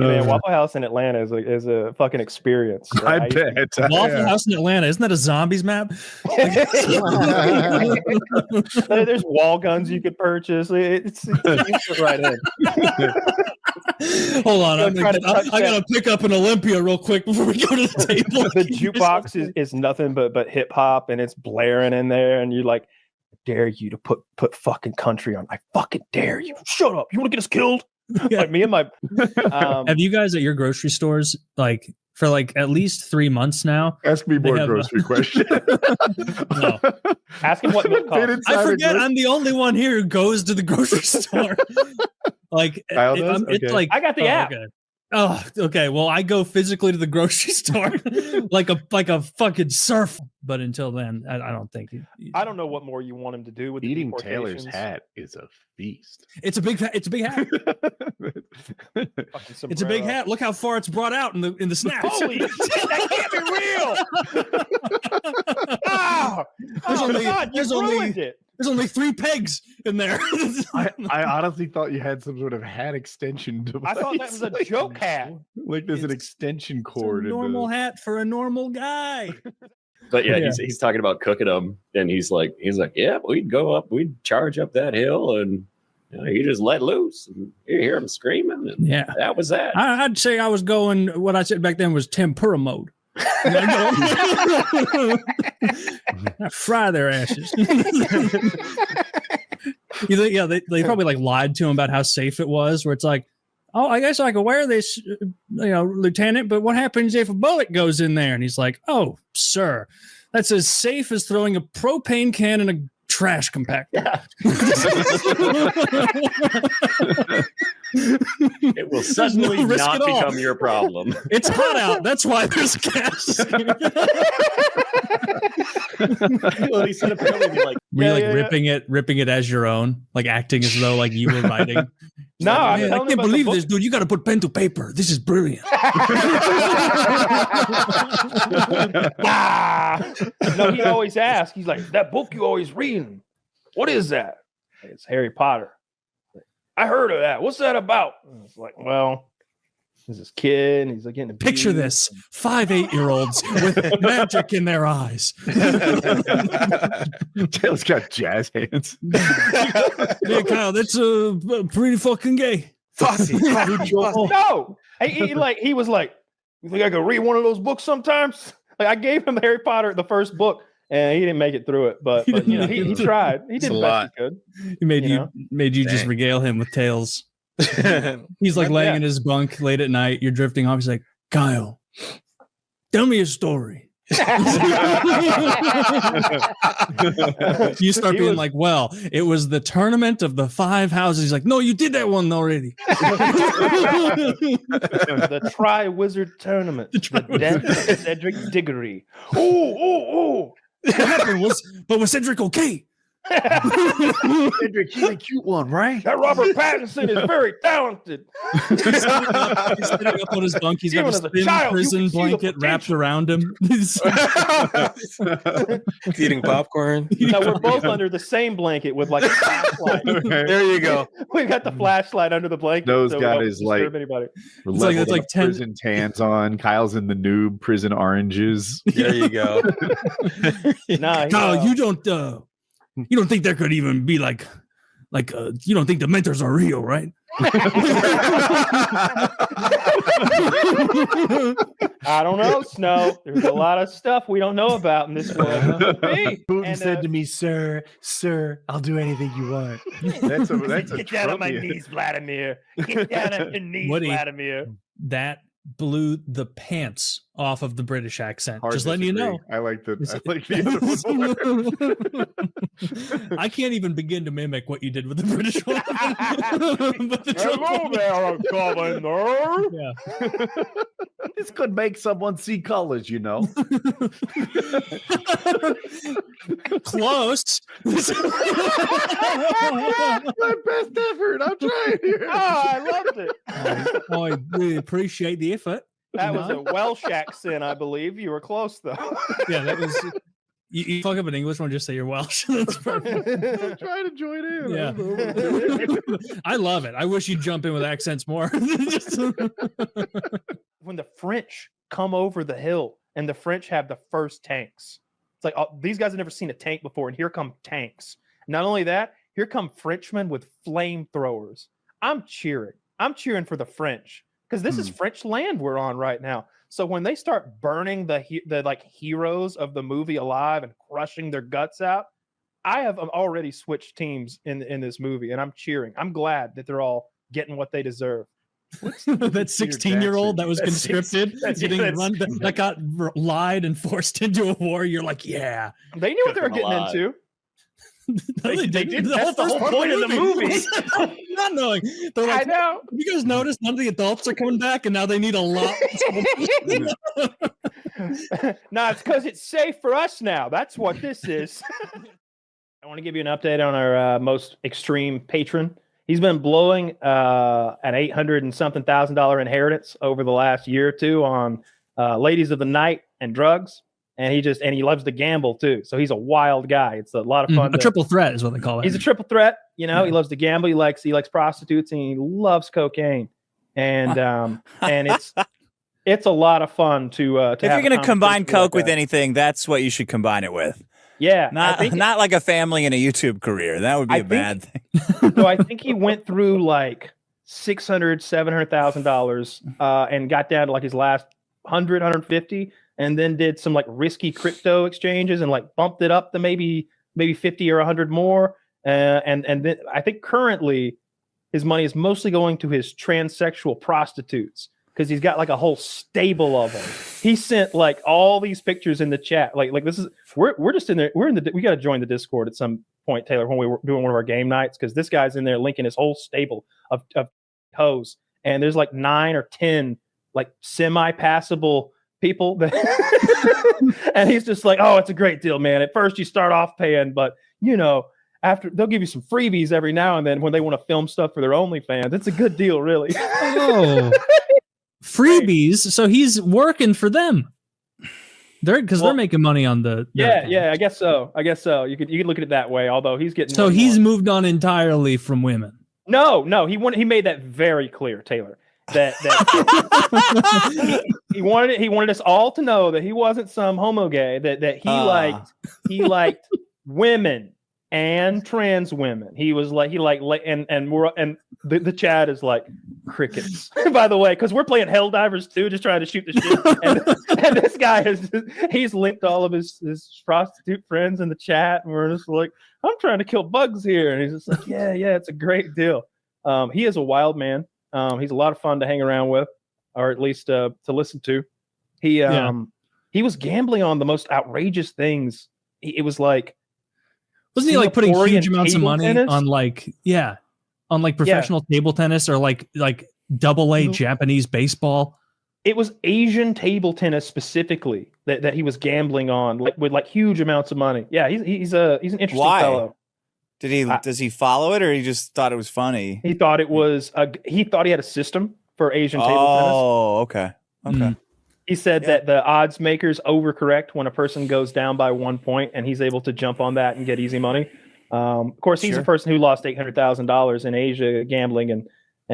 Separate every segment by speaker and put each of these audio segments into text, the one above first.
Speaker 1: Man, Waffle House in Atlanta is a fucking experience.
Speaker 2: I bet.
Speaker 3: Waffle House in Atlanta, isn't that a zombies map?
Speaker 1: There's wall guns you could purchase. It's right in.
Speaker 3: Hold on, I gotta pick up an Olympia real quick before we go to the table.
Speaker 1: The jukebox is nothing but hip hop, and it's blaring in there, and you're like, I dare you to put fucking country on. I fucking dare you. Shut up. You want to get us killed? Yeah. Like me and my.
Speaker 3: Have you guys at your grocery stores for at least 3 months now?
Speaker 2: Ask me more grocery question.
Speaker 1: No. Ask him what milk costs.
Speaker 3: I forget I'm the only one here who goes to the grocery store. It's like
Speaker 1: I got the app.
Speaker 3: Okay. Oh, okay. Well, I go physically to the grocery store like a fucking surf. But until then, I don't think.
Speaker 1: I don't know what more you want him to do with
Speaker 2: eating Taylor's hat is a feast.
Speaker 3: It's a big hat. It's a big hat. It's a big hat. Look how far it's brought out in the snaps.
Speaker 1: Holy shit! That can't be real.
Speaker 3: There's only 3 pegs in there.
Speaker 2: I honestly thought you had some sort of hat extension device.
Speaker 1: I thought that was a joke hat.
Speaker 2: Like there's an extension cord.
Speaker 3: It's a normal hat for a normal guy.
Speaker 4: But yeah, he's talking about cooking them, and he's like, yeah, we'd go up, we'd charge up that hill, and you just let loose, and you hear them screaming, and that was that.
Speaker 3: I'd say I was going. What I said back then was tempura mode. Fry their ashes. You think, they probably lied to him about how safe it was, where it's like, oh, I guess I could wear this, Lieutenant, but what happens if a bullet goes in there? And he's like, oh, sir, that's as safe as throwing a propane can in a trash compactor.
Speaker 4: Yeah. It will suddenly not become your problem.
Speaker 3: It's hot out. That's why there's gas.
Speaker 4: Well, he said apparently
Speaker 3: were you ripping it as your own, acting as though you were writing.
Speaker 1: No,
Speaker 3: I can't believe this, dude. You got to put pen to paper. This is brilliant.
Speaker 1: No, he always asks. He's like, that book you always reading. What is that? It's Harry Potter. I heard of that. What's that about? And it's like, well, there's this kid, and he's getting a
Speaker 3: picture this: 5 8-year-olds with magic in their eyes.
Speaker 2: Taylor's got jazz hands.
Speaker 3: Yeah, Kyle, that's pretty fucking gay.
Speaker 1: No, he was like, you think I could read one of those books sometimes? I gave him Harry Potter, the first book, and he didn't make it through it. But he tried. He did the best he could.
Speaker 3: He made you just regale him with tales. He's laying in his bunk late at night. You're drifting off. He's like, Kyle, tell me a story. You start being like, well, it was the tournament of the 5 houses. He's like, no, you did that one already.
Speaker 1: The Tri-Wizard Tournament. The Cedric Diggory. Oh.
Speaker 3: What happened? Was Cedric okay?
Speaker 2: Cedric, he's a cute one, right?
Speaker 1: That Robert Pattinson is very talented.
Speaker 3: He's sitting up on his bunk. He's got his thin prison blanket wrapped around him.
Speaker 5: He's eating popcorn.
Speaker 1: No, we're both under the same blanket with a flashlight.
Speaker 5: There you go.
Speaker 1: We got the flashlight under the blanket.
Speaker 2: Those got his
Speaker 1: anybody.
Speaker 2: It's 10 prison tans on. Kyle's in the noob prison oranges.
Speaker 5: There you go.
Speaker 3: Kyle, you don't think there could even be you don't think the mentors are real, right?
Speaker 1: I don't know, Snow. There's a lot of stuff we don't know about in this world.
Speaker 2: Putin said to me, sir, I'll do anything you want. That's a
Speaker 1: get down on my knees, Vladimir. Get down on your knees, Vladimir.
Speaker 3: That blew the pants off of the British accent. Just letting you know.
Speaker 2: I like the other one.
Speaker 3: I can't even begin to mimic what you did with the British one.
Speaker 1: Hello there, Governor.
Speaker 3: Yeah.
Speaker 2: This could make someone see colors,
Speaker 3: Close.
Speaker 2: My best effort. I'm trying here.
Speaker 1: Oh, I loved it.
Speaker 3: I really appreciate the effort.
Speaker 1: That was a Welsh accent, I believe. You were close, though.
Speaker 3: Yeah, that was. You fuck up an English one, just say you're Welsh. That's perfect.
Speaker 2: I'm trying to join in.
Speaker 3: Yeah. I love it. I wish you'd jump in with accents more.
Speaker 1: When the French come over the hill and the French have the first tanks, it's like these guys have never seen a tank before, and here come tanks. Not only that, here come Frenchmen with flamethrowers. I'm cheering for the French because this is French land we're on right now. So when they start burning the like heroes of the movie alive and crushing their guts out, I have already switched teams in this movie, and I'm cheering. I'm glad that they're all getting what they deserve.
Speaker 3: That 16-year-old that was conscripted, that got lied and forced into a war. You're like, yeah,
Speaker 1: they knew what they were getting into.
Speaker 3: They did.
Speaker 1: That's the whole point of the movie.
Speaker 3: Not knowing. They're like,
Speaker 1: I know.
Speaker 3: You guys notice none of the adults are coming back, and now they need a lot.
Speaker 1: No, it's because it's safe for us now. That's what this is. I want to give you an update on our most extreme patron. He's been blowing an $800 and something thousand inheritance over the last year or two on ladies of the night and drugs. And he loves to gamble too. So he's a wild guy. It's a lot of fun.
Speaker 3: A triple threat is what they call it.
Speaker 1: He's a triple threat. You know, He loves to gamble. He likes prostitutes, and he loves cocaine. And it's a lot of fun to if
Speaker 6: you're going to combine coke with anything, that's what you should combine it with.
Speaker 1: Yeah,
Speaker 6: not like a family and a YouTube career. That would be a bad thing.
Speaker 1: So I think he went through like $600,000-$700,000 and got down to like his last 150, and then did some like risky crypto exchanges and like bumped it up to maybe 50 or 100 more. And then I think currently his money is mostly going to his transsexual prostitutes, because he's got like a whole stable of them. He sent like all these pictures in the chat. Like this is we're just in there. We got to join the Discord at some point, Taylor, when we were doing one of our game nights, because this guy's in there linking his whole stable of hoes, and there's like 9 or 10 like semi-passable people that and he's just like, oh, it's a great deal, man. At first you start off paying, but after they'll give you some freebies every now and then when they want to film stuff for their OnlyFans. It's a good deal, really.
Speaker 3: Oh, freebies. So he's working for them. They're making money on the
Speaker 1: I guess so. You could look at it that way, although he's getting
Speaker 3: he's moved on entirely from women.
Speaker 1: No, he made that very clear, Taylor. That he wanted us all to know that he wasn't some homo gay, that he liked women and trans women. He was like and the chat is like crickets, by the way, because we're playing Helldivers too, just trying to shoot the shit. and this guy he's linked all of his prostitute friends in the chat, and we're just like, I'm trying to kill bugs here, and he's just like, yeah, it's a great deal. He is a wild man. He's a lot of fun to hang around with, or at least to listen to. He was gambling on the most outrageous things. It was like,
Speaker 3: wasn't he like putting huge amounts of money on professional table tennis, or like AA Japanese baseball?
Speaker 1: It was Asian table tennis specifically that he was gambling on, with like huge amounts of money. Yeah, he's an interesting fellow.
Speaker 6: Does he follow it, or he just thought it was funny?
Speaker 1: He thought he thought he had a system for Asian table tennis.
Speaker 6: Oh, okay. Mm.
Speaker 1: He said that the odds makers overcorrect when a person goes down by 1 point, and he's able to jump on that and get easy money. Of course, he's a person who lost $800,000 in Asia gambling and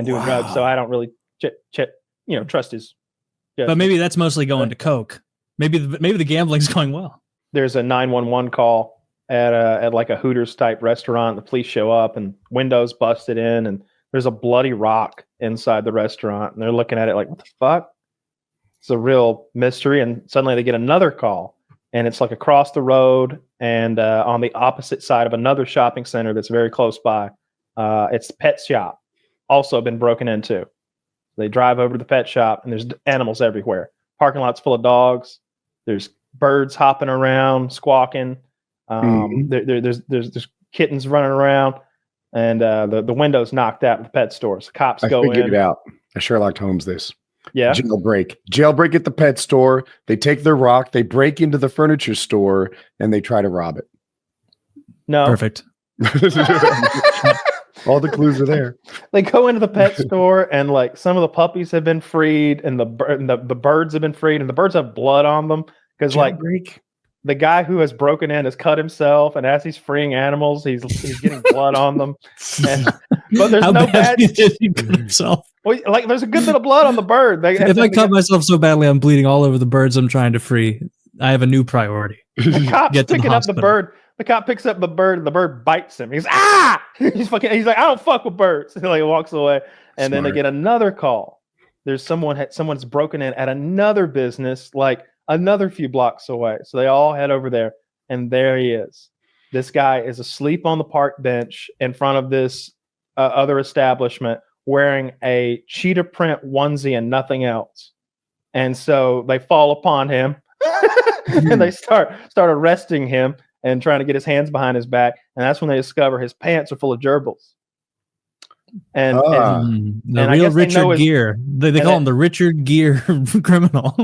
Speaker 1: doing drugs. So I don't really trust his.
Speaker 3: But maybe that's mostly going to coke. Maybe the gambling's going well.
Speaker 1: There's a 911 call at like a Hooters type restaurant. The police show up, and windows busted in, and there's a bloody rock inside the restaurant, and they're looking at it like, what the fuck? It's a real mystery. And suddenly they get another call, and it's like across the road and on the opposite side of another shopping center that's very close by. It's the pet shop, also been broken into. They drive over to the pet shop, and there's animals everywhere. Parking lot's full of dogs. There's birds hopping around, squawking. There's kittens running around, and the window's knocked out at the pet stores. Cops go in. I figured
Speaker 7: it out. I Sherlock Holmes this.
Speaker 1: Yeah.
Speaker 7: Jailbreak at the pet store. They take their rock. They break into the furniture store, and they try to rob it.
Speaker 1: No.
Speaker 3: Perfect.
Speaker 7: All the clues are there.
Speaker 1: They go into the pet store, and like some of the puppies have been freed, and the birds have been freed, and the birds have blood on them because like the guy who has broken in has cut himself, and as he's freeing animals, he's getting blood on them. But there's no bad.
Speaker 3: Did he cut himself?
Speaker 1: Well, like there's a good bit of blood on the bird.
Speaker 3: If I cut myself so badly, I'm bleeding all over the birds I'm trying to free. I have a new priority.
Speaker 1: The cop's picking up the bird. The cop picks up the bird, and the bird bites him. He's ah! He's like, I don't fuck with birds. And he walks away, and then they get another call. There's someone's broken in at another business, like another few blocks away. So they all head over there, and there he is. This guy is asleep on the park bench in front of this other establishment, wearing a cheetah print onesie and nothing else. And so they fall upon him, and they start arresting him and trying to get his hands behind his back. And that's when they discover his pants are full of gerbils. And
Speaker 3: the real Richard Gere. They call him the Richard Gere criminal.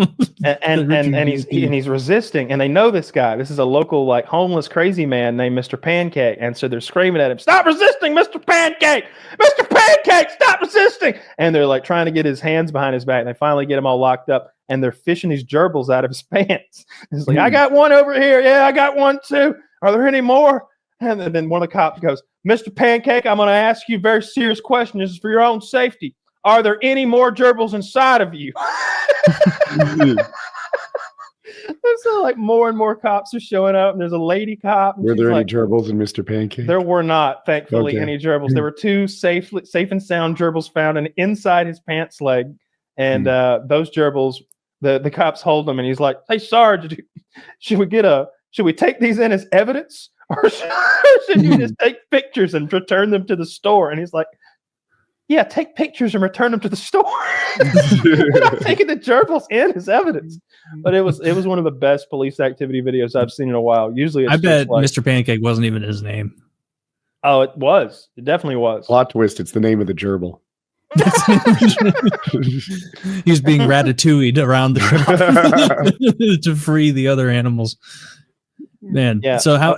Speaker 1: and he's resisting, and they know this guy. This is a local like homeless crazy man named Mr. Pancake, and so they're screaming at him, "Stop resisting, Mr. Pancake! Mr. Pancake, stop resisting!" And they're like trying to get his hands behind his back, and they finally get him all locked up, and they're fishing these gerbils out of his pants. He's like, "I got one over here. Yeah, I got one too. Are there any more?" And then one of the cops goes, "Mr. Pancake, I'm going to ask you a very serious question. This is for your own safety. Are there any more gerbils inside of you?" So like more and more cops are showing up, and there's a lady cop.
Speaker 7: Were there any gerbils in Mr. Pancake?
Speaker 1: There were not, thankfully, any gerbils. There were two safe and sound gerbils found inside his pants leg, and those gerbils, the cops hold them, and he's like, "Hey, Sarge, should we take these in as evidence? Or should you just take pictures and return them to the store?" And he's like, "Yeah, take pictures and return them to the store." We're not taking the gerbils in as evidence. But it was one of the best police activity videos I've seen in a while. Usually,
Speaker 3: I bet Mr. Pancake wasn't even his name.
Speaker 1: Oh, it was. It definitely was.
Speaker 7: Plot twist: it's the name of the gerbil.
Speaker 3: He was being ratatouilleed around the to free the other animals. Man, yeah. So how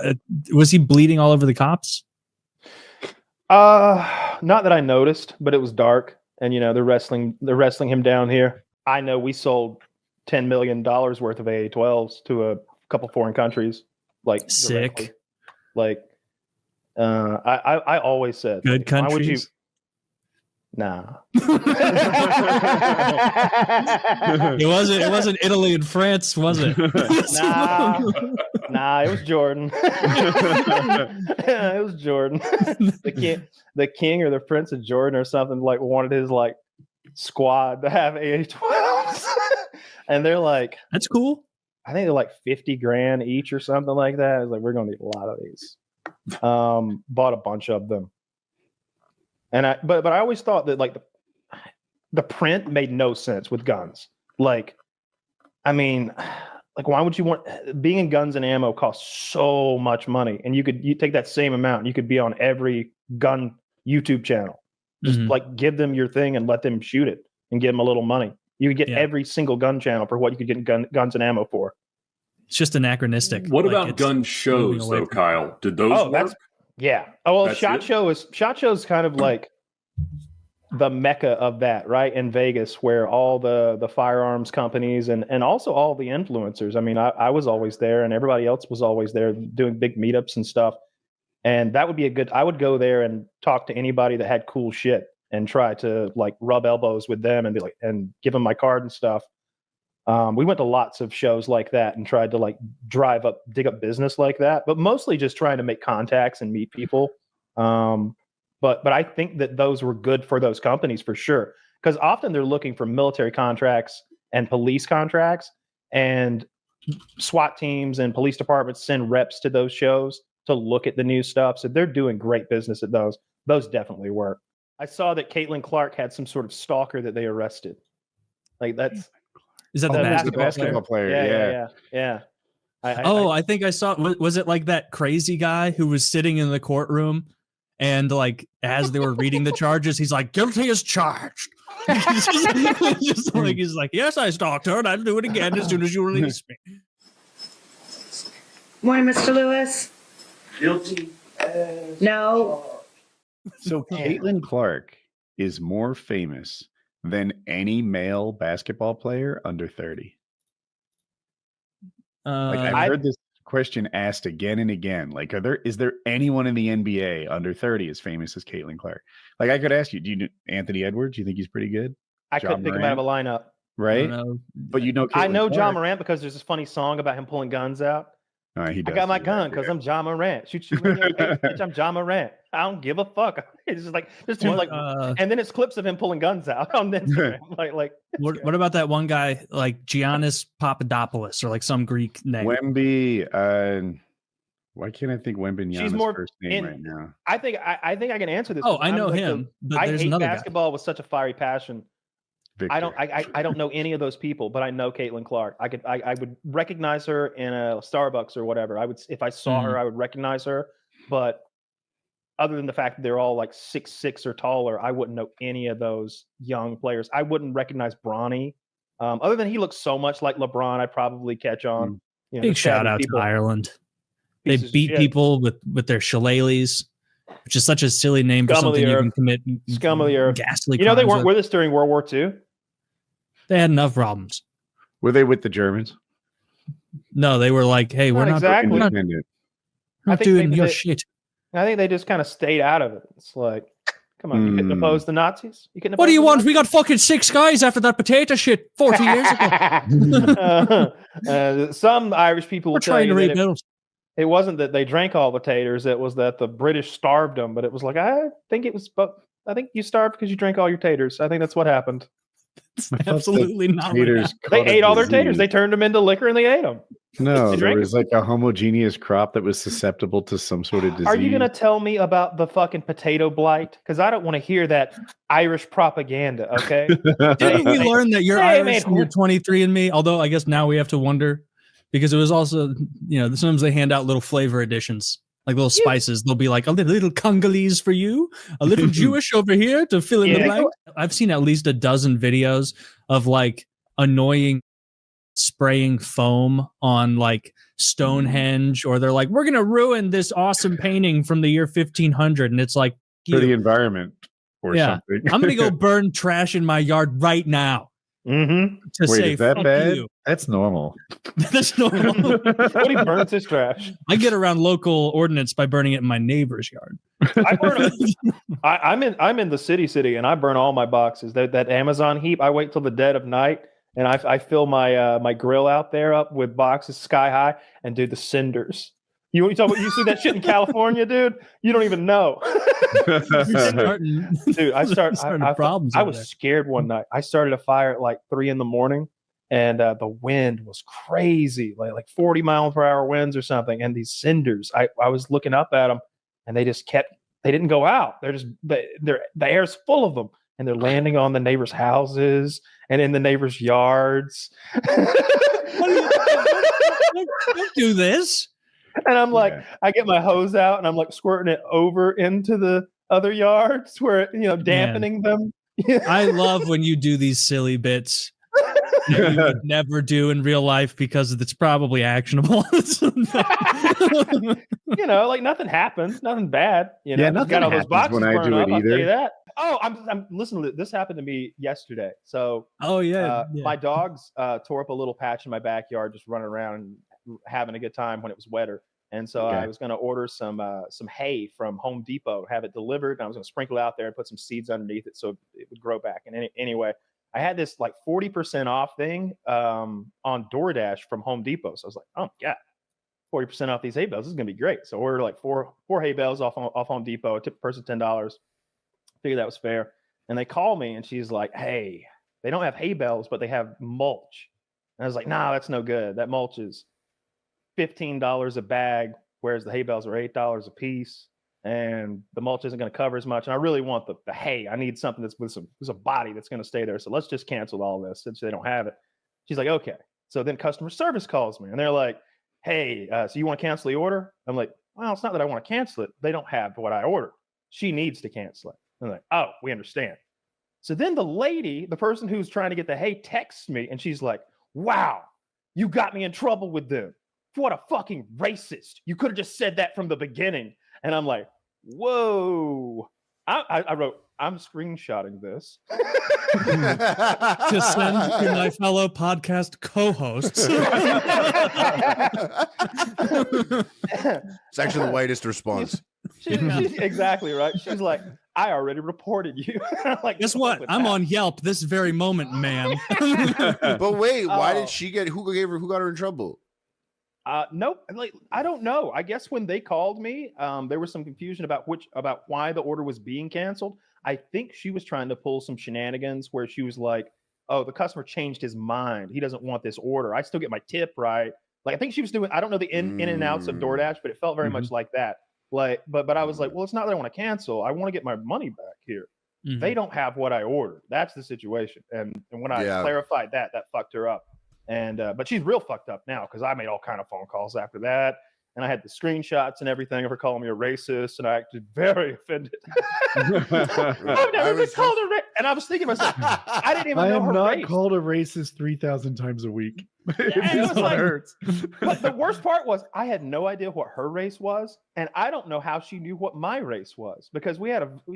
Speaker 3: was he bleeding all over the cops?
Speaker 1: Not that I noticed, but it was dark, and they're wrestling him down here. I know we sold $10 million worth of AA-12s to a couple foreign countries. Like
Speaker 3: sick.
Speaker 1: Directly. Like, I always said,
Speaker 3: good countries.
Speaker 1: Why would you? Nah.
Speaker 3: It wasn't Italy and France, was it?
Speaker 1: Nah, it was Jordan. It was Jordan. The king or the prince of Jordan or something like wanted his like squad to have AA-12s. And they're like,
Speaker 3: that's cool.
Speaker 1: I think they're like $50,000 each or something like that. I was like, we're gonna need a lot of these. Bought a bunch of them. And but I always thought that like the print made no sense with guns. Like, I mean, like why would you want being in guns and ammo costs so much money, and you take that same amount and you could be on every gun YouTube channel. Just like give them your thing and let them shoot it and give them a little money. You could get every single gun channel for what you could get guns and ammo for.
Speaker 3: It's just anachronistic.
Speaker 8: What about gun shows though, Kyle? Did those work?
Speaker 1: Yeah. Oh, well, SHOT Show is kind of like the mecca of that, right? In Vegas, where all the firearms companies and also all the influencers. I mean, I was always there, and everybody else was always there doing big meetups and stuff. And that would be I would go there and talk to anybody that had cool shit and try to like rub elbows with them and be like, and give them my card and stuff. We went to lots of shows like that and tried to like dig up business like that, but mostly just trying to make contacts and meet people. But I think that those were good for those companies for sure, because often they're looking for military contracts and police contracts, and SWAT teams and police departments send reps to those shows to look at the new stuff. So they're doing great business at those. Those definitely work. I saw that Caitlin Clark had some sort of stalker that they arrested. Like that's.
Speaker 3: Is that the basketball
Speaker 7: player?
Speaker 1: Yeah.
Speaker 3: I think I saw. Was it like that crazy guy who was sitting in the courtroom, and like as they were reading the charges, he's like, "Guilty as charged." He's like, "Yes, I stalked her, and I'll do it again as soon as you release me."
Speaker 9: Morning, Mr. Lewis.
Speaker 8: Guilty.
Speaker 9: No.
Speaker 7: So Caitlin Clark is more famous than any male basketball player under 30. I've heard this question asked again and again. Like, is there anyone in the NBA under 30 as famous as Caitlin Clark? Like, I could ask you, do you know Anthony Edwards? Do you think he's pretty good?
Speaker 1: I couldn't pick him out of a lineup.
Speaker 7: Right? But you know,
Speaker 1: I know John Morant because there's this funny song about him pulling guns out.
Speaker 7: He does
Speaker 1: I got my gun because I'm John Morant. Shoot you, bitch, I'm John Morant. I don't give a fuck. It's just like there's two like, and then it's clips of him pulling guns out on Instagram. like
Speaker 3: what about that one guy like Giannis Papadopoulos or like some Greek name?
Speaker 7: Wemby. Why can't I think Wembanyama's first name right now?
Speaker 1: I think I can answer this.
Speaker 3: Oh, I know him. But
Speaker 1: I
Speaker 3: there's
Speaker 1: hate
Speaker 3: another
Speaker 1: basketball with such a fiery passion.
Speaker 7: Victor.
Speaker 1: I don't know any of those people, but I know Caitlin Clark. I would recognize her in a Starbucks or whatever. I would, if I saw her, I would recognize her. But other than the fact that they're all like 6'6" or taller, I wouldn't know any of those young players. I wouldn't recognize Bronny. Other than he looks so much like LeBron, I'd probably catch on. You know,
Speaker 3: big shout out to Ireland. They beat people with their shillelaghs, which is such a silly name for something you can commit.
Speaker 1: Scum of the earth.
Speaker 3: Ghastly.
Speaker 1: You know, they weren't with us during World War II.
Speaker 3: They had enough problems.
Speaker 7: Were they with the Germans?
Speaker 3: No, they were like, "Hey, we're not doing your shit."
Speaker 1: I think they just kind of stayed out of it. It's like, come on, you couldn't oppose the Nazis. You couldn't.
Speaker 3: What do you want? We got fucking 6 guys after that potato shit 40 years ago.
Speaker 1: Some Irish people
Speaker 3: We're trying to rebuild.
Speaker 1: It wasn't that they drank all the taters; it was that the British starved them. But it was like, I think you starved because you drank all your taters. I think that's what happened.
Speaker 3: Absolutely not.
Speaker 1: They ate all their taters. They turned them into liquor and they ate them.
Speaker 7: No, there was like a homogeneous crop that was susceptible to some sort of disease.
Speaker 1: Are you going to tell me about the fucking potato blight? Because I don't want to hear that Irish propaganda, okay?
Speaker 3: Didn't we learn that you're Irish and you're 23andMe? Although I guess now we have to wonder because it was also, you know, sometimes they hand out little flavor additions. Like little spices, they'll be like a little Congolese for you, a little Jewish over here to fill in the blank. I've seen at least a dozen videos of like annoying spraying foam on like Stonehenge, or they're like, we're gonna ruin this awesome painting from the year 1500, and it's like
Speaker 7: for the environment or something.
Speaker 3: I'm gonna go burn trash in my yard right now.
Speaker 7: Wait, is that bad? That's normal.
Speaker 3: That's normal.
Speaker 1: What he burns his trash.
Speaker 3: I get around local ordinance by burning it in my neighbor's yard.
Speaker 1: I'm in the city, and I burn all my boxes. That Amazon heap. I wait till the dead of night, and I fill my my grill out there up with boxes sky high, and do the cinders. You see that shit in California, dude? You don't even know. Dude, I was scared one night. I started a fire at like 3 a.m, and the wind was crazy, like 40 miles per hour winds or something. And these cinders, I was looking up at them, and they didn't go out. The air's full of them, and they're landing on the neighbors' houses and in the neighbors' yards.
Speaker 3: Don't do this.
Speaker 1: And I'm like, I get my hose out and I'm like squirting it over into the other yards where, dampening them.
Speaker 3: I love when you do these silly bits that you would never do in real life because it's probably actionable.
Speaker 1: Like nothing happens, nothing bad.
Speaker 7: Yeah, nothing got all those boxes when I do it either.
Speaker 1: I'll tell you that. Oh, I'm listening. This happened to me yesterday. So, my dogs tore up a little patch in my backyard, just running around and having a good time when it was wetter. And so I was going to order some hay from Home Depot, have it delivered, and I was going to sprinkle it out there and put some seeds underneath it so it would grow back. And anyway, I had this like 40% off thing on DoorDash from Home Depot. So I was like, oh my God, 40% off these hay bales. This is going to be great. So I ordered like four hay bales off Home Depot. I tipped the person $10. Figured that was fair. And they called me and she's like, hey, they don't have hay bales, but they have mulch. And I was like, nah, that's no good. That mulch is $15 a bag, whereas the hay bales are $8 a piece, and the mulch isn't going to cover as much. And I really want the hay. I need something that's with a body that's going to stay there. So let's just cancel all this since they don't have it. She's like, okay. So then customer service calls me and they're like, hey, so you want to cancel the order? I'm like, well, it's not that I want to cancel it. They don't have what I ordered. She needs to cancel it. I'm like, oh, we understand. So then the person who's trying to get the hay texts me and she's like, wow, you got me in trouble with them. What a fucking racist. You could have just said that from the beginning. And I'm like, whoa. I wrote, I'm screenshotting this
Speaker 3: to send to my fellow podcast co-hosts.
Speaker 10: It's actually the whitest response.
Speaker 1: She's exactly right. She's like, I already reported you. Like,
Speaker 3: guess what? I'm on Yelp this very moment, ma'am.
Speaker 10: But wait, why did she get? Who got her in trouble?
Speaker 1: Nope. Like, I don't know. I guess when they called me, there was some confusion about why the order was being canceled. I think she was trying to pull some shenanigans where she was like, "Oh, the customer changed his mind. He doesn't want this order. I still get my tip, right?" Like, I think she was doing. I don't know the in and outs of DoorDash, but it felt very much like that. Like, but I was like, well, it's not that I want to cancel. I want to get my money back here. They don't have what I ordered. That's the situation. And when I clarified that fucked her up. And but she's real fucked up now because I made all kind of phone calls after that, and I had the screenshots and everything of her calling me a racist, and I acted very offended. I've never been called a racist, and I was thinking to myself, I didn't even know her race. I am not
Speaker 2: called a racist 3,000 times a week.
Speaker 1: It was like, hurts. But the worst part was I had no idea what her race was, and I don't know how she knew what my race was because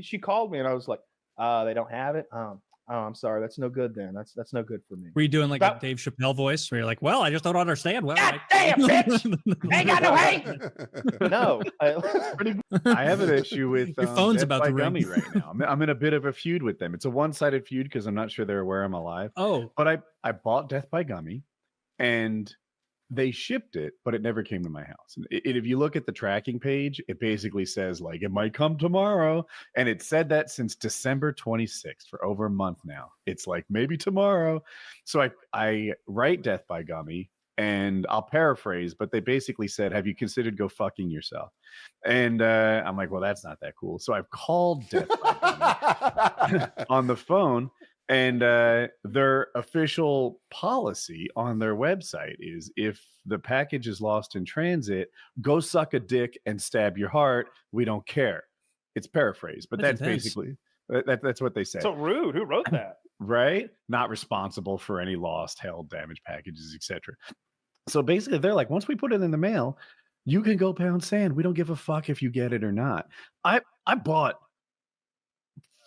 Speaker 1: she called me, and I was like, they don't have it. Oh, I'm sorry. That's no good then. That's no good for me.
Speaker 3: Were you doing like a Dave Chappelle voice where you're like, well, I just don't understand. Well,
Speaker 1: God damn, bitch! Ain't got no hate! No.
Speaker 7: I have an issue with
Speaker 3: your phone's about to
Speaker 7: ring
Speaker 3: ring
Speaker 7: right now. I'm in a bit of a feud with them. It's a one-sided feud because I'm not sure they're aware I'm alive.
Speaker 3: Oh.
Speaker 7: But I bought Death by Gummy and they shipped it, but it never came to my house. If you look at the tracking page, it basically says like it might come tomorrow, and it said that since December 26th for over a month now. It's like maybe tomorrow. So I write Death by Gummy, and I'll paraphrase, but they basically said, "Have you considered go fucking yourself?" And I'm like, well, that's not that cool. So I've called Death by Gummy on the phone. And their official policy on their website is if the package is lost in transit, go suck a dick and stab your heart. We don't care. It's paraphrased, but that's basically that's what they say.
Speaker 1: So rude. Who wrote that?
Speaker 7: Right? Not responsible for any lost, held, damaged packages, etc. So basically, they're like, once we put it in the mail, you can go pound sand. We don't give a fuck if you get it or not. I bought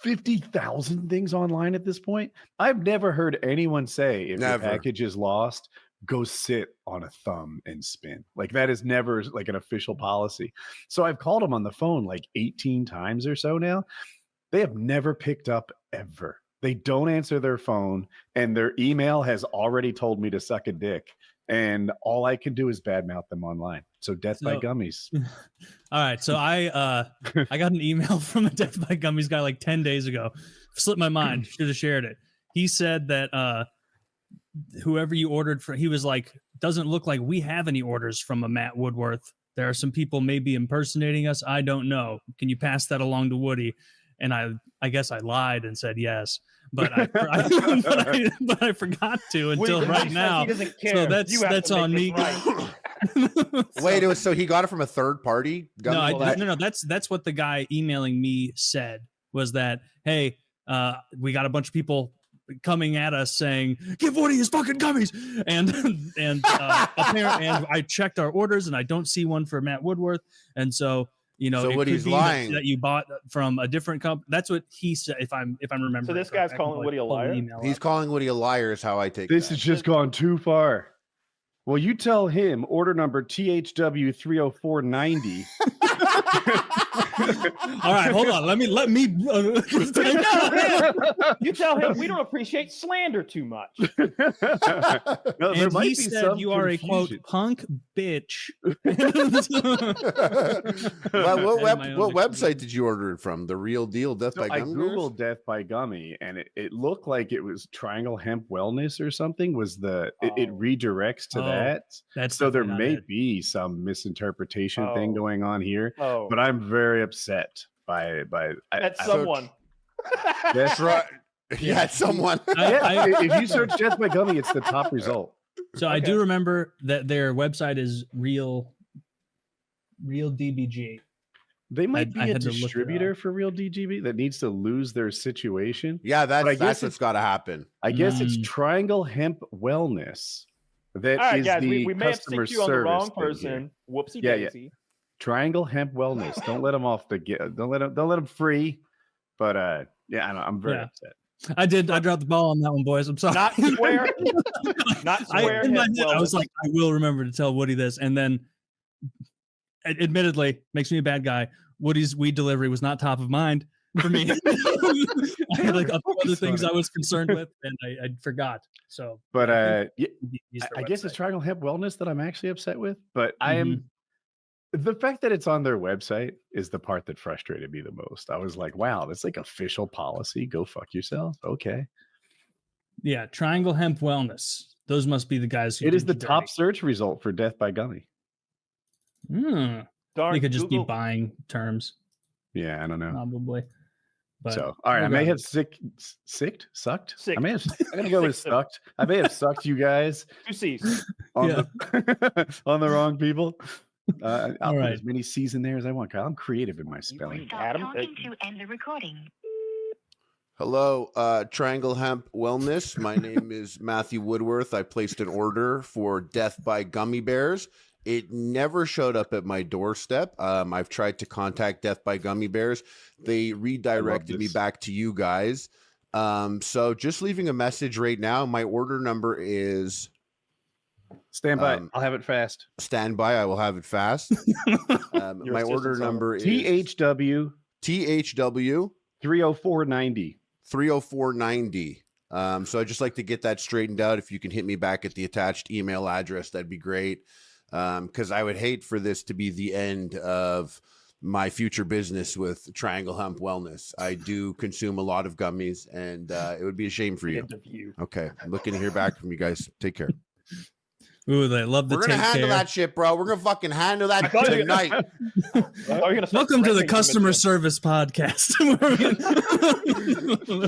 Speaker 7: 50,000 things online at this point. I've never heard anyone say if the package is lost, go sit on a thumb and spin. Like that is never like an official policy. So I've called them on the phone like 18 times or so now. They have never picked up ever. They don't answer their phone, and their email has already told me to suck a dick. And all I can do is badmouth them online. So Death by Gummies.
Speaker 3: All right. So I got an email from a Death by Gummies guy like 10 days ago. Slipped my mind. Should have shared it. He said that whoever you ordered for, he was like, doesn't look like we have any orders from a Matt Woodworth. There are some people maybe impersonating us. I don't know. Can you pass that along to Woody? And I guess I lied and said yes, but I forgot to until right now. So that's on me.
Speaker 10: Right. Wait, so he got it from a third party?
Speaker 3: No. That's what the guy emailing me said, was that, hey, we got a bunch of people coming at us saying, give Woody his fucking gummies. And apparently, and I checked our orders and I don't see one for Matt Woodworth. And so, you know,
Speaker 10: so Woody's lying
Speaker 3: that you bought from a different company. That's what he said. If I'm remembering.
Speaker 1: So this guy's calling Woody a liar.
Speaker 10: He's calling Woody a liar. Is how I take
Speaker 7: this. Has just gone too far. Well, you tell him order number THW 30490.
Speaker 3: All right, hold on. Let me.
Speaker 1: You tell him we don't appreciate slander too much.
Speaker 7: No,
Speaker 3: and he said you are a quote punk bitch.
Speaker 10: What website did you order it from? The Real Deal Death by Gummy?
Speaker 7: I googled Death by Gummy, and it looked like it was Triangle Hemp Wellness or something. Was it redirects to that?
Speaker 3: That's
Speaker 7: so there may be some misinterpretation thing going on here. But I'm very upset by
Speaker 1: that's someone.
Speaker 10: That's right. Yeah, it's someone.
Speaker 7: If you search Death by Gummy, it's the top result.
Speaker 3: So I do remember that their website is Real DBG.
Speaker 7: They might be a distributor for Real DGB that needs to lose their situation.
Speaker 10: Yeah, that's what's got to happen.
Speaker 7: I guess it's Triangle Hemp Wellness. That
Speaker 1: all right,
Speaker 7: is
Speaker 1: guys,
Speaker 7: the
Speaker 1: we may have
Speaker 7: customer
Speaker 1: sticked you on the wrong
Speaker 7: service
Speaker 1: person. Whoopsie daisy.
Speaker 7: Triangle Hemp Wellness. Don't let them off the get. Don't let them free. But yeah, I'm very upset.
Speaker 3: I dropped the ball on that one, boys. I'm sorry.
Speaker 1: Not square. Not square.
Speaker 3: In my head, I was like, I will remember to tell Woody this, and then, admittedly, makes me a bad guy. Woody's weed delivery was not top of mind for me. I had like other things I was concerned with, and I forgot. So,
Speaker 7: but I guess it's Triangle Hemp Wellness that I'm actually upset with. But I am. The fact that it's on their website is the part that frustrated me the most. I was like, wow, that's like official policy. Go fuck yourself. Okay.
Speaker 3: Yeah. Triangle Hemp Wellness. Those must be the guys who
Speaker 7: it is the top search result for Death by Gummy.
Speaker 3: They could just be buying terms.
Speaker 7: Yeah, I don't know.
Speaker 3: Probably. But
Speaker 7: so, all right, I may have sucked. I may have. I'm gonna go with sucked. I may have sucked you guys.
Speaker 1: 2 C's
Speaker 7: on the wrong people. I'll
Speaker 3: All
Speaker 7: put
Speaker 3: right.
Speaker 7: as many C's in there as I want, Kyle. I'm creative in my spelling.
Speaker 1: Adam,
Speaker 9: to end the recording.
Speaker 10: Hello, Triangle Hemp Wellness. My name is Matthew Woodworth. I placed an order for Death by Gummy Bears. It never showed up at my doorstep. I've tried to contact Death by Gummy Bears. They redirected me back to you guys. So just leaving a message right now. My order number is...
Speaker 7: Stand by. I'll have it fast.
Speaker 10: Stand by. I will have it fast. My order number is
Speaker 7: THW
Speaker 10: 30490. 30490. So I'd just like to get that straightened out. If you can hit me back at the attached email address, that'd be great. Because I would hate for this to be the end of my future business with Triangle Hemp Wellness. I do consume a lot of gummies, and it would be a shame for you. Okay. I'm looking to hear back from you guys. Take care.
Speaker 3: Ooh, they love the
Speaker 10: We're gonna handle that shit, bro. We're gonna fucking handle that tonight.
Speaker 3: Welcome to the customer service podcast,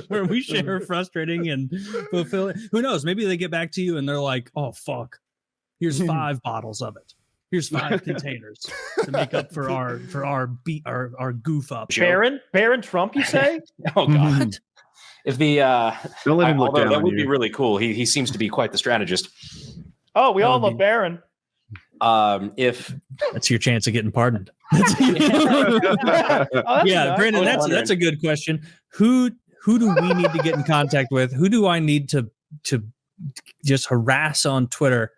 Speaker 3: where we share frustrating and fulfilling. Who knows? Maybe they get back to you and they're like, "Oh fuck, here's 5 bottles of it. Here's 5 containers to make up for our goof up."
Speaker 1: Baron Trump, you say?
Speaker 4: Oh god. If the
Speaker 7: don't let him look down
Speaker 4: that
Speaker 7: on
Speaker 4: would
Speaker 7: you.
Speaker 4: be really cool. He seems to be quite the strategist.
Speaker 1: Oh, we all love Baron.
Speaker 4: If
Speaker 3: that's your chance of getting pardoned. Brandon, that's a good question. Who do we need to get in contact with? Who do I need to just harass on Twitter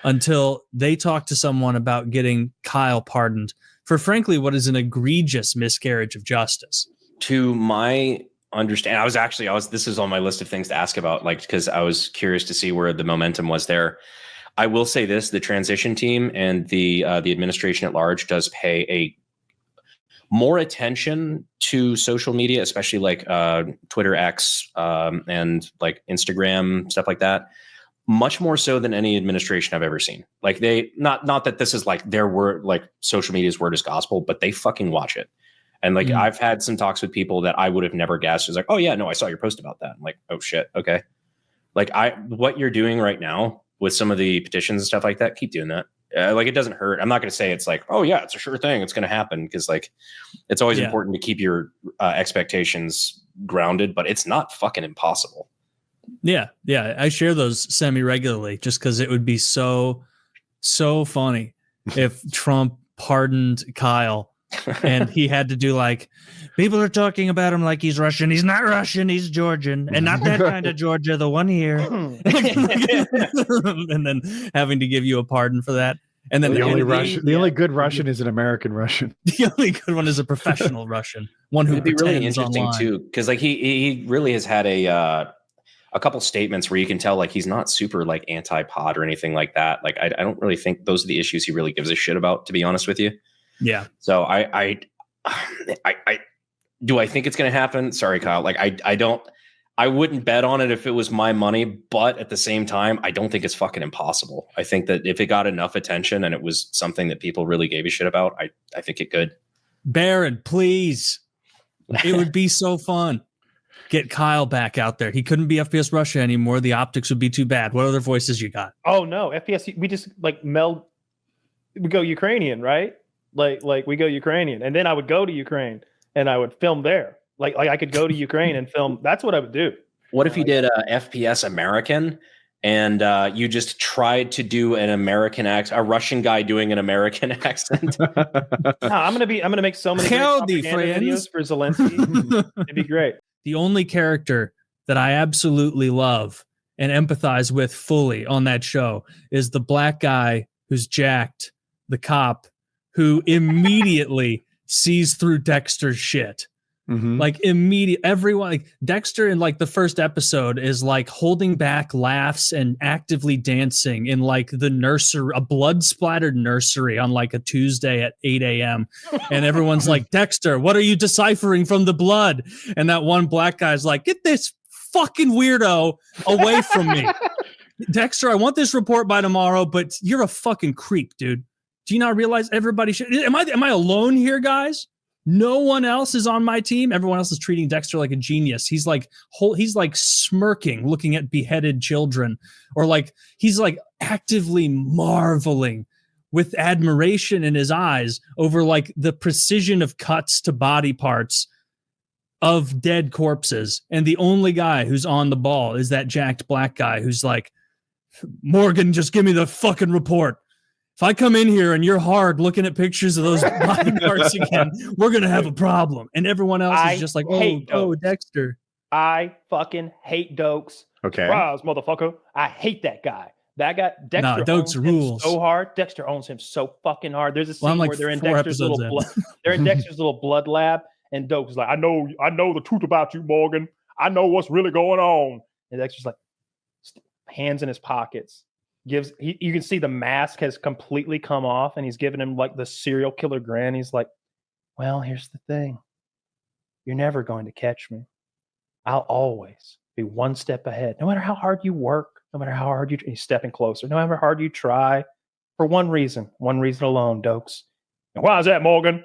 Speaker 3: until they talk to someone about getting Kyle pardoned for, frankly, what is an egregious miscarriage of justice?
Speaker 4: To my understanding, this is on my list of things to ask about, like, because I was curious to see where the momentum was there. I will say this: the transition team and the administration at large does pay a more attention to social media, especially like Twitter X and like Instagram, stuff like that. Much more so than any administration I've ever seen. Like they not that this is like their word, like social media's word is gospel, but they fucking watch it. And like I've had some talks with people that I would have never guessed. It's like, oh yeah, no, I saw your post about that. I'm like, oh shit, okay. Like what you're doing right now with some of the petitions and stuff like that, keep doing that. Like it doesn't hurt. I'm not going to say it's like, oh yeah, it's a sure thing, it's going to happen, because like it's always important to keep your expectations grounded, but it's not fucking impossible.
Speaker 3: Yeah, I share those semi-regularly just because it would be so funny if Trump pardoned Kyle and he had to do like, people are talking about him like he's Russian. He's not Russian. He's Georgian, and not that kind of Georgia, the one here. And then having to give you a pardon for that. And then
Speaker 2: the only good Russian is an American Russian.
Speaker 3: The only good one is a professional Russian, one who
Speaker 4: It'd be really interesting
Speaker 3: online.
Speaker 4: too, because like he really has had a couple statements where you can tell like he's not super like anti-pod or anything like that. Like I don't really think those are the issues he really gives a shit about, to be honest with you.
Speaker 3: Yeah.
Speaker 4: So I do I think it's going to happen? Sorry, Kyle. Like I wouldn't bet on it if it was my money, but at the same time, I don't think it's fucking impossible. I think that if it got enough attention and it was something that people really gave a shit about, I think it could.
Speaker 3: Baron, please. It would be so fun. Get Kyle back out there. He couldn't be FPSRussia anymore. The optics would be too bad. What other voices you got?
Speaker 1: Oh no, FPS. We just like meld. We go Ukrainian, right? Like we go Ukrainian, and then I would go to Ukraine and I would film there. Like I could go to Ukraine and film. That's what I would do.
Speaker 4: What if you did FPS American and you just tried to do an American accent, a Russian guy doing an American accent.
Speaker 1: No, I'm gonna make so many great
Speaker 3: Howdy,
Speaker 1: propaganda
Speaker 3: friends.
Speaker 1: videos for Zelensky. It'd be great.
Speaker 3: The only character that I absolutely love and empathize with fully on that show is the black guy who's jacked, the cop who immediately sees through Dexter's shit. Like everyone, like Dexter in like the first episode is like holding back laughs and actively dancing in like the nursery, a blood splattered nursery on like a Tuesday at 8 a.m. And everyone's like, Dexter, what are you deciphering from the blood? And that one black guy's like, get this fucking weirdo away from me. Dexter, I want this report by tomorrow, but you're a fucking creep, dude. Do you not realize everybody should? Am I alone here, guys? No one else is on my team. Everyone else is treating Dexter like a genius. He's like smirking, looking at beheaded children, or like he's like actively marveling with admiration in his eyes over like the precision of cuts to body parts of dead corpses. And the only guy who's on the ball is that jacked black guy who's like, Morgan, just give me the fucking report. If I come in here and you're hard looking at pictures of those body parts again, we're going to have a problem. And everyone else is just like, oh, Dexter.
Speaker 1: I fucking hate Dokes.
Speaker 7: Okay.
Speaker 1: Rise, motherfucker. I hate that guy. That guy, Dexter
Speaker 3: Dokes rules
Speaker 1: so hard. Dexter owns him so fucking hard. There's a scene
Speaker 3: like
Speaker 1: where they're in
Speaker 3: 4
Speaker 1: Dexter's little
Speaker 3: episodes in.
Speaker 1: they're in Dexter's little blood lab, and Dokes is like, I know the truth about you, Morgan. I know what's really going on. And Dexter's like, hands in his pockets. You can see the mask has completely come off, and he's giving him like the serial killer grin. He's like, well, here's the thing. You're never going to catch me. I'll always be one step ahead. No matter how hard you work, no matter how hard he's stepping closer, no matter how hard you try, for one reason alone, Dokes. And why is that, Morgan?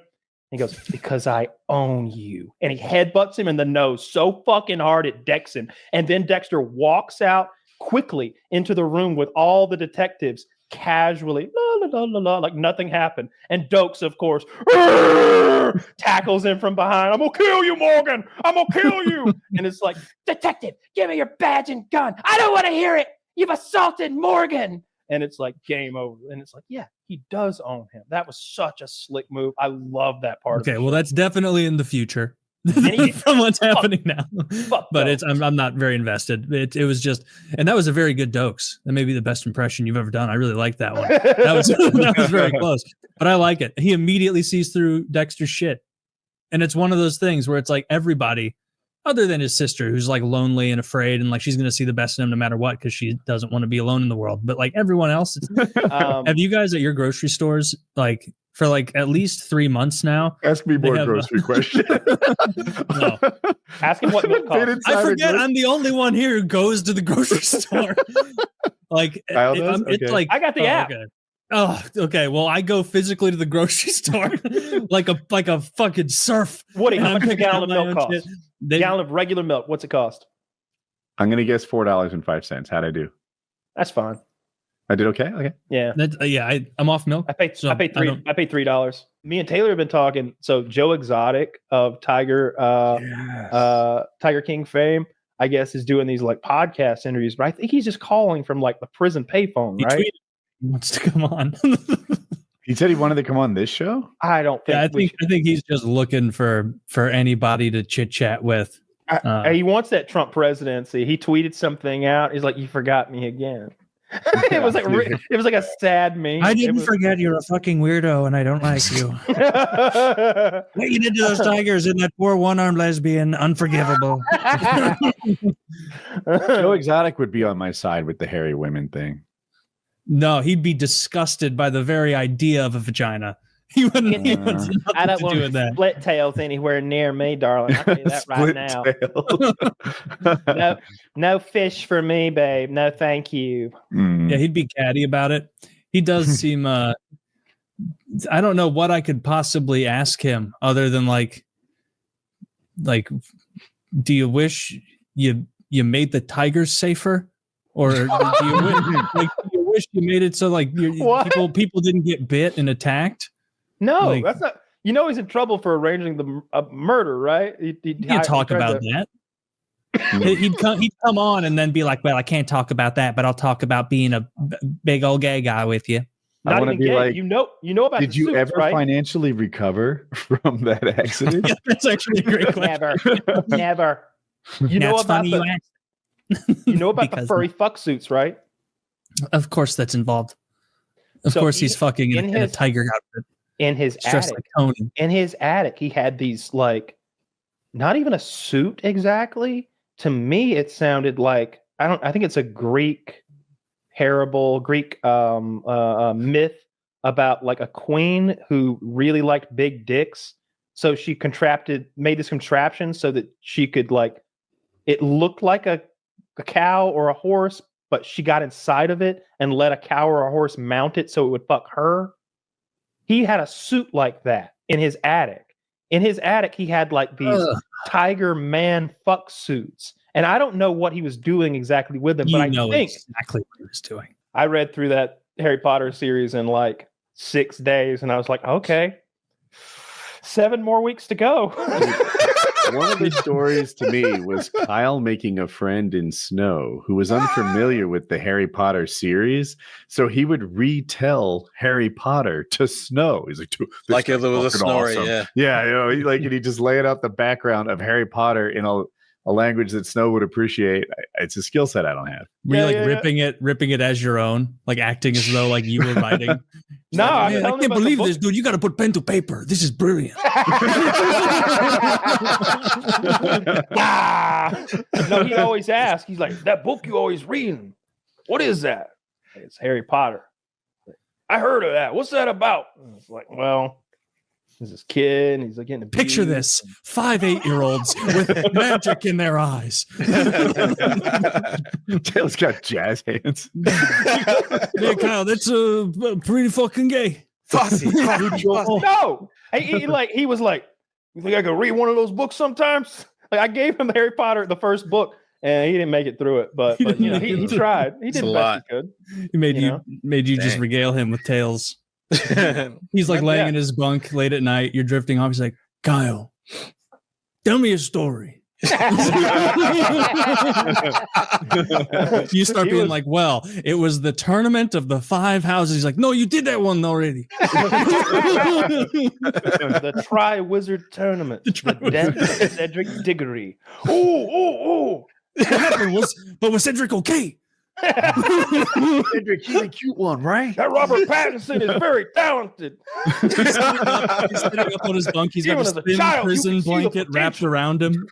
Speaker 1: He goes, because I own you. And he headbutts him in the nose so fucking hard it decks him. And then Dexter walks out quickly into the room with all the detectives, casually, la, la, la, la, like nothing happened. And Dokes, of course, tackles him from behind. I'm gonna kill you, Morgan. I'm gonna kill you. And it's like, detective, give me your badge and gun. I don't want to hear it. You've assaulted Morgan. And it's like game over. And it's like, yeah, he does own him. That was such a slick move. I love that part.
Speaker 3: Okay, well, that's definitely in the future. From what's happening now, but I'm not very invested. It was just, and that was a very good Dokes. That may be the best impression you've ever done. I really like that one. That was very close, but I like it. He immediately sees through Dexter's shit, and it's one of those things where it's like everybody, other than his sister, who's like lonely and afraid, and like she's gonna see the best in him no matter what because she doesn't want to be alone in the world. But like everyone else, have you guys at your grocery stores like? For like at least 3 months now.
Speaker 7: Ask me more grocery questions.
Speaker 1: No. Ask him what milk costs.
Speaker 3: I forget I'm the only one here who goes to the grocery store. Like it's like
Speaker 1: I got the app.
Speaker 3: Okay. Oh, okay. Well, I go physically to the grocery store like a fucking serf.
Speaker 1: Woody, how
Speaker 3: I'm
Speaker 1: much a
Speaker 3: picking
Speaker 1: gallon
Speaker 3: out
Speaker 1: of
Speaker 3: my
Speaker 1: milk
Speaker 3: own
Speaker 1: cost?
Speaker 3: shit.
Speaker 1: Gallon of regular milk. What's it cost?
Speaker 7: I'm gonna guess $4.05. How'd I do?
Speaker 1: That's fine.
Speaker 7: I did okay. Okay.
Speaker 1: Yeah.
Speaker 3: I'm off milk.
Speaker 1: I paid $3. Me and Taylor have been talking. So Joe Exotic of Tiger King fame, I guess, is doing these like podcast interviews, but I think he's just calling from like the prison payphone, right?
Speaker 3: He wants to come on.
Speaker 7: He said he wanted to come on this show.
Speaker 1: I don't think.
Speaker 3: Yeah, I think he's just looking for anybody to chit chat with.
Speaker 1: He wants that Trump presidency. He tweeted something out. He's like, "You forgot me again." It was like a sad meme.
Speaker 2: I didn't forget you're a fucking weirdo and I don't like you. What you did to those tigers and that poor one-armed lesbian, unforgivable.
Speaker 7: Joe Exotic would be on my side with the hairy women thing.
Speaker 3: No, he'd be disgusted by the very idea of a vagina. He wouldn't.
Speaker 1: I don't want split tails anywhere near me, darling. I'll tell you that right now. No fish for me, babe. No, thank you.
Speaker 3: Yeah, he'd be catty about it. He does seem. I don't know what I could possibly ask him other than like, do you wish you made the tigers safer, or do you wish you made it so like people didn't get bit and attacked?
Speaker 1: No, that's not. You know he's in trouble for arranging the murder, right?
Speaker 3: You can't talk about that. He'd come on and then be like, "Well, I can't talk about that, but I'll talk about being a big old gay guy with you."
Speaker 7: I
Speaker 1: Not
Speaker 7: want to
Speaker 1: even
Speaker 7: be
Speaker 1: gay.
Speaker 7: like,
Speaker 1: you know about
Speaker 7: did
Speaker 1: the
Speaker 7: you
Speaker 1: suits,
Speaker 7: ever
Speaker 1: right?
Speaker 7: financially recover from that accident?
Speaker 3: Yeah, that's actually a great question.
Speaker 1: Never. You know
Speaker 3: That's
Speaker 1: about
Speaker 3: funny you asked.
Speaker 1: you know about the
Speaker 3: Because-
Speaker 1: furry fuck suits, right?
Speaker 3: Of course, that's involved. Of
Speaker 1: So
Speaker 3: course, he's fucking in a
Speaker 1: his-
Speaker 3: tiger outfit,
Speaker 1: In his
Speaker 3: dressed
Speaker 1: attic.
Speaker 3: like Tony.
Speaker 1: In his attic, he had these like not even a suit exactly. To me, it sounded like I think it's a Greek parable, Greek myth about like a queen who really liked big dicks. So she made this contraption so that she could like, it looked like a cow or a horse, but she got inside of it and let a cow or a horse mount it so it would fuck her. He had a suit like that in his attic. In his attic, he had like these tiger man fuck suits. And I don't know what he was doing exactly with them, but I think
Speaker 3: exactly what he was doing.
Speaker 1: I read through that Harry Potter series in like 6 days, and I was like, okay, 7 more weeks to go.
Speaker 7: One of the stories to me was Kyle making a friend in Snow who was unfamiliar with the Harry Potter series. So he would retell Harry Potter to Snow. He's like,
Speaker 5: Like it was a
Speaker 7: fucking
Speaker 5: story,
Speaker 7: awesome.
Speaker 5: yeah.
Speaker 7: Yeah, and he just laid out the background of Harry Potter in a language that Snow would appreciate. It's a skill set I don't have.
Speaker 3: Were you like ripping it as your own, like acting as though like you were writing?
Speaker 1: No,
Speaker 3: like,
Speaker 1: I'm
Speaker 3: I can't believe this, dude. You got to put pen to paper. This is brilliant.
Speaker 1: No, he always asks. He's like, that book you always reading. What is that? It's Harry Potter. I heard of that. What's that about? And it's like, well, there's this kid, and he's like getting
Speaker 3: Picture this: 5 8-year-olds with magic in their eyes.
Speaker 7: Taylor's got jazz hands.
Speaker 3: Yeah, Kyle, that's pretty fucking gay.
Speaker 1: No, he was like, you think I could read one of those books sometimes? Like I gave him Harry Potter, the first book, and he didn't make it through it. But you know, he tried. He did the best he could.
Speaker 3: He made you just regale him with tales. He's like laying in his bunk late at night. You're drifting off. He's like, Kyle, tell me a story. You start being like, well, it was the tournament of the 5 houses. He's like, no, you did that one already.
Speaker 1: The Tri-Wizard Tournament. The death of Cedric Diggory. Oh.
Speaker 3: But was Cedric okay?
Speaker 7: Cedric, he's a cute one, right?
Speaker 1: That Robert Pattinson is very talented.
Speaker 3: He's sitting up on his bunk. He's got
Speaker 1: Even
Speaker 3: his
Speaker 1: as a
Speaker 3: thin
Speaker 1: child,
Speaker 3: prison
Speaker 1: you can see the
Speaker 3: blanket wrapped around him.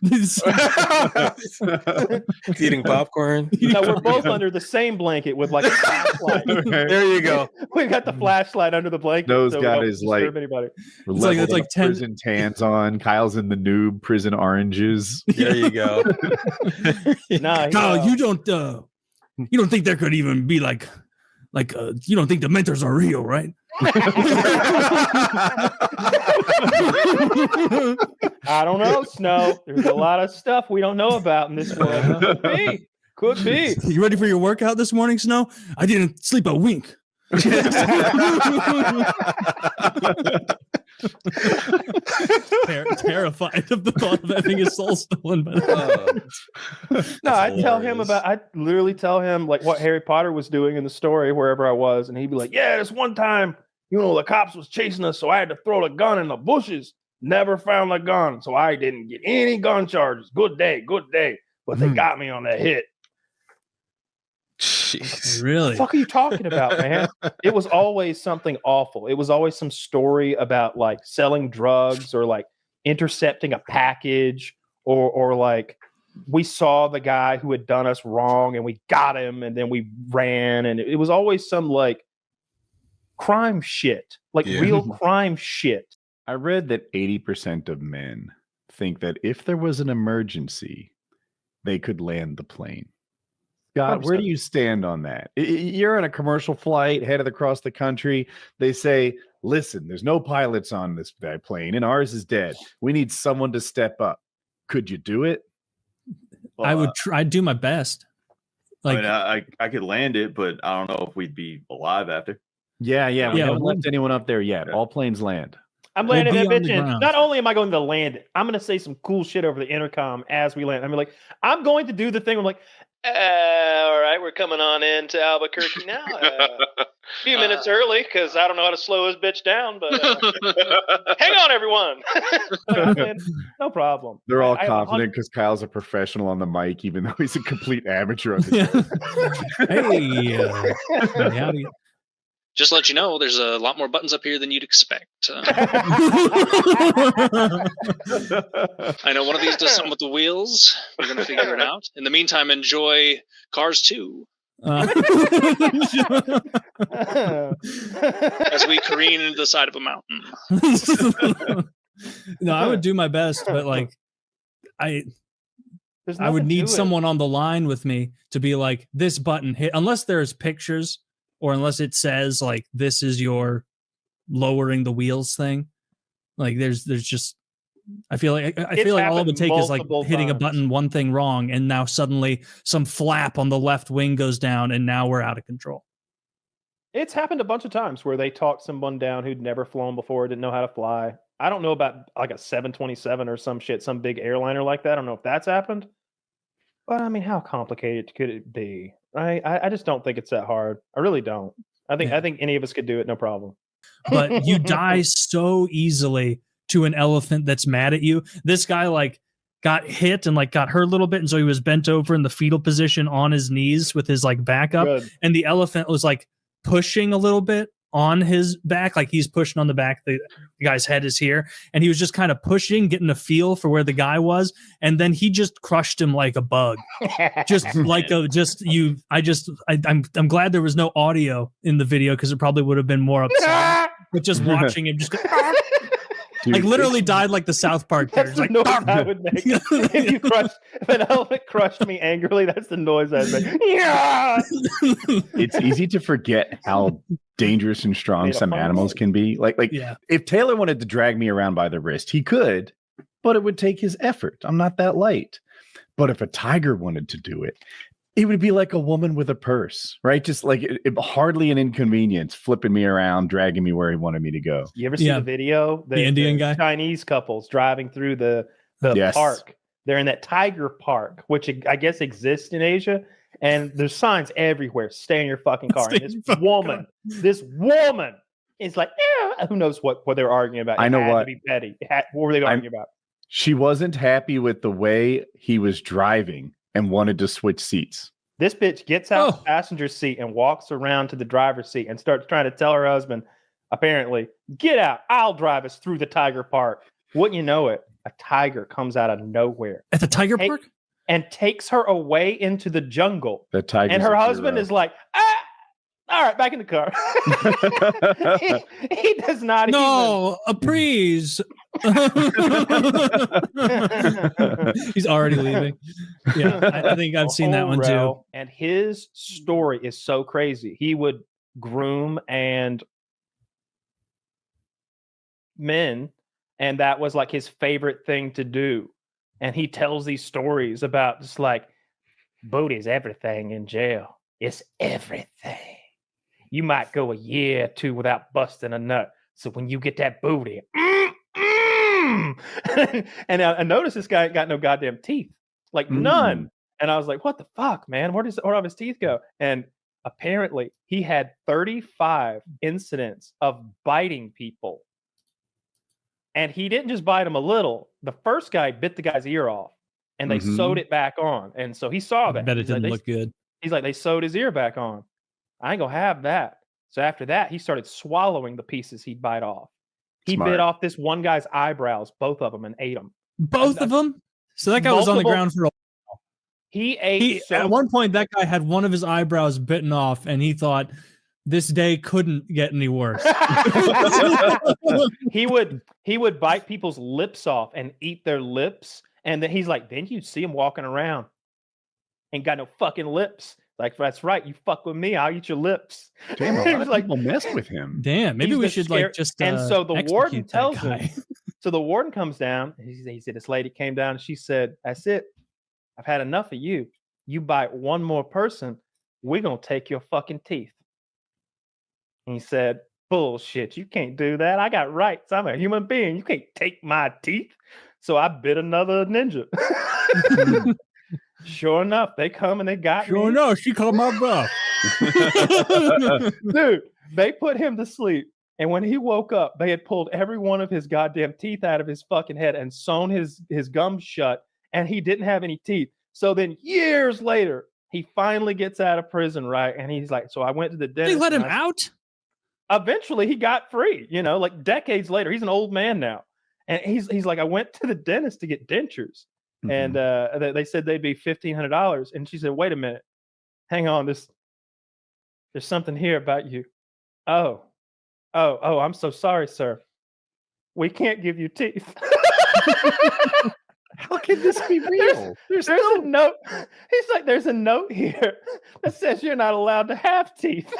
Speaker 5: Eating popcorn.
Speaker 1: No, we're both under the same blanket with like a flashlight.
Speaker 5: There you go.
Speaker 1: We've got the flashlight under the blanket.
Speaker 7: Snow's
Speaker 1: so we
Speaker 7: got
Speaker 1: don't
Speaker 7: his
Speaker 1: disturb
Speaker 7: like
Speaker 1: anybody.
Speaker 3: It's like 10
Speaker 7: prison tans on. Kyle's in the noob prison oranges.
Speaker 5: There you go.
Speaker 1: Nah,
Speaker 3: Kyle, you don't think there could even be like you don't think the mentors are real, right?
Speaker 1: I don't know, Snow. There's a lot of stuff we don't know about in this world. Could be.
Speaker 3: You ready for your workout this morning, Snow? I didn't sleep a wink. Terrified of the thought of having his soul stolen by
Speaker 1: No, I literally tell him like what Harry Potter was doing in the story wherever I was, and he'd be like, yeah, this one time, the cops was chasing us, so I had to throw the gun in the bushes. Never found the gun, so I didn't get any gun charges. Good day. But they got me on that hit.
Speaker 5: Jeez.
Speaker 3: Really?
Speaker 1: What the fuck are you talking about, man? It was always something awful. It was always some story about like selling drugs or like intercepting a package or like we saw the guy who had done us wrong and we got him and then we ran, and it was always some like crime shit, like real crime shit.
Speaker 7: I read that 80% of men think that if there was an emergency, they could land the plane. God, where do you stand on that? You're on a commercial flight headed across the country. They say, listen, there's no pilots on this plane and ours is dead. We need someone to step up. Could you do it?
Speaker 3: Well, I would try. I'd do my best. Like,
Speaker 8: I could land it, but I don't know if we'd be alive after.
Speaker 7: Yeah. We haven't left anyone up there yet. All planes land.
Speaker 1: I'm landing
Speaker 3: We'll
Speaker 1: that
Speaker 3: be on
Speaker 1: bitch
Speaker 3: the
Speaker 1: in.
Speaker 3: ground.
Speaker 1: Not only am I going to land it, I'm going to say some cool shit over the intercom as we land. I'm like, I'm going to do the thing. I'm like, all right, we're coming on into Albuquerque now. A few minutes early because I don't know how to slow this bitch down, but hang on, everyone. No problem.
Speaker 7: They're all
Speaker 1: I have
Speaker 7: confident because Kyle's a professional on the mic, even though he's a complete amateur on the
Speaker 3: Hey, howdy.
Speaker 11: Just to let you know, there's a lot more buttons up here than you'd expect. I know one of these does something with the wheels. We're going to figure it out. In the meantime, enjoy Cars 2 as we careen into the side of a mountain.
Speaker 3: No, I would do my best, but like I would need someone on the line with me to be like, this button hit, unless there's pictures or unless it says like this is your lowering the wheels thing. Like there's just I feel like all it would take is like hitting a button, one thing wrong, and now suddenly some flap on the left wing goes down, and now we're out of control.
Speaker 1: It's happened a bunch of times where they talked someone down who'd never flown before, didn't know how to fly. I don't know about like a 727 or some shit, some big airliner like that. I don't know if that's happened. But I mean, how complicated could it be? Right? I just don't think it's that hard. I really don't. I think any of us could do it, no problem.
Speaker 3: But you die so easily to an elephant that's mad at you. This guy like got hit and like got hurt a little bit, and so he was bent over in the fetal position on his knees with his like back up.
Speaker 1: Good.
Speaker 3: And the elephant was like pushing a little bit on his back, like he's pushing on the back. The guy's head is here, and he was just kind of pushing, getting a feel for where the guy was, and then he just crushed him like a bug. Just like I'm glad there was no audio in the video because it probably would have been more upsetting. But just watching him just
Speaker 7: Dude,
Speaker 3: like literally died like the South Park
Speaker 1: That's
Speaker 3: character.
Speaker 1: the
Speaker 3: Like,
Speaker 1: noise I would make. If an elephant crushed me angrily, that's the noise I'd make. Yeah!
Speaker 7: It's easy to forget how dangerous and strong some animals can be. Like
Speaker 3: yeah.
Speaker 7: If Taylor wanted to drag me around by the wrist, he could, but it would take his effort. I'm not that light. But if a tiger wanted to do it, it would be like a woman with a purse, right? Just like hardly an inconvenience, flipping me around, dragging me where he wanted me to go.
Speaker 1: You ever see the video?
Speaker 3: The Indian guy?
Speaker 1: Chinese couples driving through the
Speaker 7: Yes.
Speaker 1: park. They're in that tiger park, which I guess exists in Asia. And there's signs everywhere. Stay in your fucking car. And this woman is like, who knows what they're arguing about.
Speaker 7: I know what.
Speaker 1: To be petty. What were they arguing about?
Speaker 7: She wasn't happy with the way he was driving and wanted to switch seats.
Speaker 1: This bitch gets out the passenger seat and walks around to the driver's seat and starts trying to tell her husband, apparently, get out. I'll drive us through the tiger park. Wouldn't you know it? A tiger comes out of nowhere.
Speaker 3: At the tiger park?
Speaker 1: And takes her away into the jungle.
Speaker 7: The tiger.
Speaker 1: And her husband is like, all right, back in the car. he does not
Speaker 3: please. He's already leaving. Yeah, I think I've seen that one too.
Speaker 1: And his story is so crazy. He would groom and men, and that was like his favorite thing to do. And he tells these stories about just like, booty's everything in jail. It's everything. You might go a year or two without busting a nut. So when you get that booty, and I noticed this guy ain't got no goddamn teeth, like none. And I was like, what the fuck, man? Where do his teeth go? And apparently he had 35 incidents of biting people. And he didn't just bite him a little. The first guy bit the guy's ear off and they sewed it back on. And so he saw that.
Speaker 3: I bet it didn't look good.
Speaker 1: He's like, they sewed his ear back on. I ain't gonna have that. So after that, he started swallowing the pieces he'd bite off. He bit off this one guy's eyebrows, both of them, and ate them.
Speaker 3: Both of them? So that guy was on the ground for a while.
Speaker 1: He ate.
Speaker 3: At one point, that guy had one of his eyebrows bitten off, and he thought this day couldn't get any worse.
Speaker 1: He would bite people's lips off and eat their lips, and then he's like, then you'd see him walking around, ain't got no fucking lips. Like, that's right. You fuck with me, I'll eat your lips.
Speaker 7: Damn, a lot of people messed with him.
Speaker 3: Damn, maybe we should like just.
Speaker 1: And so the warden tells him. So the warden comes down. He said, this lady came down and she said, that's it. I've had enough of you. You bite one more person, we're gonna take your fucking teeth. And he said, bullshit. You can't do that. I got rights. I'm a human being. You can't take my teeth. So I bit another ninja. Sure enough, they come and they got me.
Speaker 3: Sure enough, she called my bluff.
Speaker 1: Dude, they put him to sleep. And when he woke up, they had pulled every one of his goddamn teeth out of his fucking head and sewn his gums shut. And he didn't have any teeth. So then years later, he finally gets out of prison, right? And he's like, so I went to the dentist.
Speaker 3: They let him out?
Speaker 1: Eventually, he got free, you know, like decades later. He's an old man now. And he's like, I went to the dentist to get dentures. And they said they'd be $1,500. And she said, wait a minute. Hang on. There's something here about you. Oh, I'm so sorry, sir. We can't give you teeth.
Speaker 7: How can this be real?
Speaker 1: There's a note. He's like, there's a note here that says you're not allowed to have teeth.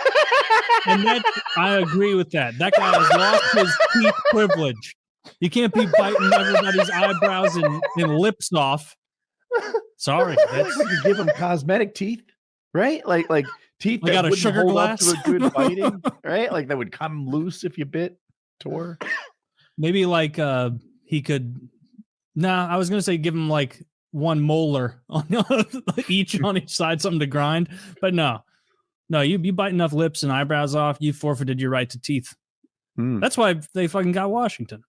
Speaker 3: And I agree with that. That guy has lost his teeth privilege. You can't be biting everybody's eyebrows and lips off. Sorry.
Speaker 7: You give them cosmetic teeth, right? Like teeth
Speaker 3: I
Speaker 7: that
Speaker 3: got a
Speaker 7: wouldn't
Speaker 3: sugar
Speaker 7: hold
Speaker 3: glass.
Speaker 7: up to a good biting, right? Like that would come loose if you tore.
Speaker 3: Maybe like he could. Nah, I was gonna say give him like one molar on each on each side, something to grind. But no, you bite enough lips and eyebrows off, you forfeited your right to teeth. That's why they fucking got Washington,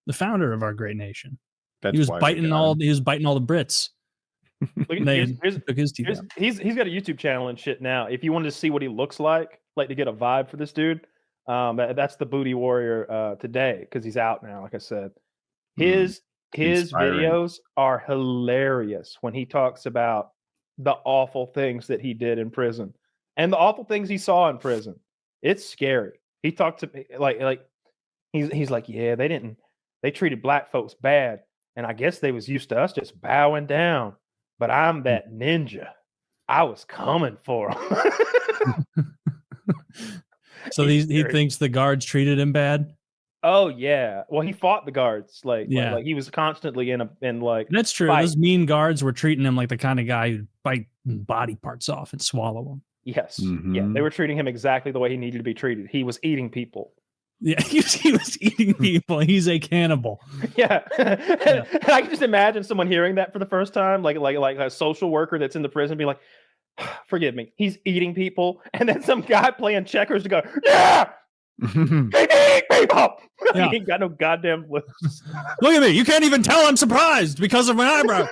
Speaker 3: the founder of our great nation. He was biting all the Brits.
Speaker 1: Look,
Speaker 3: Took his teeth out.
Speaker 1: He's got a YouTube channel and shit now. If you wanted to see what he looks like to get a vibe for this dude, that's the Booty Warrior today, because he's out now. Like I said, his videos are hilarious when he talks about the awful things that he did in prison and the awful things he saw in prison. It's scary. He talked to me like he's like, yeah, they treated black folks bad, and I guess they was used to us just bowing down. But I'm that ninja. I was coming for him.
Speaker 3: So he thinks the guards treated him bad.
Speaker 1: Oh yeah. Well, he fought the guards. Like he was constantly in
Speaker 3: That's true.
Speaker 1: fight.
Speaker 3: Those mean guards were treating him like the kind of guy who'd bite body parts off and swallow them.
Speaker 1: Yes. Yeah. They were treating him exactly the way he needed to be treated. He was eating people.
Speaker 3: Yeah, he was eating people. He's a cannibal.
Speaker 1: Yeah. And I can just imagine someone hearing that for the first time, like a social worker that's in the prison being like, forgive me, he's eating people. And then some guy playing checkers to go, yeah, they eat people.
Speaker 3: Yeah.
Speaker 1: He ain't got no goddamn lips.
Speaker 3: Look at me. You can't even tell I'm surprised because of my eyebrow.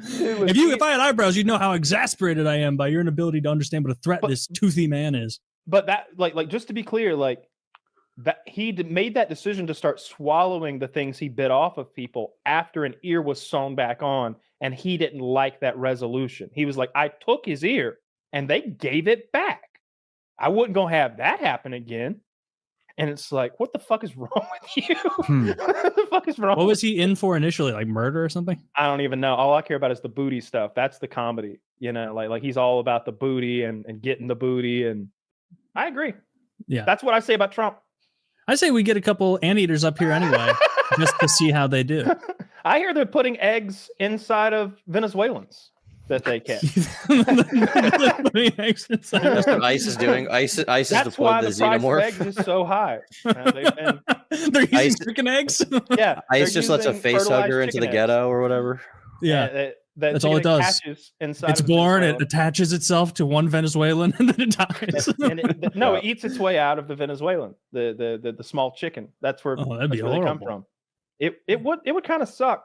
Speaker 3: If I had eyebrows, you'd know how exasperated I am by your inability to understand what a threat this toothy man is.
Speaker 1: But that, like, just to be clear, like that he made that decision to start swallowing the things he bit off of people after an ear was sewn back on, and he didn't like that resolution. He was like, I took his ear, and they gave it back. I wouldn't go have that happen again. And it's like, what the fuck is wrong with you? What the fuck is wrong?
Speaker 3: What was he in for initially? Like murder or something?
Speaker 1: I don't even know. All I care about is the booty stuff. That's the comedy, you know. Like he's all about the booty and getting the booty, and I agree.
Speaker 3: Yeah.
Speaker 1: That's what I say about Trump.
Speaker 3: I say we get a couple anteaters up here anyway, just to see how they do.
Speaker 1: I hear they're putting eggs inside of Venezuelans that they catch.
Speaker 5: That's what ICE is doing. ICE is
Speaker 1: That's why
Speaker 5: deployed the
Speaker 1: the price of
Speaker 5: xenomorph.
Speaker 1: eggs is so high.
Speaker 3: They're using
Speaker 5: ICE,
Speaker 3: chicken eggs?
Speaker 1: Yeah.
Speaker 5: ICE just lets a face hugger into the ghetto or whatever.
Speaker 3: Yeah. That's all it does. It's born, it attaches itself to one Venezuelan, and then it dies.
Speaker 1: It eats its way out of the Venezuelan, the small chicken. That's where,
Speaker 3: that'd be
Speaker 1: that's where they come from. It would kind of suck.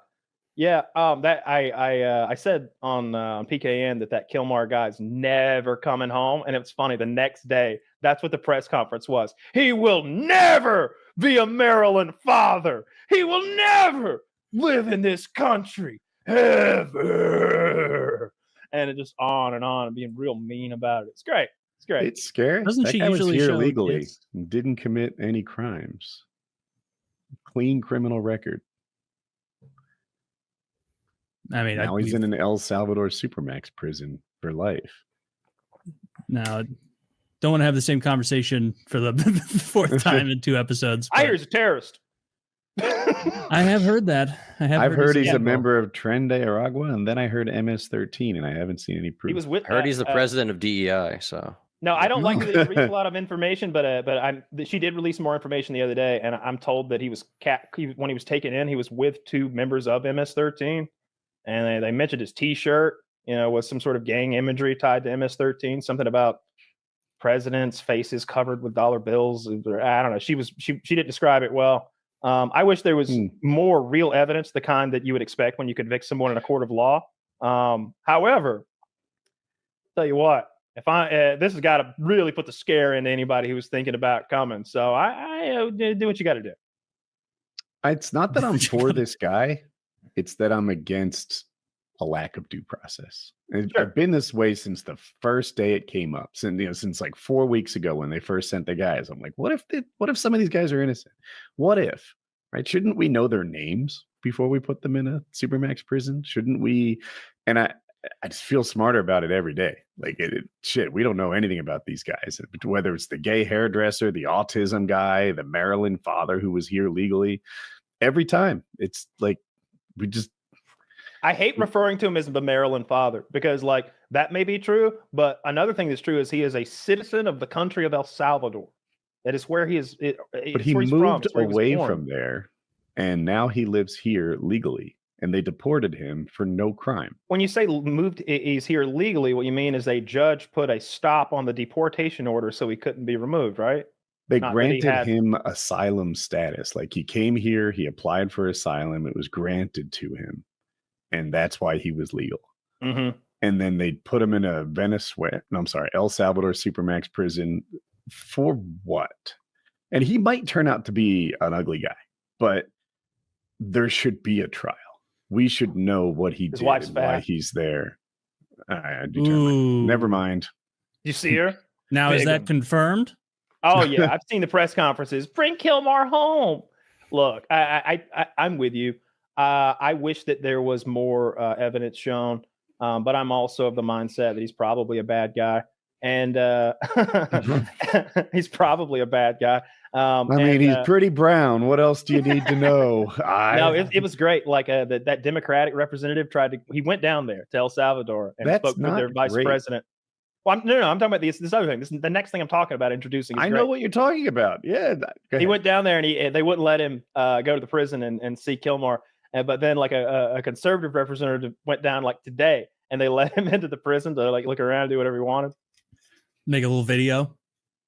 Speaker 1: Yeah. That I said on PKN that Kilmar guy's never coming home, and it's funny. The next day, that's what the press conference was. He will never be a Maryland father. He will never live in this country. Ever, and it just on and being real mean about it. It's great.
Speaker 7: It's scary.
Speaker 3: Doesn't she
Speaker 7: guy
Speaker 3: usually
Speaker 7: was here
Speaker 3: show
Speaker 7: illegally
Speaker 3: kids?
Speaker 7: and didn't commit any crimes? Clean criminal record.
Speaker 3: I mean,
Speaker 7: now he's in an El Salvador Supermax prison for life.
Speaker 3: Now, don't want to have the same conversation for the fourth time in 2 episodes.
Speaker 1: I hear he's a terrorist.
Speaker 3: I have heard that.
Speaker 7: I've heard he's a member of Tren de Aragua, and then I heard MS-13, and I haven't seen any proof.
Speaker 1: He was with.
Speaker 5: I heard he's the president of DEI. So
Speaker 1: No, I don't like that they released a lot of information, but she did release more information the other day, and I'm told that when he was taken in, he was with 2 members of MS-13, and they mentioned his T-shirt, with some sort of gang imagery tied to MS-13, something about presidents' faces covered with dollar bills. I don't know. She didn't describe it well. I wish there was more real evidence, the kind that you would expect when you convict someone in a court of law. However, tell you what. If this has got to really put the scare into anybody who was thinking about coming. So I do what you got to do.
Speaker 7: It's not that I'm for this guy. It's that I'm against a lack of due process. Sure. I've been this way since the first day it came up. Since like 4 weeks ago when they first sent the guys. I'm like, what if some of these guys are innocent? What if? Right? Shouldn't we know their names before we put them in a supermax prison? Shouldn't we? And I just feel smarter about it every day. Like shit, we don't know anything about these guys, whether it's the gay hairdresser, the autism guy, the Maryland father who was here legally. Every time it's like,
Speaker 1: I hate referring to him as the Maryland father because like that may be true. But another thing that's true is he is a citizen of the country of El Salvador. That is where he is.
Speaker 7: But he moved away from there and now he lives here legally. And they deported him for no crime.
Speaker 1: When you say he's here legally, what you mean is a judge put a stop on the deportation order so he couldn't be removed, right?
Speaker 7: They granted him asylum status. Like he came here, he applied for asylum, it was granted to him. And that's why he was legal.
Speaker 1: Mm-hmm.
Speaker 7: And then they put him in a El Salvador Supermax prison for what? And he might turn out to be an ugly guy, but there should be a trial. We should know what he did and why he's there. Never mind.
Speaker 1: You see her?
Speaker 3: Now, is that confirmed?
Speaker 1: Oh, yeah. I've seen the press conferences. Bring Kilmar home. Look, I'm with you. I wish that there was more evidence shown, but I'm also of the mindset that he's probably a bad guy. And he's probably a bad guy.
Speaker 7: He's pretty brown. What else do you need to know?
Speaker 1: No, it was great. Like that Democratic representative he went down there to El Salvador and spoke with their vice president. Well, I'm talking about this other thing. This is the next thing I'm talking about introducing.
Speaker 7: I know what you're talking about. Yeah.
Speaker 1: He went down there and they wouldn't let him go to the prison and see Kilmar. But then like a conservative representative went down like today and they let him into the prison to like look around and do whatever he wanted.
Speaker 3: Make a little video.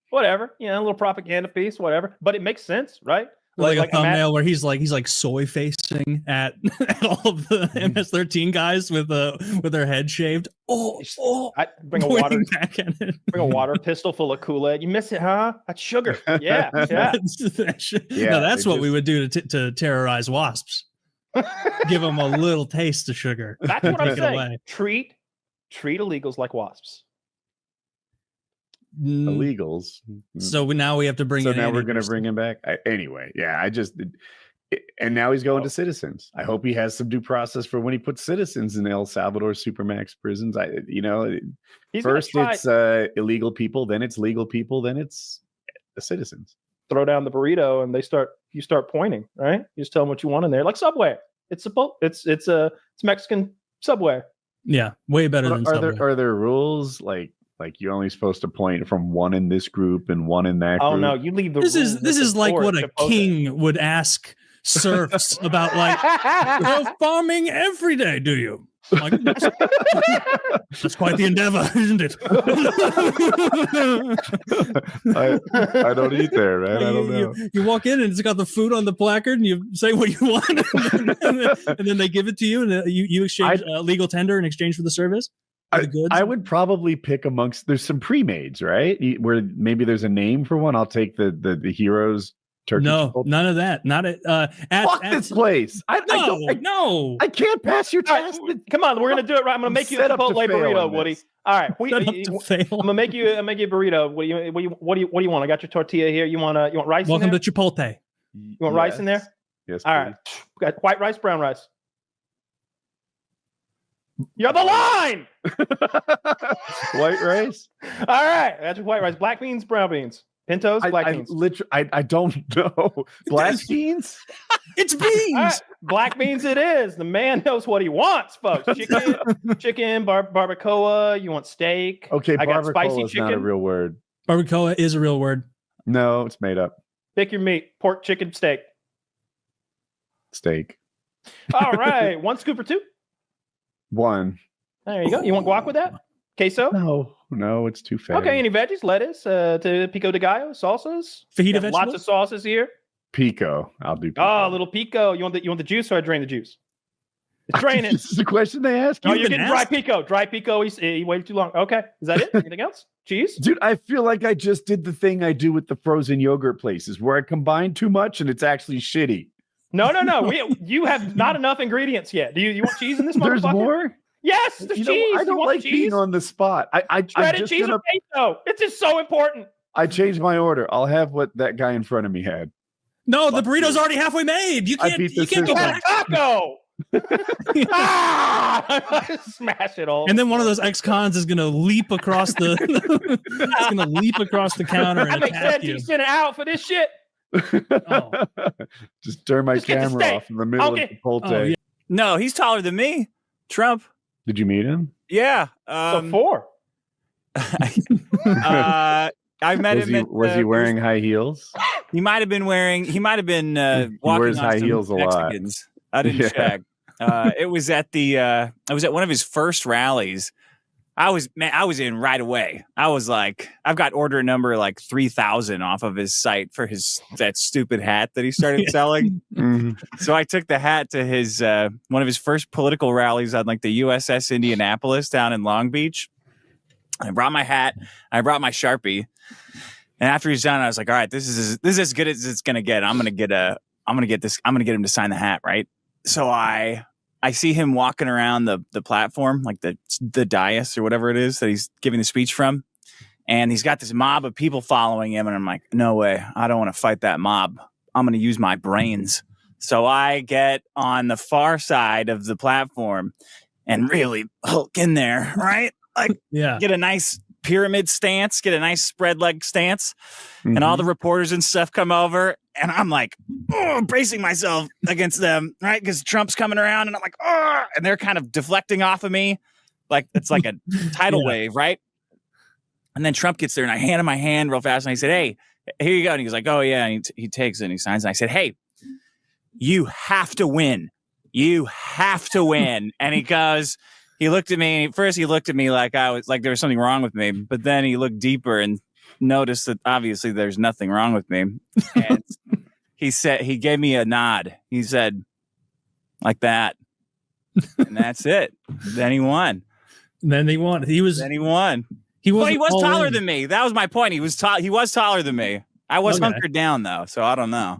Speaker 1: Whatever, a little propaganda piece, whatever. But it makes sense, right?
Speaker 3: Like a thumbnail where he's like soy facing at all of the MS-13 guys with their head shaved.
Speaker 1: I bring a water pistol full of Kool-Aid. You miss it, huh? That's sugar. Yeah.
Speaker 3: No, that's what we would do to terrorize wasps. Give them a little taste of sugar.
Speaker 1: That's what I'm saying. Treat illegals like wasps.
Speaker 7: Illegals.
Speaker 3: So now we have to bring.
Speaker 7: So now we're going to bring him back. Anyway, yeah. And now he's going to citizens. I hope he has some due process for when he puts citizens in El Salvador Supermax prisons. First it's illegal people, then it's legal people, then it's the citizens.
Speaker 1: Throw down the burrito and you start pointing, right? You just tell them what you want in there, like Subway. It's Mexican Subway.
Speaker 3: Yeah, way better than Subway.
Speaker 7: Are there rules like you're only supposed to point from one in this group and one in that group?
Speaker 1: Oh no, you leave the.
Speaker 3: This is like what a king would ask serfs about, like, you're farming every day, do you? Like, that's quite the endeavor, isn't it?
Speaker 7: I don't eat there, man. I don't know.
Speaker 3: You walk in and it's got the food on the placard, and you say what you want, and then they give it to you, and you exchange legal tender in exchange for the service.
Speaker 7: I would probably pick amongst. There's some pre-mades, right? Where maybe there's a name for one. I'll take the heroes. Turkey Chipotle.
Speaker 3: None of that. Not
Speaker 7: Fuck this place.
Speaker 3: No.
Speaker 7: I can't pass your test.
Speaker 1: Right, come on, we're gonna do it right. I'm gonna make you a Chipotle burrito, Woody. All right, I'm gonna make you a burrito. What do you want? I got your tortilla here. You want rice?
Speaker 3: Welcome to Chipotle.
Speaker 1: You want rice in there?
Speaker 7: Yes.
Speaker 1: All right. Got white rice, brown rice. You're the line.
Speaker 7: White rice.
Speaker 1: All right, that's white rice. Black beans, brown beans. Pintos, black beans.
Speaker 7: I don't know. Black beans?
Speaker 3: It's beans.
Speaker 1: All right, black beans it is. The man knows what he wants, folks. Chicken, barbacoa. You want steak?
Speaker 7: Okay,
Speaker 1: I got spicy
Speaker 7: barbacoa is
Speaker 1: chicken.
Speaker 7: not a real word.
Speaker 3: Barbacoa is a real word.
Speaker 7: No, it's made up.
Speaker 1: Pick your meat. Pork, chicken, steak.
Speaker 7: Steak.
Speaker 1: All right. 1 scoop or 2?
Speaker 7: 1.
Speaker 1: There you go. You want guac with that? Queso?
Speaker 7: No, it's too fat.
Speaker 1: Okay, any veggies? Lettuce, to pico de gallo, salsas?
Speaker 3: Fajita
Speaker 1: Got
Speaker 3: vegetables?
Speaker 1: lots of sauces here.
Speaker 7: Pico. I'll do pico.
Speaker 1: Oh, a little pico. You want the juice, or I drain the juice? It's draining.
Speaker 7: This is the question they ask you.
Speaker 1: No, you're getting dry pico. Dry pico. He waited too long. Okay, is that it? Anything else? Cheese?
Speaker 7: Dude, I feel like I just did the thing I do with the frozen yogurt places where I combine too much and it's actually shitty.
Speaker 1: No. You have not enough ingredients yet. Do you want cheese in this motherfucker?
Speaker 7: There's more?
Speaker 1: Yes, there's cheese.
Speaker 7: I don't like being on the spot.
Speaker 1: Shredded cheese and queso. It's just so important.
Speaker 7: I changed my order. I'll have what that guy in front of me had.
Speaker 3: No, the burrito's already halfway made. You can't go back.
Speaker 1: Taco. Smash it all.
Speaker 3: And then one of those ex-cons is going to leap across the counter and
Speaker 1: I make
Speaker 3: attack you.
Speaker 1: 17 out for this shit.
Speaker 7: Just turn my
Speaker 1: Just get the
Speaker 7: camera
Speaker 1: steak.
Speaker 7: off in the middle of Chipotle.
Speaker 3: Oh, yeah.
Speaker 6: No, he's taller than me. Trump.
Speaker 7: Did you meet him?
Speaker 6: Yeah.
Speaker 1: So 4.
Speaker 6: I met him.
Speaker 7: Was he wearing high heels?
Speaker 6: He might have been wearing. He might have been walking
Speaker 7: wears
Speaker 6: on
Speaker 7: high
Speaker 6: some
Speaker 7: heels a lot.
Speaker 6: Mexicans. I didn't check. It was at I was at one of his first rallies. I was in right away. I was like, I've got order number like 3,000 off of his site for that stupid hat that he started selling. So I took the hat to his one of his first political rallies on like the USS Indianapolis down in Long Beach. I brought my hat. I brought my Sharpie. And after he's done, I was like, all right, this is as good as it's gonna get. I'm gonna get him to sign the hat, right? So I see him walking around the platform, like the dais or whatever it is that he's giving the speech from. And he's got this mob of people following him. And I'm like, no way. I don't want to fight that mob. I'm going to use my brains. So I get on the far side of the platform and really hulk in there, right? Like, get a nice pyramid stance, get a nice spread leg stance. And all the reporters and stuff come over. And I'm like, bracing myself against them, right? Because Trump's coming around and I'm like, and they're kind of deflecting off of me. Like it's like a tidal wave, right? And then Trump gets there and I hand him my hand real fast. And I said, hey, here you go. And he goes like, oh yeah. And he takes it and he signs. And I said, hey, you have to win. You have to win. And he looked at me. First he looked at me like I was like there was something wrong with me. But then he looked deeper and noticed that obviously there's nothing wrong with me. And he gave me a nod. He said, like that. And that's it. Then he won.
Speaker 3: Then he won. He won.
Speaker 6: He was taller than me. That was my point. He was taller than me. I was hunkered down though, so I don't know.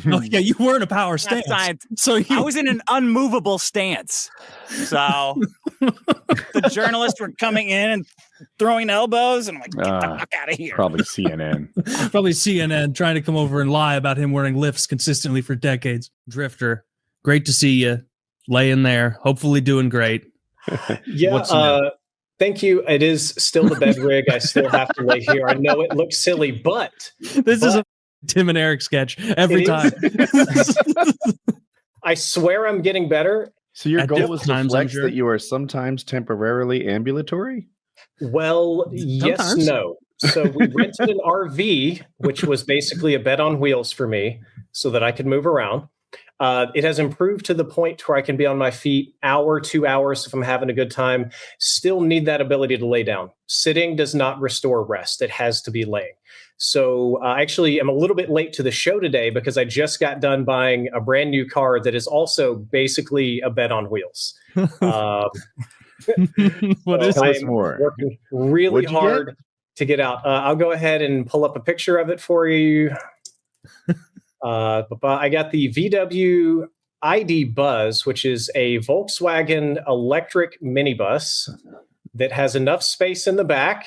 Speaker 3: Oh yeah, you were in a power stance.
Speaker 6: So I was in an unmovable stance. So the journalists were coming in and throwing elbows, and I'm like, get the fuck out of here.
Speaker 7: Probably CNN.
Speaker 3: Probably CNN trying to come over and lie about him wearing lifts consistently for decades. Drifter, great to see you laying there. Hopefully doing great.
Speaker 12: Yeah. Thank you. It is still the bed rig. I still have to lay here. I know it looks silly, but
Speaker 3: this is a Tim and Eric sketch every time.
Speaker 12: I swear I'm getting better.
Speaker 7: So your goal was to flex that you are sometimes temporarily ambulatory?
Speaker 12: Well, yes, no. So we rented an RV, which was basically a bed on wheels for me so that I could move around. It has improved to the point where I can be on my feet 2 hours if I'm having a good time. Still need that ability to lay down. Sitting does not restore rest. It has to be laying. So actually, I'm a little bit late to the show today because I just got done buying a brand new car that is also basically a bed on wheels.
Speaker 7: What is this more?
Speaker 12: Working really hard to get out. I'll go ahead and pull up a picture of it for you. I got the VW ID Buzz, which is a Volkswagen electric minibus that has enough space in the back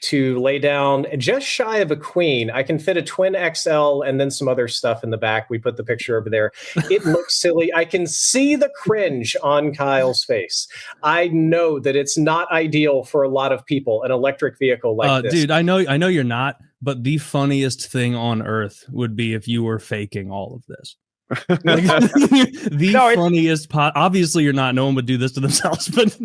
Speaker 12: to lay down just shy of a queen. I can fit a twin XL and then some other stuff in the back. We put the picture over there. It looks silly. I can see the cringe on Kyle's face. I know that it's not ideal for a lot of people, an electric vehicle like this.
Speaker 3: Dude, I know you're not, but the funniest thing on earth would be if you were faking all of this. The funniest obviously you're not. No one would do this to themselves, but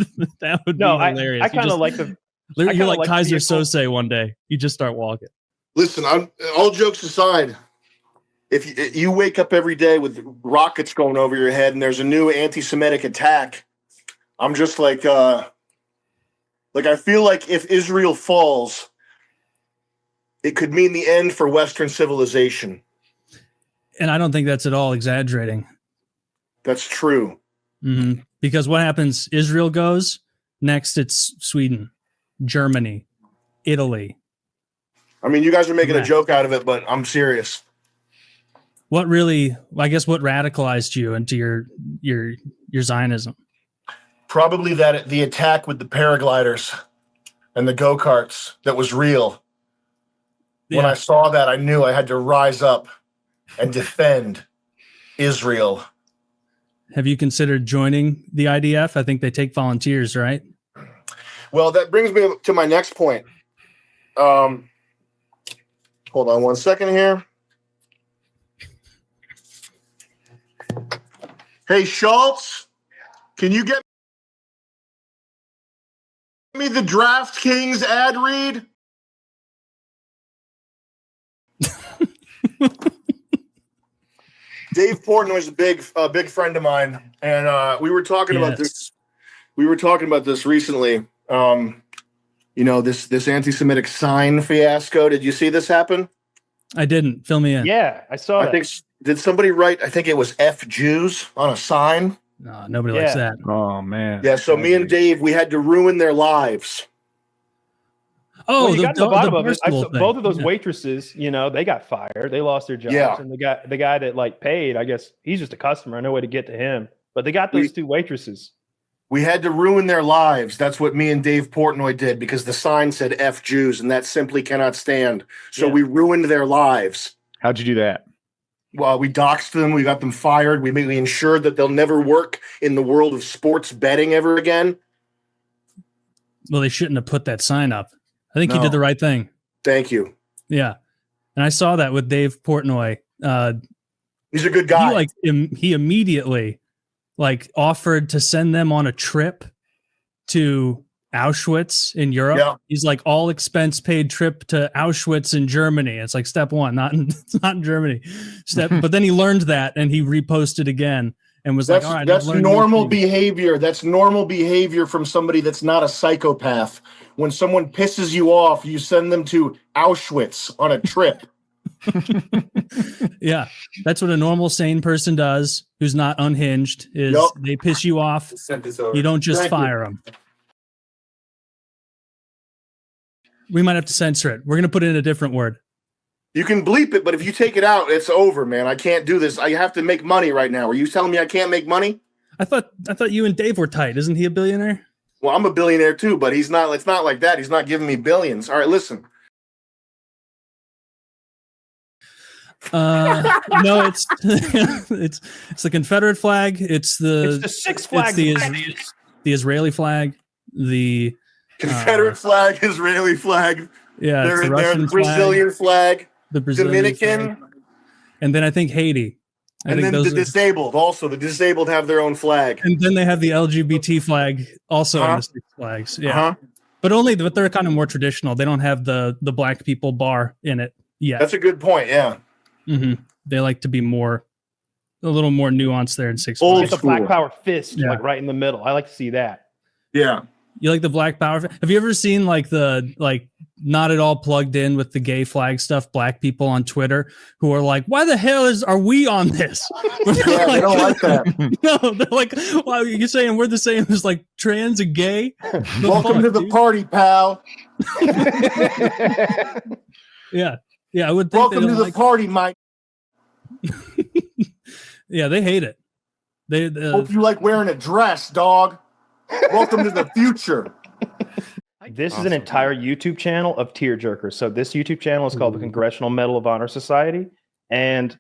Speaker 3: that would be hilarious.
Speaker 1: I kind of like the.
Speaker 3: You're like Kaiser Sose one day. You just start walking.
Speaker 13: Listen, all jokes aside, if you wake up every day with rockets going over your head and there's a new anti-Semitic attack, I'm just like I feel like if Israel falls, it could mean the end for Western civilization.
Speaker 3: And I don't think that's at all exaggerating.
Speaker 13: That's true.
Speaker 3: Mm-hmm. Because what happens? Israel goes, next it's Sweden, Germany, Italy.
Speaker 13: I mean, you guys are making a joke out of it, but I'm serious.
Speaker 3: What radicalized you into your Zionism?
Speaker 13: Probably the attack with the paragliders and the go-karts that was real. When I saw that, I knew I had to rise up and defend Israel.
Speaker 3: Have you considered joining the IDF? I think they take volunteers, right?
Speaker 13: Well, that brings me to my next point. Hold on one second here. Hey, Schultz, can you get me the DraftKings ad read? Dave Portnoy is a big friend of mine, and we were talking about this. We were talking about this recently. This anti-Semitic sign fiasco. Did you see this happen?
Speaker 3: I didn't. Fill me in.
Speaker 1: Yeah, I saw that.
Speaker 13: Did somebody write? I think it was F Jews on a sign.
Speaker 3: No, nobody likes that.
Speaker 7: Oh man.
Speaker 13: Yeah. So me and Dave, we had to ruin their lives.
Speaker 1: Oh, well, you got to the bottom of it. Both of those waitresses, they got fired. They lost their jobs.
Speaker 13: Yeah.
Speaker 1: And the guy that paid, I guess he's just a customer. No way to get to him. But they got those two waitresses.
Speaker 13: We had to ruin their lives. That's what me and Dave Portnoy did because the sign said F Jews, and that simply cannot stand. So we ruined their lives.
Speaker 7: How'd you do that?
Speaker 13: Well, we doxed them. We got them fired. We ensured that they'll never work in the world of sports betting ever again.
Speaker 3: Well, they shouldn't have put that sign up. I think you did the right thing.
Speaker 13: Thank you.
Speaker 3: Yeah. And I saw that with Dave Portnoy.
Speaker 13: He's a good guy.
Speaker 3: He immediately offered to send them on a trip to Auschwitz in Europe. Yeah. He's like, all expense paid trip to Auschwitz in Germany. It's like step one, it's not in Germany. But then he learned that and he reposted again and was all right.
Speaker 13: That's normal behavior. That's normal behavior from somebody that's not a psychopath. When someone pisses you off, you send them to Auschwitz on a trip.
Speaker 3: Yeah, that's what a normal sane person does who's not unhinged is they piss you off. You don't just fire them. We might have to censor it. We're going to put in a different word.
Speaker 13: You can bleep it, but if you take it out, it's over, man. I can't do this. I have to make money right now. Are you telling me I can't make money?
Speaker 3: I thought you and Dave were tight. Isn't he a billionaire?
Speaker 13: Well, I'm a billionaire too, but he's not. It's not like that. He's not giving me billions. All right, listen.
Speaker 3: No, it's the Confederate flag. It's the
Speaker 1: Six Flags.
Speaker 3: The Israeli flag. The
Speaker 13: Confederate flag, Israeli flag.
Speaker 3: Yeah,
Speaker 13: they're the Brazilian flag,
Speaker 3: the Brazilian
Speaker 13: Dominican,
Speaker 3: flag. And then I think Haiti.
Speaker 13: And then the disabled. Also, the disabled have their own flag.
Speaker 3: And then they have the LGBT flag also in the Six Flags. Yeah, but they're kind of more traditional. They don't have the black people bar in it yet.
Speaker 13: That's a good point. Yeah.
Speaker 3: Mm-hmm. They like to be a little more nuanced there in Six
Speaker 1: Flags.
Speaker 3: Flags.
Speaker 1: It's a Black Power fist, right in the middle. I like to see that.
Speaker 13: Yeah.
Speaker 3: You like the Black Power? Have you ever seen the not at all plugged in with the gay flag stuff? Black people on Twitter who are like, "Why the hell are we on this?"
Speaker 13: Yeah, they don't like that.
Speaker 3: No, they're like, "Wow, you're saying we're the same as trans and gay?"
Speaker 13: Welcome to the party, pal.
Speaker 3: Yeah, I would think.
Speaker 13: Welcome to the party, Mike.
Speaker 3: Yeah, they hate it. They
Speaker 13: hope you like wearing a dress, dog. Welcome to the future.
Speaker 1: This is an entire YouTube channel of tearjerkers. So this YouTube channel is called the Congressional Medal of Honor Society. And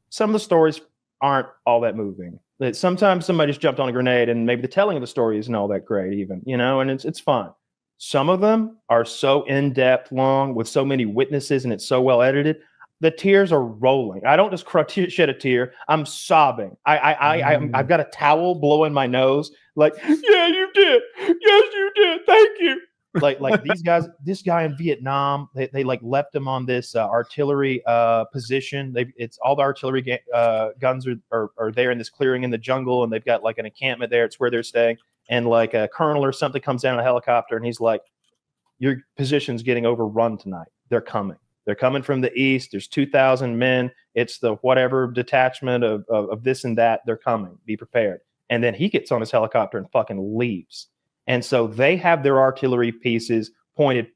Speaker 1: some of the stories aren't all that moving. Sometimes somebody just jumped on a grenade and maybe the telling of the story isn't all that great even, and it's fun. Some of them are so in-depth, long, with so many witnesses, and it's so well edited. The tears are rolling. I don't just shed a tear. I'm sobbing. I've got a towel blowing my nose. Like, yeah, you did. Yes, you did. Thank you. Like these guys. This guy in Vietnam. They like left him on this artillery position. It's all the artillery guns are there in this clearing in the jungle, and they've got like an encampment there. It's where they're staying. And like a colonel or something comes down in a helicopter, and he's like, "Your position's getting overrun tonight. They're coming." They're coming from the east. There's 2,000 men. It's the whatever detachment of this and that. They're coming. Be prepared. And then he gets on his helicopter and fucking leaves. And so they have their artillery pieces pointed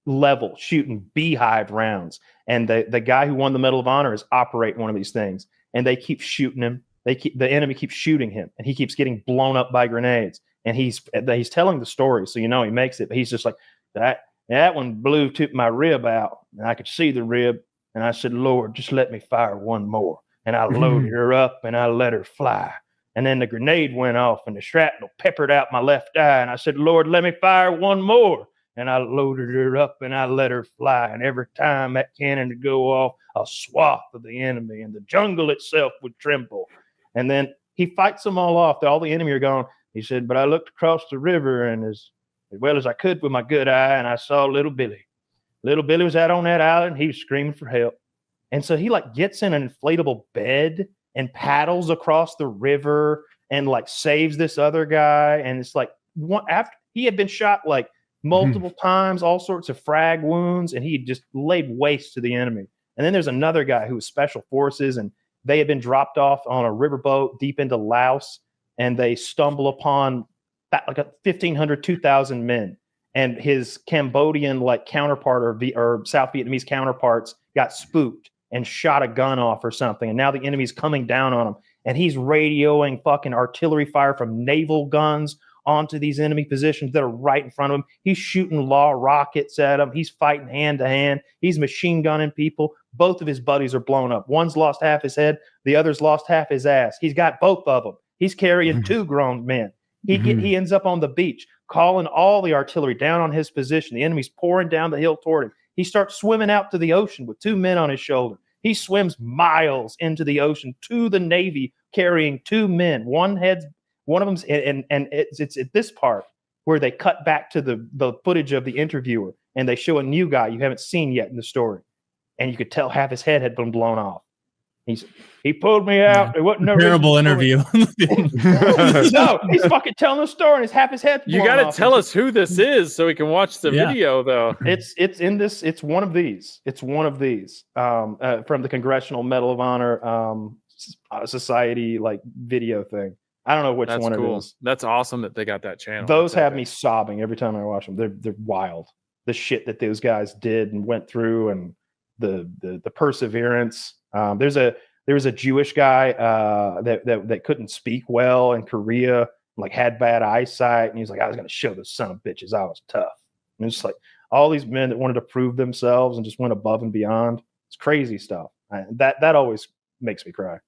Speaker 1: level, shooting beehive rounds. And the guy who won the Medal of Honor is operating one of these things. And they keep shooting him. The enemy keeps shooting him, and he keeps getting blown up by grenades. And he's telling the story, so you know he makes it. But he's just like that one blew my rib out, and I could see the rib. And I said, Lord, just let me fire one more. And I loaded her up, and I let her fly. And then the grenade went off, and the shrapnel peppered out my left eye. And I said, Lord, let me fire one more. And I loaded her up, and I let her fly. And every time that cannon would go off, a swath of the enemy, and the jungle itself would tremble. And then he fights them all off. All the enemy are gone. He said, but I looked across the river, and as well as I could with my good eye, and I saw little Billy. Little Billy was out on that island. He was screaming for help. And so he like gets in an inflatable bed and paddles across the river and like saves this other guy. And it's like after he had been shot like multiple times, all sorts of frag wounds, and he just laid waste to the enemy. And then there's another guy who was special forces, and they had been dropped off on a riverboat deep into Laos, and they stumble upon like 1,500, 2,000 men. And his Cambodian like counterpart or South Vietnamese counterparts got spooked and shot a gun off or something. And now the enemy's coming down on him. And he's radioing fucking artillery fire from naval guns onto these enemy positions that are right in front of him. He's shooting law rockets at them. He's fighting hand to hand. He's machine gunning people. Both of his buddies are blown up. One's lost half his head. The other's lost half his ass. He's got both of them. He's carrying two grown men. He ends up on the beach, calling all the artillery down on his position. The enemy's pouring down the hill toward him. He starts swimming out to the ocean with two men on his shoulder. He swims miles into the ocean to the Navy carrying two men. One of them's and it's at this part where they cut back to the footage of the interviewer, and they show a new guy you haven't seen yet in the story, and you could tell half his head had been blown off. He pulled me out. It wasn't no
Speaker 3: terrible interview.
Speaker 1: No, he's fucking telling the story, and half his head.
Speaker 14: You got to tell us who this is so we can watch the video, though.
Speaker 1: It's in this. It's one of these. It's one of these from the Congressional Medal of Honor Society like video thing. I don't know which one it is.
Speaker 14: That's awesome that they got that channel.
Speaker 1: Those have me sobbing every time I watch them. They're wild. The shit that those guys did and went through, and the perseverance. There was a Jewish guy that couldn't speak well in Korea, like had bad eyesight, and he's like, I was going to show those son of bitches I was tough. And it's like all these men that wanted to prove themselves and just went above and beyond. It's crazy stuff. That always makes me cry.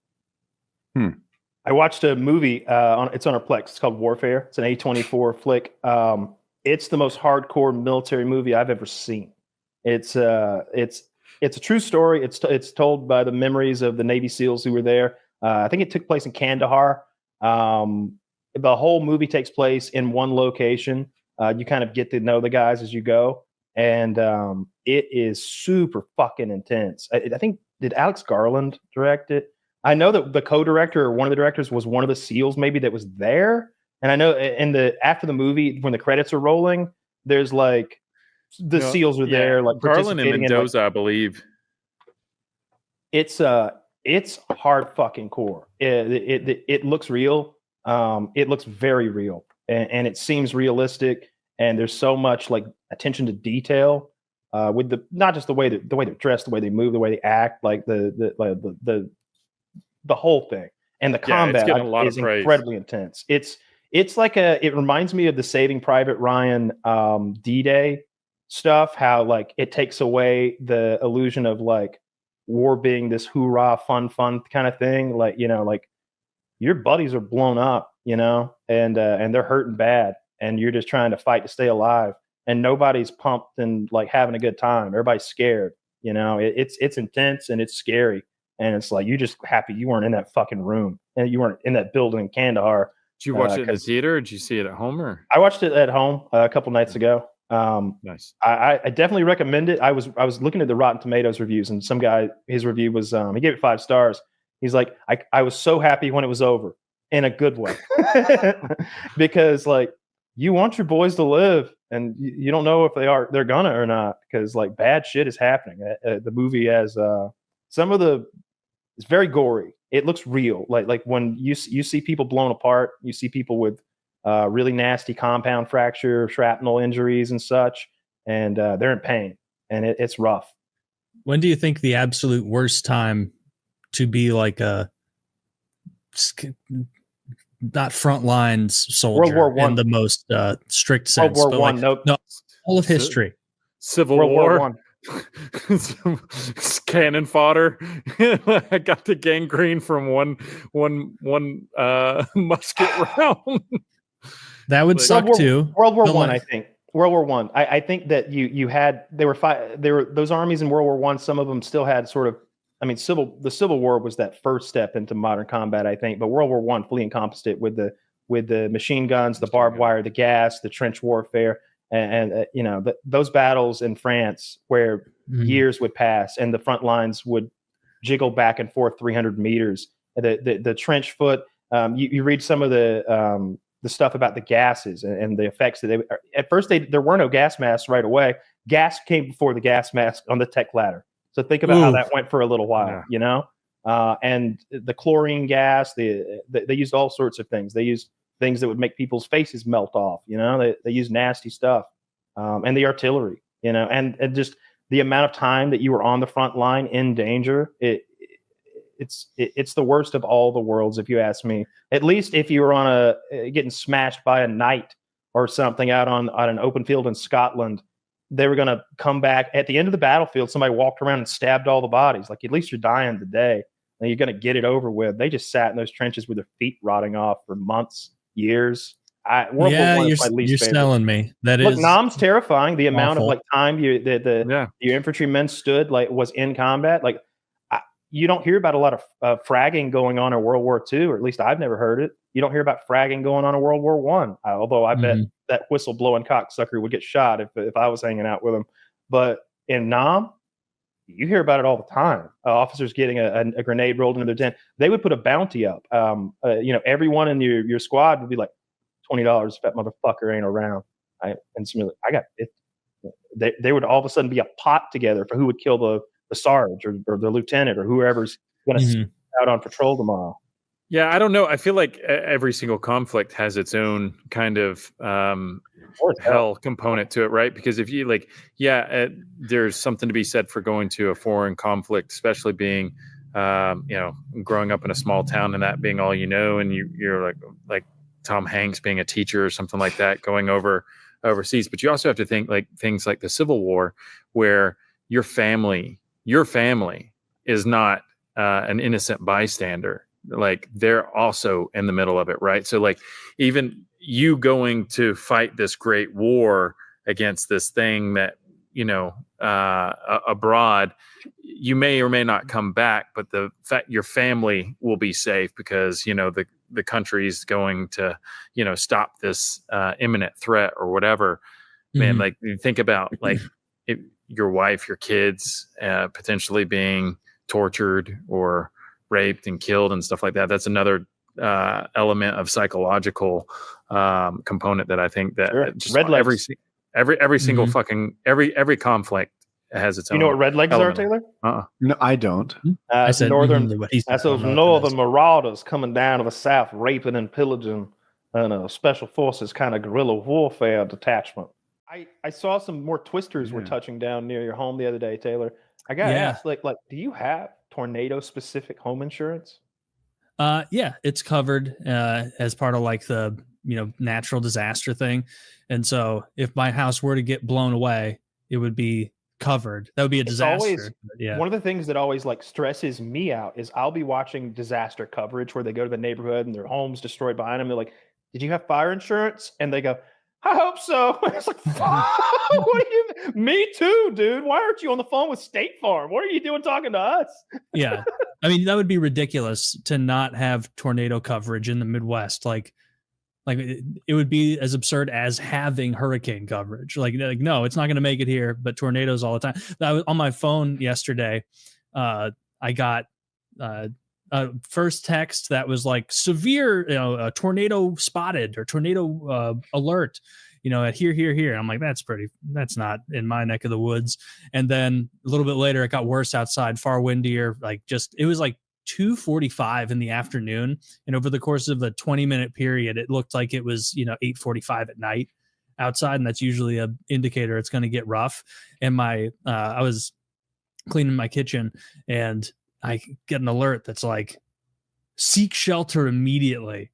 Speaker 1: I watched a movie. It's on our Plex. It's called Warfare. It's an A24 flick. It's the most hardcore military movie I've ever seen. It's a true story. It's told by the memories of the Navy SEALs who were there. I think it took place in Kandahar. The whole movie takes place in one location. You kind of get to know the guys as you go, and it is super fucking intense. I think, did Alex Garland direct it? I know that the co-director or one of the directors was one of the SEALs maybe that was there. And I know after the movie, when the credits are rolling, there's like the SEALs are there, like
Speaker 14: Garland and Mendoza, I believe.
Speaker 1: It's hard fucking core. It looks real. It looks very real, and it seems realistic. And there's so much like attention to detail with not just the way they're dressed, the way they move, the way they act, like the whole thing. And the combat is incredibly intense. It's like it reminds me of the Saving Private Ryan D-Day stuff, how like it takes away the illusion of like war being this hoorah fun kind of thing. Like, you know, like your buddies are blown up, you know, and they're hurting bad, and you're just trying to fight to stay alive. and nobody's pumped and like having a good time. Everybody's scared. You know, it's intense and it's scary. And it's like, you just happy you weren't in that fucking room and you weren't in that building in Kandahar.
Speaker 14: Did you watch it in the theater or did you see it at home? Or
Speaker 1: I watched it at home a couple nights ago.
Speaker 14: Nice.
Speaker 1: I definitely recommend it. I was looking at the Rotten Tomatoes reviews, and some guy, his review was he gave it 5 stars. He's like, I was so happy when it was over, in a good way. Because like, you want your boys to live, and you don't know if they're gonna or not, because like bad shit is happening. The movie has it's very gory. It looks real. Like when you see people blown apart, you see people with really nasty compound fracture, shrapnel injuries and such, and they're in pain, and it's rough.
Speaker 3: When do you think the absolute worst time to be like a not front lines soldier
Speaker 1: World War I.
Speaker 3: in the most strict sense?
Speaker 1: World War I, no,
Speaker 3: all of history.
Speaker 14: Civil
Speaker 1: World
Speaker 14: War.
Speaker 1: War
Speaker 14: Cannon fodder. I got the gangrene from one musket round.
Speaker 3: That would suck too.
Speaker 1: World War One, I think. World War One. I think that you had those armies in World War One. Some of them still had sort of. I mean, the Civil War was that first step into modern combat, I think. But World War One fully encompassed it with the machine guns, the barbed wire, the gas, the trench warfare, and you know those battles in France where years would pass and the front lines would jiggle back and forth 300 meters. The trench foot. You read some of the stuff about the gases and the effects that they at first there were no gas masks right away. Gas came before the gas mask on the tech ladder. So think about how that went for a little while, you know, and the chlorine gas, they used all sorts of things. They used things that would make people's faces melt off, you know, they used nasty stuff, and the artillery, you know, and just the amount of time that you were on the front line in danger. It's the worst of all the worlds, if you ask me. At least if you were getting smashed by a knight or something out on an open field in Scotland, they were going to come back at the end of the battlefield. Somebody walked around and stabbed all the bodies. Like, at least you're dying today, and you're going to get it over with. They just sat in those trenches with their feet rotting off for months, years. World War I is my least
Speaker 3: you're
Speaker 1: favorite.
Speaker 3: selling me. Look,
Speaker 1: Nam's terrifying. The amount of
Speaker 3: awful.
Speaker 1: like time your infantrymen stood was in combat. Like, you don't hear about a lot of fragging going on in World War II, or at least I've never heard it. You don't hear about fragging going on in World War One, although I bet that whistle blowing cocksucker would get shot if I was hanging out with him. But in Nam, you hear about it all the time. Officers getting a grenade rolled into their tent. They would put a bounty up. Everyone in your squad would be like, $20 if that motherfucker ain't around. I got it. They would all of a sudden be a pot together for who would kill the sarge or the lieutenant or whoever's going to out on patrol tomorrow.
Speaker 14: Yeah, I don't know. I feel like every single conflict has its own kind of hell component to it, right? Because if you there's something to be said for going to a foreign conflict, especially being, growing up in a small town and that being all you know, and you're like Tom Hanks being a teacher or something like that, going overseas. But you also have to think like things like the Civil War, where your family is not an innocent bystander. Like, they're also in the middle of it, right? So like, even you going to fight this great war against this thing that, abroad, you may or may not come back, but the fact your family will be safe because, the country's going to, stop this imminent threat or whatever. Man, like, you think about like your wife, your kids potentially being tortured or raped and killed and stuff like that. That's another element of psychological component that I think that just
Speaker 1: red legs.
Speaker 14: every single fucking every conflict has its own.
Speaker 1: You know what red legs
Speaker 14: element.
Speaker 1: are, Taylor?
Speaker 7: No, I don't.
Speaker 1: That's those northern marauders coming down to the south, raping and pillaging, and a special forces kind of guerrilla warfare detachment. I saw some more twisters were touching down near your home the other day, Taylor. I got to ask, like, do you have tornado-specific home insurance?
Speaker 3: Yeah, it's covered as part of like the natural disaster thing, and so if my house were to get blown away, it would be covered. That would be a disaster.
Speaker 1: One of the things that always like stresses me out is I'll be watching disaster coverage where they go to the neighborhood and their home's destroyed behind them. They're like, "Did you have fire insurance?" And they go, I hope so. It's like, what are you? Me too, dude. Why aren't you on the phone with State Farm? What are you doing talking to us?
Speaker 3: Yeah. I mean, that would be ridiculous to not have tornado coverage in the Midwest. Like it would be as absurd as having hurricane coverage. Like no, it's not going to make it here, but tornadoes all the time. I was on my phone yesterday. I got first text that was like severe, tornado spotted or tornado alert, at here. I'm like, that's not in my neck of the woods. And then a little bit later, it got worse outside, far windier. It was like 2:45 in the afternoon. And over the course of a 20-minute period, it looked like it was, 8:45 at night outside. And that's usually an indicator it's going to get rough. And I was cleaning my kitchen and I get an alert that's like, seek shelter immediately.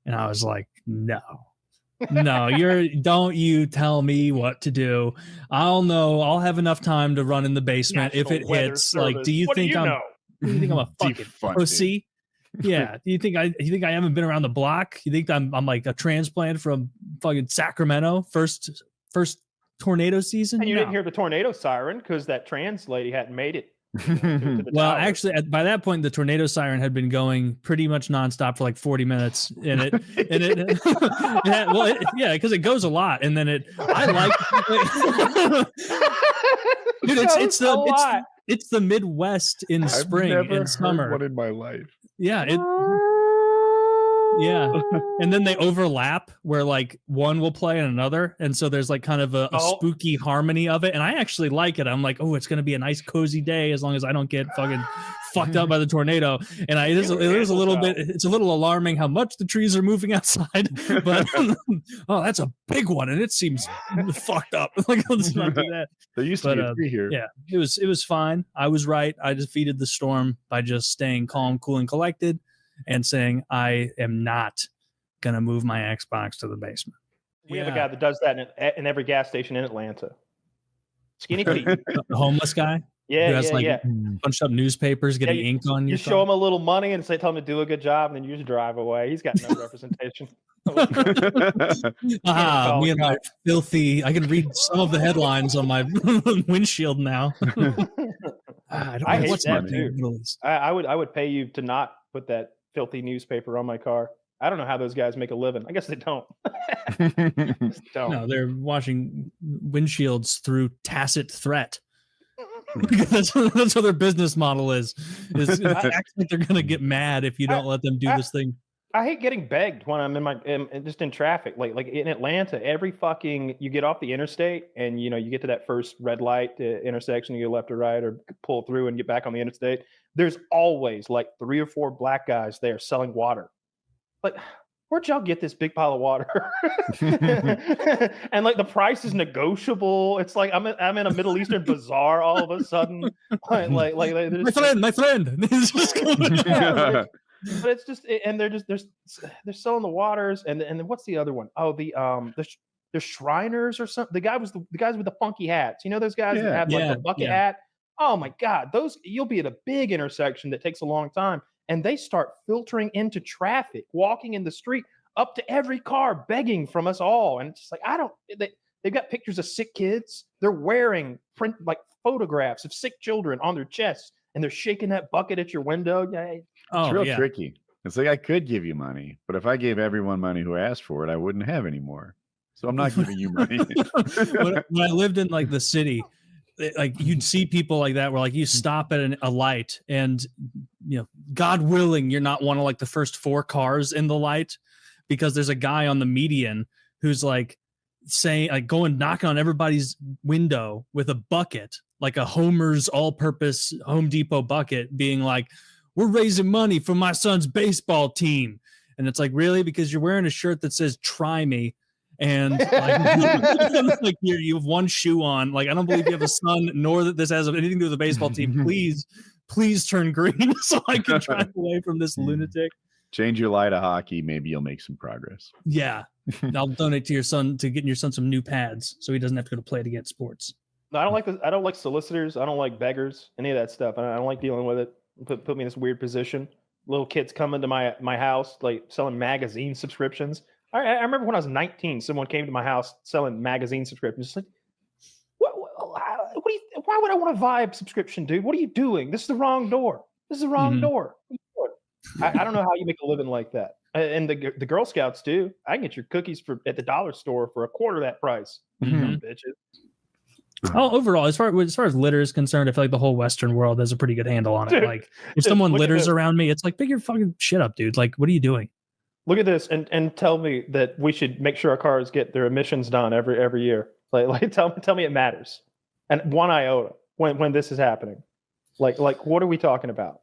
Speaker 3: And I was like, no, don't you tell me what to do. I'll know. I'll have enough time to run in the basement if it hits. Service. Like, do you think I'm a fucking pussy? Yeah. Do you think I haven't been around the block? You think I'm like a transplant from fucking Sacramento? First tornado season?
Speaker 1: And you didn't hear the tornado siren because that trans lady hadn't made it.
Speaker 3: Well, actually, by that point, the tornado siren had been going pretty much nonstop for like 40 minutes, and it because it goes a lot, and then dude, it's the Midwest in spring and summer.
Speaker 7: One in my life.
Speaker 3: Yeah, yeah, and then they overlap where like one will play and another, and so there's like kind of a spooky harmony of it, and I actually like it. I'm like, oh, it's gonna be a nice cozy day as long as I don't get fucking fucked up by the tornado. And it is a little bit, it's a little alarming how much the trees are moving outside, but oh, that's a big one, and it seems fucked up. Like, let's not do that.
Speaker 7: There used to be a tree here.
Speaker 3: Yeah, it was fine. I was right. I defeated the storm by just staying calm, cool, and collected, and saying I am not gonna move my Xbox to the basement.
Speaker 1: We have a guy that does that in every gas station in Atlanta. Skinny Pete,
Speaker 3: the homeless guy.
Speaker 1: Yeah,
Speaker 3: who has bunched up newspapers, getting ink on
Speaker 1: you. Show him a little money and tell him to do a good job, and then you just drive away. He's got no representation.
Speaker 3: Me and my filthy. I can read some of the headlines on my windshield now.
Speaker 1: I hate that too. I would pay you to not put that filthy newspaper on my car. I don't know how those guys make a living. I guess they don't. No,
Speaker 3: they're washing windshields through tacit threat. that's what their business model is actually they're gonna get mad if you don't let them do this thing.
Speaker 1: I hate getting begged when I'm just in traffic. Like in Atlanta, every fucking you get off the interstate and you get to that first red light intersection, you go left or right or pull through and get back on the interstate. There's always like 3 or 4 black guys there selling water. Like, where'd y'all get this big pile of water? And like the price is negotiable. It's like I'm in a Middle Eastern bazaar all of a sudden. Like
Speaker 3: my friend.
Speaker 1: But it's just, and they're selling the waters, and then what's the other one? Oh, the Shriners or something. The guys with the funky hats. You know those guys that have like a bucket hat. Oh my God, you'll be at a big intersection that takes a long time, and they start filtering into traffic, walking in the street up to every car, begging from us all, and it's just like they've got pictures of sick kids. They're wearing photographs of sick children on their chests, and they're shaking that bucket at your window.
Speaker 7: It's real tricky. It's like I could give you money, but if I gave everyone money who asked for it, I wouldn't have any more. So I'm not giving you money.
Speaker 3: When I lived in like the city, like you'd see people like that where like you stop at a light and God willing, you're not one of like the first 4 cars in the light because there's a guy on the median who's like saying like going knocking on everybody's window with a bucket, like a Homer's all-purpose Home Depot bucket, being like, we're raising money for my son's baseball team. And it's like, really? Because you're wearing a shirt that says try me. And like you have one shoe on. Like, I don't believe you have a son, nor that this has anything to do with the baseball team. Please turn green so I can drive away from this lunatic.
Speaker 7: Change your lie to hockey. Maybe you'll make some progress.
Speaker 3: Yeah. I'll donate to your son to getting your son some new pads so he doesn't have to go to Play It Against Sports.
Speaker 1: No, I don't like this. I don't like solicitors. I don't like beggars, any of that stuff. I don't like dealing with it. Put me in this weird position. Little kids come into my house, like selling magazine subscriptions. I remember when I was 19, someone came to my house selling magazine subscriptions. Just like, why would I want a Vibe subscription, dude? What are you doing? This is the wrong door. This is the wrong door. I don't know how you make a living like that. And the Girl Scouts too. I can get your cookies at the dollar store for a quarter that price. Bitches.
Speaker 3: Oh, overall, as far as litter is concerned, I feel like the whole Western world has a pretty good handle on it.
Speaker 1: Dude,
Speaker 3: like if someone litters around me, it's like, pick your fucking shit up, dude. Like, what are you doing?
Speaker 1: Look at this and tell me that we should make sure our cars get their emissions done every year. Like tell me it matters. And 1 iota when this is happening. Like what are we talking about?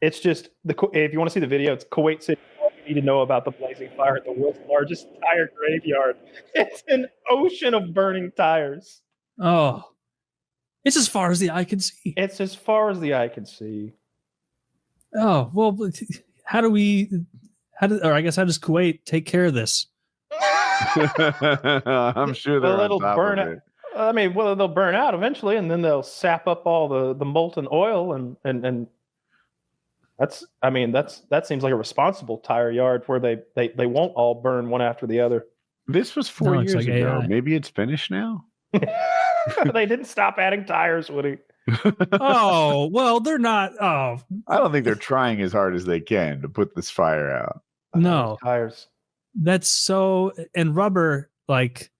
Speaker 1: It's just if you want to see the video, it's Kuwait City. You need to know about the blazing fire at the world's largest tire graveyard. It's an ocean of burning tires.
Speaker 3: Oh, it's as far as the eye can see.
Speaker 1: It's as far as the eye can see.
Speaker 3: Oh, well, how does Kuwait take care of this?
Speaker 7: I'm sure they're on top
Speaker 1: burn
Speaker 7: of
Speaker 1: out.
Speaker 7: it.
Speaker 1: I mean, well, they'll burn out eventually, and then they'll sap up all the molten oil, and that seems like a responsible tire yard where they won't all burn one after the other.
Speaker 7: This was 4 years
Speaker 3: like
Speaker 7: ago.
Speaker 3: AI.
Speaker 7: Maybe it's finished now.
Speaker 1: They didn't stop adding tires, Woody.
Speaker 3: Oh, well, they're not. Oh,
Speaker 7: I don't think they're trying as hard as they can to put this fire out.
Speaker 3: no.
Speaker 1: Tires.
Speaker 3: That's so, and rubber, like,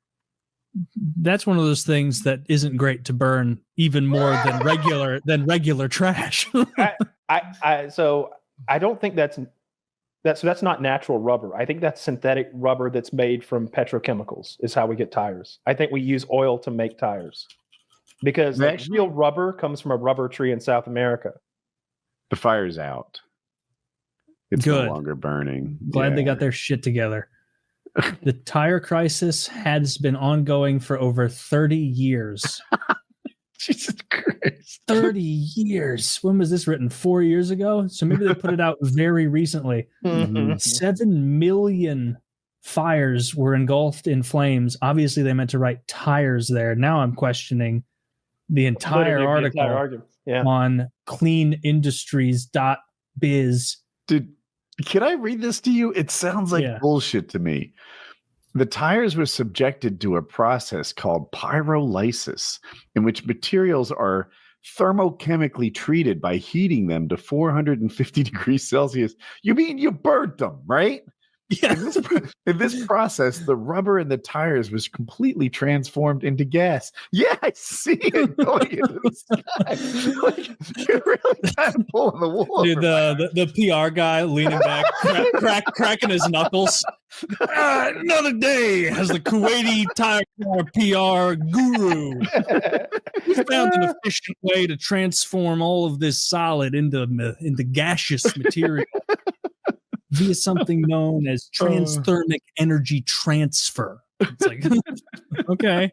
Speaker 3: that's one of those things that isn't great to burn even more than regular trash.
Speaker 1: So I don't think that's not natural rubber. I think that's synthetic rubber that's made from petrochemicals is how we get tires. I think we use oil to make tires because real rubber comes from a rubber tree in South America.
Speaker 7: The fire's out. It's
Speaker 3: Good.
Speaker 7: no longer burning.
Speaker 3: Glad they got their shit together. The tire crisis has been ongoing for over 30 years.
Speaker 7: Jesus Christ.
Speaker 3: 30 years. When was this written? 4 years ago? So maybe they put it out very recently. 7 million fires were engulfed in flames. Obviously, they meant to write tires there. Now I'm questioning the entire article on cleanindustries.biz.
Speaker 7: Dude, can I read this to you? It sounds like bullshit to me. The tires were subjected to a process called pyrolysis, in which materials are thermochemically treated by heating them to 450 degrees Celsius. You mean you burnt them, right?
Speaker 3: Yeah.
Speaker 7: In this process, the rubber in the tires was completely transformed into gas. Yeah, I see it going into the sky. Like, you're really kind of pulling the wool.
Speaker 3: Dude, the PR guy leaning back, cracking his knuckles. Another day as the Kuwaiti tire PR guru. We found an efficient way to transform all of this solid into gaseous material via something known as transthermic energy transfer. It's like, okay.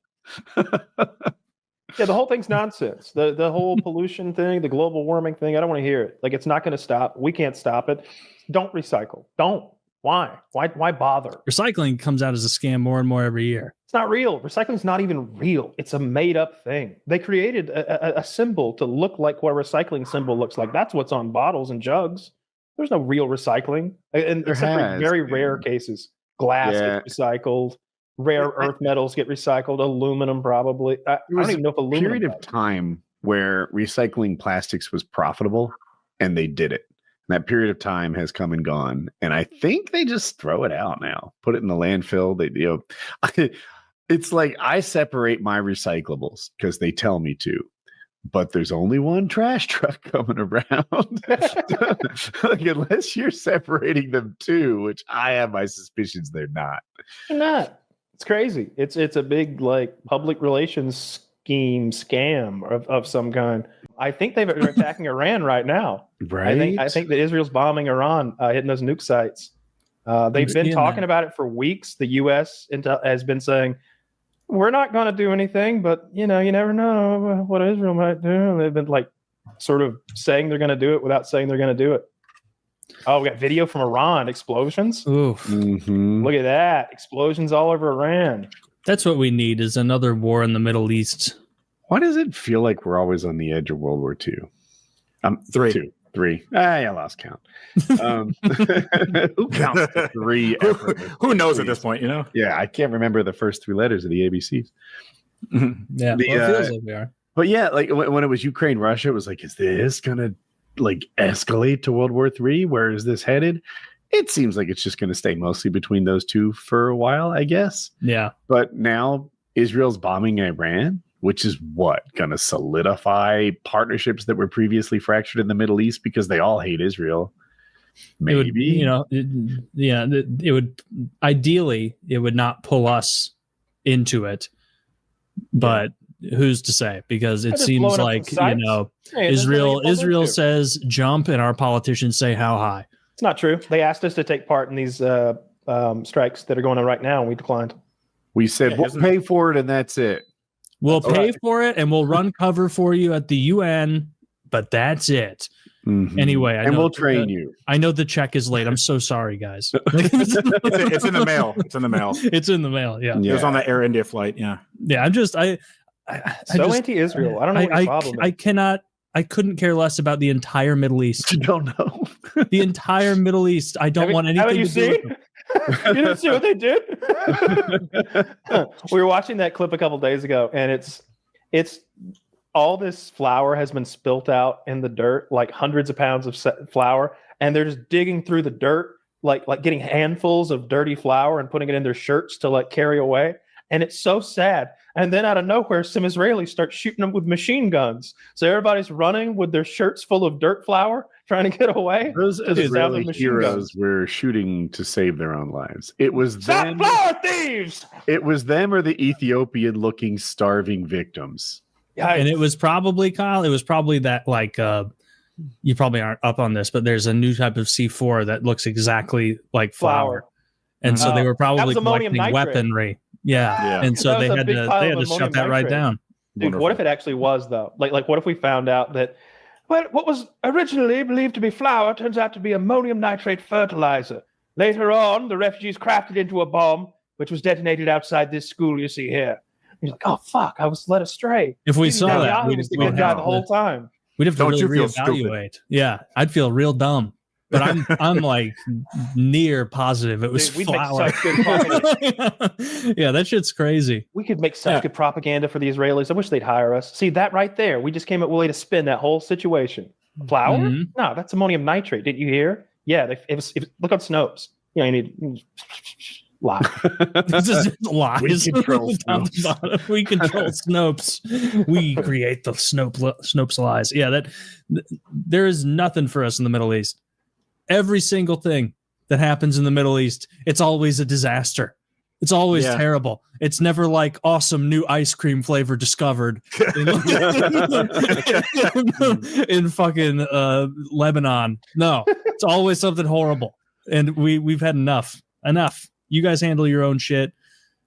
Speaker 1: Yeah, the whole thing's nonsense. The whole pollution thing, the global warming thing, I don't want to hear it. Like, it's not going to stop. We can't stop it. Don't recycle. Don't. Why? Why bother?
Speaker 3: Recycling comes out as a scam more and more every year.
Speaker 1: It's not real. Recycling's not even real. It's a made-up thing. They created a symbol to look like what a recycling symbol looks like. That's what's on bottles and jugs. There's no real recycling. And except for very rare cases. Glass gets recycled. Rare earth metals get recycled. Aluminum, probably. I don't even know if aluminum.
Speaker 7: Period of time where recycling plastics was profitable, and they did it. And that period of time has come and gone, and I think they just throw it out now, put it in the landfill. It's like I separate my recyclables because they tell me to, but there's only one trash truck coming around. Like, unless you're separating them too, which I have my suspicions they're not.
Speaker 1: They're not. It's crazy. It's a big like public relations scam of some kind. I think they're attacking Iran right now.
Speaker 7: Right.
Speaker 1: I think that Israel's bombing Iran, hitting those nuke sites. They've been talking about it for weeks. The U.S. has been saying, we're not going to do anything, but you never know what Israel might do. And they've been like sort of saying they're going to do it without saying they're going to do it. Oh, we got video from Iran. Explosions.
Speaker 3: Oof.
Speaker 7: Mm-hmm.
Speaker 1: Look at that. Explosions all over Iran.
Speaker 3: That's what we need is another war in the Middle East.
Speaker 7: Why does it feel like we're always on the edge of World War II?
Speaker 5: 3.
Speaker 7: 3. I lost count. Who counts to 3?
Speaker 15: Who knows at this point, you know?
Speaker 7: Yeah, I can't remember the first 3 letters of the ABCs.
Speaker 3: Yeah,
Speaker 7: The,
Speaker 3: well, it feels like we are.
Speaker 7: But yeah, like when it was Ukraine, Russia, it was like, is this gonna like escalate to World War III? Where is this headed? It seems like it's just going to stay mostly between those two for a while, I guess.
Speaker 3: Yeah.
Speaker 7: But now Israel's bombing Iran, which is going to solidify partnerships that were previously fractured in the Middle East because they all hate Israel. Maybe.
Speaker 3: It would ideally it would not pull us into it, but who's to say? Because it seems like Israel says jump and our politicians say how high.
Speaker 1: It's not true. They asked us to take part in these strikes that are going on right now, and we declined.
Speaker 7: We said we'll pay for it, and that's it.
Speaker 3: We'll pay for it, and we'll run cover for you at the UN, but that's it.
Speaker 7: Mm-hmm.
Speaker 3: Anyway,
Speaker 7: we'll train you.
Speaker 3: I know the check is late. I'm so sorry, guys.
Speaker 15: It's in the mail. It's in the mail.
Speaker 3: It's in the mail. Yeah.
Speaker 15: It was on the Air India flight. Yeah.
Speaker 3: Yeah. I'm just
Speaker 1: anti-Israel. I don't know what your problem is.
Speaker 3: I couldn't care less about the entire Middle East.
Speaker 7: You don't know.
Speaker 3: The entire Middle East. I don't want anything to do with
Speaker 1: it. You didn't see what they did? We were watching that clip a couple days ago, and it's all this flour has been spilt out in the dirt, like hundreds of pounds of flour, and they're just digging through the dirt, like getting handfuls of dirty flour and putting it in their shirts to like carry away. And it's so sad. And then out of nowhere, some Israelis start shooting them with machine guns. So everybody's running with their shirts full of dirt flour, trying to get away.
Speaker 7: Those Israeli heroes were shooting to save their own lives. It was them.
Speaker 1: Flour thieves!
Speaker 7: It was them or the Ethiopian-looking starving victims.
Speaker 3: Yeah, and it was probably, Kyle, it was probably that like you probably aren't up on this, but there's a new type of C4 that looks exactly like flour. And so they were probably collecting weaponry. Yeah. And so they had to shut that right down.
Speaker 1: Dude, wonderful. What if it actually was though? Like what if we found out that what was originally believed to be flour turns out to be ammonium nitrate fertilizer. Later on, the refugees crafted into a bomb, which was detonated outside this school you see here. He's like, oh fuck, I was led astray.
Speaker 3: If we saw that,
Speaker 1: we'd the good guy the whole time.
Speaker 3: We'd have to really reevaluate. Yeah, I'd feel real dumb. But I'm like near positive it was flour.
Speaker 1: Make such good propaganda.
Speaker 3: Yeah, that shit's crazy.
Speaker 1: We could make such good propaganda for the Israelis. I wish they'd hire us. See that right there? We just came up with a way to spin that whole situation. Flour?
Speaker 3: Mm-hmm.
Speaker 1: No, that's ammonium nitrate. Didn't you hear? Yeah, it was look on Snopes. You know, you need lie.
Speaker 3: This is lies.
Speaker 7: We control Snopes.
Speaker 3: We control Snopes. We create the Snopes lies. Yeah, there is nothing for us in the Middle East. Every single thing that happens in the Middle East, it's always a disaster. It's always terrible. It's never like awesome new ice cream flavor discovered in fucking Lebanon. No, it's always something horrible. And we've had enough. You guys handle your own shit.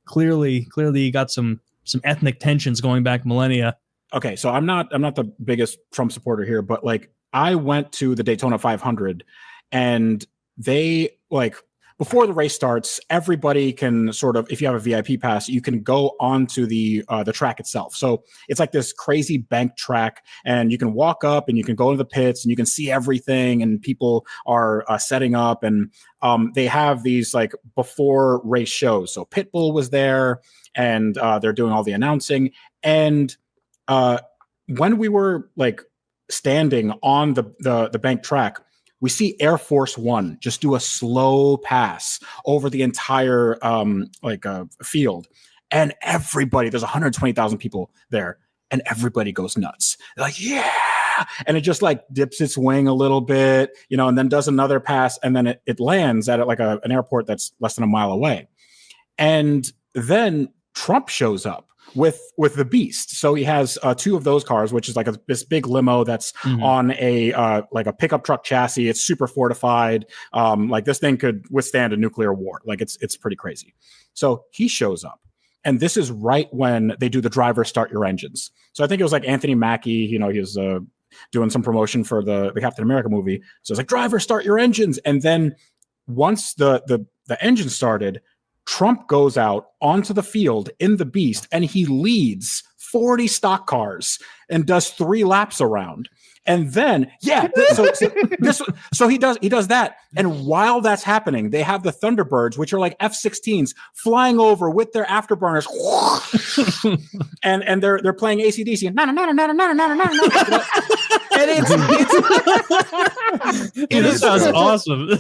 Speaker 3: Clearly you got some ethnic tensions going back millennia.
Speaker 15: Okay, so I'm not the biggest Trump supporter here, but like I went to the Daytona 500 and they like before the race starts, everybody can sort of, if you have a VIP pass, you can go onto the track itself. So it's like this crazy bank track, and you can walk up and you can go into the pits and you can see everything. And people are setting up, and they have these like before race shows. So Pitbull was there, and they're doing all the announcing. And when we were like standing on the bank track, we see Air Force One just do a slow pass over the entire field, and everybody, there's 120,000 people there, and everybody goes nuts. They're like, yeah, and it just like dips its wing a little bit, and then does another pass, and then it lands at like an airport that's less than a mile away, and then Trump shows up with the Beast. So he has two of those cars, which is like this big limo that's on a like a pickup truck chassis. It's super fortified. Like this thing could withstand a nuclear war. Like it's pretty crazy. So he shows up, and this is right when they do the driver start your engines. So I think it was like Anthony Mackie, he was doing some promotion for the Captain America movie. So it's like, driver start your engines. And then once the engine started, Trump goes out onto the field in the Beast, and he leads 40 stock cars and does 3 laps around. And then, so he does that. And while that's happening, they have the Thunderbirds, which are like F-16s, flying over with their afterburners, and they're playing AC/DC. And it sounds
Speaker 3: awesome.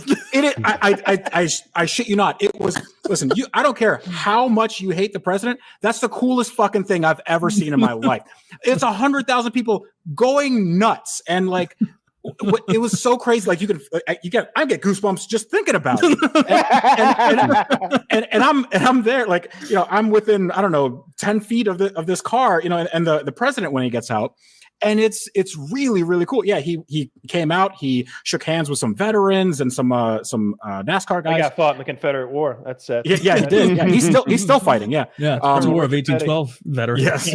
Speaker 15: I shit you not. It was. Listen, I don't care how much you hate the president. That's the coolest fucking thing I've ever seen in my life. It's 100,000 people going nuts, and like it was so crazy. Like I get goosebumps just thinking about it. And I'm there, like, you know, I'm within, I don't know, 10 feet of this car, you know, and the president when he gets out. And it's really, really cool. Yeah, he came out. He shook hands with some veterans and some NASCAR guys.
Speaker 1: He got fought in the Confederate War. That's it.
Speaker 15: Yeah, he did. Yeah, he's still fighting. Yeah,
Speaker 3: yeah. It's a War of 1812 veteran.
Speaker 15: Yes.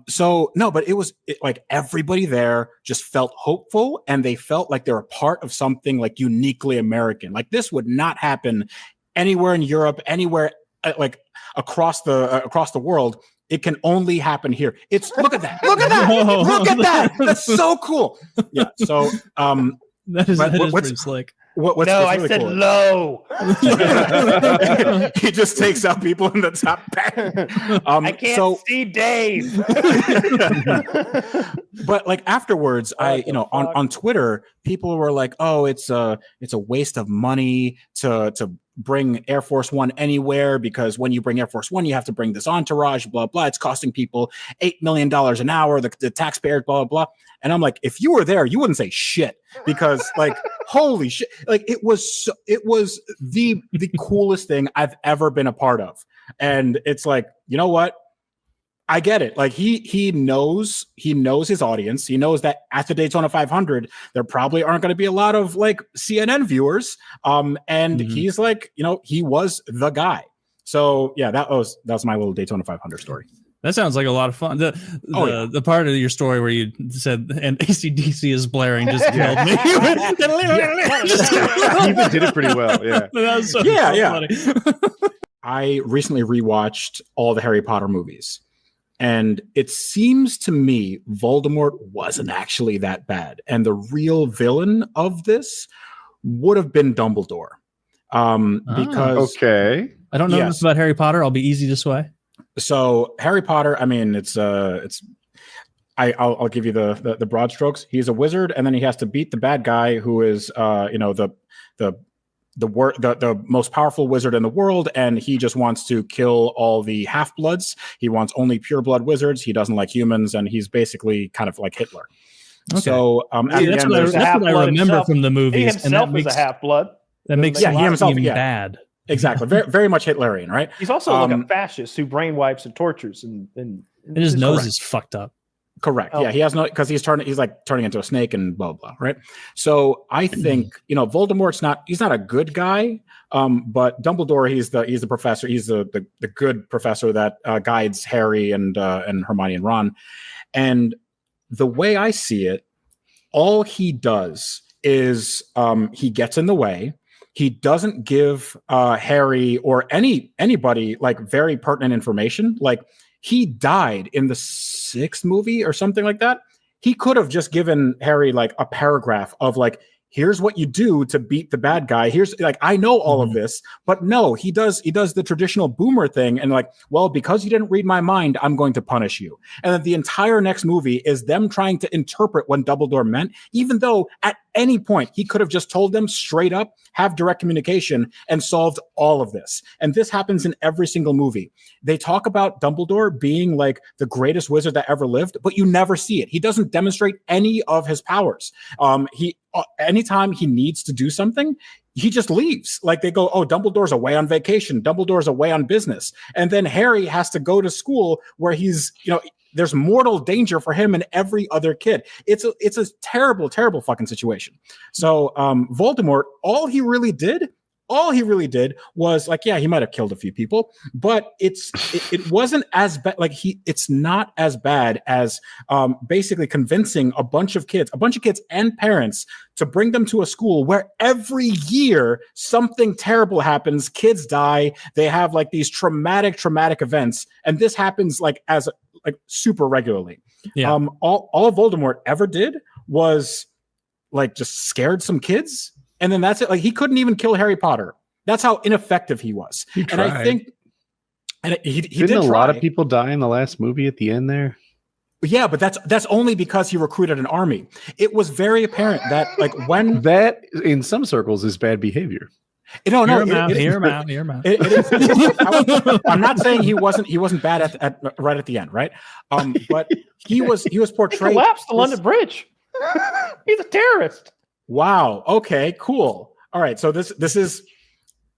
Speaker 15: So no, but it was like everybody there just felt hopeful, and they felt like they were part of something like uniquely American. Like this would not happen anywhere in Europe, anywhere like across the world. It can only happen here. Look at that. Look at that. That's so cool. Yeah. So
Speaker 3: that is pretty slick.
Speaker 15: What's
Speaker 1: I
Speaker 15: really
Speaker 1: said
Speaker 15: cool?
Speaker 1: low.
Speaker 15: He just takes out people in the top back.
Speaker 1: I can't see Dave.
Speaker 15: But like afterwards, on Twitter, people were like, "Oh, it's a waste of money to bring Air Force One anywhere, because when you bring Air Force One, you have to bring this entourage, blah, blah. It's costing people $8 million an hour, the taxpayers, blah, blah, blah." And I'm like, if you were there, you wouldn't say shit, because like, holy shit. Like it was the coolest thing I've ever been a part of. And it's like, you know what? I get it. Like he knows his audience. He knows that at the Daytona 500, there probably aren't going to be a lot of like CNN viewers. And he's like, you know, he was the guy. So yeah, that was my little Daytona 500 story.
Speaker 3: That sounds like a lot of fun. The part of your story where you said and AC/DC is blaring just killed me.
Speaker 7: He even did it pretty well. Yeah.
Speaker 3: That was so funny.
Speaker 15: I recently rewatched all the Harry Potter movies. And it seems to me Voldemort wasn't actually that bad. And the real villain of this would have been Dumbledore. Because
Speaker 7: okay.
Speaker 3: I don't know enough about Harry Potter. I'll be easy to sway.
Speaker 15: So Harry Potter, I mean, I'll give you the broad strokes. He's a wizard, and then he has to beat the bad guy who is the most powerful wizard in the world, and he just wants to kill all the half-bloods. He wants only pure blood wizards. He doesn't like humans, and he's basically kind of like Hitler. Okay. So
Speaker 3: that's what I remember from the movies.
Speaker 1: He himself is a half-blood.
Speaker 3: That makes
Speaker 15: he himself
Speaker 3: bad.
Speaker 15: Exactly. Very, very much Hitlerian, right?
Speaker 1: He's also like a fascist who brainwipes and tortures and
Speaker 3: his nose is fucked up.
Speaker 15: Correct. Yeah, he has no, because he's like turning into a snake and blah blah. Right. So I think Voldemort's he's not a good guy, but Dumbledore, he's the professor. He's the good professor that guides Harry and Hermione and Ron. And the way I see it, all he does is he gets in the way. He doesn't give Harry or anybody like very pertinent information. Like he died in the 6th movie or something like that. He could have just given Harry like a paragraph of like, here's what you do to beat the bad guy. Here's like, I know all of this, but no, he does the traditional boomer thing. And like, well, because you didn't read my mind, I'm going to punish you. And then the entire next movie is them trying to interpret what Dumbledore meant, even though at any point he could have just told them straight up, have direct communication, and solved all of this. And this happens in every single movie. They talk about Dumbledore being like the greatest wizard that ever lived, but you never see it. He doesn't demonstrate any of his powers. Anytime he needs to do something, he just leaves. Like they go, oh, Dumbledore's away on vacation. Dumbledore's away on business. And then Harry has to go to school where he's, there's mortal danger for him and every other kid. It's a terrible, terrible fucking situation. So Voldemort, all he really did was like, yeah, he might have killed a few people, but it wasn't as bad. Like it's not as bad as basically convincing a bunch of kids and parents to bring them to a school where every year something terrible happens. Kids die. They have like these traumatic events. And this happens like as like super regularly.
Speaker 3: Yeah.
Speaker 15: All Voldemort ever did was like just scared some kids, and then that's it. Like he couldn't even kill Harry Potter. That's how ineffective he was. And I think, and he
Speaker 7: didn't
Speaker 15: did
Speaker 7: a
Speaker 15: try.
Speaker 7: lot of people die in the last movie at the end there.
Speaker 15: Yeah, but that's only because he recruited an army. It was very apparent that like when
Speaker 7: that in some circles is bad behavior.
Speaker 15: No,
Speaker 3: Hear him out.
Speaker 15: I'm not saying he wasn't bad at right at the end, right? But he was portrayed.
Speaker 1: He collapsed the London Bridge. He's a terrorist.
Speaker 15: Wow. Okay. Cool. All right. So this is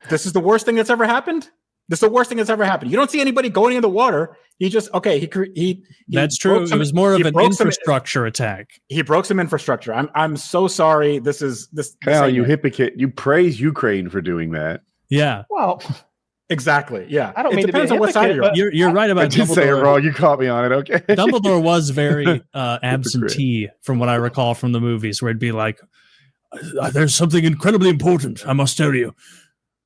Speaker 15: the worst thing that's ever happened. This is the worst thing that's ever happened. You don't see anybody going in the water. He just he
Speaker 3: That's true. It was more of an infrastructure attack.
Speaker 15: He broke some infrastructure. I'm so sorry. This.
Speaker 7: Kyle, you hypocrite. You praise Ukraine for doing that.
Speaker 3: Yeah.
Speaker 1: Well,
Speaker 15: exactly. Yeah.
Speaker 1: I don't mean
Speaker 15: depends
Speaker 1: to be
Speaker 15: on what side
Speaker 3: you're right about
Speaker 7: I did say it wrong. You caught me on it. Okay.
Speaker 3: Dumbledore was very absentee from what I recall from the movies, where it'd be like, "There's something incredibly important I must tell you,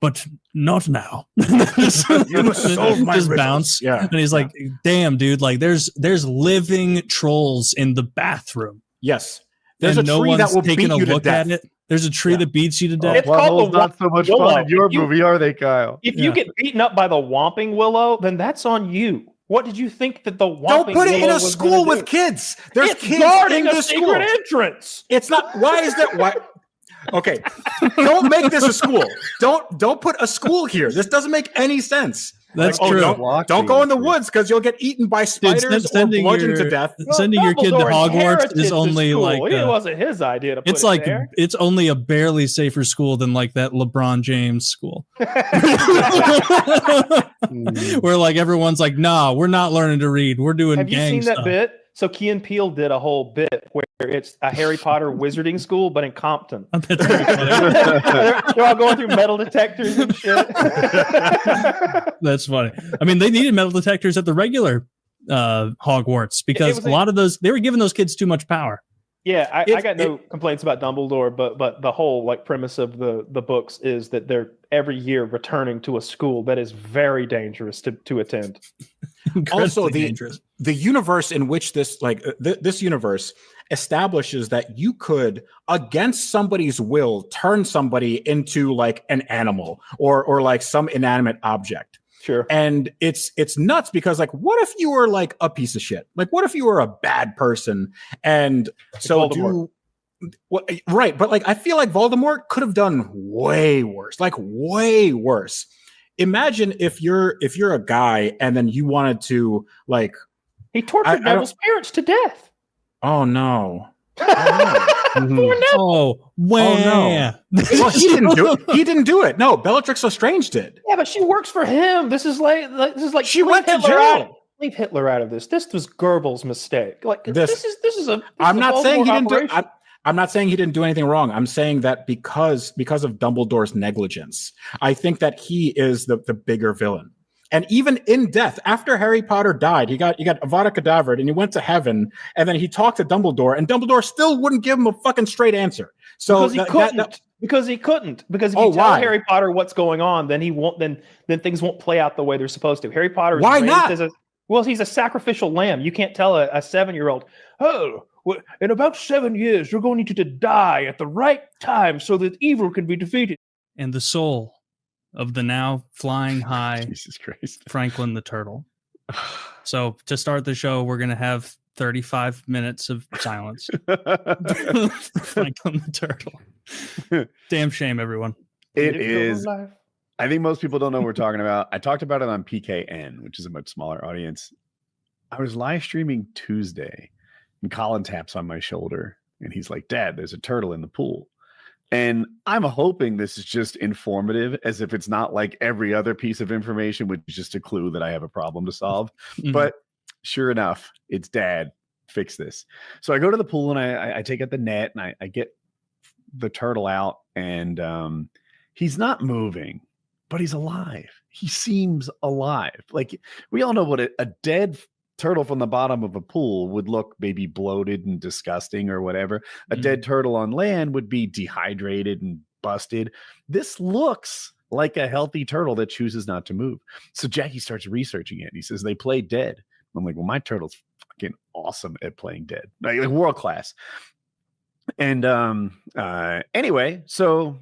Speaker 3: but not now."
Speaker 15: You must solve my
Speaker 3: just
Speaker 15: riddles.
Speaker 3: bounce.
Speaker 15: Yeah.
Speaker 3: And he's like, "Damn, dude! Like, there's living trolls in the bathroom.
Speaker 15: Yes. There's
Speaker 3: and
Speaker 15: a
Speaker 3: no
Speaker 15: tree
Speaker 3: one's
Speaker 15: that will
Speaker 3: taking
Speaker 15: beat
Speaker 3: a
Speaker 15: you to
Speaker 3: look
Speaker 15: death.
Speaker 3: at it. There's a tree that beats you to death.
Speaker 1: It's called the
Speaker 7: not so much
Speaker 1: Willow.
Speaker 7: fun in your
Speaker 1: If you-
Speaker 7: movie, are they, Kyle?
Speaker 1: If you get beaten up by the Whomping Willow, then that's on you. What did you think that the Whomping
Speaker 15: Don't put it in
Speaker 1: Willow
Speaker 15: a
Speaker 1: was
Speaker 15: school
Speaker 1: gonna
Speaker 15: with
Speaker 1: do?
Speaker 15: kids. There's
Speaker 1: It's
Speaker 15: kids
Speaker 1: guarding
Speaker 15: in
Speaker 1: a
Speaker 15: the
Speaker 1: secret
Speaker 15: school.
Speaker 1: entrance.
Speaker 15: It's not. Why is that? Why? Okay. Don't make this a school. Don't put a school here. This doesn't make any sense.
Speaker 3: That's
Speaker 15: Like,
Speaker 3: true.
Speaker 15: Don't go in the woods because you'll get eaten by spiders or bludgeoned to death.
Speaker 3: Sending your kid to
Speaker 1: Dumbledore
Speaker 3: Hogwarts
Speaker 1: inherited
Speaker 3: is
Speaker 1: the
Speaker 3: only
Speaker 1: school.
Speaker 3: like
Speaker 1: It wasn't his idea to put
Speaker 3: it's
Speaker 1: it
Speaker 3: like
Speaker 1: there.
Speaker 3: it's only a barely safer school than like that LeBron James school, where like everyone's like, "Nah, we're not learning to read. We're doing
Speaker 1: Have you
Speaker 3: gang
Speaker 1: seen that
Speaker 3: stuff."
Speaker 1: bit? So Key and Peele did a whole bit where it's a Harry Potter wizarding school, but in Compton.
Speaker 3: That's pretty funny.
Speaker 1: They're all going through metal detectors and shit.
Speaker 3: That's funny. I mean, they needed metal detectors at the regular Hogwarts because a lot of those they were giving those kids too much power.
Speaker 1: Yeah, I got no complaints about Dumbledore, but the whole like premise of the books is that they're every year returning to a school that is very dangerous to attend.
Speaker 15: Also,
Speaker 3: dangerous.
Speaker 15: the universe in which this like this universe establishes that you could, against somebody's will, turn somebody into like an animal or like some inanimate object.
Speaker 1: Sure.
Speaker 15: And it's nuts because like, what if you were like a piece of shit? Like, what if you were a bad person? And so right. But like, I feel like Voldemort could have done way worse, like way worse. Imagine if you're a guy and then you wanted to like,
Speaker 1: he tortured devil's parents to death.
Speaker 15: Oh no.
Speaker 3: Oh,
Speaker 15: no. Well, he didn't do it. No, Bellatrix Lestrange did.
Speaker 1: Yeah, but she works for him. This is like
Speaker 15: she went to
Speaker 1: Hitler
Speaker 15: jail.
Speaker 1: out. Leave Hitler out of this. This was Gerbils' mistake. Like this is a.
Speaker 15: I'm not saying he didn't do.
Speaker 1: operation.
Speaker 15: I'm not saying he didn't do anything wrong. I'm saying that because of Dumbledore's negligence, I think that he is the bigger villain. And even in death, after Harry Potter died, he got Avada Kedavra and he went to heaven. And then he talked to Dumbledore, and Dumbledore still wouldn't give him a fucking straight answer. So
Speaker 1: because he couldn't. Because if you tell Harry Potter what's going on, then he won't. Then things won't play out the way they're supposed to. Harry Potter. Is
Speaker 15: Why
Speaker 1: raised
Speaker 15: not?
Speaker 1: Well, he's a sacrificial lamb. You can't tell a 7-year-old, oh, well, in about 7 years, you're going to die at the right time so that evil can be defeated.
Speaker 3: And the soul of the now flying high
Speaker 7: Jesus Christ,
Speaker 3: Franklin the Turtle. So to start the show, we're going to have 35 minutes of silence. Franklin the Turtle. Damn shame, everyone.
Speaker 7: It is. I think most people don't know what we're talking about. I talked about it on PKN, which is a much smaller audience. I was live streaming Tuesday, and Colin taps on my shoulder, and he's like, "Dad, there's a turtle in the pool." And I'm hoping this is just informative, as if it's not like every other piece of information, which is just a clue that I have a problem to solve.
Speaker 3: Mm-hmm.
Speaker 7: But sure enough, it's Dad. Fix this. So I go to the pool and I take out the net and I get the turtle out, and he's not moving, but he's alive. He seems alive. Like, we all know what a dead turtle from the bottom of a pool would look maybe bloated and disgusting or whatever. A dead turtle on land would be dehydrated and busted. This looks like a healthy turtle that chooses not to move. So Jackie starts researching it. He says they play dead. I'm like, well, my turtle's fucking awesome at playing dead, like world class. And anyway, so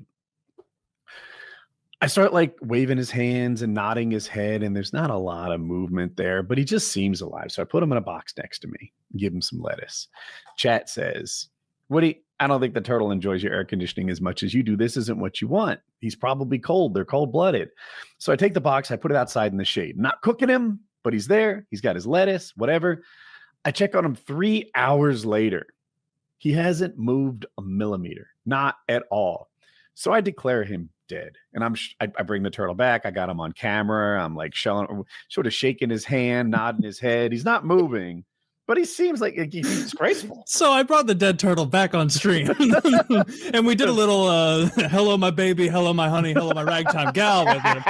Speaker 7: I start like waving his hands and nodding his head, and there's not a lot of movement there, but he just seems alive. So I put him in a box next to me, give him some lettuce. Chat says, Woody, I don't think the turtle enjoys your air conditioning as much as you do. This isn't what you want. He's probably cold. They're cold-blooded. So I take the box, I put it outside in the shade. Not cooking him, but he's there. He's got his lettuce, whatever. I check on him 3 hours later. He hasn't moved a millimeter, not at all. So I declare him dead. And I bring the turtle back. I got him on camera. I'm like sort of shaking his hand, nodding his head. He's not moving, but he seems like he's disgraceful.
Speaker 3: So I brought the dead turtle back on stream, and we did a little "Hello, my baby," "Hello, my honey," "Hello, my ragtime gal" with him.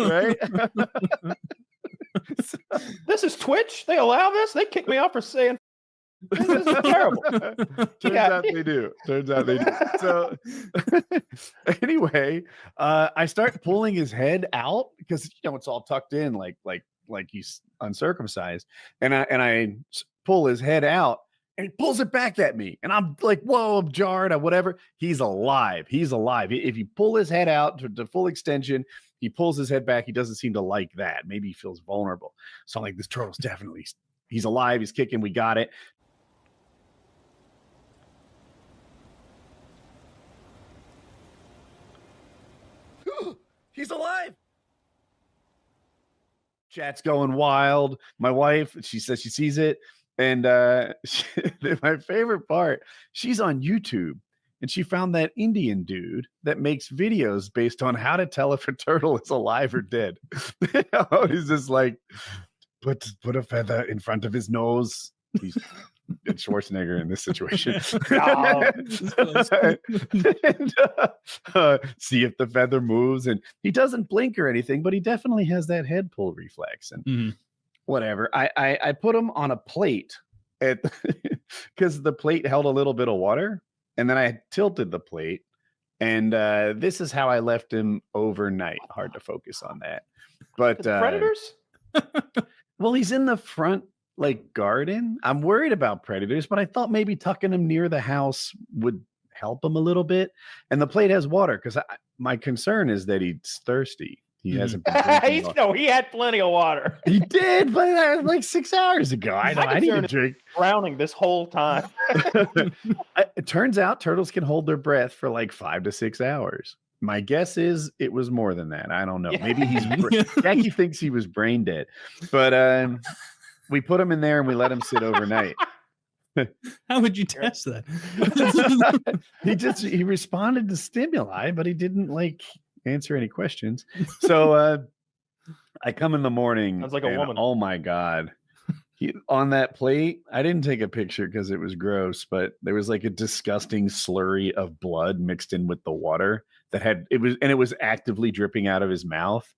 Speaker 7: Right?
Speaker 1: This is Twitch. They allow this. They kicked me off for saying this is terrible.
Speaker 7: Turns out they do. So anyway, I start pulling his head out because it's all tucked in, like he's uncircumcised, and I pull his head out, and he pulls it back at me, and I'm like, whoa, I'm jarred, or whatever. He's alive. If you pull his head out to full extension, he pulls his head back. He doesn't seem to like that. Maybe he feels vulnerable. So I'm like, this turtle's definitely, he's alive. He's kicking. We got it. He's alive. Chat's going wild. My wife, she says she sees it. And my favorite part, she's on YouTube and she found that Indian dude that makes videos based on how to tell if a turtle is alive or dead. He's just like, put a feather in front of his nose. He's Schwarzenegger in this situation. And, see if the feather moves, and he doesn't blink or anything, but he definitely has that head pull reflex. And whatever. I put him on a plate because the plate held a little bit of water, and then I tilted the plate, and this is how I left him overnight. Hard to focus on that, but
Speaker 1: predators.
Speaker 7: Well, he's in the front garden. I'm worried about predators, but I thought maybe tucking him near the house would help him a little bit. And the plate has water because my concern is that he's thirsty. He hasn't been drinking.
Speaker 1: He had plenty of water.
Speaker 7: He did, but that was like 6 hours ago. I need to drink.
Speaker 1: Drowning this whole time.
Speaker 7: It turns out turtles can hold their breath for like 5 to 6 hours. My guess is it was more than that. I don't know. Maybe Jackie thinks he was brain dead, but we put him in there and we let him sit overnight.
Speaker 3: How would you test that?
Speaker 7: He responded to stimuli, but he didn't answer any questions. So I come in the morning.
Speaker 1: Sounds like a woman.
Speaker 7: Oh my God. On that plate, I didn't take a picture because it was gross, but there was like a disgusting slurry of blood mixed in with the water it was actively dripping out of his mouth.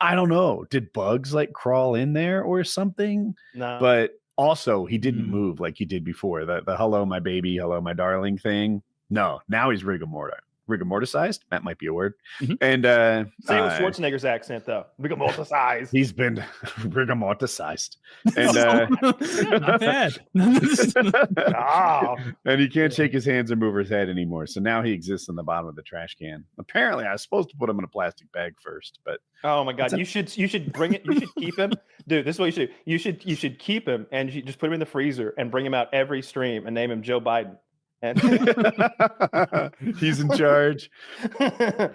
Speaker 7: I don't know. Did bugs crawl in there or something?
Speaker 1: No.
Speaker 7: But also he didn't move like he did before. The hello, my baby, hello, my darling thing. No, now he's rigor mortisized. That might be a word. And
Speaker 1: same with Schwarzenegger's accent though. Rigor mortisized.
Speaker 7: He's been rigor mortisized. And
Speaker 3: not bad.
Speaker 7: And he can't shake his hands or move his head anymore. So now he exists in the bottom of the trash can. Apparently, I was supposed to put him in a plastic bag first, but
Speaker 1: oh my God, you should bring it. You should keep him, dude. This is what you should do. You should keep him and you just put him in the freezer and bring him out every stream and name him Joe Biden. And
Speaker 7: he's in charge.
Speaker 1: You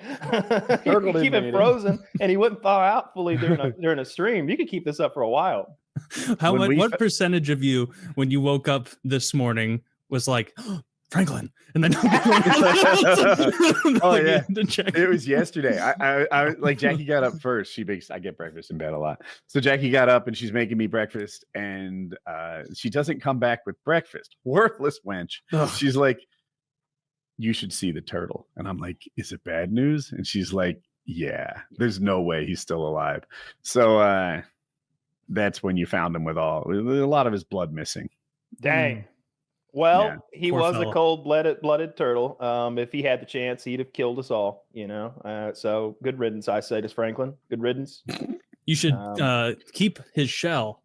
Speaker 1: keep him frozen and he wouldn't thaw out fully during a stream. You could keep this up for a while.
Speaker 3: What percentage of you when you woke up this morning was like, oh, Franklin, and then
Speaker 7: oh yeah, it was yesterday. I Jackie got up first. I get breakfast in bed a lot, so Jackie got up and she's making me breakfast, and she doesn't come back with breakfast. Worthless wench. She's like, you should see the turtle, and I'm like, is it bad news? And she's like, yeah, there's no way he's still alive. So that's when you found him with a lot of his blood missing.
Speaker 1: Dang. Well,
Speaker 7: Yeah.
Speaker 1: he
Speaker 3: Poor
Speaker 1: was
Speaker 3: fella.
Speaker 1: a cold-blooded turtle. If he had the chance, he'd have killed us all. So good riddance, I say to Franklin. Good riddance.
Speaker 3: You should keep his shell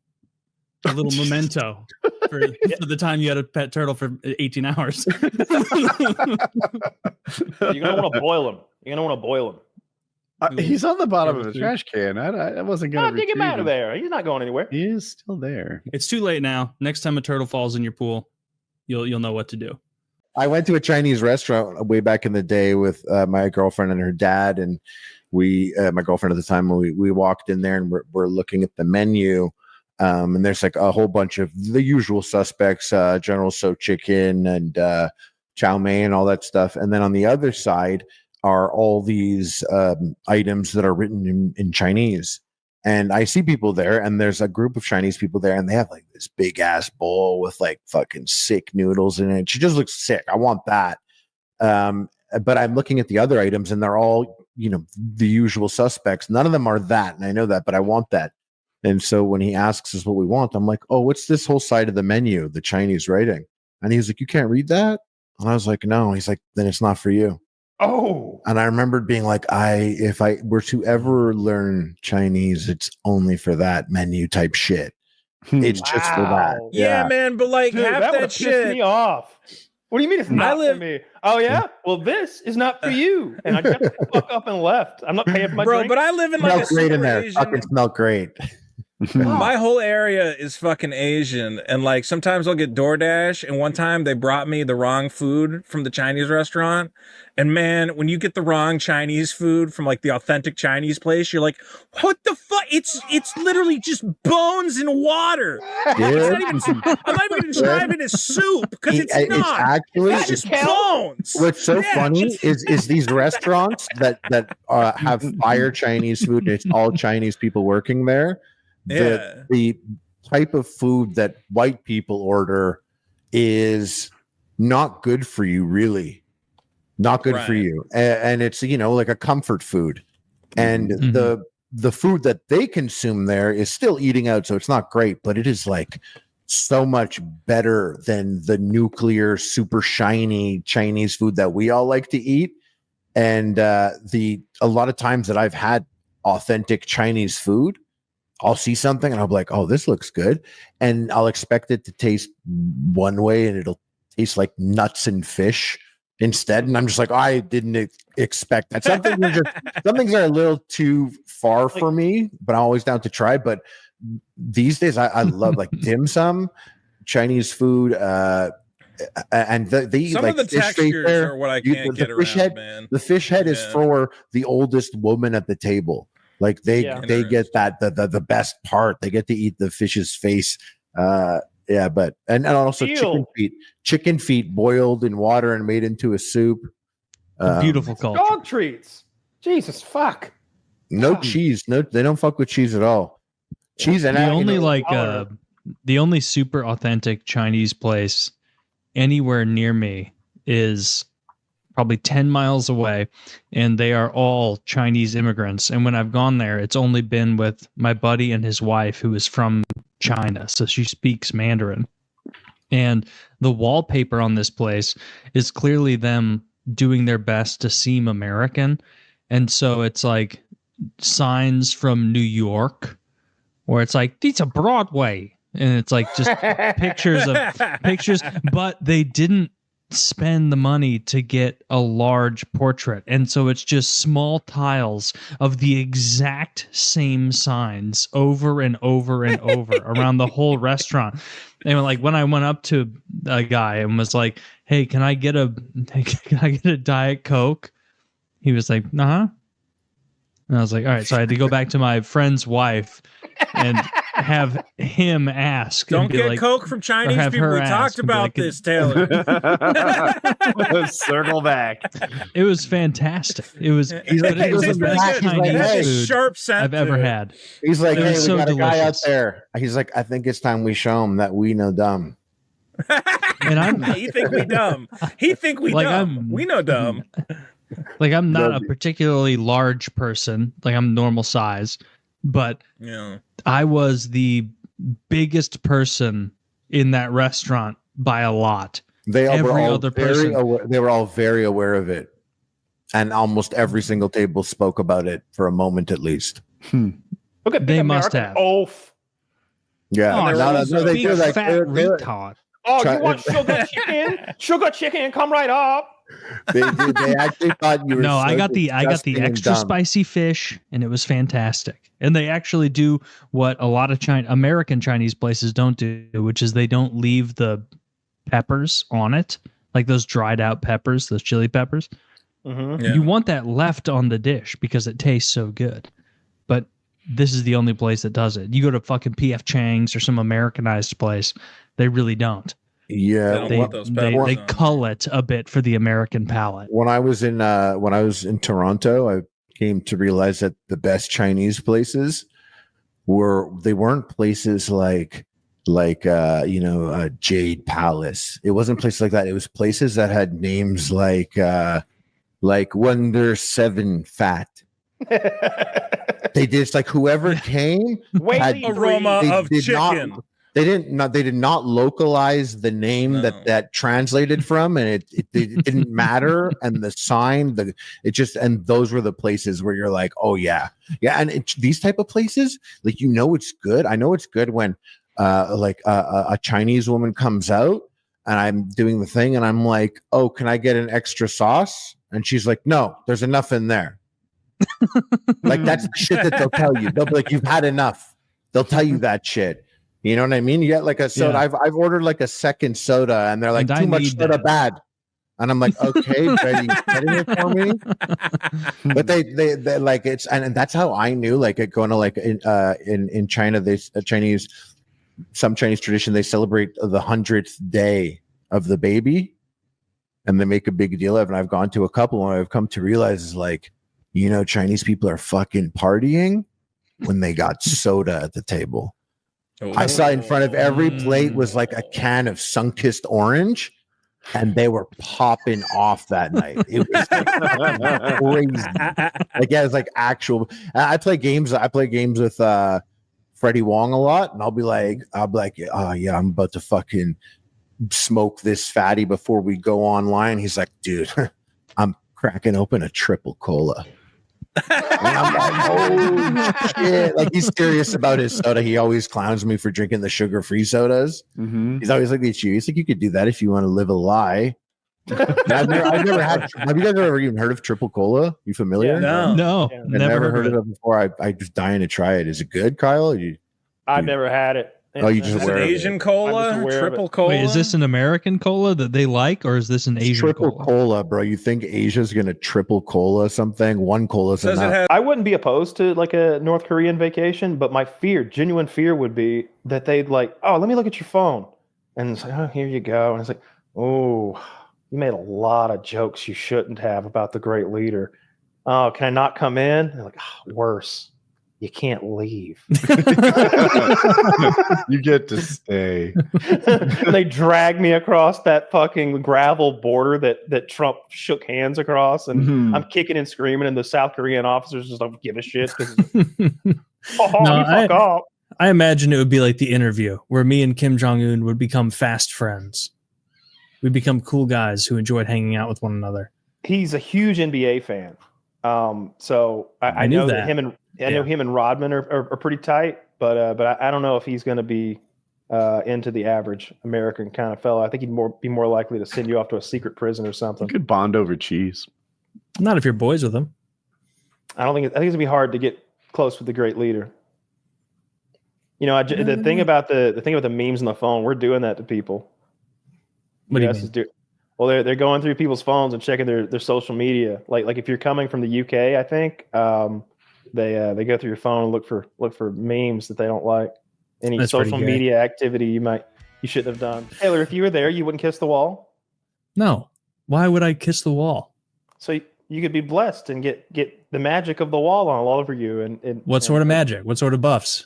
Speaker 3: A little memento for the time you had a pet turtle for 18 hours.
Speaker 1: You're gonna want to boil him. You're gonna want to boil him.
Speaker 7: He's on the bottom of a trash can. I wasn't gonna
Speaker 1: dig him out of
Speaker 7: retrieve
Speaker 1: there. He's not going anywhere.
Speaker 7: He is still there.
Speaker 3: It's too late now. Next time a turtle falls in your pool, you'll know what to do.
Speaker 16: I went to a Chinese restaurant way back in the day with my girlfriend and her dad, and my girlfriend at the time, we walked in there and we're looking at the menu, and there's like a whole bunch of the usual suspects, General Tso chicken and chow mein and all that stuff, and then on the other side are all these items that are written in Chinese. And I see people there, and there's a group of Chinese people there, and they have like this big ass bowl with like fucking sick noodles in it. She just looks sick. I want that. But I'm looking at the other items, and they're all, the usual suspects. None of them are that, and I know that, but I want that. And so when he asks us what we want, I'm like, oh, what's this whole side of the menu, the Chinese writing? And he's like, you can't read that? And I was like, no. He's like, then it's not for you.
Speaker 1: Oh.
Speaker 16: And I remembered being like, if I were to ever learn Chinese, it's only for that menu type shit. It's just for that.
Speaker 17: Yeah, man. But like,
Speaker 1: Dude,
Speaker 17: half
Speaker 1: that
Speaker 17: that
Speaker 1: shit pissed
Speaker 17: shit.
Speaker 1: me off. What do you mean it's not for me? Oh yeah. Well, this is not for you. And I got the fuck up and left. I'm not paying for my drink.
Speaker 17: But I live in like a
Speaker 16: great in there.
Speaker 17: Asian.
Speaker 16: Fucking smelled great.
Speaker 17: My whole area is fucking Asian, and like sometimes I'll get DoorDash, and one time they brought me the wrong food from the Chinese restaurant, and man, when you get the wrong Chinese food from like the authentic Chinese place, you're like, what the fuck? It's literally just bones and water. It's not even, I'm not even describing it as soup because it's not. It's just bones.
Speaker 16: What's so funny is these restaurants that have fire Chinese food, and it's all Chinese people working there. The type of food that white people order is not good for you, really. Not good for you. And it's, like a comfort food. And the food that they consume there is still eating out, so it's not great, but it is like so much better than the nuclear, super shiny Chinese food that we all like to eat. And a lot of times that I've had authentic Chinese food, I'll see something and I'll be like, oh, this looks good. And I'll expect it to taste one way and it'll taste like nuts and fish instead. And I'm just like, I didn't expect that. Some things are a little too far for me, but I'm always down to try. But these days I love like dim sum, Chinese food, and the
Speaker 17: Some
Speaker 16: like
Speaker 17: of the textures are what I can't get around, man.
Speaker 16: The fish head is for the oldest woman at the table. Like they get that the best part. They get to eat the fish's face. But and also chicken feet boiled in water and made into a soup.
Speaker 3: Beautiful culture.
Speaker 1: Dog treats. Jesus fuck.
Speaker 16: No cheese. No, they don't fuck with cheese at all. Cheese and
Speaker 3: the only super authentic Chinese place anywhere near me is probably 10 miles away, and they are all Chinese immigrants. And when I've gone there, it's only been with my buddy and his wife, who is from China, so she speaks Mandarin. And the wallpaper on this place is clearly them doing their best to seem American. And so it's like signs from New York, where it's like, it's a Broadway, and it's like just pictures, but they didn't spend the money to get a large portrait, and so it's just small tiles of the exact same signs over and over and over around the whole restaurant. And like when I went up to a guy and was like, hey, can I get a Diet Coke? He was like, uh-huh. And I was like, all right. So I had to go back to my friend's wife and have him ask.
Speaker 17: Don't get
Speaker 3: like,
Speaker 17: Coke from Chinese people. We talked about this, Taylor.
Speaker 7: Circle back.
Speaker 3: It was fantastic. It was the best Chinese food I've ever had.
Speaker 16: He's like, hey, we
Speaker 3: so
Speaker 16: got a guy out
Speaker 3: delicious.
Speaker 16: there. He's like, I think it's time we show him that we know dumb.
Speaker 3: And
Speaker 17: he think we dumb. He think we dumb. We know dumb.
Speaker 3: Like I'm not a particularly large person. Like I'm normal size, but I was the biggest person in that restaurant by a lot.
Speaker 16: They were all very aware of it, and almost every single table spoke about it for a moment at least.
Speaker 1: Look at
Speaker 3: they must have.
Speaker 1: Oaf.
Speaker 16: Yeah,
Speaker 18: Oh,
Speaker 16: no, they do like
Speaker 18: fat retard.
Speaker 1: Oh, you want sugar chicken? Sugar chicken, come right up.
Speaker 16: They actually thought you were.
Speaker 18: No,
Speaker 16: so
Speaker 18: I got the
Speaker 16: disgusting and
Speaker 18: extra
Speaker 16: dumb.
Speaker 18: spicy fish, and it was fantastic. And they actually do what a lot of American Chinese places don't do, which is they don't leave the peppers on it, like those dried out peppers, those chili peppers.
Speaker 1: Mm-hmm.
Speaker 18: You want that left on the dish because it tastes so good. But this is the only place that does it. You go to fucking PF Chang's or some Americanized place, they really don't.
Speaker 16: Yeah,
Speaker 18: they cull it a bit for the American palate.
Speaker 16: When I was in Toronto, I came to realize that the best Chinese places weren't places like Jade Palace. It wasn't places like that. It was places that had names like Wonder 7 Fat. They just like whoever came had
Speaker 17: aroma of chicken.
Speaker 16: They did not localize the name that translated from, and it didn't matter. And the sign, and those were the places where you're like, oh yeah. And these type of places, like, it's good. I know it's good when a Chinese woman comes out and I'm doing the thing and I'm like, oh, can I get an extra sauce? And she's like, no, there's enough in there. Like, that's the shit that they'll tell you. They'll be like, you've had enough. They'll tell you that shit. You know what I mean? You get like a soda. Yeah. I've ordered like a second soda, and they're like, too much soda, bad. And I'm like, okay, are you getting it for me? But they like it's, and that's how I knew. Like, going to like in China, some Chinese tradition, they celebrate the 100th day of the baby, and they make a big deal of it. And I've gone to a couple, and I've come to realize is like, Chinese people are fucking partying when they got soda at the table. I saw in front of every plate was like a can of Sunkist orange, and they were popping off that night. It was like crazy. Like, yeah, it's like actual. I play games with Freddie Wong a lot, and I'll be like, oh yeah, I'm about to fucking smoke this fatty before we go online. He's like, dude, I'm cracking open a triple cola. And I'm like, oh shit. Like, he's serious about his soda. He always clowns me for drinking the sugar-free sodas. Mm-hmm. He's always like, he's like, you could do that if you want to live a lie. I've never had. Have you guys ever even heard of triple cola? You familiar?
Speaker 18: Yeah, no,
Speaker 16: I've never heard of it before. I just dying to try it. Is it good, Kyle?
Speaker 1: I've never had it.
Speaker 16: Oh, you just
Speaker 17: an Asian cola, triple cola.
Speaker 18: Wait, is this an American cola that they like, or is this an Asian
Speaker 16: triple cola, bro? You think Asia's gonna triple cola something? One cola's enough.
Speaker 1: I wouldn't be opposed to like a North Korean vacation, but my genuine fear would be that they'd like, oh, let me look at your phone, and it's like, oh, here you go, and it's like, oh, you made a lot of jokes you shouldn't have about the great leader. Oh, can I not come in? And they're like, oh, worse. You can't leave.
Speaker 7: You get to stay.
Speaker 1: They drag me across that fucking gravel border that Trump shook hands across, and I'm kicking and screaming, and the South Korean officers just don't give a shit.
Speaker 3: I imagine it would be like the interview where me and Kim Jong-un would become fast friends. We'd become cool guys who enjoyed hanging out with one another.
Speaker 1: He's a huge NBA fan. So I know that him and Rodman are pretty tight, but I don't know if he's going to be into the average American kind of fellow. I think he'd be more likely to send you off to a secret prison or something.
Speaker 7: You could bond over cheese.
Speaker 3: Not if you're boys with him.
Speaker 1: I think it's gonna be hard to get close with the great leader. The thing about the memes on the phone, we're doing that to people.
Speaker 3: What do you mean?
Speaker 1: Well, they're going through people's phones and checking their social media. Like if you're coming from the UK, I think they go through your phone and look for memes that they don't like. Any social media activity you shouldn't have done. Taylor, if you were there, you wouldn't kiss the wall?
Speaker 3: No. Why would I kiss the wall?
Speaker 1: So you could be blessed and get the magic of the wall all over you. And
Speaker 3: what sort of magic? What sort of buffs?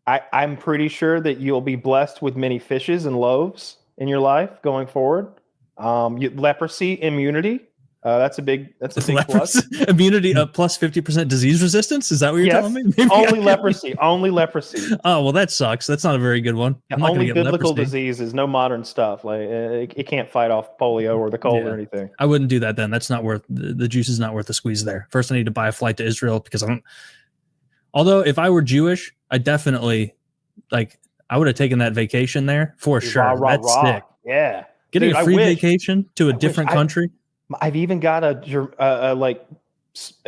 Speaker 1: I'm pretty sure that you'll be blessed with many fishes and loaves in your life going forward. Leprosy immunity. That's a big plus.
Speaker 3: Immunity plus 50% disease resistance. Is that what you're telling me?
Speaker 1: Only leprosy. Only leprosy.
Speaker 3: Oh, well, that sucks. That's not a very good one.
Speaker 1: Yeah, only biblical diseases, no modern stuff. Like it can't fight off polio or the cold or anything.
Speaker 3: I wouldn't do that then. That's not worth the juice is not worth the squeeze there. First, I need to buy a flight to Israel because I don't. Although if I were Jewish, I definitely I would have taken that vacation there for sure. That's sick.
Speaker 1: Yeah.
Speaker 3: Getting
Speaker 1: Dude,
Speaker 3: a free vacation to a different country.
Speaker 1: I've even got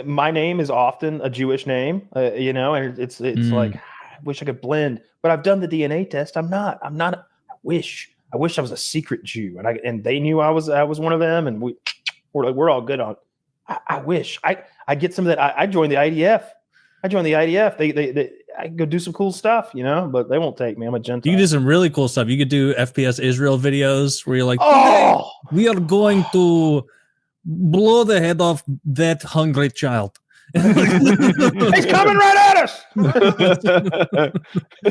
Speaker 1: my name is often a Jewish name, and it's like, I wish I could blend, but I've done the DNA test. I'm not. I wish I was a secret Jew, and they knew I was one of them, and we're all good on. I wish I get some of that. I joined the IDF. I could go do some cool stuff, but they won't take me. I'm a Gentile.
Speaker 3: You could do some really cool stuff. You could do FPSIsrael videos where you're like, we are going to blow the head off that hungry child.
Speaker 1: He's coming right at us. I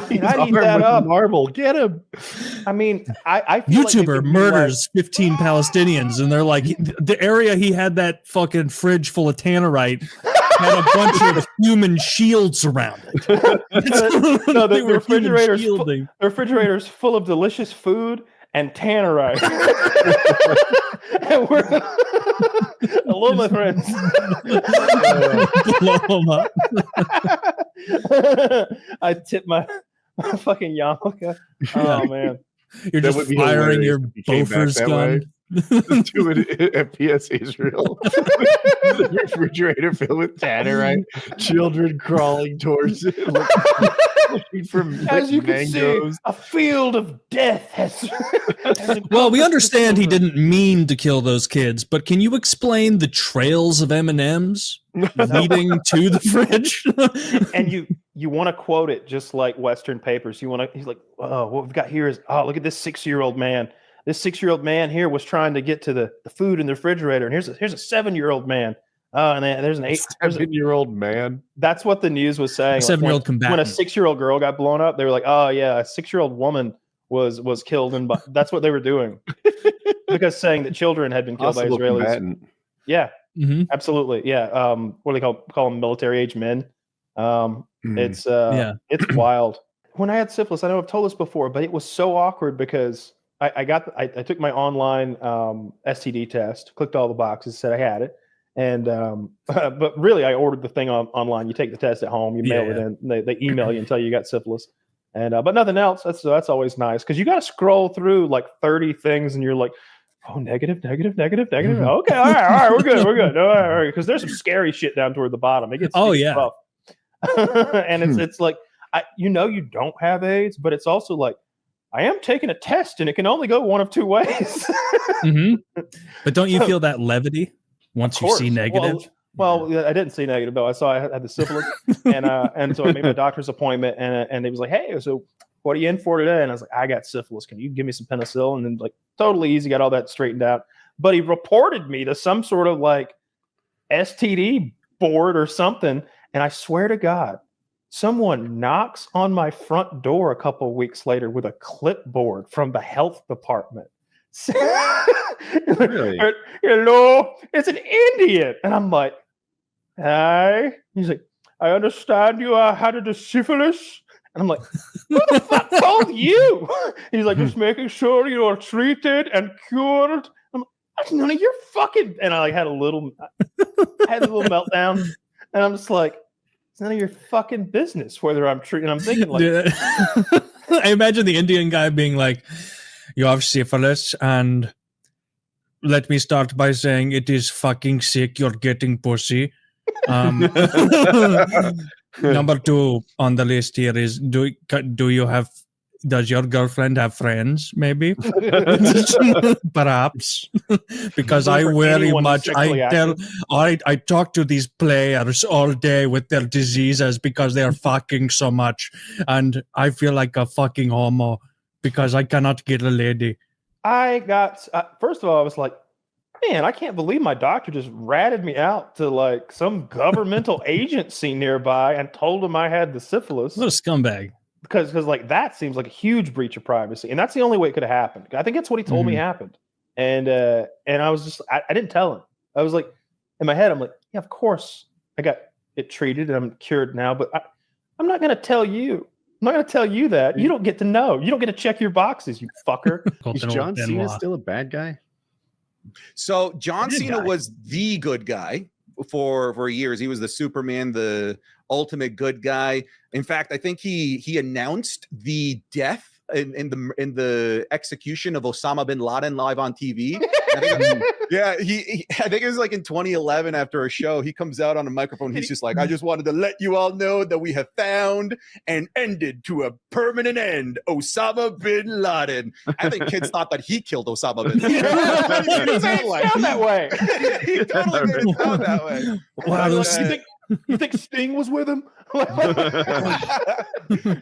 Speaker 1: need that up.
Speaker 7: Marble, get him.
Speaker 1: I mean, I feel
Speaker 3: YouTuber murders 15 Palestinians, and they're like, the area he had that fucking fridge full of tannerite had a bunch of human shields around it.
Speaker 1: No, the refrigerator's full of delicious food and tannerite. And hello, my friends.
Speaker 3: Blow them up.
Speaker 1: I tip my fucking yarmulke. Oh man,
Speaker 3: you're just firing your Bofors gun.
Speaker 7: Do it at FPSIsrael. The refrigerator filled with tannerite, children crawling towards it.
Speaker 1: As you can see, a field of death has
Speaker 3: well, we understand he didn't mean to kill those kids, but can you explain the trails of M&Ms leading to the fridge?
Speaker 1: And you want to quote it just like Western papers. He's like, oh, what we've got here is, look at this 6-year-old man. This 6-year-old man here was trying to get to the food in the refrigerator, and here's a 7-year-old man. And there's an
Speaker 7: 7-year-old man.
Speaker 1: That's what the news was saying.
Speaker 3: 7-year-old combatant.
Speaker 1: When a 6-year-old girl got blown up, they were like, "Oh yeah, a 6-year-old woman was killed," and that's what they were doing because saying that children had been killed by Israelis.
Speaker 7: Combatant.
Speaker 1: Yeah, absolutely. Yeah. What do they call them? Military age men. It's wild. When I had syphilis, I know I've told this before, but it was so awkward because I took my online STD test, clicked all the boxes, said I had it. And but really, I ordered the thing online. You take the test at home, you mail it in, and they email you and tell you got syphilis. And but nothing else. That's always nice because you got to scroll through like 30 things, and you're like, oh, negative. Okay, all right, we're good. All right, because there's some scary shit down toward the bottom. It gets rough. And it's like you don't have AIDS, but it's also like I am taking a test, and it can only go one of two ways.
Speaker 3: But don't you feel that levity? Once you see negative,
Speaker 1: well, I didn't see negative though. I saw I had the syphilis, and so I made my doctor's appointment, and he was like, "Hey, so what are you in for today?" And I was like, "I got syphilis. Can you give me some penicillin?" And then like totally easy, got all that straightened out. But he reported me to some sort of like STD board or something, and I swear to God, someone knocks on my front door a couple of weeks later with a clipboard from the health department. Really? Hello, it's an Indian, and I'm like, "Hi." He's like, "I understand you had a syphilis," and I'm like, "Who the fuck told you?" He's like, "Just making sure you are treated and cured." I'm like, "That's none of your fucking," and I had a little meltdown, and I'm just like, "It's none of your fucking business whether I'm treated." I'm thinking like,
Speaker 3: I imagine the Indian guy being like, "You have syphilis, and let me start by saying it is fucking sick. You're getting pussy." Number 2 on the list here is does your girlfriend have friends? Maybe, perhaps, because I talk to these players all day with their diseases because they are fucking so much, and I feel like a fucking homo because I cannot get a lady.
Speaker 1: I got first of all, I was like, man, I can't believe my doctor just ratted me out to like some governmental agency nearby and told him I had the syphilis.
Speaker 3: What a scumbag!
Speaker 1: Because like that seems like a huge breach of privacy, and that's the only way it could have happened. I think that's what he told me happened, and I was just I didn't tell him. I was like, in my head, I'm like, yeah, of course I got it treated and I'm cured now, but I'm not going to tell you. I'm not going to tell you that. You don't get to know. You don't get to check your boxes, you fucker.
Speaker 7: Is John Cena still a bad guy?
Speaker 19: So John Cena was the good guy. for years. He was the Superman, the ultimate good guy. In fact, I think he announced the death in the execution of Osama bin Laden live on TV. I think it was like in 2011 after a show. He comes out on a microphone. He's just like, I just wanted to let you all know that we have found and ended to a permanent end Osama bin Laden. I think kids thought that he killed Osama bin Laden.
Speaker 1: He made it sound that way.
Speaker 19: He totally made it sound that way.
Speaker 1: Wow, you think Sting was with him?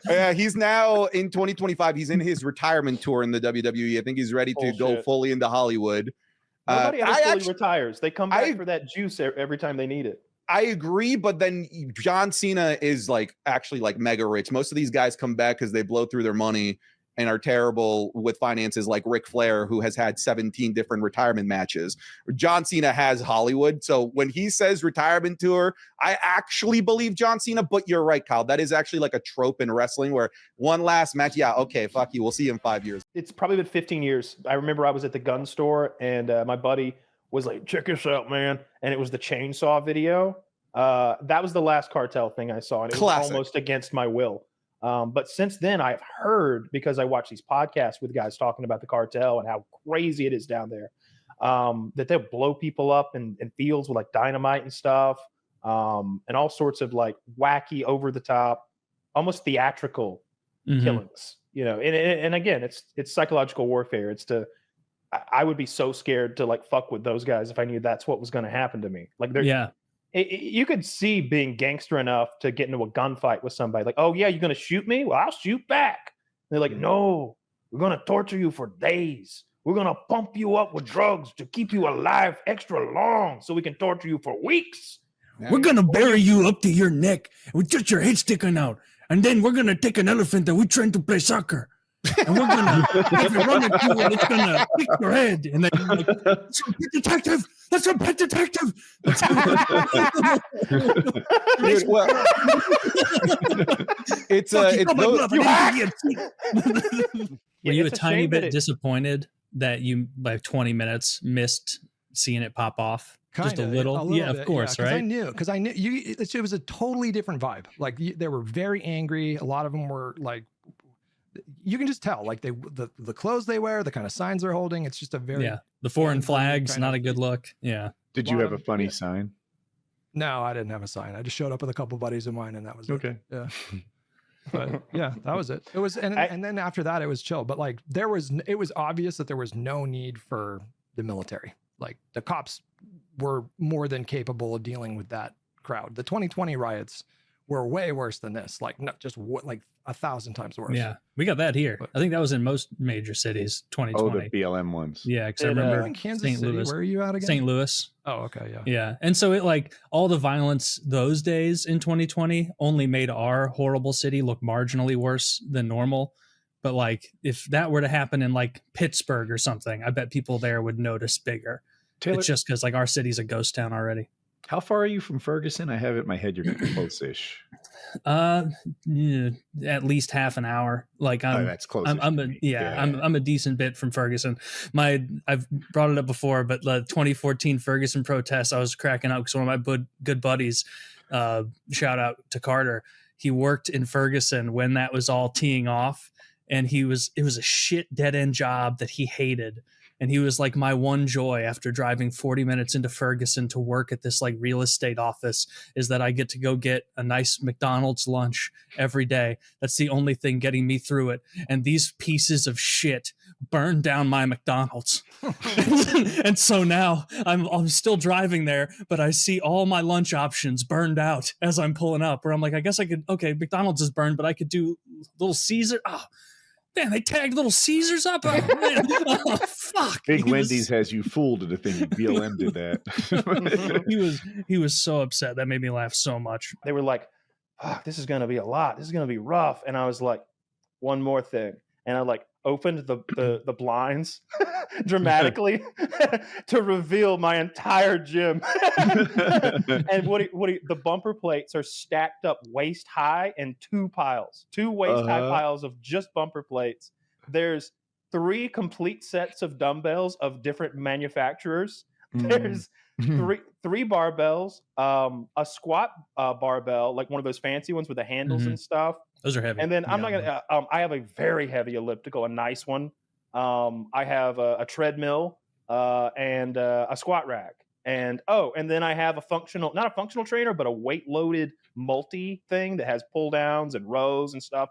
Speaker 19: Yeah, he's now in 2025. He's in his retirement tour in the WWE. I think he's ready to go fully into Hollywood.
Speaker 1: Nobody ever fully retires. They come back for that juice every time they need it.
Speaker 19: I agree, but then John Cena is like actually like mega rich. Most of these guys come back because they blow through their money and are terrible with finances, like Ric Flair, who has had 17 different retirement matches. John Cena has Hollywood. So when he says retirement tour, I actually believe John Cena, but you're right, Kyle. That is actually like a trope in wrestling where one last match. Yeah, okay, fuck you. We'll see you in 5 years.
Speaker 1: It's probably been 15 years. I remember I was at the gun store and my buddy was like, check this out, man. And it was the chainsaw video. That was the last Cartel thing I saw. And it was almost against my will. But since then, I've heard, because I watch these podcasts with guys talking about the Cartel and how crazy it is down there, that they'll blow people up in fields with like dynamite and stuff, and all sorts of like wacky, over the top, almost theatrical killings. You know, and again, it's psychological warfare. I would be so scared to like fuck with those guys if I knew that's what was going to happen to me. Like, you could see being gangster enough to get into a gunfight with somebody. Like, oh yeah, you're gonna shoot me? Well, I'll shoot back. And they're like, no, we're gonna torture you for days. We're gonna pump you up with drugs to keep you alive extra long, so we can torture you for weeks.
Speaker 2: We're gonna bury you up to your neck with just your head sticking out, and then we're gonna take an elephant that we trained to play soccer, and we're gonna if you run into it, it's gonna kick your head. And then you're like, that's a pet detective. That's a pet detective.
Speaker 19: Dude, well, it's
Speaker 3: Were you a tiny bit disappointed that you by 20 minutes missed seeing it pop off? Just a little yeah,
Speaker 20: bit,
Speaker 3: of course, right?
Speaker 20: Because I knew it was a totally different vibe. Like they were very angry. A lot of them were like, you can just tell, like the clothes they wear, the kind of signs they're holding. It's just a very
Speaker 3: the foreign flags, not a good look. Yeah.
Speaker 7: Did you have a funny sign?
Speaker 20: No, I didn't have a sign. I just showed up with a couple buddies of mine, and that was
Speaker 7: okay.
Speaker 20: Yeah. But yeah, that was it. It was, and then after that, it was chill. But like it was obvious that there was no need for the military. Like the cops were more than capable of dealing with that crowd. The 2020 riots were way worse than this. Like not just like 1,000 times worse.
Speaker 3: Yeah, we got that here. I think that was in most major cities. 2020.
Speaker 7: Oh, the BLM ones.
Speaker 3: Yeah, because I remember
Speaker 20: in Kansas City. Where are you at again?
Speaker 3: St. Louis.
Speaker 20: Oh, okay, yeah.
Speaker 3: Yeah, and so it like all the violence those days in 2020 only made our horrible city look marginally worse than normal. But like if that were to happen in like Pittsburgh or something, I bet people there would notice bigger.
Speaker 7: Taylor,
Speaker 3: it's just because like our city's a ghost town already.
Speaker 7: How far are you from Ferguson? I have it in my head you're close-ish.
Speaker 3: Yeah, at least half an hour. Like
Speaker 7: that's close.
Speaker 3: I'm a decent bit from Ferguson. I've brought it up before, but the 2014 Ferguson protests, I was cracking up because one of my good buddies, shout out to Carter, he worked in Ferguson when that was all teeing off, and it was a shit dead end job that he hated. And he was like my one joy after driving 40 minutes into Ferguson to work at this like real estate office is that I get to go get a nice McDonald's lunch every day. That's the only thing getting me through it. And these pieces of shit burned down my McDonald's. And so now I'm still driving there, but I see all my lunch options burned out as I'm pulling up, where I'm like, I guess I could, okay, McDonald's is burned, but I could do Little Caesar. Oh, man, they tagged Little Caesars up. Oh, fuck.
Speaker 7: Big Wendy's has you fooled into thinking BLM did that.
Speaker 3: He was so upset. That made me laugh so much.
Speaker 1: They were like, oh, this is going to be a lot. This is going to be rough. And I was like, one more thing. And I like opened the blinds dramatically to reveal my entire gym. And the bumper plates are stacked up waist high in two waist high piles of just bumper plates. There's 3 complete sets of dumbbells of different manufacturers. There's three barbells, a squat barbell, like one of those fancy ones with the handles and stuff.
Speaker 3: Those are heavy.
Speaker 1: And then I'm not gonna. I have a very heavy elliptical, a nice one. I have a treadmill and a squat rack, and then I have not a functional trainer, but a weight loaded multi thing that has pull downs and rows and stuff.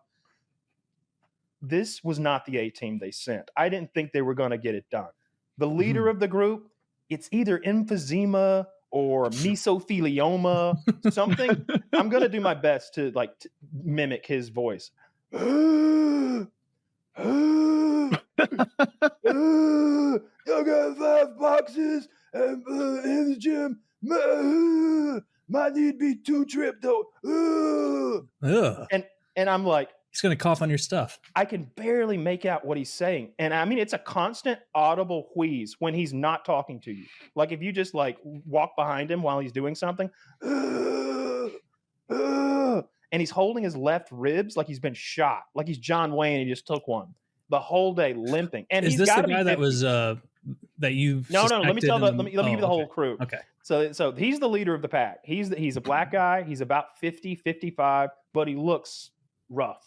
Speaker 1: This was not the A team they sent. I didn't think they were going to get it done. The leader of the group, it's either emphysema or mesothelioma, something. I'm going to do my best to mimic his voice. I got 5 boxes and in the gym. Might need to be 2 tripped though. And I'm like,
Speaker 3: he's gonna cough on your stuff.
Speaker 1: I can barely make out what he's saying. And I mean, it's a constant audible wheeze when he's not talking to you. Like if you just walk behind him while he's doing something, and he's holding his left ribs like he's been shot, like he's John Wayne and he just took one the whole day limping. And
Speaker 3: is this the guy that was that you?
Speaker 1: No. Let me tell let me give you the whole crew.
Speaker 3: Okay.
Speaker 1: So he's the leader of the pack. He's a black guy. He's about 50, 55, but he looks rough.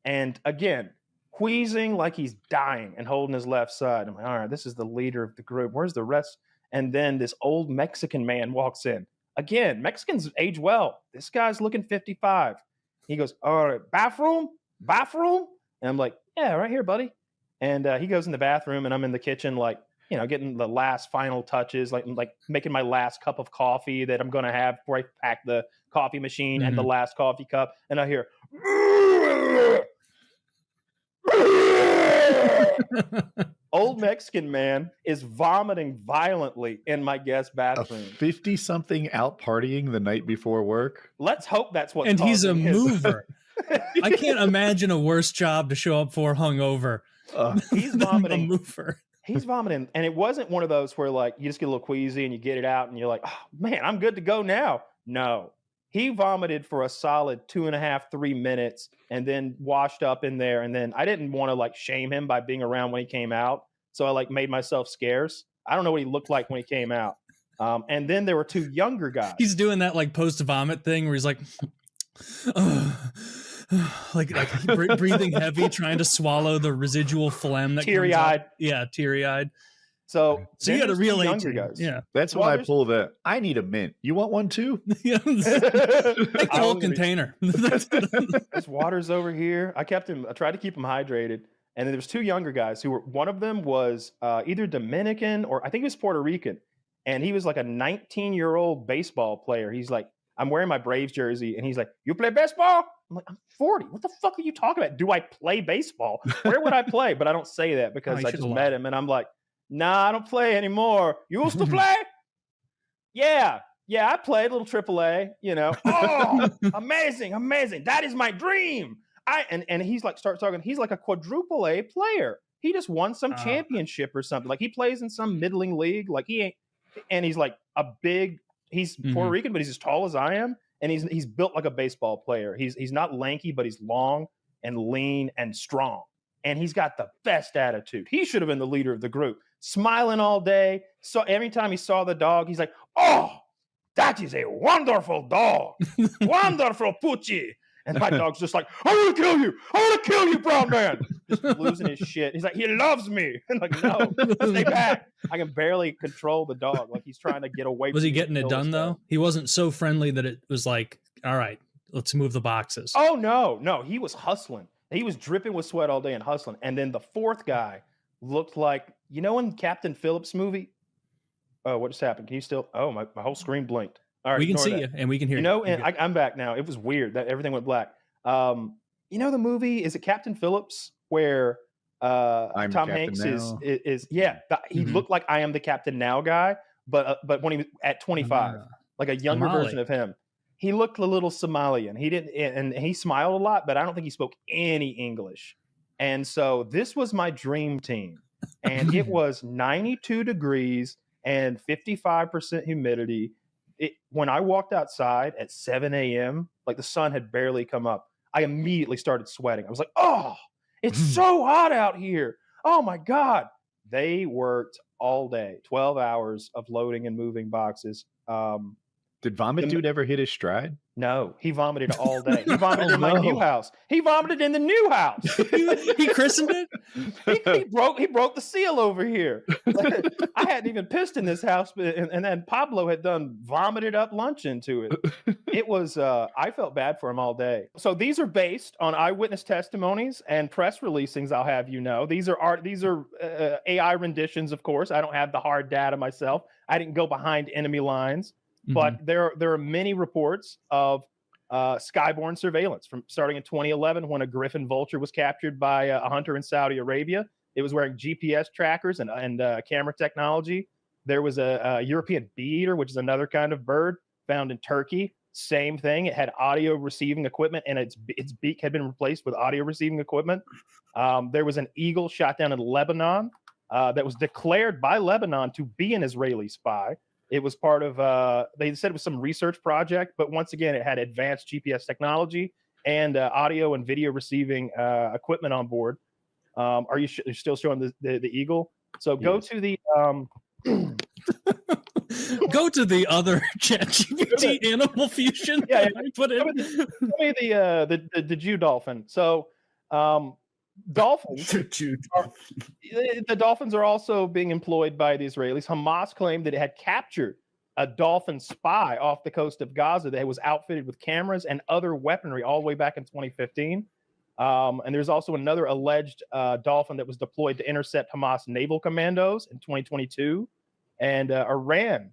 Speaker 1: And again, wheezing like he's dying and holding his left side. I'm like, all right, this is the leader of the group. Where's the rest? And then this old Mexican man walks in. Again, Mexicans age well. This guy's looking 55. He goes, all right, bathroom? And I'm like, yeah, right here, buddy. And he goes in the bathroom, and I'm in the kitchen, getting the last final touches, like making my last cup of coffee that I'm going to have before I pack the coffee machine and the last coffee cup. And I hear, old Mexican man is vomiting violently in my guest bathroom.
Speaker 7: 50-something out partying the night before work.
Speaker 1: Let's hope that's what.
Speaker 3: And he's a mover. I can't imagine a worse job to show up for hungover.
Speaker 1: He's vomiting.
Speaker 3: A mover.
Speaker 1: He's vomiting, and it wasn't one of those where you just get a little queasy and you get it out and you're like, oh man, I'm good to go now. No. He vomited for a solid 2.5-3 minutes and then washed up in there. And then I didn't want to shame him by being around when he came out. So I made myself scarce. I don't know what he looked like when he came out. And then there were 2 younger guys.
Speaker 3: He's doing that post vomit thing where he's like breathing heavy, trying to swallow the residual phlegm that
Speaker 1: teary-eyed.
Speaker 3: Yeah, teary-eyed.
Speaker 1: So
Speaker 3: you got a real
Speaker 1: younger guys.
Speaker 3: Yeah,
Speaker 7: that's when I pull the. I need a mint. You want one too?
Speaker 3: Take the whole container.
Speaker 1: This water's over here. I tried to keep him hydrated, and then there was 2 younger guys who were. One of them was either Dominican or I think he was Puerto Rican, and he was like a 19-year-old baseball player. He's like, I'm wearing my Braves jersey, and he's like, "You play baseball?" I'm like, "I'm 40. What the fuck are you talking about? Do I play baseball? Where would I play?" But I don't say that because I just met him, and I'm like, "Nah, I don't play anymore. You used to play?" Yeah, I played a little AAA. Oh, amazing. That is my dream. And he's starts talking. He's like a quadruple A player. He just won some championship or something. He plays in some middling league. He ain't, and he's like a big. He's Puerto Rican, but he's as tall as I am, and he's built like a baseball player. He's not lanky, but he's long and lean and strong, and he's got the best attitude. He should have been the leader of the group, smiling all day. So every time he saw the dog, he's like, "Oh, that is a wonderful dog, wonderful Poochie." And my dog's just like, "I want to kill you, brown man." Just losing his shit. He's like, "He loves me." I'm like, "No, stay back." I can barely control the dog. He's trying to get away.
Speaker 3: Was he getting it done though? He wasn't so friendly that it was like, "All right, let's move the boxes."
Speaker 1: Oh no, he was hustling. He was dripping with sweat all day and hustling. And then the 4th guy looked like, in Captain Phillips movie. Oh, what just happened? Can you still? Oh, my whole screen blinked. All right,
Speaker 3: we can see you and we can hear you.
Speaker 1: And I'm back now. It was weird that everything went black. The movie, is it Captain Phillips where Tom Hanks is he looked like I Am the Captain Now guy, but when he was at 25, like a younger
Speaker 3: Somali
Speaker 1: version of him. He looked a little Somalian. He didn't, and he smiled a lot, but I don't think he spoke any English. And so this was my dream team, and it was 92 degrees and 55% humidity. When I walked outside at 7 a.m., the sun had barely come up, I immediately started sweating. I was like, "Oh, it's so hot out here. Oh my God." They worked all day, 12 hours of loading and moving boxes.
Speaker 7: Did Vomit Dude ever hit his stride?
Speaker 1: No, he vomited all day. He vomited in my new house. He vomited in the new house.
Speaker 3: He christened it.
Speaker 1: He broke the seal over here. I hadn't even pissed in this house, and then Pablo had done vomited up lunch into it. It was I felt bad for him all day. So these are based on eyewitness testimonies and press releasings. I'll have you know, these are AI renditions. Of course, I don't have the hard data myself. I didn't go behind enemy lines. But there are many reports of skyborne surveillance from starting in 2011 when a Griffin vulture was captured by a hunter in Saudi Arabia. It was wearing GPS trackers and camera technology. There was a European bee-eater, which is another kind of bird found in Turkey. Same thing. It had audio receiving equipment, and its beak had been replaced with audio receiving equipment. There was an eagle shot down in Lebanon that was declared by Lebanon to be an Israeli spy. It was part of, they said it was some research project, but once again, it had advanced GPS technology and audio and video receiving equipment on board. Are you you're still showing the eagle? So go to the
Speaker 3: go to the other ChatGPT animal fusion.
Speaker 1: Yeah,
Speaker 3: put it.
Speaker 1: Show me the Jew dolphin. So dolphins. The dolphins are also being employed by the Israelis. Hamas claimed that it had captured a dolphin spy off the coast of Gaza that was outfitted with cameras and other weaponry all the way back in 2015. And there's also another alleged dolphin that was deployed to intercept Hamas naval commandos in 2022. And Iran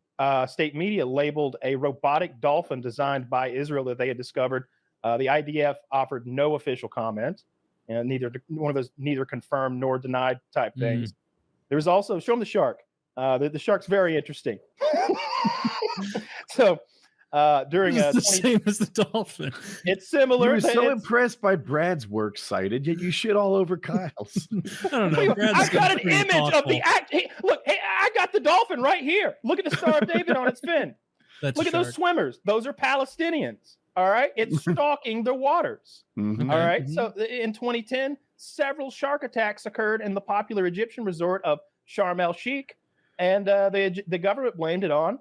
Speaker 1: state media labeled a robotic dolphin designed by Israel that they had discovered. The IDF offered no official comment. And one of those neither confirmed nor denied type things. There's also, show them the shark. The shark's very interesting. So during
Speaker 3: it's the same as the dolphin.
Speaker 1: It's similar.
Speaker 7: You were so impressed by Brad's works cited, yet you shit all over Kyle's.
Speaker 3: I don't know.
Speaker 1: I got an image of the act. Hey, look, I got the dolphin right here. Look at the Star of David on its fin. Look at those swimmers. Those are Palestinians. All right. It's stalking the waters. All right. So in 2010, several shark attacks occurred in the popular Egyptian resort of Sharm el Sheikh. And the government blamed it on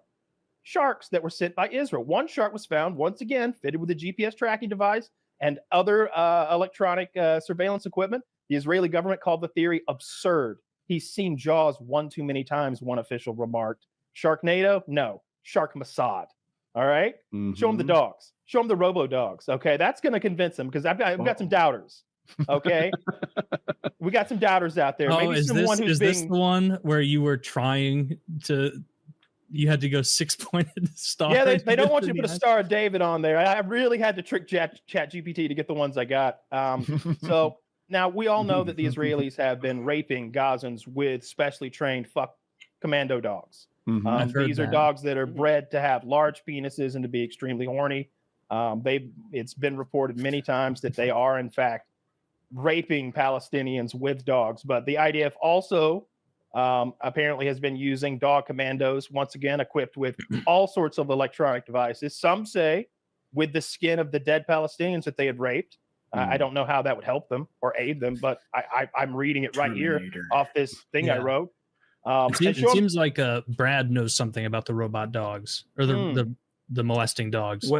Speaker 1: sharks that were sent by Israel. One shark was found, once again, fitted with a GPS tracking device and other electronic surveillance equipment. The Israeli government called the theory absurd. He's seen Jaws one too many times, one official remarked. Sharknado? No. Shark Mossad. All right? Show them the dogs. Show them the robo dogs. Okay? That's going to convince them because I've got some doubters. Okay? We got some doubters out there.
Speaker 3: Maybe is this the one where you were trying to... You had to go 6-pointed star.
Speaker 1: Yeah, they don't want you to put a Star of David on there. I really had to trick ChatGPT to get the ones I got. So now we all know that the Israelis have been raping Gazans with specially trained commando dogs. These are dogs that are bred to have large penises and to be extremely horny. It's been reported many times that they are in fact raping Palestinians with dogs. But the IDF also apparently has been using dog commandos, once again equipped with all sorts of electronic devices. Some say with the skin of the dead Palestinians that they had raped. I don't know how that would help them or aid them, but I'm reading it right here off this thing I wrote.
Speaker 3: It seems like Brad knows something about the robot dogs or the molesting dogs.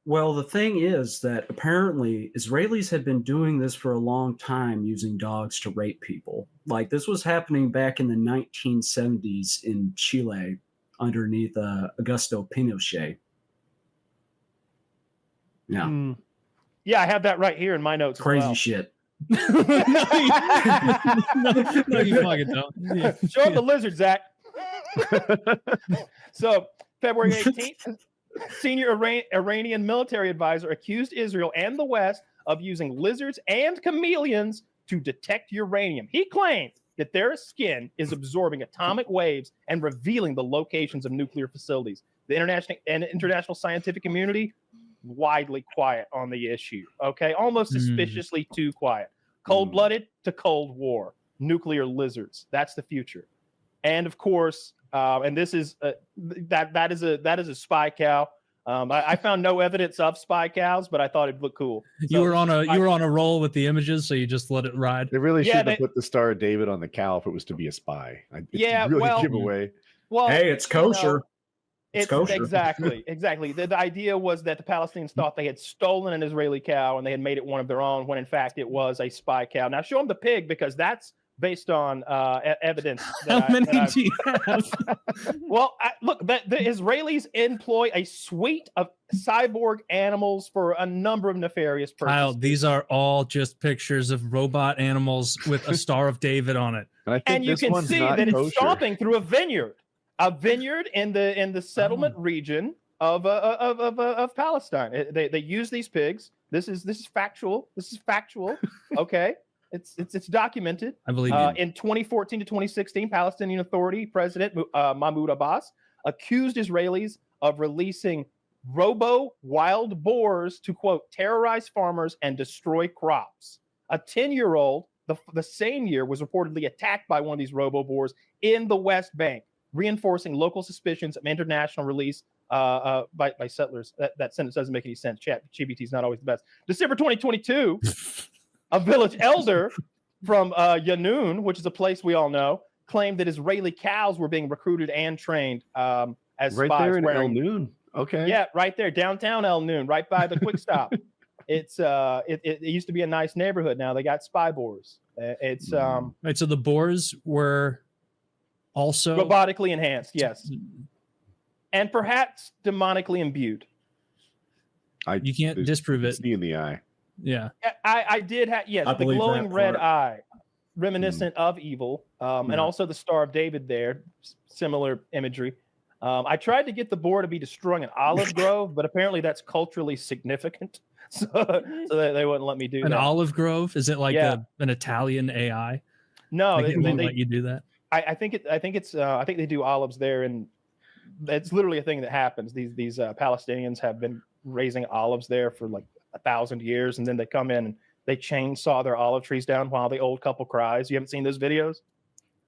Speaker 21: Well, the thing is that apparently Israelis had been doing this for a long time, using dogs to rape people. Like this was happening back in the 1970s in Chile underneath Augusto Pinochet. Yeah.
Speaker 1: Yeah, I have that right here in my notes.
Speaker 21: Crazy shit.
Speaker 3: No, you fucking don't. Yeah.
Speaker 1: Show up the lizard, Zach. So, February 18th, senior Iranian military advisor accused Israel and the West of using lizards and chameleons to detect uranium. He claimed that their skin is absorbing atomic waves and revealing the locations of nuclear facilities. The international scientific community widely quiet on the issue. Okay, almost suspiciously too quiet. Cold-blooded to Cold War. Nuclear lizards. That's the future. And of course, and this is that is a spy cow. I found no evidence of spy cows, but I thought it'd look cool.
Speaker 3: You were on a roll with the images, so you just let it ride.
Speaker 7: They really should have put the Star of David on the cow if it was to be a spy. It's really giveaway.
Speaker 1: Well,
Speaker 21: hey, it's kosher.
Speaker 1: It's
Speaker 21: kosher.
Speaker 1: Exactly. The idea was that the Palestinians thought they had stolen an Israeli cow and they had made it one of their own, when in fact it was a spy cow. Now show them the pig, because that's based on evidence.
Speaker 3: How many do you have?
Speaker 1: Well, look, the Israelis employ a suite of cyborg animals for a number of nefarious purposes.
Speaker 3: Kyle, these are all just pictures of robot animals with a Star of David on it.
Speaker 1: And you can see that it's stomping through a vineyard in the settlement region of Palestine. They use these pigs. This is factual. Okay. It's documented.
Speaker 3: I believe you.
Speaker 1: In 2014 to 2016, Palestinian Authority President Mahmoud Abbas accused Israelis of releasing wild boars to, quote, terrorize farmers and destroy crops. A 10-year-old the same year was reportedly attacked by one of these boars in the West Bank, reinforcing local suspicions of international release by settlers. That sentence doesn't make any sense. ChatGPT is not always the best. December 2022. A village elder from Yanun, which is a place we all know, claimed that Israeli cows were being recruited and trained as
Speaker 7: right
Speaker 1: spies.
Speaker 7: There in El Noon. Okay.
Speaker 1: Yeah, right there, downtown El Noon, right by the quick stop. It used to be a nice neighborhood. Now they got spy boars.
Speaker 3: Right. So the boars were also
Speaker 1: robotically enhanced, yes, and perhaps demonically imbued.
Speaker 3: You can't disprove it.
Speaker 7: See in the eye.
Speaker 3: Yeah,
Speaker 1: I did have the glowing red eye, reminiscent of evil, and also the Star of David there, similar imagery. I tried to get the boar to be destroying an olive grove, but apparently that's culturally significant, so they wouldn't let me do
Speaker 3: an
Speaker 1: that.
Speaker 3: olive grove? Is it like an Italian AI?
Speaker 1: No,
Speaker 3: like they won't let you do that.
Speaker 1: I think they do olives there, and it's literally a thing that happens. These Palestinians have been raising olives there for like 1,000 years, and then they come in and they chainsaw their olive trees down while the old couple cries. You haven't seen those videos?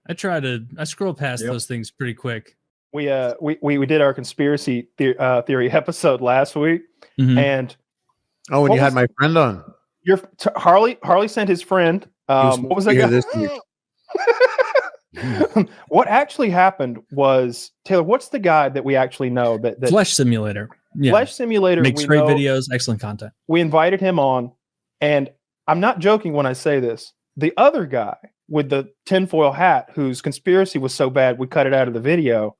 Speaker 3: I scroll past those things pretty quick.
Speaker 1: We did our conspiracy theory episode last week, and
Speaker 16: when you had my friend on,
Speaker 1: Harley sent his friend. What was that guy? What actually happened was, Taylor, what's the guy that we actually know that
Speaker 3: Flesh Simulator? Yeah.
Speaker 1: Flesh Simulator
Speaker 3: makes great videos, excellent content.
Speaker 1: We invited him on, and I'm not joking when I say this. The other guy with the tinfoil hat, whose conspiracy was so bad we cut it out of the video,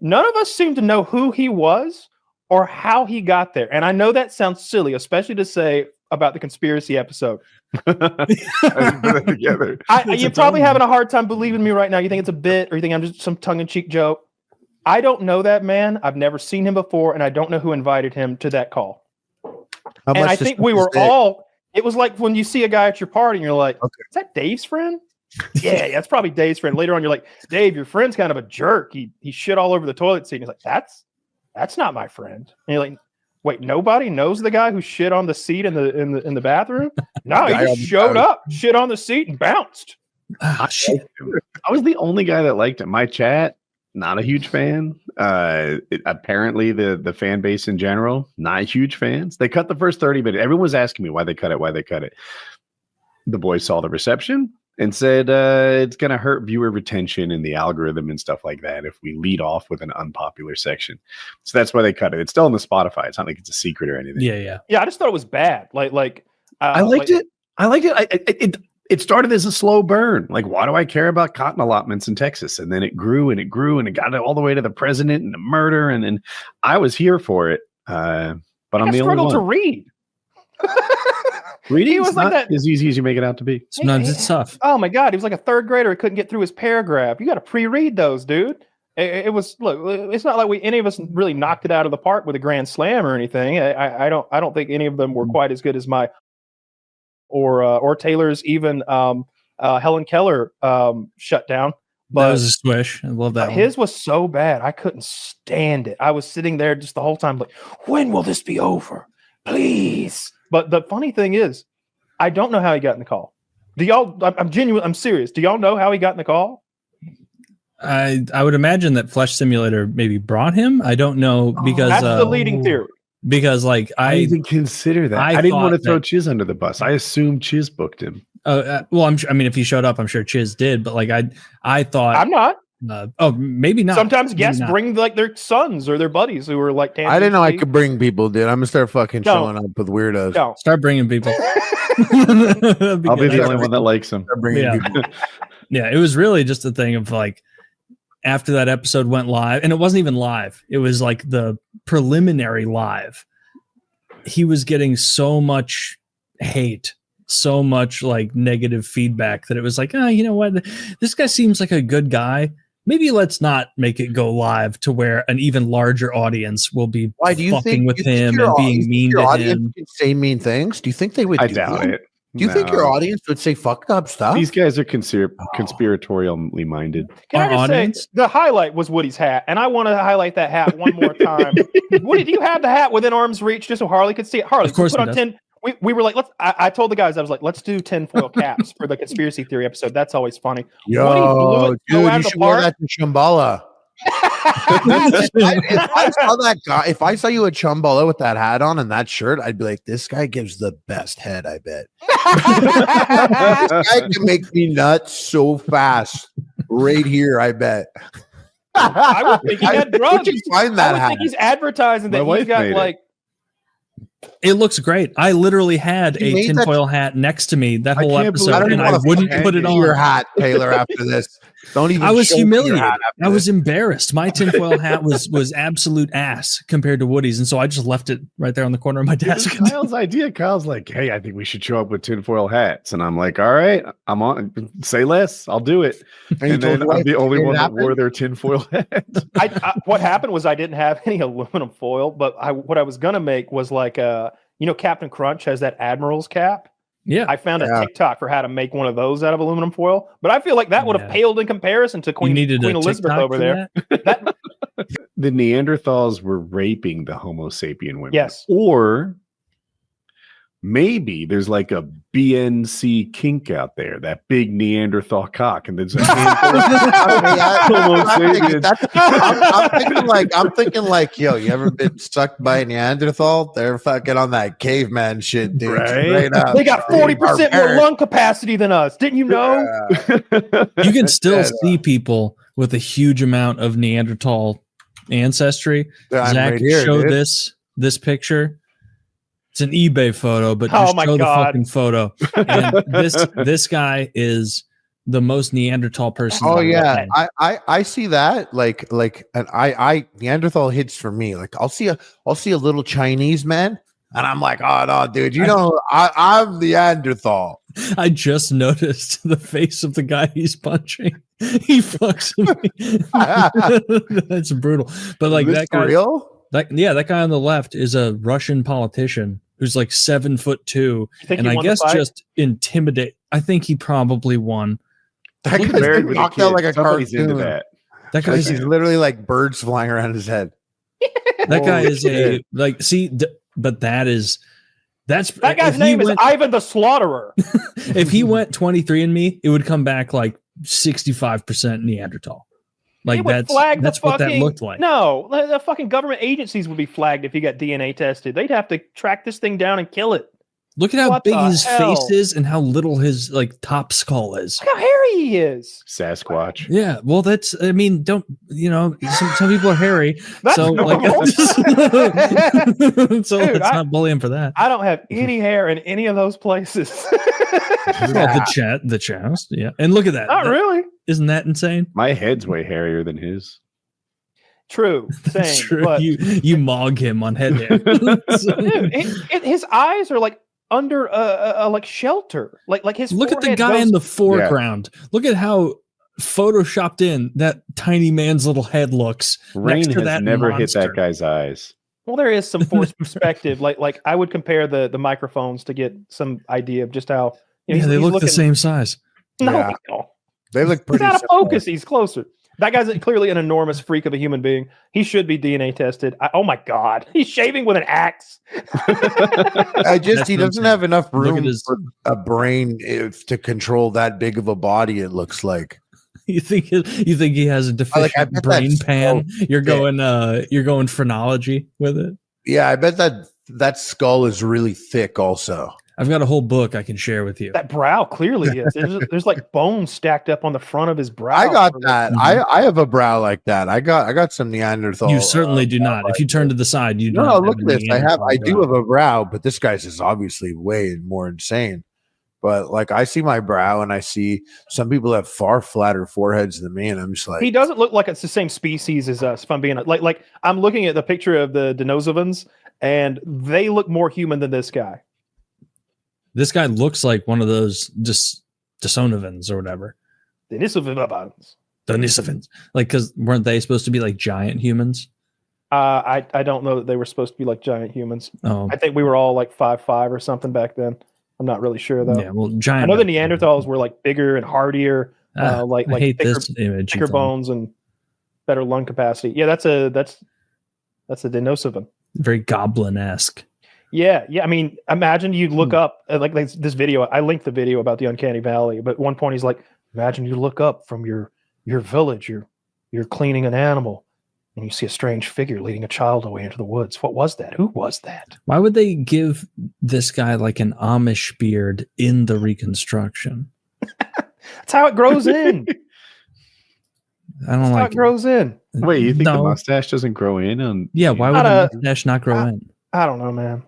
Speaker 1: none of us seem to know who he was or how he got there. And I know that sounds silly, especially to say about the conspiracy episode. You're probably having a hard time believing me right now. You think it's a bit, or you think I'm just some tongue-in-cheek joke. I don't know that man. I've never seen him before, and I don't know who invited him to that call. And I think we were all, it was like when you see a guy at your party and you're like, is that Dave's friend? Yeah, that's probably Dave's friend. Later on, you're like, Dave, your friend's kind of a jerk. He shit all over the toilet seat. And he's like, that's not my friend. And you're like, wait, nobody knows the guy who shit on the seat in the bathroom? No, he just showed up, shit on the seat, and bounced.
Speaker 7: I was the only guy that liked it. My chat, not a huge fan. Apparently, the fan base in general, not huge fans. They cut the first 30 minutes. Everyone was asking me why they cut it. The boys saw the reception and said it's going to hurt viewer retention in the algorithm and stuff like that if we lead off with an unpopular section. So that's why they cut it. It's still on the Spotify. It's not like it's a secret or anything.
Speaker 1: Yeah. I just thought it was bad. I
Speaker 7: liked it. I liked it. It started as a slow burn. Like, why do I care about cotton allotments in Texas? And then it grew and it grew and it got all the way to the president and the murder. And then I was here for it. But I'm the only one.
Speaker 1: I struggled to read.
Speaker 7: Reading was not like as easy as you make it out to be.
Speaker 3: Sometimes it's tough.
Speaker 1: Oh my God. He was like a third grader. He couldn't get through his paragraph. You got to pre-read those, dude. It was, look, it's not like any of us really knocked it out of the park with a grand slam or anything. I don't think any of them were quite as good as my or Taylor's, even Helen Keller shutdown. But
Speaker 3: that was a swish. I love that.
Speaker 1: His was so bad. I couldn't stand it. I was sitting there just the whole time like, when will this be over? Please. But the funny thing is, I don't know how he got in the call. Do y'all, I'm genuine, I'm serious. Do y'all know how he got in the call?
Speaker 3: I would imagine that Flesh Simulator maybe brought him. I don't know because
Speaker 1: That's the leading theory.
Speaker 3: Because like
Speaker 7: I didn't even consider that. I didn't want to throw Chiz under the bus. I assumed Chiz booked him.
Speaker 3: Well, I mean, if he showed up, I'm sure Chiz did. But like, I thought
Speaker 1: I'm not.
Speaker 3: Maybe not.
Speaker 1: Sometimes guests bring like their sons or their buddies who are like.
Speaker 16: I didn't know I could bring people, dude. I'm gonna start fucking showing up with weirdos.
Speaker 1: Don't.
Speaker 3: Start bringing people.
Speaker 7: I'll be the only one that likes them.
Speaker 3: Yeah, it was really just a thing of like, after that episode went live, and it wasn't even live. It was like the preliminary live. He was getting so much hate, so much like negative feedback that it was like, you know what? This guy seems like a good guy. Maybe let's not make it go live to where an even larger audience will be fucking with him and being mean to him.
Speaker 16: Say mean things. Do you think they would?
Speaker 7: I doubt it.
Speaker 16: Do you think your audience would say fucked up stuff?
Speaker 7: These guys are conspiratorially minded.
Speaker 1: Can I just say the highlight was Woody's hat, and I want to highlight that hat one more time. Woody, do you have the hat within arm's reach just so Harley could see it? Harley,
Speaker 3: of course,
Speaker 1: put on 10. We were like, I told the guys, I was like, let's do tinfoil caps for the conspiracy theory episode. That's always funny.
Speaker 16: Yo, dude, you should wear that to Shambhala. If I saw you at Chumbala with that hat on and that shirt, I'd be like, this guy gives the best head, I bet. This guy can make me nuts so fast. Right here, I bet.
Speaker 1: I would think he had drugs.
Speaker 16: Where'd you find that
Speaker 1: I would
Speaker 16: hat?
Speaker 1: think he's advertising that he's got like.
Speaker 3: It looks great. I literally had a tinfoil hat next to me that whole episode, and I wouldn't put it on.
Speaker 16: Your hat, Taylor. After this, don't even.
Speaker 3: I was
Speaker 16: show me your
Speaker 3: humiliated.
Speaker 16: hat
Speaker 3: I was embarrassed. My tinfoil hat was absolute ass compared to Woody's, and so I just left it right there on the corner of my desk.
Speaker 7: It was Kyle's idea. Kyle's like, "Hey, I think we should show up with tinfoil hats," and I'm like, "All right, I'm on. Say less. I'll do it." And then I'm the only one that wore their tinfoil hat.
Speaker 1: What happened was I didn't have any aluminum foil, but what I was gonna make was like Captain Crunch has that Admiral's cap.
Speaker 3: Yeah,
Speaker 1: I found a TikTok for how to make one of those out of aluminum foil, but I feel like that would have paled in comparison to Queen Elizabeth over there.
Speaker 7: The Neanderthals were raping the Homo sapien women.
Speaker 1: Yes,
Speaker 7: or maybe there's like a BNC kink out there, that big Neanderthal cock, and there's a
Speaker 16: I'm thinking like, yo, you ever been sucked by a Neanderthal? They're fucking on that caveman shit, dude.
Speaker 7: Right?
Speaker 1: They got 40% more lung capacity than us. Didn't you know?
Speaker 3: You can still see people with a huge amount of Neanderthal ancestry. Zach,
Speaker 16: right here,
Speaker 3: show
Speaker 16: dude.
Speaker 3: this picture. It's an eBay photo, but
Speaker 1: Oh
Speaker 3: just
Speaker 1: my
Speaker 3: show
Speaker 1: God.
Speaker 3: the fucking photo. And this guy is the most Neanderthal person.
Speaker 16: Oh
Speaker 3: I've
Speaker 16: yeah,
Speaker 3: met.
Speaker 16: I see that and I Neanderthal hits for me. Like I'll see a little Chinese man, and I'm like, oh no, dude, you know I'm Neanderthal.
Speaker 3: I just noticed the face of the guy he's punching. He fucks me. That's brutal. But like
Speaker 16: Is
Speaker 3: that
Speaker 16: this
Speaker 3: guy,
Speaker 16: real?
Speaker 3: that guy on the left is a Russian politician who's like 7'2",
Speaker 1: think
Speaker 3: and
Speaker 1: he
Speaker 3: I
Speaker 1: won the
Speaker 3: guess
Speaker 1: fight?
Speaker 3: just intimidate. I think he probably won.
Speaker 16: That
Speaker 7: He's
Speaker 16: guy's
Speaker 7: married
Speaker 16: been
Speaker 7: with a
Speaker 16: knocked out
Speaker 7: kid.
Speaker 16: like a
Speaker 7: Somebody's into
Speaker 16: cartoon.
Speaker 7: that.
Speaker 3: That guy's
Speaker 16: He's literally like birds flying around his head.
Speaker 3: that guy
Speaker 16: Holy
Speaker 3: is
Speaker 16: shit.
Speaker 3: but that's
Speaker 1: That guy's
Speaker 3: if he
Speaker 1: name is
Speaker 3: went-
Speaker 1: Ivan the Slaughterer.
Speaker 3: If he went 23andMe, it would come back like 65% Neanderthal.
Speaker 1: They
Speaker 3: Like
Speaker 1: would flag
Speaker 3: that's
Speaker 1: the
Speaker 3: what
Speaker 1: fucking,
Speaker 3: that looked like.
Speaker 1: No, the fucking government agencies would be flagged if he got DNA tested. They'd have to track this thing down and kill it.
Speaker 3: Look at how
Speaker 1: What
Speaker 3: big
Speaker 1: the
Speaker 3: his
Speaker 1: hell?
Speaker 3: face is and how little his like top skull is.
Speaker 1: Look how hairy he is.
Speaker 7: Sasquatch.
Speaker 3: Yeah, well, that's. I mean, don't some people are hairy,
Speaker 1: That's
Speaker 3: so like,
Speaker 1: normal.
Speaker 3: so
Speaker 1: Dude,
Speaker 3: let's not bully him for that.
Speaker 1: I don't have any hair in any of those places.
Speaker 3: Well, the chest, yeah, and look at that.
Speaker 1: Not really.
Speaker 3: Isn't that insane?
Speaker 7: My head's way hairier than his.
Speaker 1: True.
Speaker 3: It's
Speaker 1: Same.
Speaker 3: true.
Speaker 1: But
Speaker 3: You mog him on head hair.
Speaker 1: dude, his eyes are like under a like shelter. Like his.
Speaker 3: Look at the
Speaker 1: forehead
Speaker 3: guy
Speaker 1: goes-
Speaker 3: in the foreground. Look at how photoshopped in that tiny man's little head looks.
Speaker 7: Rain
Speaker 3: next to
Speaker 7: has
Speaker 3: that
Speaker 7: never hit
Speaker 3: monster.
Speaker 7: that guy's eyes.
Speaker 1: Well, there is some forced perspective. Like I would compare the microphones to get some idea of just how.
Speaker 3: Yeah,
Speaker 1: he's
Speaker 3: they look
Speaker 1: looking-
Speaker 3: the same size.
Speaker 1: No,
Speaker 16: Yeah.
Speaker 1: they don't.
Speaker 16: They look
Speaker 1: He's
Speaker 16: pretty
Speaker 1: out of
Speaker 16: similar.
Speaker 1: focus. He's closer. That guy's clearly an enormous freak of a human being. He should be DNA tested. Oh my God. He's shaving with an axe.
Speaker 16: He doesn't have enough
Speaker 3: Look at
Speaker 16: room
Speaker 3: his-
Speaker 16: for a brain to control that big of a body, it looks like.
Speaker 3: You think he has a deficient brain pan? You're going phrenology with it.
Speaker 16: Yeah, I bet that skull is really thick. Also,
Speaker 3: I've got a whole book I can share with you.
Speaker 1: That brow clearly is. There's like bones stacked up on the front of his brow.
Speaker 16: I got that. I have a brow like that. I got some Neanderthal.
Speaker 3: You certainly do not. If you turn to the side, you do
Speaker 16: no.
Speaker 3: not
Speaker 16: Look at this. I do
Speaker 3: brow.
Speaker 16: have a brow, but this guy's is obviously way more insane. But like, I see my brow, and I see some people have far flatter foreheads than me, and I'm just like,
Speaker 1: He doesn't look like it's the same species as us. If I'm being like I'm looking at the picture of the Denisovans, and they look more human than this guy.
Speaker 3: This guy looks like one of those Desonovans or whatever. Denisovans. Like, because weren't they supposed to be like giant humans?
Speaker 1: I don't know that they were supposed to be like giant humans.
Speaker 3: Oh.
Speaker 1: I think we were all like 5'5" or something back then. I'm not really sure though.
Speaker 3: Yeah, well, giant.
Speaker 1: I know the Neanderthals were like bigger and hardier, like
Speaker 3: I hate
Speaker 1: thicker,
Speaker 3: this image.
Speaker 1: thicker bones and better lung capacity. Yeah, that's a Denisovan.
Speaker 3: Very goblin-esque.
Speaker 1: Yeah. I mean, imagine you look up like this video. I linked the video about the Uncanny Valley, but at one point he's like, imagine you look up from your village, you're cleaning an animal, and you see a strange figure leading a child away into the woods. What was that? Who was that?
Speaker 3: Why would they give this guy like an Amish beard in the reconstruction?
Speaker 1: That's how it grows in.
Speaker 3: I don't
Speaker 1: That's how
Speaker 3: like
Speaker 1: it grows in.
Speaker 7: Wait, you think the
Speaker 3: No.
Speaker 7: mustache doesn't grow in? On
Speaker 3: Yeah, why would the mustache not grow in?
Speaker 1: I don't know, man.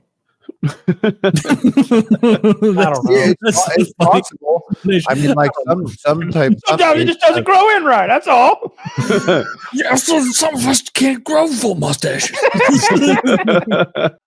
Speaker 16: I don't know. It's possible. I mean, like some type.
Speaker 1: Sometimes it just doesn't grow in right. That's all.
Speaker 2: Yeah, so some of us can't grow full mustaches.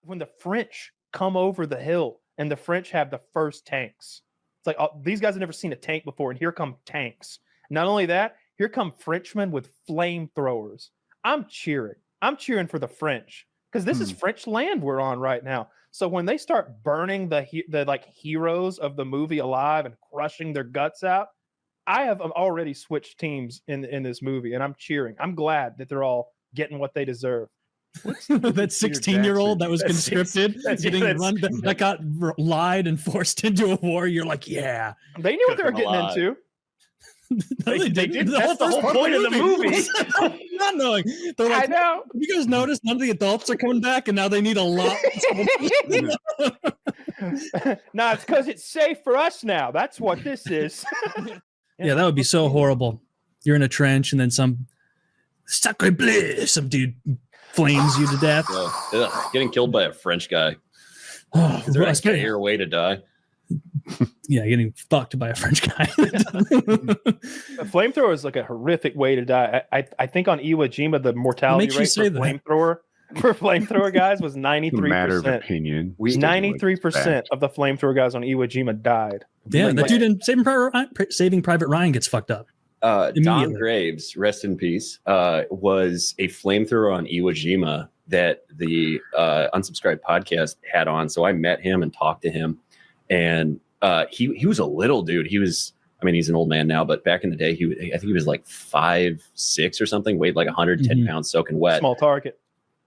Speaker 1: When the French come over the hill and the French have the first tanks, it's like these guys have never seen a tank before, and here come tanks. Not only that, here come Frenchmen with flamethrowers. I'm cheering. I'm cheering for the French because this is French land we're on right now. So when they start burning the like heroes of the movie alive and crushing their guts out, I have already switched teams in this movie, and I'm cheering. I'm glad that they're all getting what they deserve.
Speaker 3: That 16-year-old that was conscripted, that got lied and forced into a war. You're like, yeah,
Speaker 1: they knew what they were getting into.
Speaker 3: They did.
Speaker 1: That's the whole point of the movie.
Speaker 3: Not knowing. They're like,
Speaker 1: I know.
Speaker 3: Have you guys noticed none of the adults are coming back, and now they need a lot.
Speaker 1: No, it's because it's safe for us now. That's what this is.
Speaker 3: Yeah, that would be so horrible. You're in a trench, and then some sacre bleu, some dude flames you to death.
Speaker 4: Getting killed by a French guy. Is there a gayer way to die?
Speaker 3: Yeah, getting fucked by a French guy.
Speaker 1: A flamethrower is like a horrific way to die. I think on Iwo Jima the mortality rate for flamethrower guys was 93%.
Speaker 7: Matter of opinion.
Speaker 1: 93% of the flamethrower guys on Iwo Jima died.
Speaker 3: Yeah, the dude in Saving Private Ryan gets fucked up.
Speaker 4: Don Graves, rest in peace, was a flamethrower on Iwo Jima that the Unsubscribed podcast had on. So I met him and talked to him. And he was a little dude. He's an old man now, but back in the day, I think he was like 5'6" or something, weighed like 110 pounds soaking wet.
Speaker 1: Small target.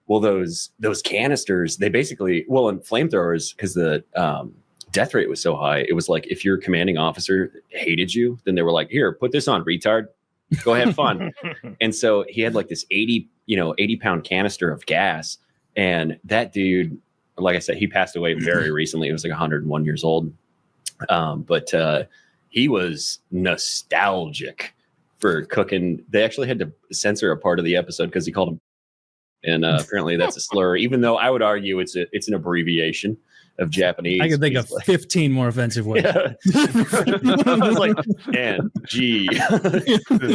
Speaker 4: Well, those canisters, they basically, in flamethrowers, because the death rate was so high, it was like if your commanding officer hated you, then they were like, here, put this on, retard. Go have fun. And so he had like this 80-pound canister of gas. And that dude, like I said, he passed away very recently. He was like 101 years old. But he was nostalgic for cooking. They actually had to censor a part of the episode because he called him. And apparently that's a slur, even though I would argue it's an abbreviation of Japanese.
Speaker 3: I can think of 15 more offensive ways.
Speaker 4: Yeah. I was like, N, G,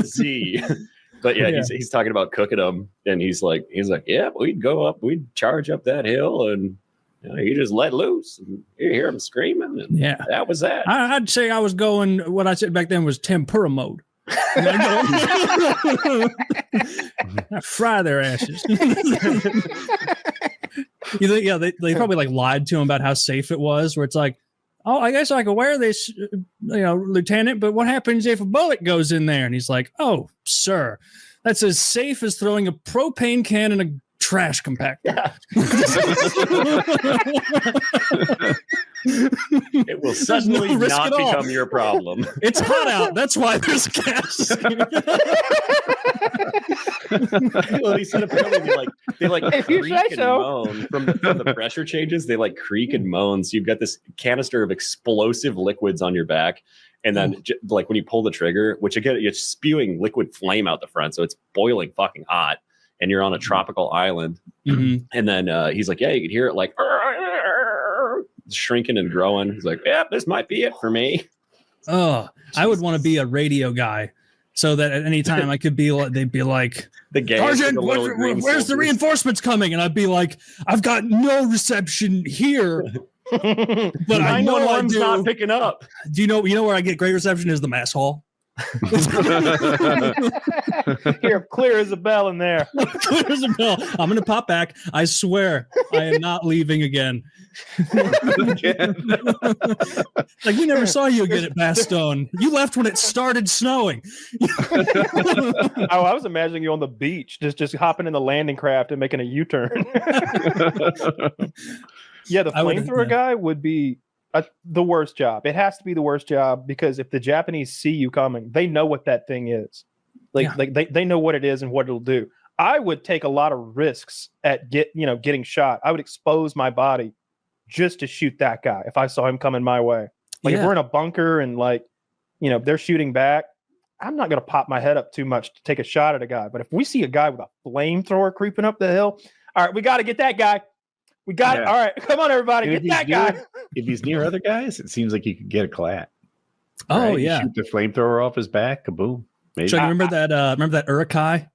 Speaker 4: Z. But yeah, he's talking about cooking them, and he's like, yeah, we'd go up, we'd charge up that hill, and you just let loose, and you hear them screaming, and that was that.
Speaker 3: I'd say I was going. What I said back then was tempura mode. Fry their asses. You think? Yeah, they probably like lied to him about how safe it was. Where it's like, oh, I guess I could wear this, Lieutenant. But what happens if a bullet goes in there? And he's like, oh, sir, that's as safe as throwing a propane can in a trash compactor.
Speaker 4: It will suddenly
Speaker 3: no risk
Speaker 4: not
Speaker 3: at all.
Speaker 4: become your problem.
Speaker 3: It's hot out. That's why there's gas.
Speaker 4: Well, he said apparently they like
Speaker 1: If you
Speaker 4: creak
Speaker 1: say
Speaker 4: and
Speaker 1: so.
Speaker 4: moan from the pressure changes. They like creak and moan. So you've got this canister of explosive liquids on your back, and then like when you pull the trigger, which again it's spewing liquid flame out the front, so it's boiling fucking hot, and you're on a tropical island.
Speaker 3: Mhm.
Speaker 4: And then he's like, yeah, you could hear it like shrinking and growing. He's like, yeah, this might be it for me.
Speaker 3: Oh, I would want to be a radio guy so that at any time I could be like, they'd be like,
Speaker 4: The gay
Speaker 3: Sergeant, where's the reinforcements coming? And I'd be like, I've got no reception here, but I know I
Speaker 4: one's
Speaker 3: do.
Speaker 4: not picking up.
Speaker 3: Do you know where I get great reception is the mess hall.
Speaker 1: Here, clear as a bell in there.
Speaker 3: Clear as a bell. I'm gonna pop back. I swear, I am not leaving again. Like we never saw you again at Bastogne. You left when it started snowing.
Speaker 1: Oh, I was imagining you on the beach, just hopping in the landing craft and making a U-turn. Yeah, the flamethrower guy would be the worst job. It has to be the worst job because if the Japanese see you coming, they know what that thing is. They know what it is and what it'll do. I would take a lot of risks at getting shot. I would expose my body just to shoot that guy if I saw him coming my way. Like if we're in a bunker and they're shooting back, I'm not going to pop my head up too much to take a shot at a guy. But if we see a guy with a flamethrower creeping up the hill, all right, we got to get that guy. We got it. All right, come on, everybody,
Speaker 7: And
Speaker 1: get that guy.
Speaker 7: If he's near other guys, it seems like you could get a clat.
Speaker 3: Oh,
Speaker 7: You
Speaker 3: yeah.
Speaker 7: shoot the flamethrower off his back, kaboom. Maybe.
Speaker 3: So you remember that Urukai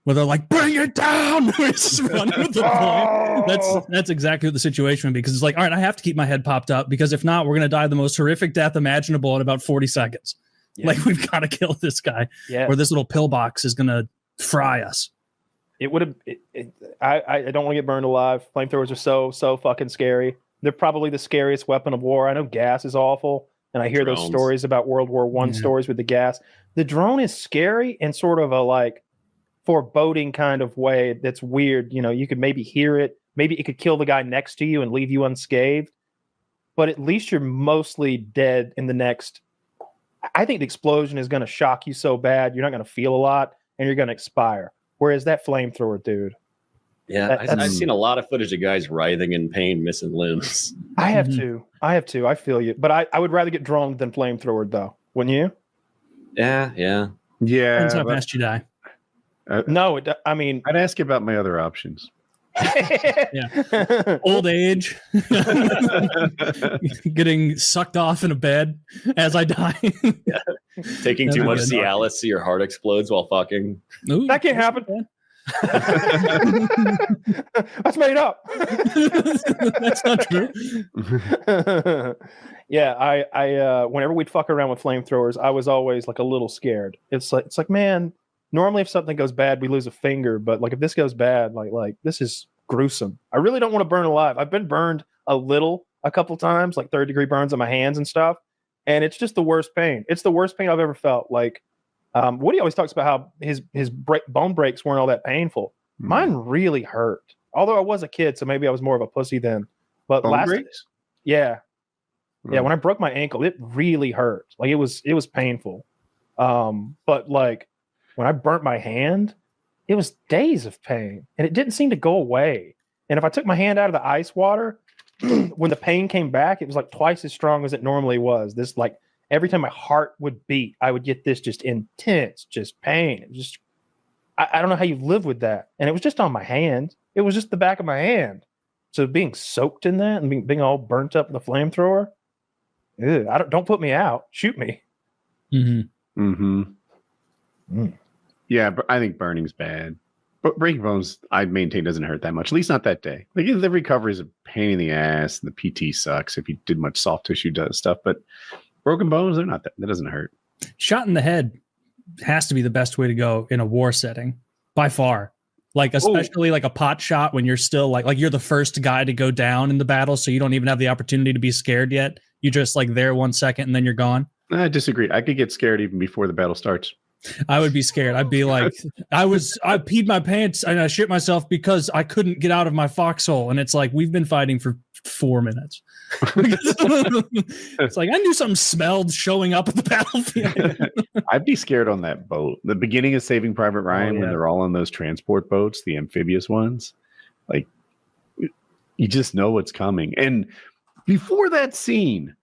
Speaker 3: where they're like, bring it down. Just running with the flame. That's exactly what the situation would be because it's like, all right, I have to keep my head popped up because if not, we're going to die the most horrific death imaginable in about 40 seconds.
Speaker 1: Yeah.
Speaker 3: Like we've got to kill this guy or this little pillbox is going to fry us.
Speaker 1: It would have. I don't want to get burned alive. Flamethrowers are so fucking scary. They're probably the scariest weapon of war. I know gas is awful, and I hear those stories about World War I stories with the gas. The drone is scary in sort of a foreboding kind of way. That's weird. You could maybe hear it. Maybe it could kill the guy next to you and leave you unscathed. But at least you're mostly dead in the next. I think the explosion is going to shock you so bad you're not going to feel a lot, and you're going to expire. Whereas that flamethrower dude.
Speaker 4: Yeah, I've seen a lot of footage of guys writhing in pain, missing limbs.
Speaker 1: I have too. I feel you. But I would rather get droned than flamethrowered, though. Wouldn't you?
Speaker 4: Yeah.
Speaker 3: Depends how fast you die.
Speaker 1: No, I'd
Speaker 7: ask you about my other options.
Speaker 3: Old age, getting sucked off in a bed as I die.
Speaker 4: Taking too much Cialis so your heart explodes while fucking.
Speaker 3: Ooh,
Speaker 1: that can't happen. That's made up.
Speaker 3: That's not true.
Speaker 1: Yeah, I whenever we'd fuck around with flamethrowers, I was always like a little scared. It's like, man, normally if something goes bad, we lose a finger, but like if this goes bad, like this is gruesome. I really don't want to burn alive. I've been burned a couple times, like 3rd-degree burns on my hands and stuff, and it's just the worst pain. It's the worst pain I've ever felt. Like Woody always talks about how his bone breaks weren't all that painful. Mine really hurt. Although I was a kid, so maybe I was more of a pussy then. But
Speaker 7: Bone breaks?
Speaker 1: Yeah. When I broke my ankle, it really hurt. Like it was painful. But like when I burnt my hand, it was days of pain, and it didn't seem to go away. And if I took my hand out of the ice water, when the pain came back, it was like twice as strong as it normally was. This like every time my heart would beat, I would get this just intense, just pain. It just I don't know how you live with that. And it was just on my hand. It was just the back of my hand. So being soaked in that and being all burnt up with a flamethrower, don't put me out. Shoot me.
Speaker 7: Yeah, but I think burning's bad. But breaking bones, I'd maintain, doesn't hurt that much. At least not that day. Like the recovery is a pain in the ass, and the PT sucks if you did much soft tissue stuff. But broken bones, they're not that. That doesn't hurt.
Speaker 3: Shot in the head has to be the best way to go in a war setting by far. Like especially like a pot shot when you're still like you're the first guy to go down in the battle, so you don't even have the opportunity to be scared yet. You're just like there 1 second and then you're gone.
Speaker 7: I disagree. I could get scared even before the battle starts.
Speaker 3: I would be scared. I'd be like, I peed my pants and I shit myself because I couldn't get out of my foxhole. And it's like, we've been fighting for 4 minutes. It's like, I knew something smelled showing up at the battlefield.
Speaker 7: I'd be scared on that boat. The beginning of Saving Private Ryan, when they're all on those transport boats, the amphibious ones, like, you just know what's coming. And before that scene,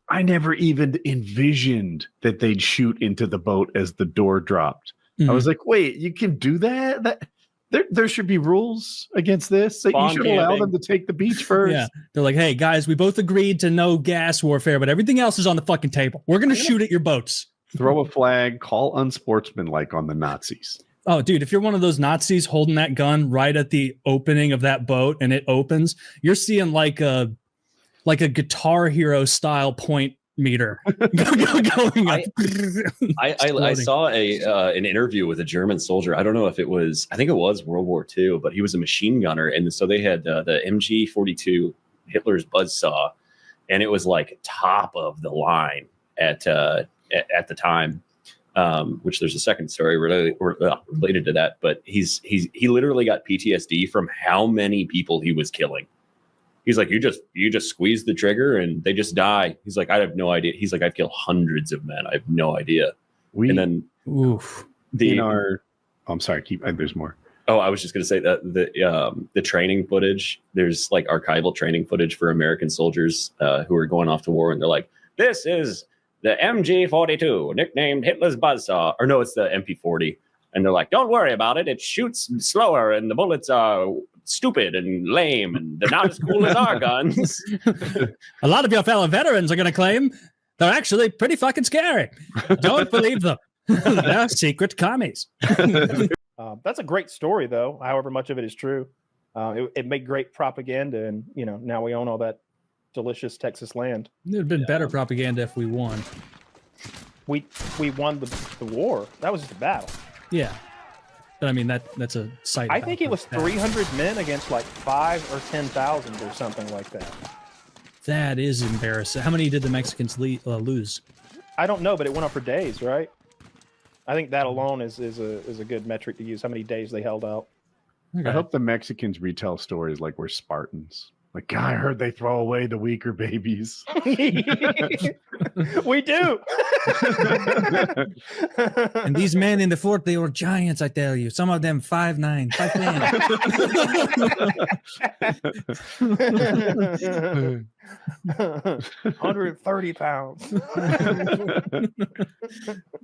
Speaker 7: I never even envisioned that they'd shoot into the boat as the door dropped. I was like, wait, you can do that? There should be rules against this. That you should allow them to take the beach first.
Speaker 3: Yeah. They're like, hey, guys, we both agreed to no gas warfare, but everything else is on the fucking table. We're going to shoot at your boats.
Speaker 7: Throw a flag, call unsportsmanlike on the Nazis.
Speaker 3: Oh, dude, if you're one of those Nazis holding that gun right at the opening of that boat and it opens, you're seeing like a Guitar Hero style point meter going up.
Speaker 4: I saw an interview with a German soldier. I don't know if it was, I think it was World War II, but he was a machine gunner. And so they had the MG42 Hitler's buzzsaw, and it was like top of the line at the time. Which there's a second story related to that, but he literally got PTSD from how many people he was killing. He's like, you just squeeze the trigger and they just die. He's like, I have no idea. He's like, I've killed hundreds of men. I have no idea. I'm sorry. There's more. Oh, I was just going to say that the training footage, there's like archival training footage for American soldiers who are going off to war. And they're like, this is the MG42, nicknamed Hitler's buzzsaw. Or no, it's the MP40. And they're like, don't worry about it. It shoots slower and the bullets are stupid and lame and they're not as cool as our guns.
Speaker 3: A lot of your fellow veterans are going to claim they're actually pretty fucking scary. Don't believe them. They're secret commies.
Speaker 1: That's a great story, though, however much of it is true. It made great propaganda, and now we own all that delicious Texas land.
Speaker 3: It would have been better propaganda if we won.
Speaker 1: We won the war. That was just a battle.
Speaker 3: Yeah. But I mean, that's a sight.
Speaker 1: I think it was 300 men against like 5,000 or 10,000 or something like that.
Speaker 3: That is embarrassing. How many did the Mexicans lose?
Speaker 1: I don't know, but it went on for days, right? I think that alone is a good metric to use. How many days they held out?
Speaker 7: Okay. I hope the Mexicans retell stories like we're Spartans. Like, God, I heard they throw away the weaker babies.
Speaker 1: We do.
Speaker 3: And these men in the fort, they were giants, I tell you. Some of them 5'9", 5'10".
Speaker 1: 130 pounds.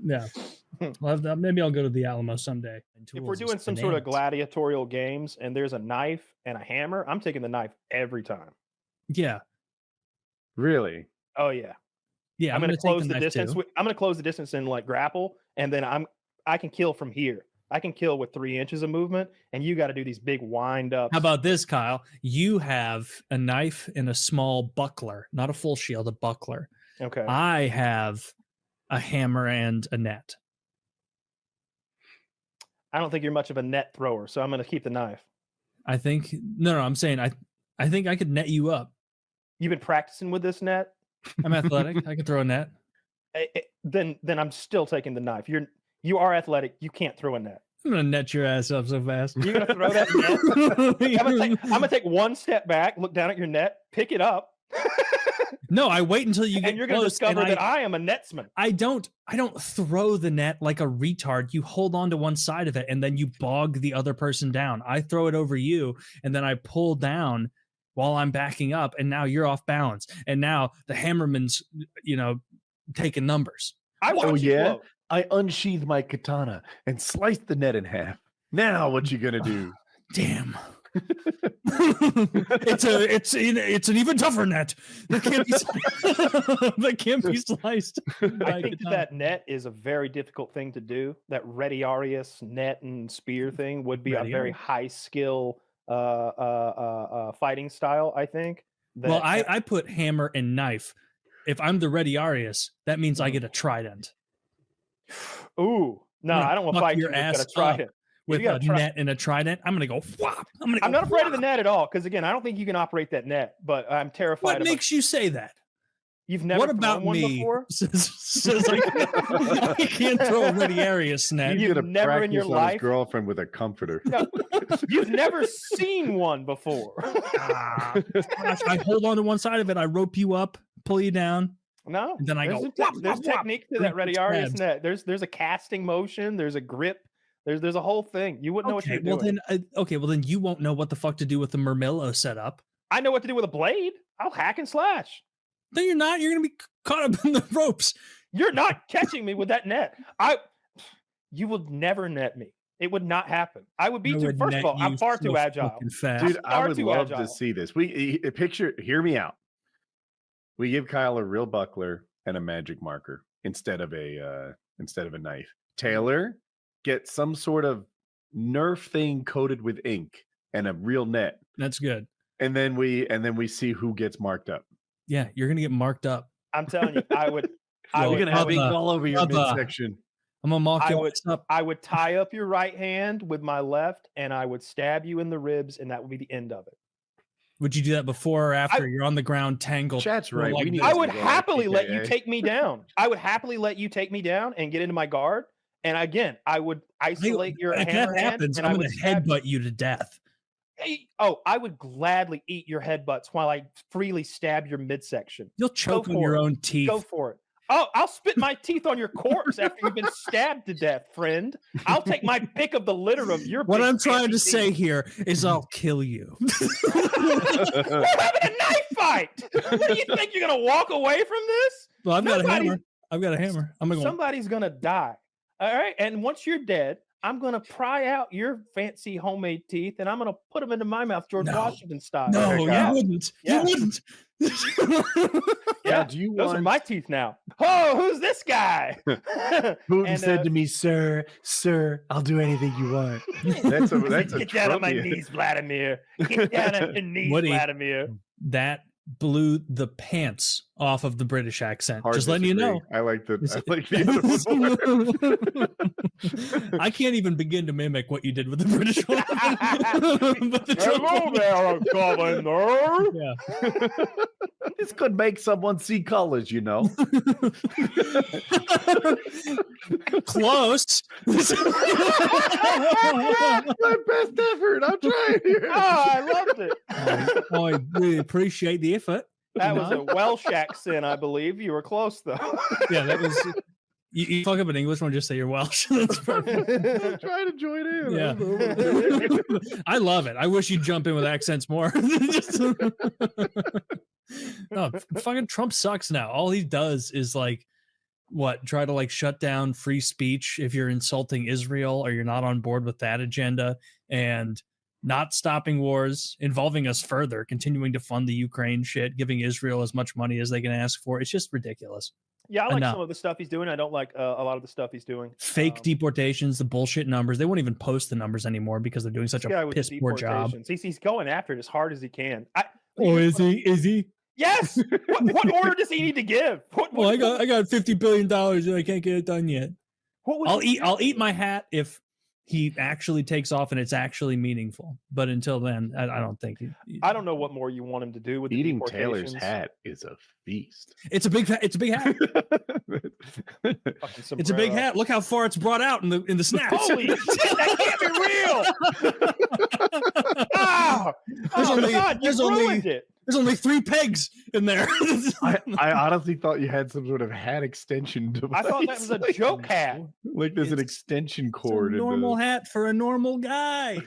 Speaker 3: Yeah. Well, maybe I'll go to the Alamo someday.
Speaker 1: If we're doing some sort of gladiatorial games and there's a knife and a hammer, I'm taking the knife every time.
Speaker 3: Yeah.
Speaker 7: Really?
Speaker 1: Oh yeah.
Speaker 3: Yeah.
Speaker 1: I'm going to close the distance. I'm going to close the distance and like grapple, and then I can kill from here. I can kill with 3 inches of movement, and you got to do these big wind ups.
Speaker 3: How about this, Kyle? You have a knife and a small buckler, not a full shield, a buckler.
Speaker 1: Okay.
Speaker 3: I have a hammer and a net.
Speaker 1: I don't think you're much of a net thrower, so I'm going to keep the knife.
Speaker 3: I think no. I'm saying I think I could net you up.
Speaker 1: You've been practicing with this net?
Speaker 3: I'm athletic. I can throw a net.
Speaker 1: Then I'm still taking the knife. You are athletic. You can't throw a net.
Speaker 3: I'm gonna net your ass up so fast.
Speaker 1: You're gonna throw that net? I'm gonna take one step back, look down at your net, pick it up.
Speaker 3: No, I wait until you get
Speaker 1: and you're gonna discover that I am a netsman.
Speaker 3: I don't throw the net like a retard. You hold on to one side of it and then you bog the other person down. I throw it over you and then I pull down while I'm backing up, and now you're off balance. And now the hammerman's, taking numbers.
Speaker 7: I unsheathed my katana and sliced the net in half. Now what you gonna do?
Speaker 3: Damn. It's an even tougher net. That can't be sliced.
Speaker 1: I think that net is a very difficult thing to do. That Retiarius net and spear thing would be a very high skill fighting style, I think.
Speaker 3: Well, I put hammer and knife. If I'm the Retiarius, that means I get a trident.
Speaker 1: Ooh, no, I don't want to fight
Speaker 3: your ass
Speaker 1: a trident.
Speaker 3: With a net and a trident. I'm gonna go whop.
Speaker 1: I'm not afraid of the net at all, because again, I don't think you can operate that net, but I'm terrified.
Speaker 3: What makes you say that?
Speaker 1: You've never
Speaker 3: What about
Speaker 1: thrown one
Speaker 3: me?
Speaker 1: before?
Speaker 3: Says I can't throw a ready area snap.
Speaker 7: He's gonna
Speaker 1: never in your
Speaker 7: practice on his
Speaker 1: life-
Speaker 7: girlfriend with a comforter.
Speaker 1: No, you've never seen one before.
Speaker 3: I hold on to one side of it. I rope you up, pull you down.
Speaker 1: No,
Speaker 3: And then I
Speaker 1: there's
Speaker 3: go.
Speaker 1: a there's technique to that ready Arias
Speaker 3: Grabs.
Speaker 1: net. There's a casting motion. There's a grip. There's a whole thing. You wouldn't know what
Speaker 3: Okay,
Speaker 1: you're doing.
Speaker 3: well then you won't know what the fuck to do with the Murmillo setup.
Speaker 1: I know what to do with a blade. I'll hack and slash.
Speaker 3: No, you're not. You're gonna be caught up in the ropes.
Speaker 1: You're not catching me with that net. You would never net me. It would not happen. I would be
Speaker 3: I
Speaker 1: too.
Speaker 3: would
Speaker 1: First
Speaker 3: net
Speaker 1: of all, I'm
Speaker 3: you
Speaker 1: far
Speaker 3: so
Speaker 1: too agile.
Speaker 3: fucking fast.
Speaker 7: Dude, I
Speaker 1: Far
Speaker 7: would
Speaker 1: too
Speaker 7: love
Speaker 1: agile.
Speaker 7: to see this. Hear me out. We give Kyle a real buckler and a magic marker instead of a knife. Taylor, get some sort of Nerf thing coated with ink and a real net.
Speaker 3: That's good.
Speaker 7: And then we see who gets marked up.
Speaker 3: Yeah, you're gonna get marked up.
Speaker 1: I'm telling you, I would.
Speaker 7: You're gonna have ink all over your
Speaker 3: Bubba.
Speaker 7: midsection.
Speaker 3: I'm gonna mark your ass up.
Speaker 1: I would tie up your right hand with my left, and I would stab you in the ribs, and that would be the end of it.
Speaker 3: Would you do that before or after? You're on the ground, tangled.
Speaker 7: Chat's right.
Speaker 3: Like
Speaker 7: We need
Speaker 1: I
Speaker 7: to
Speaker 1: would
Speaker 7: go
Speaker 1: happily let you
Speaker 7: PKA.
Speaker 1: take me down. I would happily let you take me down and get into my guard. And again, I would isolate your
Speaker 3: if
Speaker 1: hammer
Speaker 3: that
Speaker 1: hand,
Speaker 3: happens,
Speaker 1: and
Speaker 3: I'm
Speaker 1: I
Speaker 3: gonna
Speaker 1: would stab
Speaker 3: headbutt you to death.
Speaker 1: I would gladly eat your headbutts while I freely stab your midsection.
Speaker 3: You'll choke
Speaker 1: Go
Speaker 3: on
Speaker 1: for
Speaker 3: your
Speaker 1: it.
Speaker 3: own teeth.
Speaker 1: Go for it. Oh, I'll spit my teeth on your corpse after you've been stabbed to death, friend. I'll take my pick of the litter of your.
Speaker 3: What
Speaker 1: big
Speaker 3: I'm trying to
Speaker 1: fancy
Speaker 3: say
Speaker 1: teeth.
Speaker 3: here is I'll kill you.
Speaker 1: We're having a knife fight. What do you think? You're gonna walk away from this?
Speaker 3: Well, I've got a
Speaker 1: Somebody's-
Speaker 3: hammer. I've got a hammer. I'm gonna go.
Speaker 1: Somebody's gonna die. All right, and once you're dead, I'm gonna pry out your fancy homemade teeth, and I'm gonna put them into my mouth, George Washington style.
Speaker 3: No,
Speaker 1: Yeah.
Speaker 3: you wouldn't.
Speaker 1: Yeah.
Speaker 3: You wouldn't.
Speaker 1: Yeah,
Speaker 7: do you
Speaker 1: those are my teeth now. Oh, who's this guy?
Speaker 7: Putin
Speaker 1: And,
Speaker 7: said to me, "Sir, I'll do anything you want." That's a
Speaker 1: Get down on my
Speaker 7: Trumpian.
Speaker 1: knees, Vladimir. Get down on your knees,
Speaker 3: Woody.
Speaker 1: Vladimir.
Speaker 3: That blew the pants off of the British accent.
Speaker 7: Hard
Speaker 3: Just letting you
Speaker 7: disagree.
Speaker 3: know.
Speaker 7: I like the
Speaker 3: I can't even begin to mimic what you did with the British one. But the
Speaker 1: Hello there, Governor.
Speaker 3: Yeah.
Speaker 7: This could make someone see colors, you know.
Speaker 3: Close.
Speaker 7: My best effort. I'm trying here.
Speaker 1: Oh, I loved it.
Speaker 3: I really appreciate the effort.
Speaker 1: That
Speaker 3: you
Speaker 1: was
Speaker 3: know?
Speaker 1: a Welsh accent, I believe. You were close though.
Speaker 3: Yeah, that was. You fuck up an English one, just say you're Welsh. That's perfect.
Speaker 7: I'm trying to join in.
Speaker 3: Yeah. I love it. I wish you'd jump in with accents more. No, fucking Trump sucks now. All he does is try to shut down free speech if you're insulting Israel or you're not on board with that agenda, and not stopping wars, involving us further, continuing to fund the Ukraine shit, giving Israel as much money as they can ask for. It's just ridiculous.
Speaker 1: Yeah, I like
Speaker 3: Enough.
Speaker 1: some of the stuff he's doing. I don't like a lot of the stuff he's doing.
Speaker 3: Fake deportations, the bullshit numbers. They won't even post the numbers anymore because they're doing such
Speaker 1: This guy
Speaker 3: a
Speaker 1: with
Speaker 3: piss poor job.
Speaker 1: deportations. He's going after it as hard as he can.
Speaker 3: Oh, is he? Is he?
Speaker 1: Yes. What order does he need to give?
Speaker 3: Well, I got $50 billion and I can't get it done yet. I'll eat my hat if he actually takes off and it's actually meaningful. But until then, I don't think
Speaker 1: I don't know what more you want him to do with the
Speaker 7: Eating Taylor's
Speaker 1: deportations.
Speaker 7: hat is a feast.
Speaker 3: It's a big hat. It's a big hat. It's a big hat. Look how far it's brought out in the snaps.
Speaker 1: Holy shit, that can't be real. Oh, God, you ruined it.
Speaker 3: There's only 3 pegs in there.
Speaker 7: I honestly thought you had some sort of hat extension device.
Speaker 1: I thought that was a joke hat.
Speaker 7: Like there's an extension cord. in
Speaker 3: normal
Speaker 7: the-
Speaker 3: hat for a normal guy.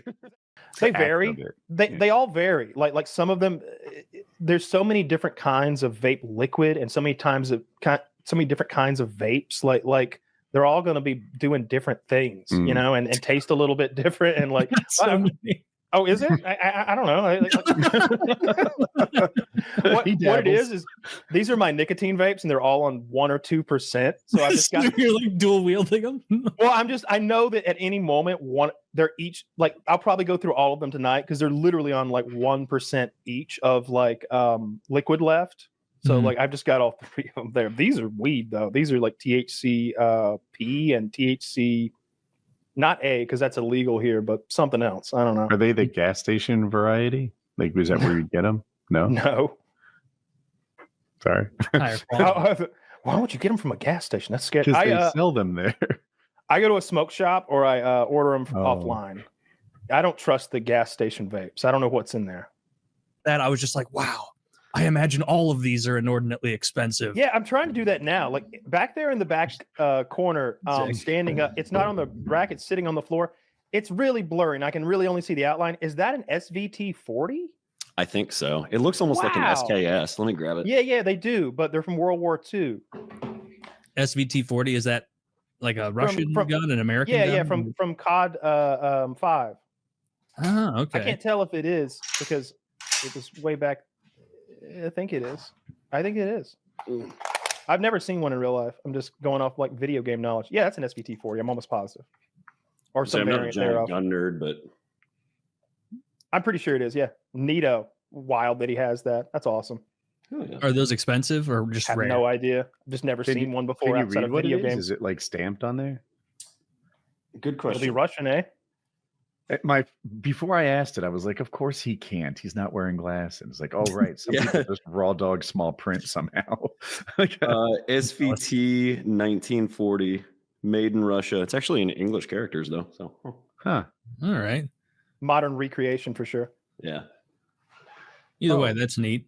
Speaker 1: They
Speaker 7: act
Speaker 1: vary.
Speaker 7: of it.
Speaker 1: They all vary. Like some of them, there's so many different kinds of vape liquid and so many different kinds of vapes. Like they're all going to be doing different things, you know, and taste a little bit different. And like, oh, is it? I don't know. What it is these are my nicotine vapes, and they're all on 1 or 2%. So I just got
Speaker 3: You're like dual wielding them.
Speaker 1: Well, I know that at any moment they're each I'll probably go through all of them tonight because they're literally on 1% each of liquid left. So I've just got all 3 of them there. These are weed though. These are THC P and THC. Not A, because that's illegal here, but something else. I don't know.
Speaker 7: Are they the gas station variety? Is that where you get them? No.
Speaker 1: No.
Speaker 7: Sorry.
Speaker 1: Why don't you get them from a gas station? That's scary.
Speaker 7: Because they sell them there.
Speaker 1: I go to a smoke shop or I order them offline. I don't trust the gas station vapes. I don't know what's in there.
Speaker 3: That I was just like, wow. I imagine all of these are inordinately expensive.
Speaker 1: Yeah, I'm trying to do that now. Like back there in the back corner, standing up. It's not on the rack. It's sitting on the floor. It's really blurry, and I can really only see the outline. Is that an SVT 40?
Speaker 9: I think so. It looks almost like an SKS. Let me grab it.
Speaker 1: Yeah, they do, but they're from World War II.
Speaker 3: SVT 40, is that like a Russian gun, an American gun?
Speaker 1: Yeah, from COD 5.
Speaker 3: Oh, okay.
Speaker 1: I can't tell if it is because it was way back. I think it is. I've never seen one in real life. I'm just going off like video game knowledge. Yeah, that's an SVT 40. I'm almost positive. Or some
Speaker 9: I'm not a
Speaker 1: variant
Speaker 9: giant
Speaker 1: thereof.
Speaker 9: gun nerd, but
Speaker 1: I'm pretty sure it is. Yeah, Neato. Wild that he has that. That's awesome.
Speaker 9: Oh, yeah.
Speaker 3: Are those expensive or just
Speaker 1: I have
Speaker 3: rare?
Speaker 1: no idea. I've just never seen one before
Speaker 7: Can you
Speaker 1: outside
Speaker 7: read
Speaker 1: of
Speaker 7: what
Speaker 1: video
Speaker 7: it is?
Speaker 1: games.
Speaker 7: Is it like stamped on there?
Speaker 9: Good
Speaker 1: It'll
Speaker 9: question.
Speaker 1: be Russian, eh?
Speaker 7: Before I asked it, I was like, of course he can't. He's not wearing glasses. It's like, oh right, some people just raw dog small print somehow.
Speaker 9: SVT 1940, made in Russia. It's actually in English characters though. So,
Speaker 7: huh?
Speaker 3: All right.
Speaker 1: Modern recreation for sure.
Speaker 9: Yeah.
Speaker 3: Either way, that's neat.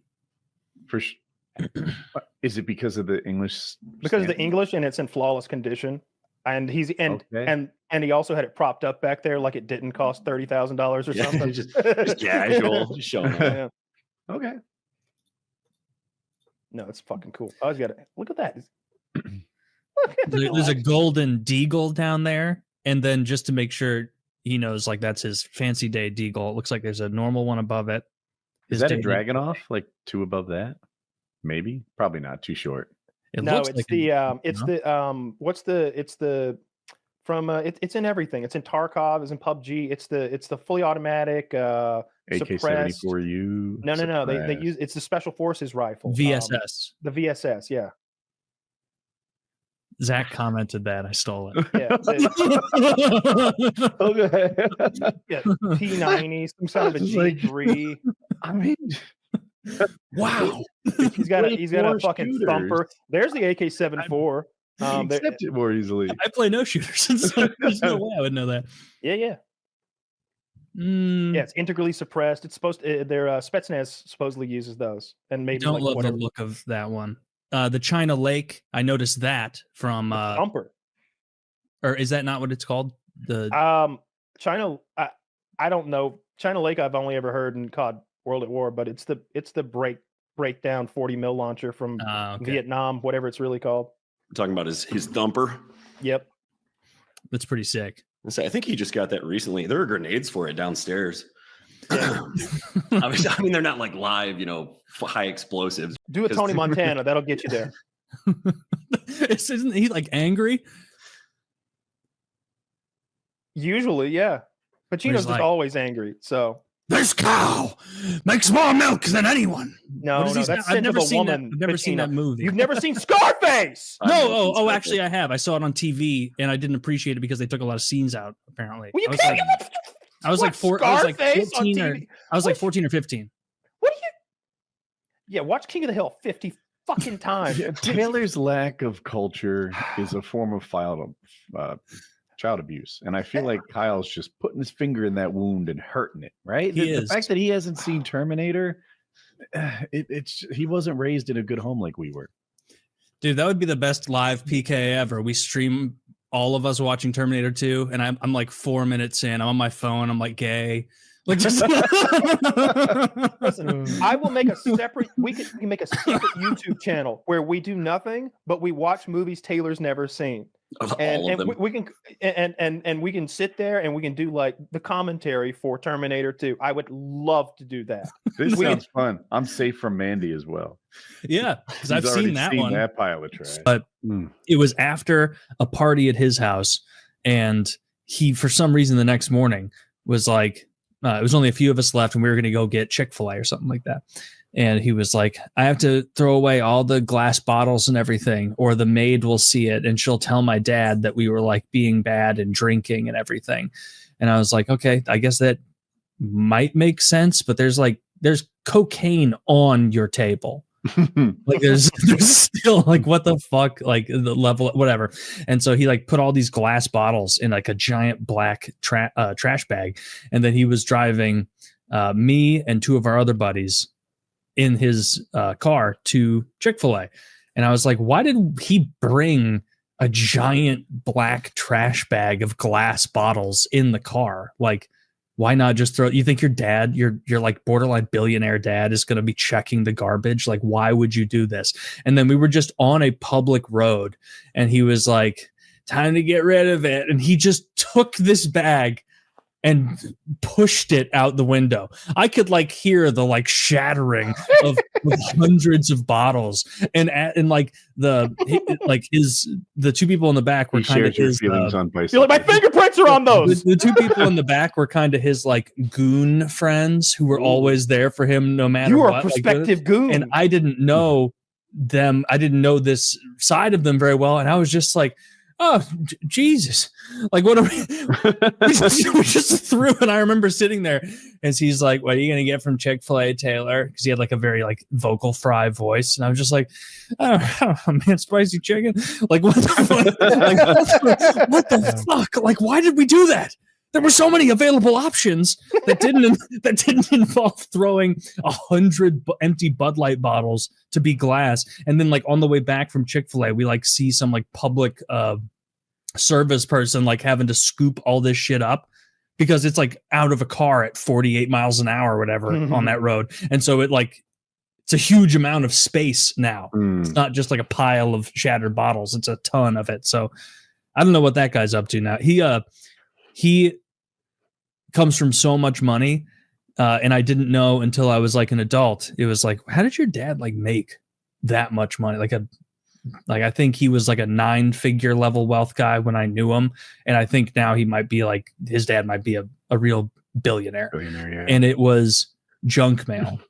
Speaker 7: Is it because of the English?
Speaker 1: Because of the English, and it's in flawless condition. And and he also had it propped up back there like it didn't cost $30,000 or something.
Speaker 9: just casual, just showing up.
Speaker 1: Yeah.
Speaker 7: Okay.
Speaker 1: No, it's fucking cool. I always got to look at that.
Speaker 3: There's a golden deagle down there, and then just to make sure he knows, like that's his fancy day deagle. It looks like there's a normal one above it.
Speaker 7: Is that a Dragunov? Like two above that? Maybe. Probably not. Too short.
Speaker 3: It
Speaker 1: No,
Speaker 3: looks
Speaker 1: it's
Speaker 3: like
Speaker 1: it's in everything. It's in Tarkov, it's in PUBG. It's the fully automatic suppressed.
Speaker 7: AK-74U.
Speaker 1: No. They use it's the Special Forces rifle.
Speaker 3: VSS.
Speaker 1: The VSS, yeah.
Speaker 3: Zach commented that I stole it.
Speaker 1: Yeah. Yeah, P90, some sort of a G3.
Speaker 7: I mean,
Speaker 3: wow.
Speaker 1: He's got a fucking thumper. There's the AK-74.
Speaker 7: Accept it more easily.
Speaker 3: I play no shooters, so there's no way I would know that.
Speaker 1: Yeah. Yeah, it's integrally suppressed. It's supposed to, their Spetsnaz supposedly uses those, and maybe
Speaker 3: Don't love
Speaker 1: whatever.
Speaker 3: the look of that one. The China Lake, I noticed that from
Speaker 1: thumper.
Speaker 3: Or is that not what it's called? The
Speaker 1: China. I don't know. China Lake. I've only ever heard in COD World at War, but it's the breakdown 40 mil launcher from Vietnam, whatever it's really called.
Speaker 9: We're talking about his thumper.
Speaker 1: Yep,
Speaker 3: that's pretty sick.
Speaker 9: I think he just got that recently. There are grenades for it downstairs. I mean, they're not like live, high explosives.
Speaker 1: Do a Tony Montana. That'll get you there.
Speaker 3: Isn't he like angry?
Speaker 1: Usually, yeah. Pacino's just always angry. So
Speaker 2: this cow makes more milk than anyone.
Speaker 1: No, that's
Speaker 3: I've never seen
Speaker 1: woman.
Speaker 3: I've never seen that movie.
Speaker 1: You've never seen Scarface?
Speaker 3: No. Actually, I have. I saw it on TV, and I didn't appreciate it because they took a lot of scenes out. Apparently,
Speaker 1: well,
Speaker 3: I was like 14 or 15.
Speaker 1: What do you? Yeah, watch King of the Hill 50 fucking times.
Speaker 7: Yeah, Taylor's lack of culture is a form of child abuse, and I feel like Kyle's just putting his finger in that wound and hurting it. Right? The fact that he hasn't seen Terminator, he wasn't raised in a good home like we were.
Speaker 3: Dude, that would be the best live PKA ever. We stream all of us watching Terminator 2, and I'm like 4 minutes in. I'm on my phone. I'm like gay. Like just
Speaker 1: Listen, I will make a separate. We can make a separate YouTube channel where we do nothing, but we watch movies Taylor's never seen. And we can and we can sit there and we can do like the commentary for Terminator 2. I would love to do that.
Speaker 7: This sounds fun. I'm safe from Mandy as well.
Speaker 3: Yeah, because I've seen that one.
Speaker 7: That pile of trash.
Speaker 3: But it was after a party at his house, and he, for some reason, the next morning was like, it was only a few of us left, and we were going to go get Chick-fil-A or something like that. And he was like, I have to throw away all the glass bottles and everything, or the maid will see it and she'll tell my dad that we were like being bad and drinking and everything. And I was like, okay, I guess that might make sense, but there's cocaine on your table. Like there's still like what the fuck, like the level, whatever. And so he like put all these glass bottles in like a giant black trash bag, and then he was driving me and two of our other buddies in his car to Chick-fil-A. And I was like, why did he bring a giant black trash bag of glass bottles in the car? Like, why not just throw? You think your dad, your like borderline billionaire dad, is going to be checking the garbage? Like, why would you do this? And then we were just on a public road, and he was like, "Time to get rid of it." And he just took this bag and pushed it out the window. I could like hear the like shattering of hundreds of bottles, and like the two people in the back were kind of his
Speaker 7: feelings on bicycle.
Speaker 1: You're like, my fingerprints are on those.
Speaker 3: The two people in the back were kind of his like goon friends who were always there for him no matter
Speaker 1: You are
Speaker 3: what.
Speaker 1: a prospective goon,
Speaker 3: and I didn't know them. I didn't know this side of them very well, and I was just like, oh, Jesus. Like, what are we just threw. And I remember sitting there as he's like, what are you going to get from Chick-fil-A, Taylor? Because he had like a very like vocal fry voice. And I was just like, oh man, spicy chicken. Like, what the fuck? Like, why did we do that? There were so many available options that didn't involve throwing 100 empty Bud Light bottles to be glass. And then like on the way back from Chick-fil-A, we like see some like public service person like having to scoop all this shit up because it's like out of a car at 48 miles an hour or whatever on that road. And so it's a huge amount of space now. It's not just like a pile of shattered bottles. It's a ton of it. So I don't know what that guy's up to now. He comes from so much money, and I didn't know until I was like an adult. It was like, how did your dad like make that much money? Like I think he was like a 9-figure level wealth guy when I knew him, and I think now he might be like his dad might be a real billionaire.
Speaker 7: Yeah.
Speaker 3: And it was junk mail.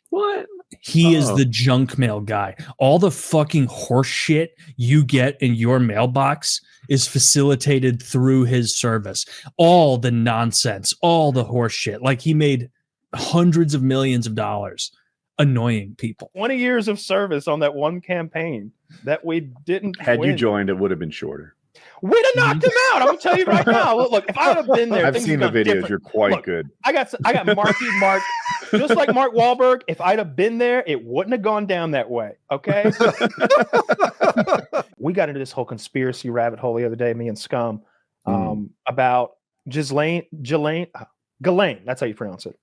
Speaker 9: What?
Speaker 3: He is the junk mail guy. All the fucking horse shit you get in your mailbox is facilitated through his service. All the nonsense, all the horse shit. Like he made hundreds of millions of dollars annoying people.
Speaker 1: 20 years of service on that one campaign that we didn't
Speaker 7: Had
Speaker 1: win.
Speaker 7: you joined, it would have been shorter.
Speaker 1: We'd have knocked him out. I'm gonna tell you right now. Look, if I would have been there,
Speaker 7: I've
Speaker 1: things
Speaker 7: seen
Speaker 1: would
Speaker 7: the
Speaker 1: have gone
Speaker 7: videos.
Speaker 1: different.
Speaker 7: You're quite
Speaker 1: Look,
Speaker 7: good.
Speaker 1: I got Marky Mark, just like Mark Wahlberg. If I'd have been there, it wouldn't have gone down that way. Okay. We got into this whole conspiracy rabbit hole the other day, me and Scum, about Ghislaine. That's how you pronounce it.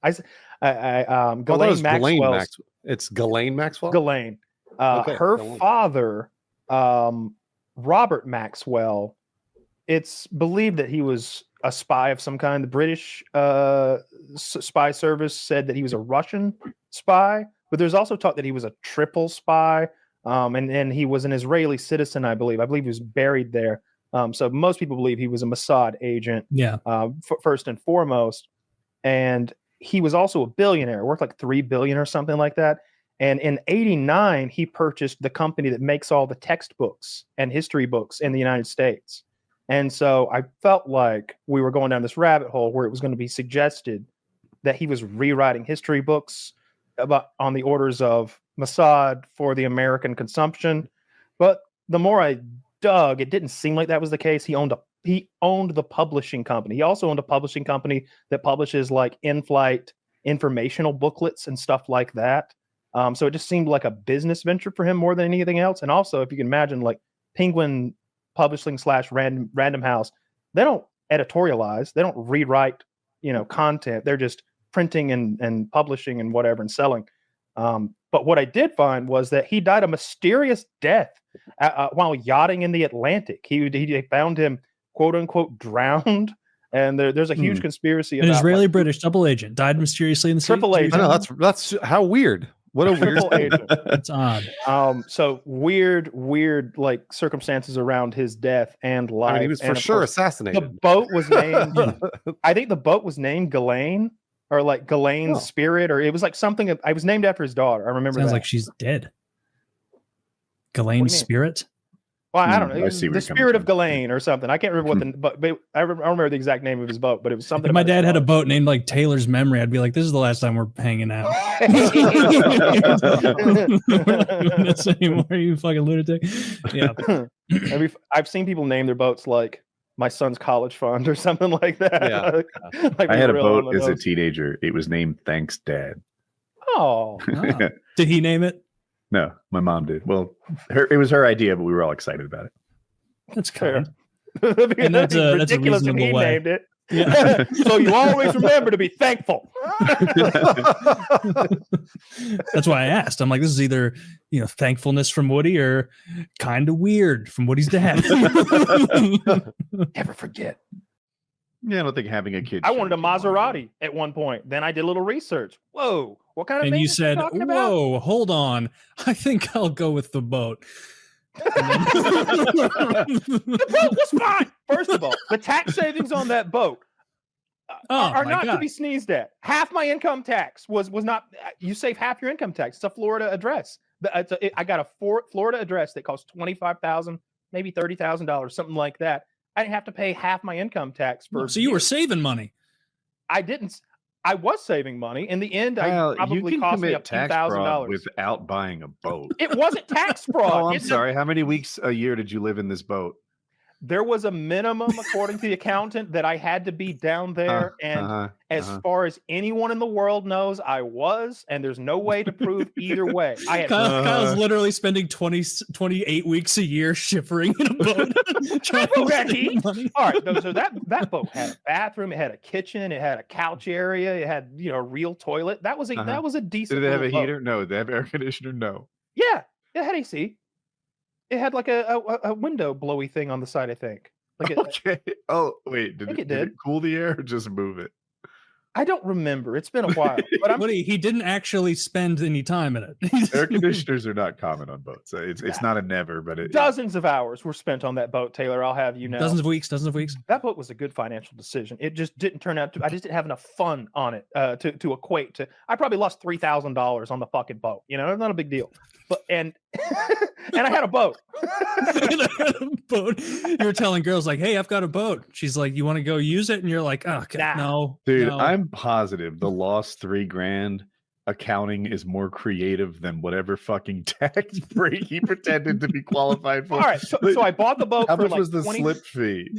Speaker 1: Ghislaine Maxwell.
Speaker 10: It's Ghislaine Maxwell.
Speaker 1: Ghislaine. Her father, Robert Maxwell. It's believed that he was a spy of some kind. The British spy service said that he was a Russian spy, but there's also talk that he was a triple spy, and he was an Israeli citizen, I believe. I believe he was buried there. So most people believe he was a Mossad agent, first and foremost. And he was also a billionaire, worth like $3 billion or something like that. And in '89, he purchased the company that makes all the textbooks and history books in the United States. And so I felt like we were going down this rabbit hole where it was going to be suggested that he was rewriting history books on the orders of Mossad for the American consumption. But the more I dug, it didn't seem like that was the case. He owned the publishing company. He also owned a publishing company that publishes like in-flight informational booklets and stuff like that. So it just seemed like a business venture for him more than anything else. And also, if you can imagine, like Penguin Publishing / Random House, they don't editorialize, they don't rewrite, content. They're just printing and publishing and whatever and selling. But what I did find was that he died a mysterious death while yachting in the Atlantic. He found him, quote unquote, drowned. And there's a huge conspiracy.
Speaker 3: An Israeli British double agent died mysteriously in the sea.
Speaker 1: Triple agent.
Speaker 10: I know that's how weird. What a weird
Speaker 1: agent.
Speaker 3: That's odd.
Speaker 1: So weird like circumstances around his death and life.
Speaker 10: I mean, he was for sure assassinated.
Speaker 1: The boat was named. I think the boat was named Ghislaine, or like Ghislaine's spirit, or it was like something. I was named after his daughter. I remember.
Speaker 3: Sounds
Speaker 1: that.
Speaker 3: like she's dead. Ghislaine's spirit.
Speaker 1: Well, I don't know.
Speaker 7: I
Speaker 1: It was
Speaker 7: see where
Speaker 1: the
Speaker 7: you're coming
Speaker 1: Spirit of Ghislaine or something. I can't remember what the but I don't remember the exact name of his boat, but it was something.
Speaker 3: If my
Speaker 1: about
Speaker 3: dad
Speaker 1: his
Speaker 3: had a
Speaker 1: boat.
Speaker 3: boat named like Taylor's Memory, I'd be like, "This is the last time we're hanging out." We're not doing this anymore, you fucking lunatic. Yeah.
Speaker 1: I've seen people name their boats like my son's college fund or something like that.
Speaker 7: Yeah.
Speaker 1: Like
Speaker 7: I had a
Speaker 1: real on
Speaker 7: boat
Speaker 1: the
Speaker 7: as a
Speaker 1: nose.
Speaker 7: teenager. It was named Thanks Dad.
Speaker 1: Oh,
Speaker 3: Did he name it?
Speaker 7: No, my mom did. Well, it was her idea, but we were all excited about it.
Speaker 3: That's kind.
Speaker 1: And
Speaker 3: that's a
Speaker 1: ridiculous if he
Speaker 3: reasonable way.
Speaker 1: named it.
Speaker 3: Yeah.
Speaker 1: So you always remember to be thankful.
Speaker 3: That's why I asked. I'm like, this is either thankfulness from Woody or kind of weird from Woody's dad.
Speaker 1: Never forget.
Speaker 7: Yeah, I don't think having a kid.
Speaker 1: I wanted a Maserati at one point. Then I did a little research. Whoa, what kind of
Speaker 3: And
Speaker 1: thing
Speaker 3: you
Speaker 1: is he
Speaker 3: said,
Speaker 1: talking about?
Speaker 3: "Whoa, hold on. I think I'll go with the boat."
Speaker 1: The boat was fine. First of all, the tax savings on that boat are
Speaker 3: my
Speaker 1: not to
Speaker 3: God.
Speaker 1: be sneezed at. Half my income tax was not. You save half your income tax. It's a Florida address. I got a Florida address that costs $25,000, maybe $30,000, something like that. I didn't have to pay half my income tax for.
Speaker 3: So you were saving money.
Speaker 1: I didn't. I was saving money. In the end,
Speaker 7: Kyle,
Speaker 1: I probably
Speaker 7: you can
Speaker 1: cost me
Speaker 7: commit
Speaker 1: a few
Speaker 7: tax fraud
Speaker 1: $1,000s.
Speaker 7: without buying a boat.
Speaker 1: It wasn't tax fraud.
Speaker 7: Oh, I'm
Speaker 1: It's a-
Speaker 7: sorry. How many weeks a year did you live in this boat?
Speaker 1: There was a minimum, according to the accountant, that I had to be down there. And as far as anyone in the world knows, I was, and there's no way to prove either way. I had
Speaker 3: Kyle's literally spending 28 weeks a year shivering in a boat. trying to
Speaker 1: that
Speaker 3: save
Speaker 1: heat.
Speaker 3: money.
Speaker 1: All right, so that boat had a bathroom, it had a kitchen, it had a couch area, it had a real toilet. That was a decent.
Speaker 7: Did it have a
Speaker 1: little boat.
Speaker 7: heater? No. Did they have air conditioner? No.
Speaker 1: Yeah, it had AC. It had like a window blowy thing on the side, I think. Like
Speaker 7: Okay. Oh, wait. Did
Speaker 1: think
Speaker 7: it,
Speaker 1: it
Speaker 7: did
Speaker 1: did.
Speaker 7: it cool the air or just move it?
Speaker 1: I don't remember. It's been a while. But
Speaker 3: Woody, he didn't actually spend any time in it.
Speaker 7: Air conditioners are not common on boats. It's not a never, but it.
Speaker 1: dozens of hours were spent on that boat, Taylor. I'll have you know.
Speaker 3: Dozens of weeks.
Speaker 1: That boat was a good financial decision. It just didn't turn out to. I just didn't have enough fun on it to equate to. I probably lost $3,000 on the fucking boat. Not a big deal. But and I had a boat.
Speaker 3: You were telling girls like, "Hey, I've got a boat." She's like, "You want to go use it?" And you're like, "Oh, okay, no,
Speaker 7: Dude,
Speaker 3: no."
Speaker 7: I'm positive the lost $3,000 accounting is more creative than whatever fucking tax break he pretended to be qualified for.
Speaker 1: All right, so I bought the boat.
Speaker 7: How
Speaker 1: for
Speaker 7: much
Speaker 1: like
Speaker 7: was the
Speaker 1: 20
Speaker 7: slip fee?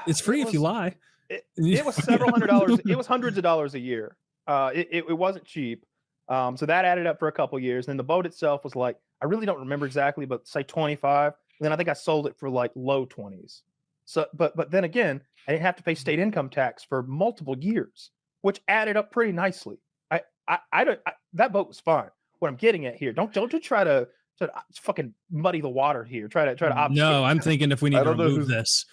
Speaker 3: It's free if you lie.
Speaker 1: It was several $100s. It was hundreds of dollars a year. It wasn't cheap. So that added up for a couple years. And then the boat itself was like, I really don't remember exactly, but say 25. And then I think I sold it for like low 20s. So, but then again, I didn't have to pay state income tax for multiple years, which added up pretty nicely. That boat was fine. What I'm getting at here, don't try to fucking muddy the water here. Try to obfuscate.
Speaker 3: No, I'm thinking if we need to remove this.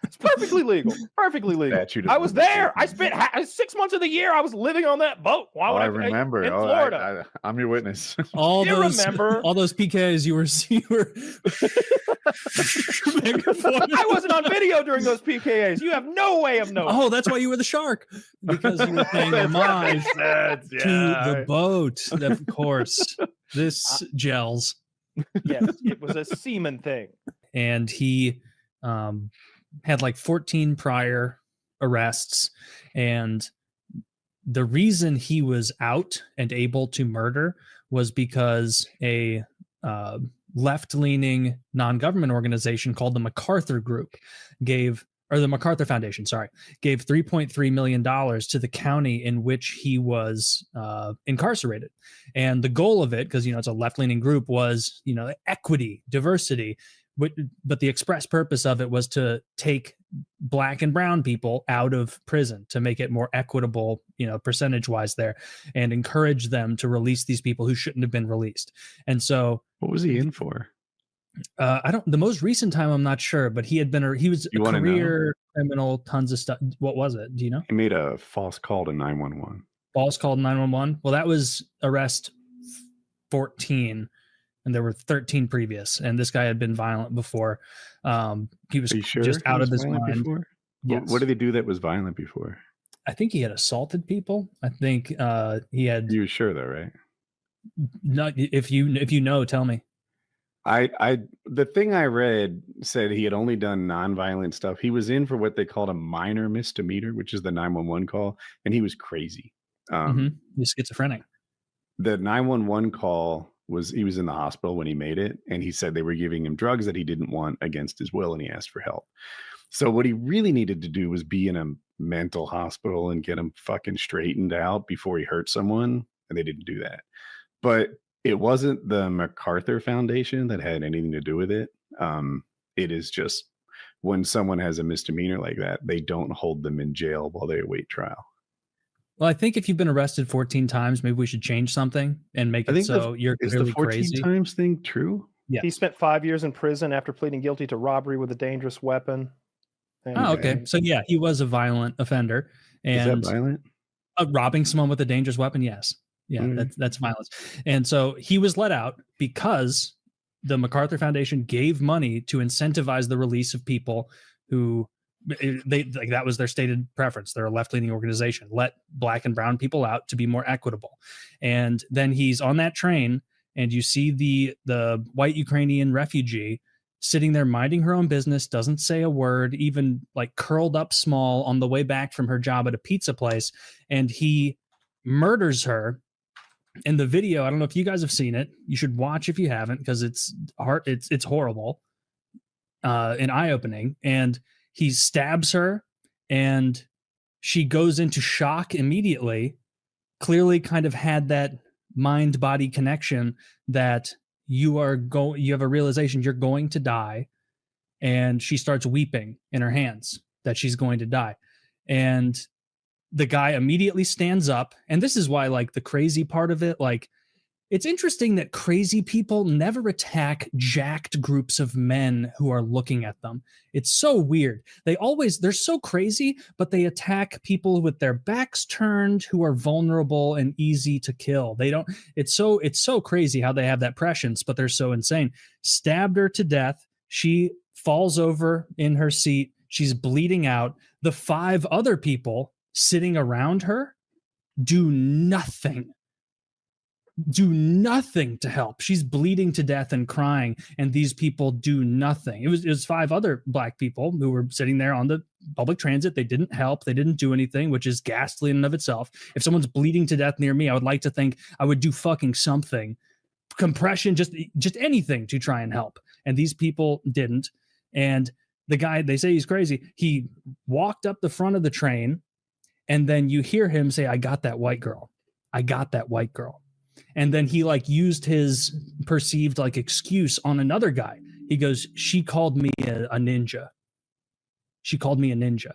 Speaker 1: It's perfectly legal. Perfectly legal.
Speaker 7: Statute of
Speaker 1: I was there. I spent 6 months of the year I was living on that boat. Why would
Speaker 7: I
Speaker 1: I
Speaker 7: remember.
Speaker 1: in Florida?
Speaker 7: I'm your witness.
Speaker 3: All
Speaker 1: You
Speaker 3: those,
Speaker 1: remember?
Speaker 3: all those PKs you were.
Speaker 1: I wasn't on video during those PKAs. You have no way of knowing.
Speaker 3: Oh, that's why you were the shark, because you were paying homage to the boat. Of course, this gels.
Speaker 1: Yes, it was a seaman thing.
Speaker 3: And he had like 14 prior arrests, and the reason he was out and able to murder was because a left-leaning non-government organization called the MacArthur Group the MacArthur Foundation, gave $3.3 million to the county in which he was incarcerated. And the goal of it, because, it's a left-leaning group, was, equity, diversity. But the express purpose of it was to take Black and brown people out of prison to make it more equitable, percentage-wise there, and encourage them to release these people who shouldn't have been released. And so,
Speaker 7: what was he in for?
Speaker 3: The most recent time I'm not sure, but he was a career criminal, tons of stuff. What was it? Do you know?
Speaker 7: He made a false call to 911.
Speaker 3: False call to 911. Well, that was arrest 14. And there were 13 previous, and this guy had been violent before. He was just out of his mind.
Speaker 7: Yes. What did he do that was violent before?
Speaker 3: I think he had assaulted people. I think he had.
Speaker 7: You were sure though, right?
Speaker 3: Not if you know, tell me.
Speaker 7: The thing I read said he had only done nonviolent stuff. He was in for what they called a minor misdemeanor, which is the 911 call, and he was crazy.
Speaker 3: He's schizophrenic.
Speaker 7: The 911 call he was in the hospital when he made it, and he said they were giving him drugs that he didn't want against his will, and he asked for help. So what he really needed to do was be in a mental hospital and get him fucking straightened out before he hurt someone, and they didn't do that. But it wasn't the MacArthur Foundation that had anything to do with it. It is just when someone has a misdemeanor like that, they don't hold them in jail while they await trial.
Speaker 3: Well, I think if you've been arrested 14 times, maybe we should change something and make it so you're clearly
Speaker 7: the 14
Speaker 3: crazy.
Speaker 7: times thing true?
Speaker 3: Yeah.
Speaker 1: He spent 5 years in prison after pleading guilty to robbery with a dangerous weapon.
Speaker 3: Oh, okay. So yeah, he was a violent offender. And
Speaker 7: is that violent?
Speaker 3: Robbing someone with a dangerous weapon, yes. Yeah, that's violence. And so he was let out because the MacArthur Foundation gave money to incentivize the release of people who that was their stated preference. They're a left-leaning organization. Let black and brown people out to be more equitable. And then he's on that train, and you see the white Ukrainian refugee sitting there minding her own business, doesn't say a word, even like curled up small on the way back from her job at a pizza place, and he murders her. In the video, I don't know if you guys have seen it. You should watch if you haven't, because it's horrible and eye-opening. And he stabs her, and she goes into shock immediately. Clearly, kind of had that mind-body connection that you have a realization you're going to die, and she starts weeping in her hands that she's going to die. And the guy immediately stands up. And this is why, like, the crazy part of it, like, it's interesting that crazy people never attack jacked groups of men who are looking at them. It's so weird. They're so crazy, but they attack people with their backs turned who are vulnerable and easy to kill. It's so crazy how they have that prescience, but they're so insane. Stabbed her to death. She falls over in her seat. She's bleeding out. The 5 other people sitting around her do nothing to help. She's bleeding to death and crying, and these people do nothing. It was 5 other black people who were sitting there on the public transit. They didn't help. They didn't do anything, which is ghastly in and of itself. If someone's bleeding to death near me, I would like to think I would do fucking something, compression, just anything to try and help. And these people didn't. And the guy, they say he's crazy. He walked up the front of the train, and then you hear him say, "I got that white girl. I got that white girl." And then he like used his perceived like excuse on another guy. He goes, "She called me a ninja. She called me a ninja."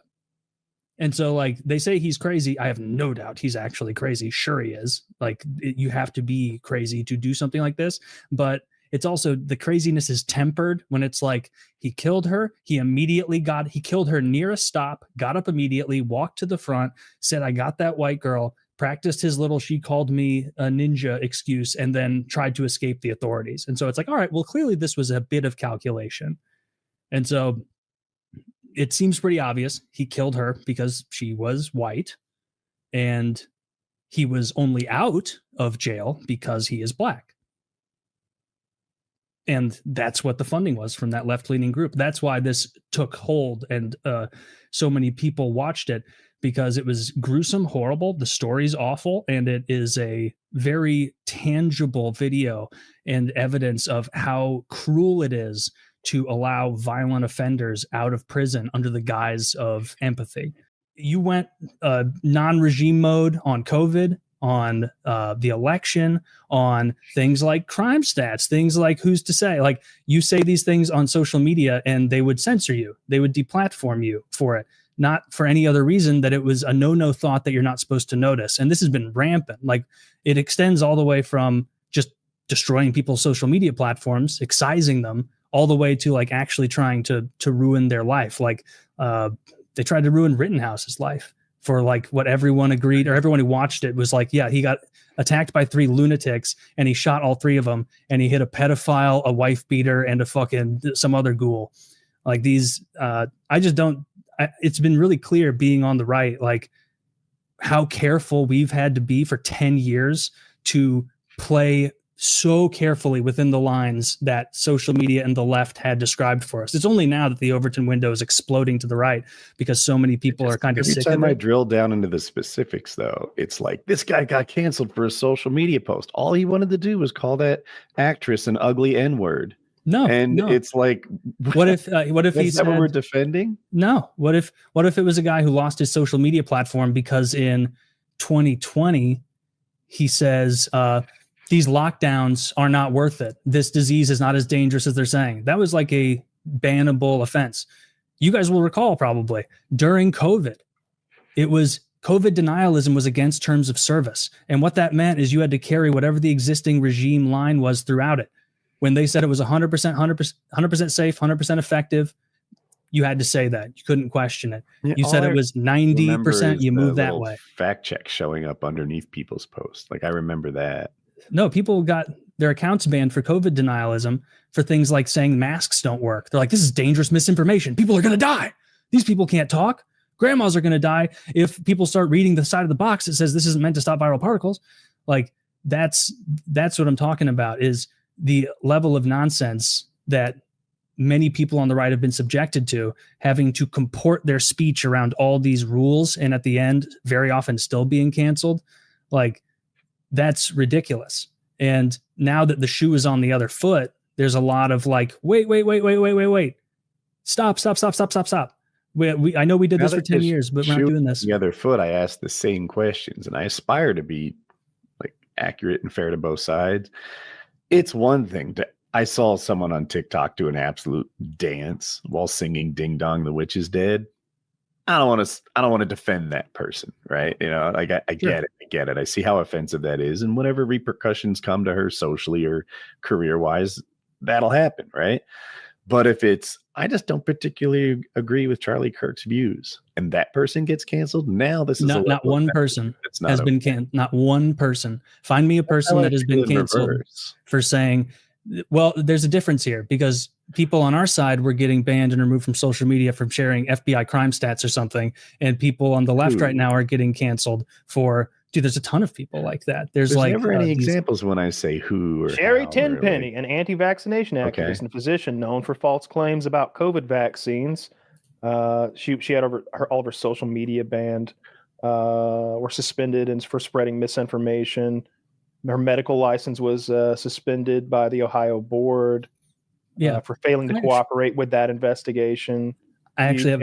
Speaker 3: And so like they say he's crazy. I have no doubt he's actually crazy. Sure he is. Like you have to be crazy to do something like this. But it's also the craziness is tempered when it's like he killed her. He killed her near a stop, got up immediately, walked to the front, said, "I got that white girl," practiced his little "she called me a ninja" excuse, and then tried to escape the authorities. And so it's like, all right, well, clearly this was a bit of calculation. And so it seems pretty obvious he killed her because she was white, and he was only out of jail because he is black. And that's what the funding was from that left-leaning group. That's why this took hold, and so many people watched it, because it was gruesome, horrible. The story's awful, and it is a very tangible video and evidence of how cruel it is to allow violent offenders out of prison under the guise of empathy. You went non-regime mode on COVID, on the election, on things like crime stats, things like who's to say. Like you say these things on social media and they would censor you. They would deplatform you for it, not for any other reason that it was a no thought that you're not supposed to notice. And this has been rampant. Like it extends all the way from just destroying people's social media platforms, excising them, all the way to like actually trying to ruin their life. Like they tried to ruin Rittenhouse's life. For like what everyone agreed, or everyone who watched it was like, yeah, he got attacked by 3 lunatics and he shot all 3 of them, and he hit a pedophile, a wife beater, and a fucking some other ghoul. Like these, it's been really clear being on the right, like how careful we've had to be for 10 years to play so carefully within the lines that social media and the left had described for us. It's only now that the Overton window is exploding to the right because so many people are kind of
Speaker 7: Every
Speaker 3: sick
Speaker 7: time
Speaker 3: of
Speaker 7: I
Speaker 3: it.
Speaker 7: drill down into the specifics, though, it's like this guy got canceled for a social media post. All he wanted to do was call that actress an ugly N-word.
Speaker 3: No,
Speaker 7: and
Speaker 3: no.
Speaker 7: it's like,
Speaker 3: what if he
Speaker 7: is that what we're
Speaker 3: said
Speaker 7: defending?
Speaker 3: no? What if it was a guy who lost his social media platform because in 2020 he says these lockdowns are not worth it. This disease is not as dangerous as they're saying. That was like a bannable offense. You guys will recall probably during COVID, it was COVID denialism was against terms of service. And what that meant is you had to carry whatever the existing regime line was throughout it. When they said it was 100%, 100% safe, 100% effective, you had to say that. You couldn't question it.
Speaker 7: Yeah,
Speaker 3: You said it was 90%, you moved that way.
Speaker 7: Fact check showing up underneath people's posts. Like I remember that.
Speaker 3: No, people got their accounts banned for COVID denialism for things like saying masks don't work. They're like, this is dangerous misinformation. People are going to die. These people can't talk. Grandmas are going to die if people start reading the side of the box that says this isn't meant to stop viral particles. Like that's what I'm talking about is the level of nonsense that many people on the right have been subjected to, having to comport their speech around all these rules and at the end very often still being canceled. Like that's ridiculous. And now that the shoe is on the other foot, there's a lot of like, wait. Stop. I know we did this for 10 years, but we're not doing this.
Speaker 7: The other foot, I asked the same questions and I aspire to be like accurate and fair to both sides. It's one thing I saw someone on TikTok do an absolute dance while singing Ding Dong, the Witch is Dead. I don't want to defend that person, right? You know, like I get it. I see how offensive that is, and whatever repercussions come to her socially or career wise, that'll happen, right? But if it's, I just don't particularly agree with Charlie Kirk's views, and that person gets canceled, now this is
Speaker 3: not one person has been canceled. Not one person. Find me a person that has been canceled for saying, well, there's a difference here because people on our side were getting banned and removed from social media from sharing FBI crime stats or something. And people on the left right now are getting canceled for, there's a ton of people like that. There's like
Speaker 7: never any examples when I say who or
Speaker 1: Sherry
Speaker 7: how,
Speaker 1: Tenpenny,
Speaker 7: really.
Speaker 1: an anti-vaccination activist and physician known for false claims about COVID vaccines. She had all of her social media banned, were suspended and for spreading misinformation. Her medical license was suspended by the Ohio board for failing to cooperate with that investigation.
Speaker 3: I actually have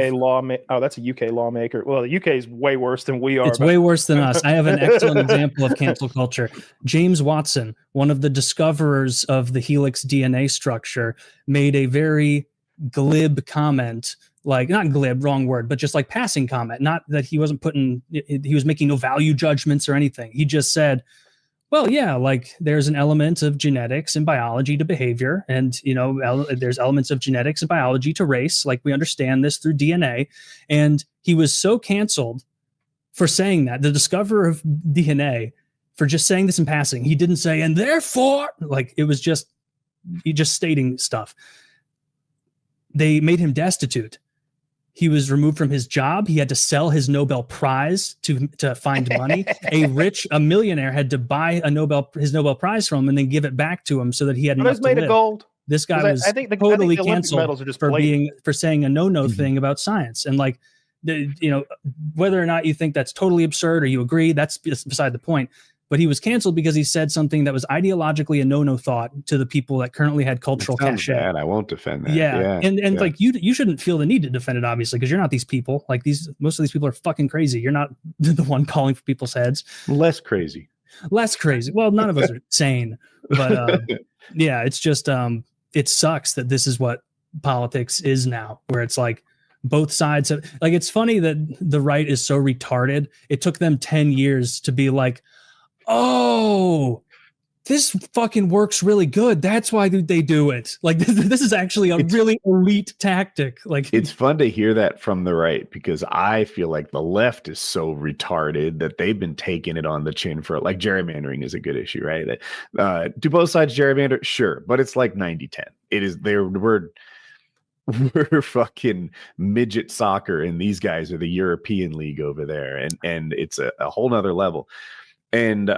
Speaker 1: that's a UK lawmaker. Well, the UK is way worse than we are.
Speaker 3: It's way worse than us. I have an excellent example of cancel culture. James Watson, one of the discoverers of the helix DNA structure, made a very glib comment. Like not glib, wrong word, but just like passing comment. Not that he was making no value judgments or anything. He just said, well, yeah, like there's an element of genetics and biology to behavior. And, there's elements of genetics and biology to race. Like we understand this through DNA. And he was so canceled for saying that, the discoverer of DNA, for just saying this in passing. He didn't say, and therefore, like it was just stating stuff. They made him destitute. He was removed from his job. He had to sell his Nobel Prize to find money. A millionaire had to buy his Nobel Prize from him and then give it back to him so that he had enough to
Speaker 1: made
Speaker 3: live.
Speaker 1: of gold.
Speaker 3: This guy was totally canceled for saying a no thing about science. And like, whether or not you think that's totally absurd or you agree, that's beside the point. But he was canceled because he said something that was ideologically a no thought to the people that currently had cultural cachet.
Speaker 7: Bad. I won't defend that.
Speaker 3: Yeah. Like you shouldn't feel the need to defend it, obviously, because you're not these people. Like most of these people are fucking crazy. You're not the one calling for people's heads.
Speaker 7: Less crazy.
Speaker 3: Well, none of us are sane, but yeah, it's just it sucks that this is what politics is now, where it's like both sides have, like, it's funny that the right is so retarded. It took them 10 years to be like, oh, this fucking works really good. That's why they do it. Like this is actually a really elite tactic. Like
Speaker 7: it's fun to hear that from the right, because I feel like the left is so retarded that they've been taking it on the chin for, like, gerrymandering is a good issue, right? Do both sides gerrymander? Sure, but it's like 90-10. It is we're fucking midget soccer, and these guys are the European league over there, and it's a whole nother level. And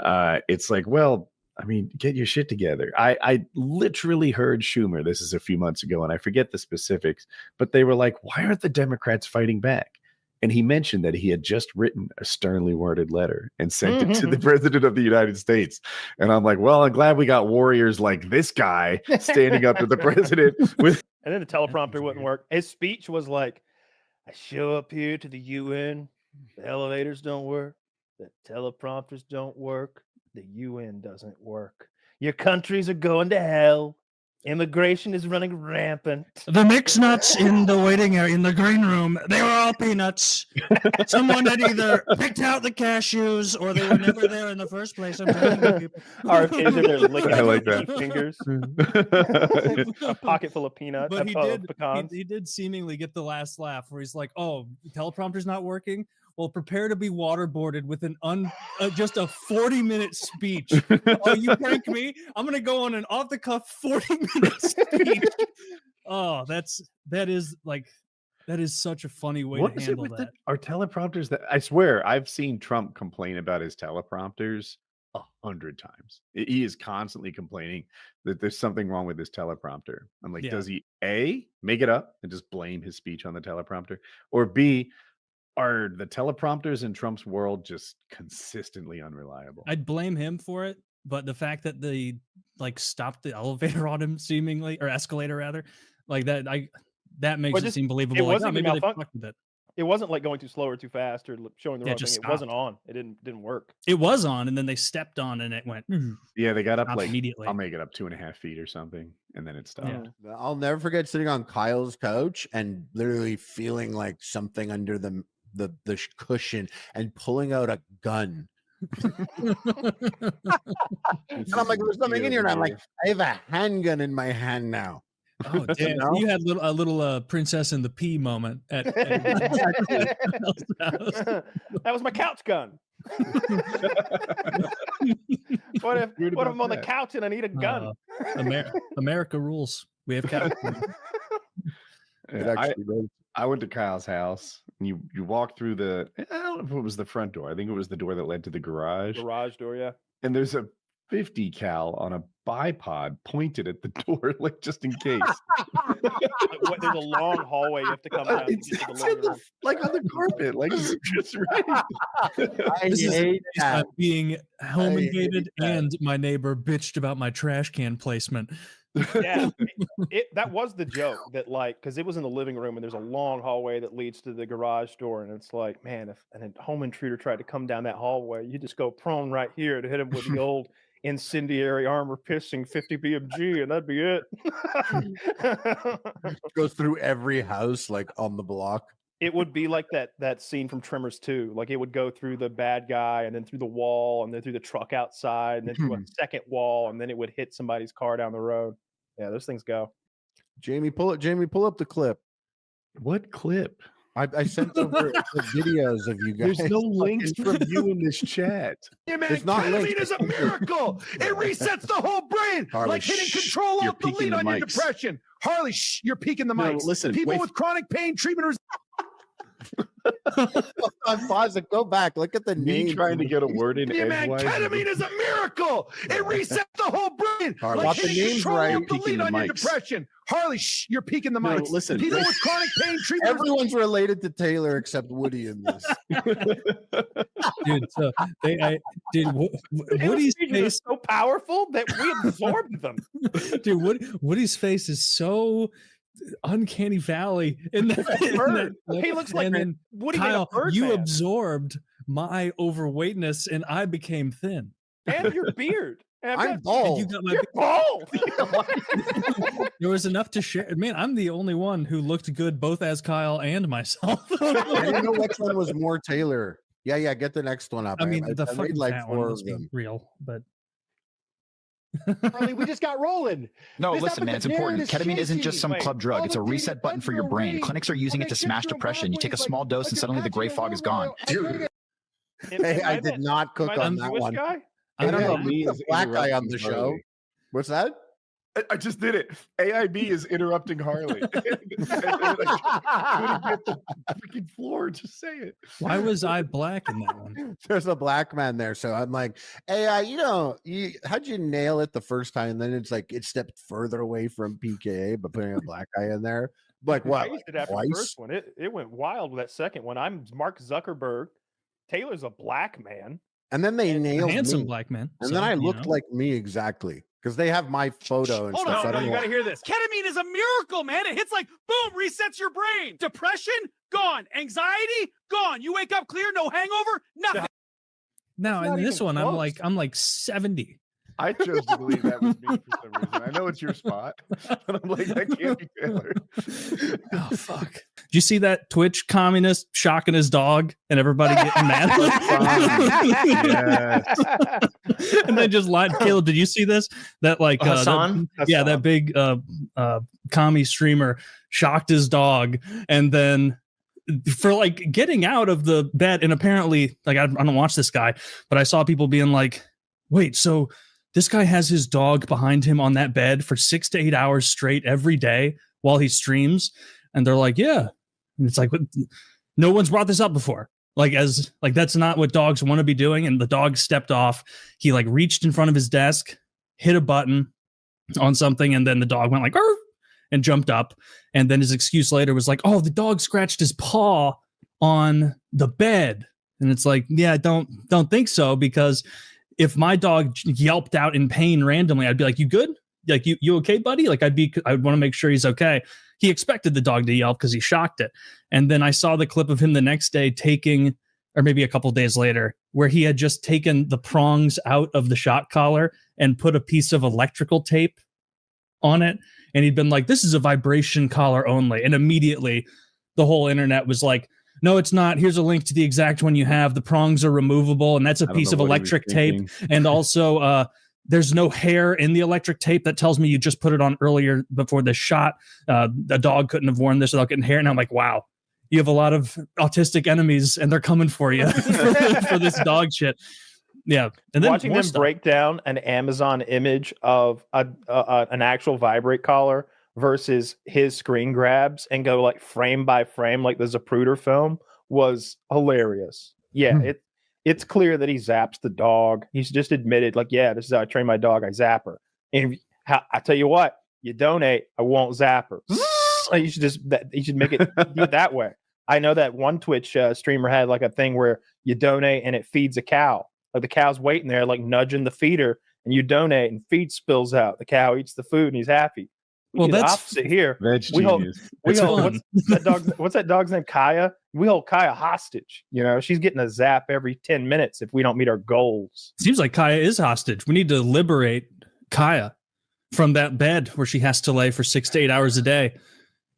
Speaker 7: it's like, well, I mean, get your shit together. I literally heard Schumer, this is a few months ago, and I forget the specifics, but they were like, why aren't the Democrats fighting back? And he mentioned that he had just written a sternly worded letter and sent it to the president of the United States. And I'm like, well, I'm glad we got warriors like this guy standing up to the president with.
Speaker 1: And then the teleprompter wouldn't work. His speech was like, I show up here to the UN. The elevators don't work. The teleprompters don't work. The UN doesn't work. Your countries are going to hell. Immigration is running rampant.
Speaker 2: The mixed nuts in the waiting area in the green room, they were all peanuts. Someone had either picked out the cashews or they were never there in the first place. I'm telling you, people.
Speaker 1: Our kids are there licking
Speaker 7: I like
Speaker 1: their
Speaker 7: that.
Speaker 1: fingers. A pocket full of peanuts.
Speaker 3: But
Speaker 1: Pecans.
Speaker 3: he did seemingly get the last laugh where he's like, "Oh, the teleprompter's not working. Well, prepare to be waterboarded with an just a 40-minute speech." Oh, you prank me? I'm gonna go on an off-the-cuff 40-minute speech. Oh, that is such a funny way
Speaker 7: What
Speaker 3: to
Speaker 7: is
Speaker 3: handle
Speaker 7: it with
Speaker 3: that.
Speaker 7: our teleprompters? That I swear I've seen Trump complain about his teleprompters 100 times. He is constantly complaining that there's something wrong with his teleprompter. I'm like,
Speaker 3: Yeah.
Speaker 7: does he A, make it up and just blame his speech on the teleprompter, or B, are the teleprompters in Trump's world just consistently unreliable?
Speaker 3: I'd blame him for it, but the fact that they stopped the elevator on him seemingly, or escalator rather, like that makes it seem believable.
Speaker 1: It
Speaker 3: Like,
Speaker 1: wasn't
Speaker 3: maybe
Speaker 1: even
Speaker 3: they fucked with it.
Speaker 1: It wasn't like going too slow or too fast or showing the
Speaker 3: Yeah,
Speaker 1: wrong
Speaker 3: just
Speaker 1: thing. It wasn't on. It didn't work.
Speaker 3: It was on, and then they stepped on, and it went.
Speaker 7: Yeah, they got up
Speaker 3: Stopped
Speaker 7: like
Speaker 3: immediately.
Speaker 7: I'll make it up 2.5 feet or something, and then it stopped.
Speaker 16: I'll never forget sitting on Kyle's couch and literally feeling like something under the cushion and pulling out a gun. And I'm like, there's something in here, and I'm like, I have a handgun in my hand now.
Speaker 3: Oh, damn!
Speaker 16: know?
Speaker 3: You had a little Princess and the Pea moment at
Speaker 1: That was my couch gun. What if I'm on the couch and I need a gun?
Speaker 3: America rules. We have couch.
Speaker 7: Yeah, I went to Kyle's house, and you walk through the, I don't know if it was the front door. I think it was the door that led to the garage.
Speaker 1: Garage door, yeah.
Speaker 7: And there's a 50 cal on a bipod pointed at the door, like just in case.
Speaker 1: There's a long hallway you have to come down.
Speaker 7: It's in the, like on the carpet, like it's just right.
Speaker 3: This is being home invaded, and my neighbor bitched about my trash can placement.
Speaker 1: Yeah, that was the joke that because it was in the living room and there's a long hallway that leads to the garage door, and it's like, man, if a home intruder tried to come down that hallway, you just go prone right here to hit him with the old incendiary armor piercing 50 BMG, and that'd be it.
Speaker 16: Goes through every house like on the block.
Speaker 1: It would be like that scene from Tremors 2. Like it would go through the bad guy and then through the wall and then through the truck outside and then through a second wall, and then it would hit somebody's car down the road. Yeah, those things go.
Speaker 16: Jamie, pull up the clip.
Speaker 7: What clip?
Speaker 16: I sent over the videos of you guys.
Speaker 7: There's no links from you in this chat.
Speaker 8: Yeah, man,
Speaker 16: There's not
Speaker 8: ketamine
Speaker 16: links.
Speaker 8: is a miracle. It resets the whole brain,
Speaker 16: Harley,
Speaker 8: like hitting
Speaker 16: shh,
Speaker 8: control
Speaker 9: you're
Speaker 8: alt delete
Speaker 9: peaking the
Speaker 8: on your
Speaker 9: mics.
Speaker 8: depression. Harley, shh, you're peaking the
Speaker 9: No,
Speaker 8: mics.
Speaker 9: listen,
Speaker 8: People
Speaker 9: wait.
Speaker 8: with chronic pain treatment.
Speaker 16: Pause it. Go back. Look at the
Speaker 7: Me
Speaker 16: name.
Speaker 7: trying to get a word in
Speaker 8: Yeah, man,
Speaker 7: edgewise.
Speaker 8: ketamine is a miracle. It resets the whole brain,
Speaker 16: Harley,
Speaker 8: like
Speaker 16: got the
Speaker 8: hitting
Speaker 16: names
Speaker 8: control
Speaker 16: right.
Speaker 8: alt delete
Speaker 9: Peaking the
Speaker 8: on your
Speaker 9: mics.
Speaker 8: depression. Harley, shh, you're peaking the
Speaker 9: No,
Speaker 8: mics.
Speaker 9: listen,
Speaker 8: People
Speaker 9: wait.
Speaker 8: with chronic pain treatment.
Speaker 16: Everyone's related to Taylor except Woody in this.
Speaker 3: Dude, so Woody's
Speaker 1: These are
Speaker 3: face,
Speaker 1: so powerful that we absorbed them.
Speaker 3: dude. Woody's face is so uncanny valley in that.
Speaker 1: Bird. He looks like
Speaker 3: and then
Speaker 1: Woody made a
Speaker 3: Kyle,
Speaker 1: bird
Speaker 3: you
Speaker 1: man.
Speaker 3: absorbed my overweightness, and I became thin.
Speaker 1: And your beard. And
Speaker 16: I'm bald.
Speaker 3: You got my
Speaker 1: You're bald.
Speaker 3: There was enough to share. Man, I'm the only one who looked good both as Kyle and myself.
Speaker 16: I didn't know which one was more Taylor. Yeah, get the next one up.
Speaker 3: I mean, the
Speaker 16: I
Speaker 3: fucking
Speaker 16: made like
Speaker 3: fat one
Speaker 16: 4
Speaker 3: must
Speaker 16: of
Speaker 3: be
Speaker 16: them.
Speaker 3: real, but
Speaker 8: Harley, we just got rolling.
Speaker 22: No,
Speaker 8: This
Speaker 22: listen, man, it's
Speaker 8: episode
Speaker 22: important.
Speaker 8: narrative
Speaker 22: Ketamine isn't
Speaker 8: is
Speaker 22: just some
Speaker 1: Wait.
Speaker 22: club drug. It's a
Speaker 8: All the
Speaker 22: reset button for your brain.
Speaker 8: range.
Speaker 22: Clinics are using it to smash depression. You take a small dose and suddenly the gray fog is gone.
Speaker 16: Hey, I did not cook on that one.
Speaker 1: Guy?
Speaker 16: I don't know.
Speaker 7: Me
Speaker 16: The
Speaker 7: is
Speaker 16: black guy on
Speaker 7: interrupting
Speaker 16: the show.
Speaker 7: Harley.
Speaker 16: What's that?
Speaker 7: I just did it. AIB is interrupting Harley. Couldn't get the freaking floor to say it.
Speaker 3: Why was I black in that one?
Speaker 16: There's a black man there, so I'm like, hey, how'd you nail it the first time? And then it's like it stepped further away from PKA, but putting a black guy in there, like what?
Speaker 1: I used it after the first one. It went wild with that second one. I'm Mark Zuckerberg. Taylor's a black man,
Speaker 16: and then they nailed
Speaker 3: handsome
Speaker 16: me.
Speaker 3: Black man,
Speaker 16: and then I looked like me exactly. Because they have my photo and
Speaker 8: Hold
Speaker 16: stuff.
Speaker 8: on, no, you got to hear this. Ketamine is a miracle, man. It hits like boom, resets your brain. Depression gone, anxiety gone. You wake up clear, no hangover, nothing.
Speaker 3: No, in this one, close. I'm like 70.
Speaker 7: I chose to believe that was me for some reason. I know it's your spot, but I'm like, that can't be Taylor.
Speaker 3: Oh fuck! Did you see that Twitch communist shocking his dog and everybody getting mad? Yes. And they just lied. Caleb, did you see this? That like
Speaker 4: Hassan?
Speaker 3: That big commie streamer shocked his dog, and then for like getting out of the bed, and apparently like I don't watch this guy, but I saw people being like, wait, so this guy has his dog behind him on that bed for 6 to 8 hours straight every day while he streams. And they're like, yeah. And it's like, no one's brought this up before. That's not what dogs want to be doing. And the dog stepped off. He like reached in front of his desk, hit a button on something. And then the dog went like, arr, and jumped up. And then his excuse later was like, oh, the dog scratched his paw on the bed. And it's like, yeah, don't think so, because if my dog yelped out in pain randomly, I'd be like, you good? Like, you okay, buddy? Like, I'd want to make sure he's okay. He expected the dog to yelp because he shocked it. And then I saw the clip of him the next day taking, or maybe a couple days later, where he had just taken the prongs out of the shock collar and put a piece of electrical tape on it. And he'd been like, this is a vibration collar only. And immediately the whole internet was like, no, it's not. Here's a link to the exact one you have. The prongs are removable, and that's a piece of electric tape. And also, there's no hair in the electric tape. That tells me you just put it on earlier before the shot. The dog couldn't have worn this without getting hair. And I'm like, wow, you have a lot of autistic enemies, and they're coming for you for this dog shit. Yeah. And then
Speaker 1: watching them break down an Amazon image of an actual vibrate collar versus his screen grabs and go like frame by frame like the Zapruder film was hilarious. Yeah, it's clear that he zaps the dog. He's just admitted, like, yeah, this is how I train my dog. I zap her. And I tell you what, you donate, I won't zap her. You should make it do it that way. I know that one Twitch streamer had like a thing where you donate and it feeds a cow. Like the cow's waiting there, like nudging the feeder, and you donate and feed spills out. The cow eats the food and he's happy. Well, that's opposite here. We hold what's that dog's name? Kaya. We hold Kaya hostage. You know, she's getting a zap every 10 minutes if we don't meet our goals.
Speaker 3: Seems like Kaya is hostage. We need to liberate Kaya from that bed where she has to lay for 6 to 8 hours a day.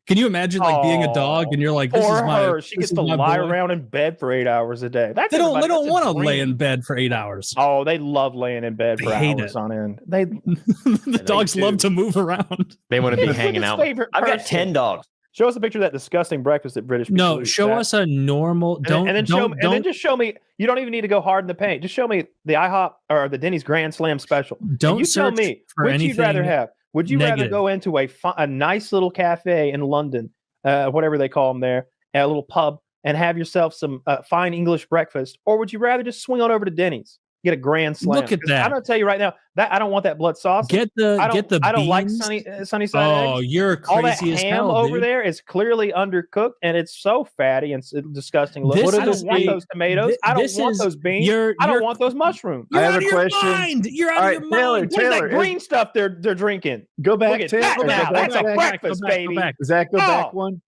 Speaker 3: Can you imagine like being a dog and you're like, this is my,
Speaker 1: she gets to lie around in bed for 8 hours a day.
Speaker 3: They don't want to lay in bed for 8 hours.
Speaker 1: Oh, they love laying in bed for hours on end.
Speaker 3: The dogs love to move around.
Speaker 4: They want to be hanging out. I've got 10 dogs.
Speaker 1: Show us a picture of that disgusting breakfast that British people
Speaker 3: No, show us a normal.
Speaker 1: And then just show me. You don't even need to go hard in the paint. Just show me the IHOP or the Denny's Grand Slam special.
Speaker 3: Don't
Speaker 1: you tell me which you'd rather have. Would you rather go into a nice little cafe in London, whatever they call them there, a little pub, and have yourself some fine English breakfast, or would you rather just swing on over to Denny's, get a Grand Slam?
Speaker 3: Look at that!
Speaker 1: I'm gonna tell you right now that I don't want that blood sauce.
Speaker 3: Get the
Speaker 1: I don't like
Speaker 3: beans.
Speaker 1: sunny side.
Speaker 3: Oh,
Speaker 1: eggs.
Speaker 3: you're crazy
Speaker 1: all that
Speaker 3: as
Speaker 1: ham
Speaker 3: hell,
Speaker 1: over
Speaker 3: dude.
Speaker 1: there is clearly undercooked, and it's so fatty and disgusting looking. I don't want those tomatoes. I don't want those beans. I don't want those mushrooms.
Speaker 8: I have a question.
Speaker 3: You're out of your mind.
Speaker 1: What is that green stuff they're drinking?
Speaker 7: Go back.
Speaker 1: Look at that now. That's a breakfast, baby.
Speaker 7: Zach, go back one.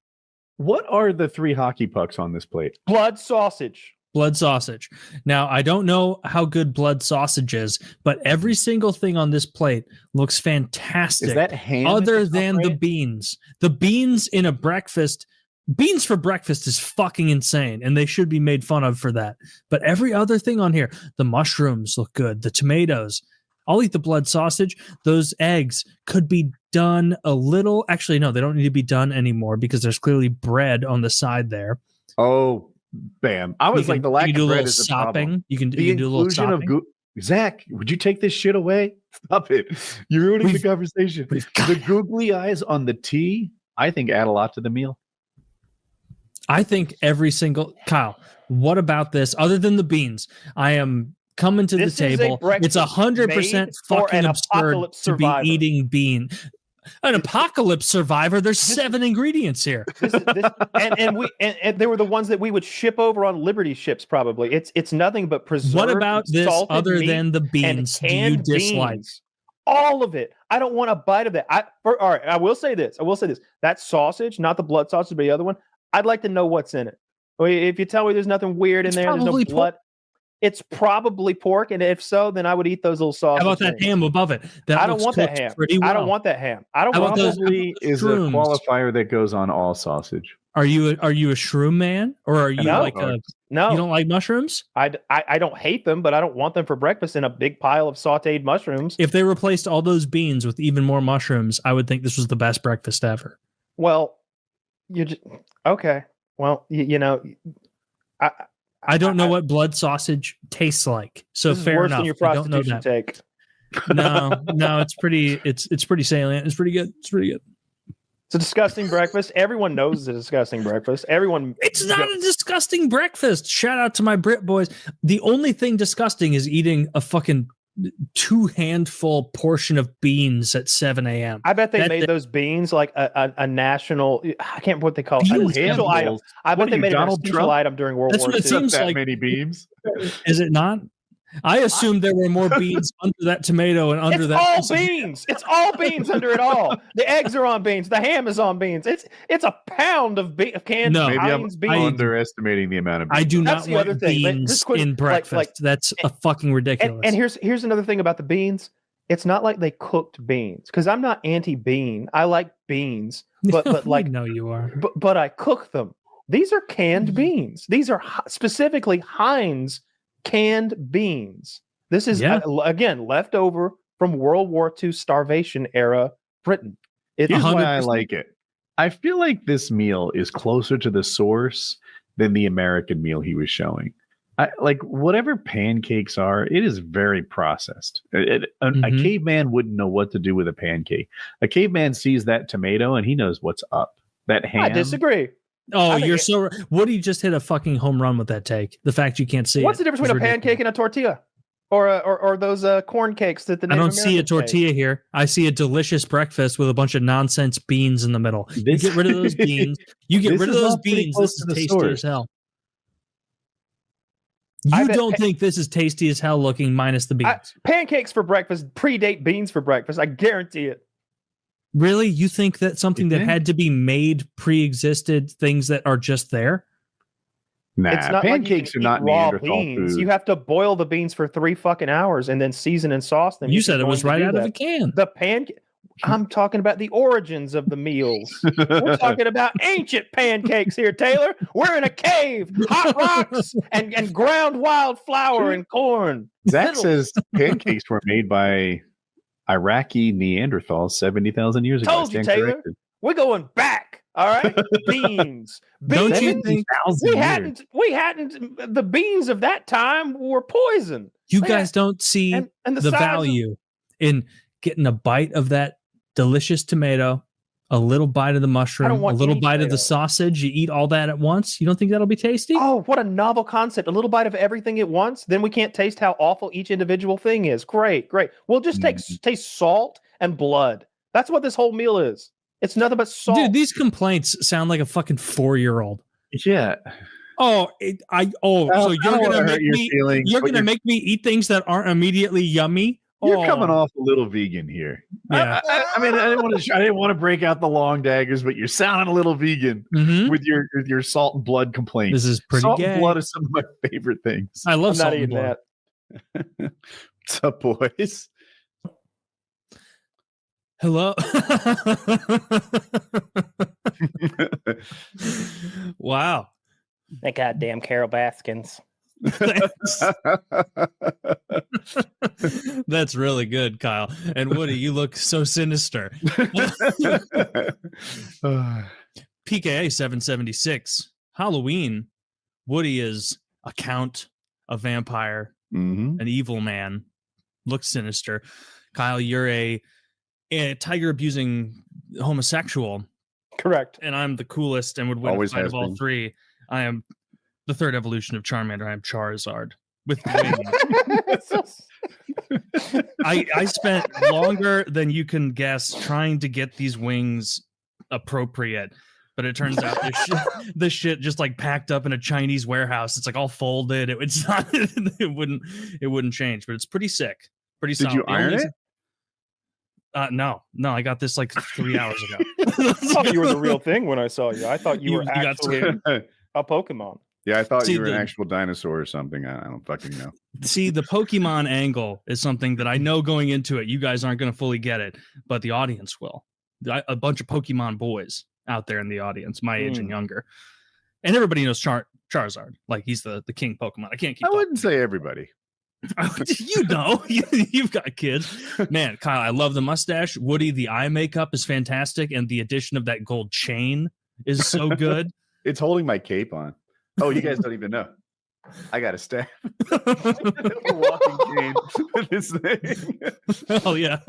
Speaker 7: What are the 3 hockey pucks on this plate?
Speaker 1: Blood sausage.
Speaker 3: Blood sausage. Now, I don't know how good blood sausage is, but every single thing on this plate looks fantastic.
Speaker 7: Is that ham?
Speaker 3: Other than the beans. The beans in a breakfast. Beans for breakfast is fucking insane, and they should be made fun of for that. But every other thing on here, the mushrooms look good. The tomatoes. I'll eat the blood sausage. Those eggs could be done a little. Actually, no, they don't need to be done anymore because there's clearly bread on the side there.
Speaker 7: Oh, bam. I was like, the lack of bread is the problem.
Speaker 3: You can do a little sopping.
Speaker 7: Zach, would you take this shit away? Stop it. You're ruining the conversation. The googly eyes on the tea, I think, add a lot to the meal.
Speaker 3: I think every single Kyle. What about this? Other than the beans, I am coming to
Speaker 1: This
Speaker 3: the
Speaker 1: is a
Speaker 3: table. It's
Speaker 1: breakfast
Speaker 3: 100%
Speaker 1: made for
Speaker 3: fucking
Speaker 1: an
Speaker 3: absurd
Speaker 1: apocalypse
Speaker 3: to be
Speaker 1: survivor.
Speaker 3: eating bean. An apocalypse survivor. There's 7 ingredients here.
Speaker 1: And they were the ones that we would ship over on Liberty ships. Probably it's nothing but preserved.
Speaker 3: What about this
Speaker 1: salted
Speaker 3: other
Speaker 1: meat
Speaker 3: than the
Speaker 1: and
Speaker 3: beans? Do you
Speaker 1: canned
Speaker 3: dislike?
Speaker 1: beans. All of it. I don't want a bite of that. All right, I will say this. That sausage, not the blood sausage, but the other one. I'd like to know what's in it. If you tell me there's nothing weird in there, there's no blood. It's probably pork, and if so, then I would eat those little sausages.
Speaker 3: How about that ham above it? That
Speaker 1: I don't
Speaker 3: looks
Speaker 1: want that
Speaker 3: cooked
Speaker 1: ham.
Speaker 3: pretty
Speaker 1: I don't
Speaker 3: well.
Speaker 1: want that ham. I don't
Speaker 3: How
Speaker 1: want
Speaker 3: about those-
Speaker 7: Probably is a
Speaker 3: shrooms?
Speaker 7: qualifier that goes on all sausage.
Speaker 3: Are you a shroom man, or are you
Speaker 1: No.
Speaker 3: like a
Speaker 1: No.
Speaker 3: You don't like mushrooms?
Speaker 1: I don't hate them, but I don't want them for breakfast in a big pile of sautéed mushrooms.
Speaker 3: If they replaced all those beans with even more mushrooms, I would think this was the best breakfast ever.
Speaker 1: Well, you just okay. Well, you know,
Speaker 3: I don't know what blood sausage tastes like, so
Speaker 1: this is
Speaker 3: fair
Speaker 1: worse
Speaker 3: enough.
Speaker 1: than your
Speaker 3: I don't know
Speaker 1: prostitution
Speaker 3: that.
Speaker 1: take.
Speaker 3: No, it's pretty. It's pretty salient. It's pretty good. It's pretty good.
Speaker 1: It's a disgusting breakfast. Everyone knows it's a disgusting breakfast. Everyone.
Speaker 3: It's not a disgusting breakfast. Shout out to my Brit boys. The only thing disgusting is eating a fucking 2-handful portion of beans at 7 a.m.
Speaker 1: I bet they made those beans like a national. I can't remember what they call it. An essential item. I bet they made an essential item during World
Speaker 3: That's
Speaker 1: War
Speaker 3: what
Speaker 1: II.
Speaker 3: it seems
Speaker 7: that
Speaker 3: like.
Speaker 7: many beans.
Speaker 3: Is it not? I assumed there were more beans under that tomato and under
Speaker 1: It's
Speaker 3: that.
Speaker 1: all beans. It's all beans under it all. The eggs are on beans. The ham is on beans. It's a pound of canned
Speaker 7: Maybe I'm
Speaker 1: Heinz beans.
Speaker 7: underestimating the amount of beans.
Speaker 3: I do
Speaker 1: That's
Speaker 3: not
Speaker 1: the other
Speaker 3: want
Speaker 1: thing, but
Speaker 3: beans
Speaker 1: just quick,
Speaker 3: in breakfast. That's a fucking ridiculous.
Speaker 1: And here's another thing about the beans. It's not like they cooked beans because I'm not anti-bean. I like beans, but like
Speaker 3: no, you are.
Speaker 1: But I cook them. These are canned beans. These are specifically Heinz canned beans. This is again left over from World War II starvation era Britain.
Speaker 7: Here's why I like it. I feel like this meal is closer to the source than the American meal he was showing. Like whatever pancakes are, it is very processed. A caveman wouldn't know what to do with a pancake. A caveman sees that tomato and he knows what's up. That ham.
Speaker 1: I disagree.
Speaker 3: Oh, you're so. Woody just hit a fucking home run with that take. The fact you can't see.
Speaker 1: What's the difference between a pancake and a tortilla, or those corn cakes that the
Speaker 3: I
Speaker 1: Native
Speaker 3: don't see a
Speaker 1: Americans made?
Speaker 3: tortilla here. I see a delicious breakfast with a bunch of nonsense beans in the middle. You get rid of those beans. You get
Speaker 7: This
Speaker 3: rid of
Speaker 7: is
Speaker 3: those
Speaker 7: all pretty
Speaker 3: beans.
Speaker 7: close
Speaker 3: This is
Speaker 7: to the
Speaker 3: tasty
Speaker 7: source.
Speaker 3: as hell. You don't think this is tasty as hell looking minus the beans?
Speaker 1: Pancakes for breakfast predate beans for breakfast. I guarantee it.
Speaker 3: Really? You think that something that had to be made pre-existed things that are just there?
Speaker 7: Nah,
Speaker 1: It's not
Speaker 7: pancakes
Speaker 1: like you
Speaker 7: are
Speaker 1: can
Speaker 7: not
Speaker 1: eat raw
Speaker 7: Neanderthal
Speaker 1: beans.
Speaker 7: food.
Speaker 1: You have to boil the beans for 3 fucking hours and then season and sauce them.
Speaker 3: You
Speaker 1: if
Speaker 3: said
Speaker 1: you're
Speaker 3: it was
Speaker 1: going to
Speaker 3: right
Speaker 1: do
Speaker 3: out of
Speaker 1: that.
Speaker 3: a can.
Speaker 1: The pancake. I'm talking about the origins of the meals. We're talking about ancient pancakes here, Taylor. We're in a cave, hot rocks, and ground wild flour and corn.
Speaker 7: Zach says pancakes were made by Iraqi Neanderthals 70,000 years ago.
Speaker 1: Told you,
Speaker 7: Stand
Speaker 1: Taylor.
Speaker 7: corrected.
Speaker 1: We're going back. All right, beans.
Speaker 3: Don't
Speaker 1: Beans.
Speaker 3: you think
Speaker 1: we hadn't? The beans of that time were poison.
Speaker 3: you
Speaker 1: They
Speaker 3: guys
Speaker 1: had-
Speaker 3: don't see
Speaker 1: and the
Speaker 3: the
Speaker 1: size of-
Speaker 3: value in getting a bite of that delicious tomato, a little bite of the mushroom, a
Speaker 1: want
Speaker 3: little
Speaker 1: any
Speaker 3: bite of
Speaker 1: tomato.
Speaker 3: the sausage? You eat all that at once? You don't think that'll be tasty?
Speaker 1: Oh, what a novel concept. A little bite of everything at once. Then we can't taste how awful each individual thing is. Great. We'll just taste salt and blood. That's what this whole meal is. It's nothing but salt.
Speaker 3: Dude, these complaints sound like a fucking 4-year-old.
Speaker 7: Yeah.
Speaker 3: Oh, so you're gonna make
Speaker 7: your
Speaker 3: me
Speaker 7: feelings,
Speaker 3: you're
Speaker 7: but
Speaker 3: gonna make me eat things that aren't immediately yummy?
Speaker 7: You're
Speaker 3: Oh.
Speaker 7: coming off a little vegan here.
Speaker 3: Yeah.
Speaker 7: I mean, I didn't want to break out the long daggers, but you're sounding a little vegan with your salt and blood complaint.
Speaker 3: This is pretty
Speaker 7: Salt
Speaker 3: gay.
Speaker 7: and blood is some of my favorite things.
Speaker 3: I love
Speaker 1: I'm not
Speaker 3: salt and
Speaker 1: eating
Speaker 3: blood.
Speaker 1: that.
Speaker 7: What's up, boys?
Speaker 3: Hello. Wow.
Speaker 6: That goddamn Carol Baskins.
Speaker 3: That's really good, Kyle. And Woody, you look so sinister. PKA 776. Halloween. Woody is a count, a vampire, an evil man. Looks sinister. Kyle, you're a tiger abusing homosexual.
Speaker 1: Correct.
Speaker 3: And I'm the coolest and would win
Speaker 7: Always
Speaker 3: a fight
Speaker 7: has
Speaker 3: of all
Speaker 7: been.
Speaker 3: three. I am the third evolution of Charmander. I am Charizard with wings. I spent longer than you can guess trying to get these wings appropriate, but it turns out this shit just like packed up in a Chinese warehouse. It's like all folded. It's not. It wouldn't change, but it's pretty sick. Pretty solid.
Speaker 7: Did you iron it?
Speaker 3: No, I got this like 3 hours ago.
Speaker 1: I thought you were the real thing when I saw you. I thought you were
Speaker 3: got
Speaker 1: actually a Pokemon.
Speaker 7: Yeah, I thought
Speaker 3: See,
Speaker 7: you were an actual dinosaur or something. I don't fucking know.
Speaker 3: See, the Pokemon angle is something that I know going into it. You guys aren't going to fully get it, but the audience will. A bunch of Pokemon boys out there in the audience, my age and younger, and everybody knows Charizard. Like he's the king Pokemon. I can't keep.
Speaker 7: I wouldn't say everybody.
Speaker 3: You know, you've got kids, man. Kyle, I love the mustache. Woody, the eye makeup is fantastic, and the addition of that gold chain is so good.
Speaker 7: It's holding my cape on. Oh, you guys don't even know. I got a staff. A walking cane with this thing.
Speaker 3: Oh yeah.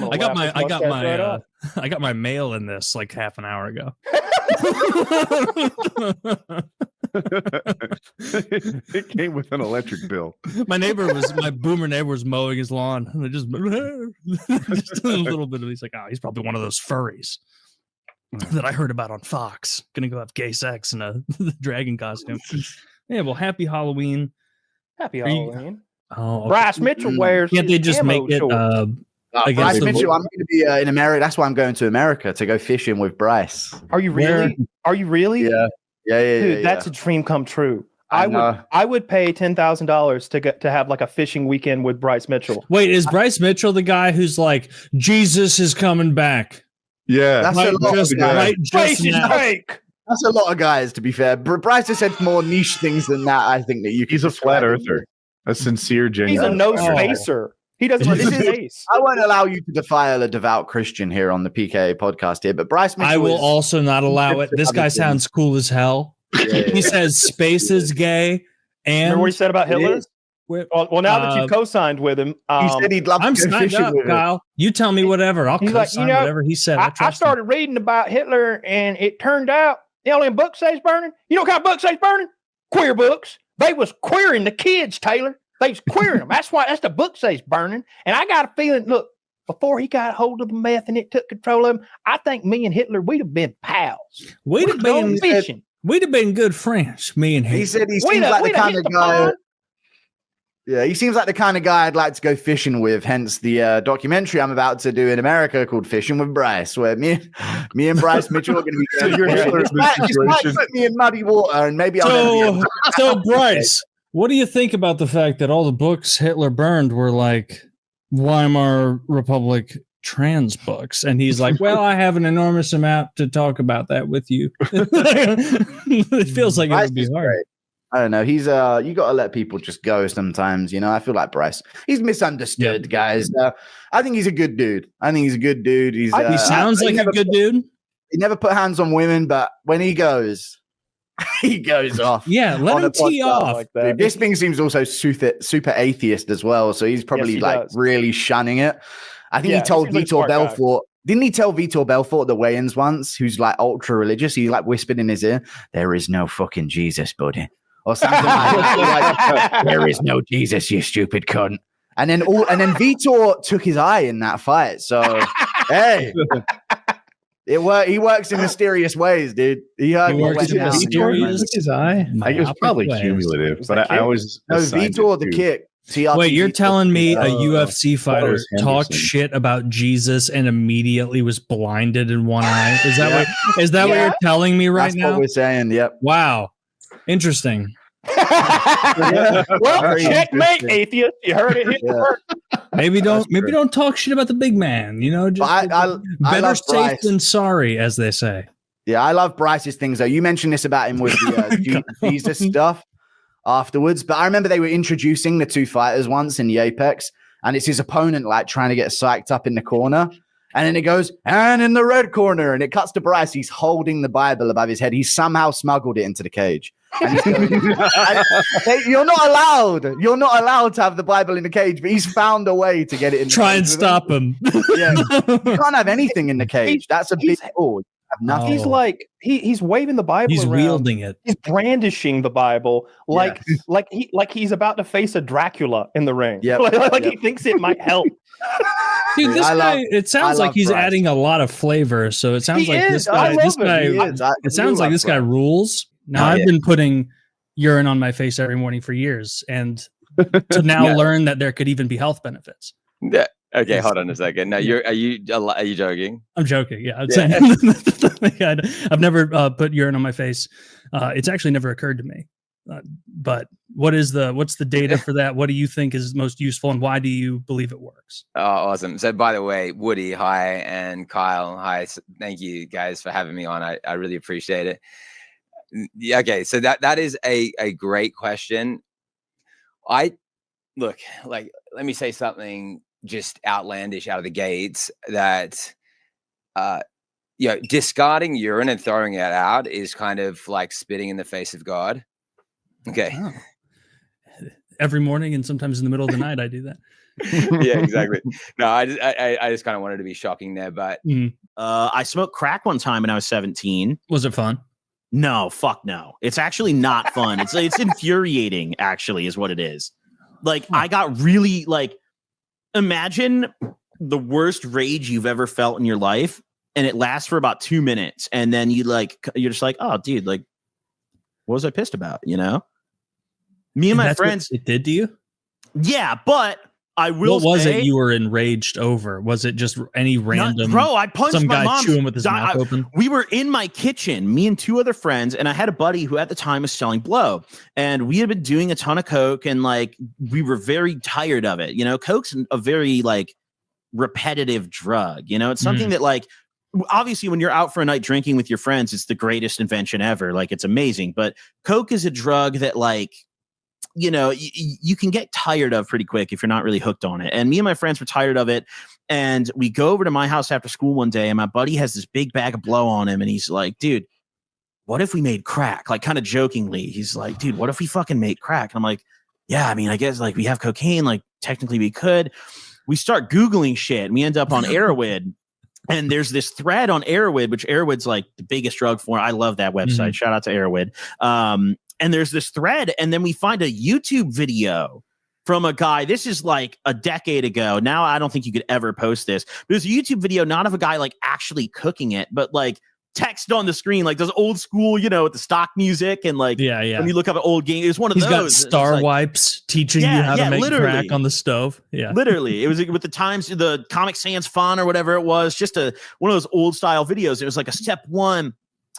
Speaker 3: I got my mail in this like half an hour ago.
Speaker 7: It came with an electric bill.
Speaker 3: My boomer neighbor was mowing his lawn, and just a little bit of. He's like, oh, he's probably one of those furries that I heard about on Fox. Gonna go have gay sex in a dragon costume. Yeah, well, happy Halloween.
Speaker 1: Happy Halloween.
Speaker 3: Oh,
Speaker 1: Bryce Mitchell wears.
Speaker 3: Can't they just make it?
Speaker 11: Bryce Mitchell, I'm going to be in America. That's why I'm going to America to go fishing with Bryce.
Speaker 1: Are you really? Are you really?
Speaker 11: Yeah.
Speaker 1: Dude, that's a dream come true. I would pay $10,000 to have like a fishing weekend with Bryce Mitchell.
Speaker 3: Wait, is Bryce Mitchell the guy who's like Jesus is coming back?
Speaker 7: Yeah,
Speaker 11: that's a lot of guys. That's a lot of guys, to be fair. Bryce has said more niche things than that. I think that he's
Speaker 7: a flat earther, a sincere, genuine.
Speaker 1: He's a no spacer. He doesn't want his face.
Speaker 11: I won't allow you to defile a devout Christian here on the PKA podcast here, but Bryce Mitchell
Speaker 3: I will also not allow it. This guy sounds cool as hell. He says space is gay. And
Speaker 1: remember what he said about Hitler? Well, now that you've co-signed with him,
Speaker 11: he said he'd love
Speaker 3: I'm
Speaker 11: to go
Speaker 3: signed
Speaker 11: fishing
Speaker 3: up,
Speaker 11: with him.
Speaker 3: Kyle. You tell me whatever. I'll co-sign whatever he said.
Speaker 1: I started reading about Hitler, and it turned out the only book says burning. You know what kind of book says burning? Queer books. They was queering the kids, Taylor. They was queering them. That's the book says burning. And I got a feeling, look, before he got hold of the meth and it took control of him, I think me and Hitler, we'd have been pals.
Speaker 3: We'd have been fishing. We'd have been good friends, me and him.
Speaker 11: He said he seems like the kind of guy. Yeah, he seems like the kind of guy I'd like to go fishing with. Hence the documentary I'm about to do in America called "Fishing with Bryce," where me and Bryce Mitchell are going to be. So you're put me in muddy water, and maybe I'll.
Speaker 3: So Bryce, what do you think about the fact that all the books Hitler burned were like Weimar Republic trans books? And he's like, well, I have an enormous amount to talk about that with you. It feels like
Speaker 11: Bryce
Speaker 3: it would be hard.
Speaker 11: Great. I don't know. He's you got to let people just go sometimes. You know, I feel like Bryce. He's misunderstood, guys. I think he's a good dude. He's
Speaker 3: he sounds like a good dude.
Speaker 11: He never put hands on women, but when he goes off.
Speaker 3: Yeah, let him tee off.
Speaker 11: Like that. Dude, this thing seems also super atheist as well. So he's probably really shunning it. I think he told Vitor Belfort. Didn't he tell Vitor Belfort at the weigh-ins once, who's like ultra religious? He like whispered in his ear, "There is no fucking Jesus, buddy," or something like that. There is no Jesus, you stupid cunt. And then Vitor took his eye in that fight. So hey. He works in mysterious ways, dude. He works in mysterious.
Speaker 7: His eye. I guess probably cumulative, but I always
Speaker 11: Vitor the kick.
Speaker 3: Wait, you're telling me a UFC fighter talked shit about Jesus and immediately was blinded in one eye? Is that what you're telling me right now?
Speaker 11: That's what we're saying. Yep.
Speaker 3: Wow. Interesting.
Speaker 1: Well, checkmate, atheist. You heard it.
Speaker 3: Maybe don't talk shit about the big man. You know, just better safe than sorry, as they say.
Speaker 11: Yeah, I love Bryce's things though. You mentioned this about him with the Jesus stuff afterwards, but I remember they were introducing the two fighters once in the Apex, and it's his opponent like trying to get psyched up in the corner. And then it goes, and in the red corner, and it cuts to Bryce. He's holding the Bible above his head. He's somehow smuggled it into the cage. You're not allowed. You're not allowed to have the Bible in the cage, but he's found a way to get it in.
Speaker 3: Try and stop him.
Speaker 11: Yeah, you can't have anything in the cage. That's a big rule. Nothing.
Speaker 1: He's like he's waving the Bible.
Speaker 3: He's
Speaker 1: around.
Speaker 3: wielding it.
Speaker 1: He's brandishing the Bible like he's about to face a Dracula in the ring.
Speaker 11: Yeah,
Speaker 1: like he thinks it might help.
Speaker 3: Dude, this guy. It sounds like he's
Speaker 11: Christ.
Speaker 3: adding a lot of flavor. So it sounds like this guy. It sounds like this guy rules. Now I've been putting urine on my face every morning for years, and to now learn that there could even be health benefits.
Speaker 12: Yeah. Okay, hold on a second. Now, are you joking?
Speaker 3: I'm joking. Yeah, saying, I've never put urine on my face. It's actually never occurred to me. But what's the data for that? What do you think is most useful, and why do you believe it works?
Speaker 12: Oh, awesome! So, by the way, Woody, hi, and Kyle, hi. Thank you guys for having me on. I really appreciate it. Yeah, okay, so that is a great question. Let me say something just outlandish out of the gates that discarding urine and throwing it out is kind of like spitting in the face of God. Okay.
Speaker 3: Oh. Every morning and sometimes in the middle of the night I do that.
Speaker 12: Yeah, exactly. No, I just kind of wanted to be shocking there, but
Speaker 13: I smoked crack one time when I was 17.
Speaker 3: Was it fun?
Speaker 13: No, fuck no. It's actually not fun. It's infuriating, actually, is what it is. Like, I got really imagine the worst rage you've ever felt in your life, and it lasts for about 2 minutes, and then you're just like, oh, dude, like, what was I pissed about? You know, me and my friends.
Speaker 3: It did to you?
Speaker 13: Yeah, but I will.
Speaker 3: What was it you were enraged over? Was it just any random?
Speaker 13: Bro, I punched
Speaker 3: some
Speaker 13: my
Speaker 3: guy
Speaker 13: mom
Speaker 3: chewing with his mouth open.
Speaker 13: We were in my kitchen, me and two other friends, and I had a buddy who at the time was selling blow, and we had been doing a ton of coke, and we were very tired of it. You know, coke's a very repetitive drug. You know, it's something that obviously when you're out for a night drinking with your friends, it's the greatest invention ever. It's amazing, but coke is a drug that you can get tired of pretty quick if you're not really hooked on it. And me and my friends were tired of it. And we go over to my house after school one day, and my buddy has this big bag of blow on him. And he's like, dude, what if we made crack? Kind of jokingly. He's like, dude, what if we fucking made crack? And I'm like, yeah, I mean, I guess we have cocaine. Technically we could. We start Googling shit, and we end up on Erowid. And there's this thread on Erowid, which Erowid's the biggest drug for. I love that website. Shout out to Erowid. And there's this thread, and then we find a YouTube video from a guy. This is a decade ago. Now I don't think you could ever post this. But there's a YouTube video, not of a guy actually cooking it, but text on the screen, those old school, with the stock music and when you look up an old game, it was one of those.
Speaker 3: He's got star wipes teaching you how to make crack on the stove. Yeah,
Speaker 13: literally, it was with the Comic Sans font or whatever it was. Just one of those old style videos. It was a step one.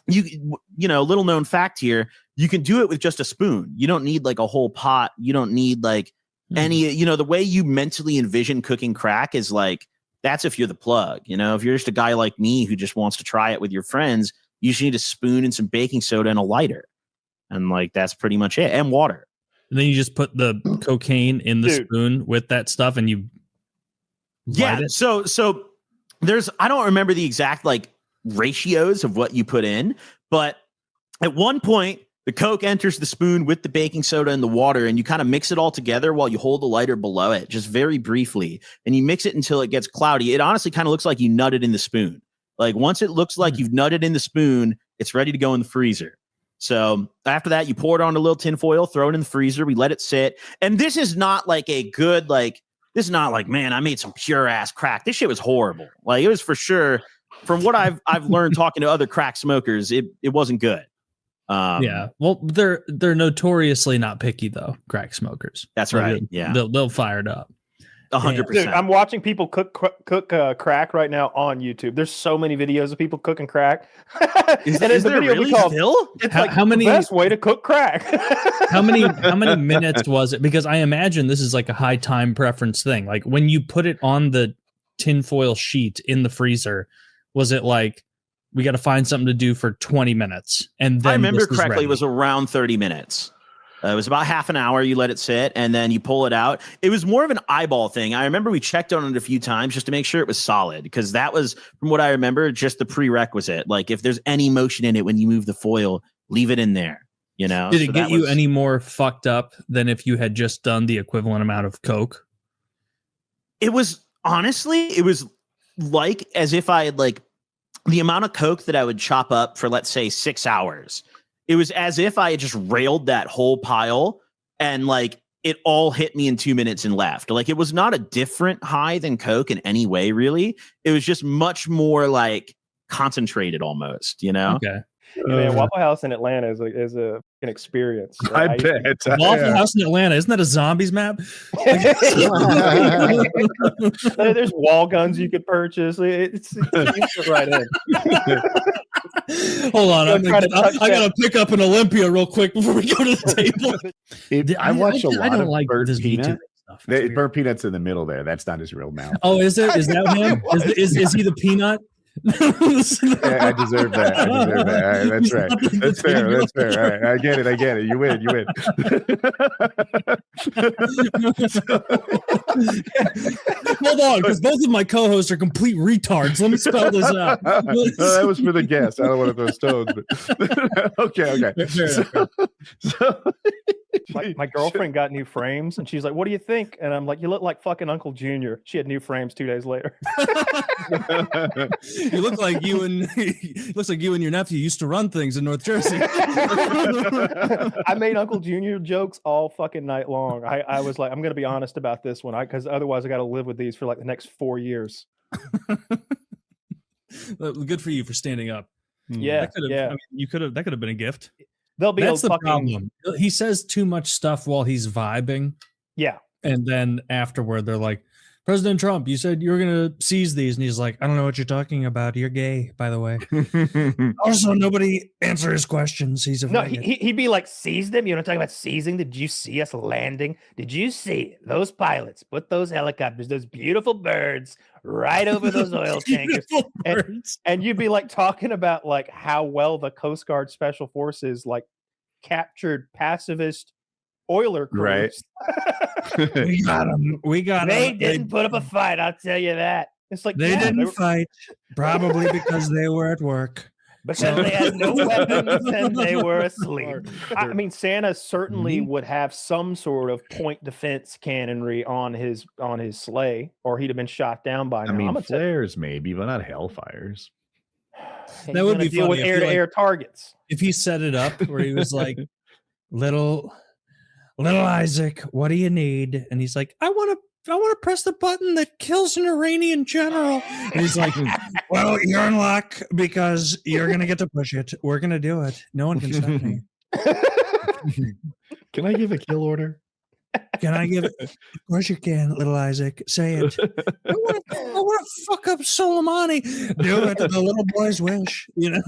Speaker 13: Little known fact here. You can do it with just a spoon. You don't need a whole pot. You don't need any, the way you mentally envision cooking crack is that's if you're the plug. If you're just a guy like me who just wants to try it with your friends, you just need a spoon and some baking soda and a lighter. And that's pretty much it. And water.
Speaker 3: And then you just put the cocaine in the spoon with that stuff and you light it.
Speaker 13: So there's, I don't remember the exact ratios of what you put in, but at one point, the Coke enters the spoon with the baking soda and the water, and you kind of mix it all together while you hold the lighter below it, just very briefly. And you mix it until it gets cloudy. It honestly kind of looks like you nutted in the spoon. Once it looks like you've nutted in the spoon, it's ready to go in the freezer. So after that, you pour it on a little tin foil, throw it in the freezer. We let it sit. And this is not a good, this is not man, I made some pure ass crack. This shit was horrible. It was for sure, from what I've learned talking to other crack smokers, it wasn't good.
Speaker 3: Yeah, well, they're notoriously not picky though. Crack smokers.
Speaker 13: That's right.
Speaker 3: They'll fire it up.
Speaker 13: 100%.
Speaker 1: I'm watching people cook crack right now on YouTube. There's so many videos of people cooking crack.
Speaker 13: Is there really still?
Speaker 1: It's how many, the best way to cook crack.
Speaker 3: how many minutes was it? Because I imagine this is a high time preference thing. When you put it on the tinfoil sheet in the freezer, was it we got to find something to do for 20 minutes. And then
Speaker 13: I remember correctly, it was around 30 minutes. It was about half an hour. You let it sit and then you pull it out. It was more of an eyeball thing. I remember we checked on it a few times just to make sure it was solid, because that was, from what I remember, just the prerequisite. If there's any motion in it when you move the foil, leave it in there. You know,
Speaker 3: did it get you any more fucked up than if you had just done the equivalent amount of coke?
Speaker 13: It was like as if I had like the amount of coke that I would chop up for, let's say, 6 hours. It was as if I had just railed that whole pile and like it all hit me in 2 minutes and left. Like it was not a different high than coke in any way, really. It was just much more like concentrated almost, you know?
Speaker 3: Okay.
Speaker 1: Man, Waffle House in Atlanta is an experience.
Speaker 7: I bet.
Speaker 3: Waffle House in Atlanta, isn't that a zombies map?
Speaker 1: There's wall guns you could purchase. It's right in.
Speaker 3: Hold on, I gotta pick up an Olympia real quick before we go to the table.
Speaker 7: I watched a lot of
Speaker 3: like
Speaker 7: burnt
Speaker 3: this
Speaker 7: peanut. Burnt peanut's in the middle there. That's not his real mouth.
Speaker 3: Oh, is it? Is that him? Is he the peanut?
Speaker 7: Yeah, I deserve that. All right, that's right. That's fair. All right, I get it. You win.
Speaker 3: Hold on, because both of my co-hosts are complete retards. Let me spell this out.
Speaker 7: That was for the guest. I don't want to throw stones. But okay.
Speaker 1: My girlfriend got new frames, and she's like, "What do you think?" And I'm like, "You look like fucking Uncle Junior." She had new frames 2 days later.
Speaker 3: You look like you and your nephew used to run things in North Jersey.
Speaker 1: I made Uncle Junior jokes all fucking night long. I was like, I'm gonna be honest about this one, because otherwise I got to live with these for like the next 4 years.
Speaker 3: Good for you for standing up.
Speaker 1: Yeah,
Speaker 3: I mean, that could have been a gift.
Speaker 1: That's
Speaker 3: the problem. He says too much stuff while he's vibing.
Speaker 1: Yeah,
Speaker 3: and then afterward, they're like, President Trump, you said you were going to seize these. And he's like, I don't know what you're talking about. You're gay, by the way. Also, nobody answer his questions. He's a
Speaker 6: he'd be like, seize them? You know, talking about seizing? Did you see us landing? Did you see those pilots put those helicopters, those beautiful birds, right over those oil tankers?
Speaker 1: And you'd be like talking about like how well the Coast Guard Special Forces like captured pacifist oiler crews.
Speaker 3: Right. We got them.
Speaker 6: They didn't put up a fight, I'll tell you that.
Speaker 1: It's like
Speaker 3: they didn't fight, probably because they were at work.
Speaker 6: Because they had no weapons and they were asleep.
Speaker 1: I mean, Santa certainly would have some sort of point defense cannonry on his sleigh, or he'd have been shot down by now.
Speaker 7: I mean, flares maybe, but not hellfires.
Speaker 3: That would be
Speaker 1: deal
Speaker 3: funny
Speaker 1: with air-to-air targets.
Speaker 3: If he set it up where he was like, little Isaac, what do you need? And he's like, I want to press the button that kills an Iranian general. And he's like, well, you're in luck because you're going to get to push it. We're going to do it. No one can stop me.
Speaker 7: Can I give a kill order?
Speaker 3: Can I give it? Of course you can, little Isaac. Say it. I want to fuck up Soleimani. Do it. The little boy's wish. You know.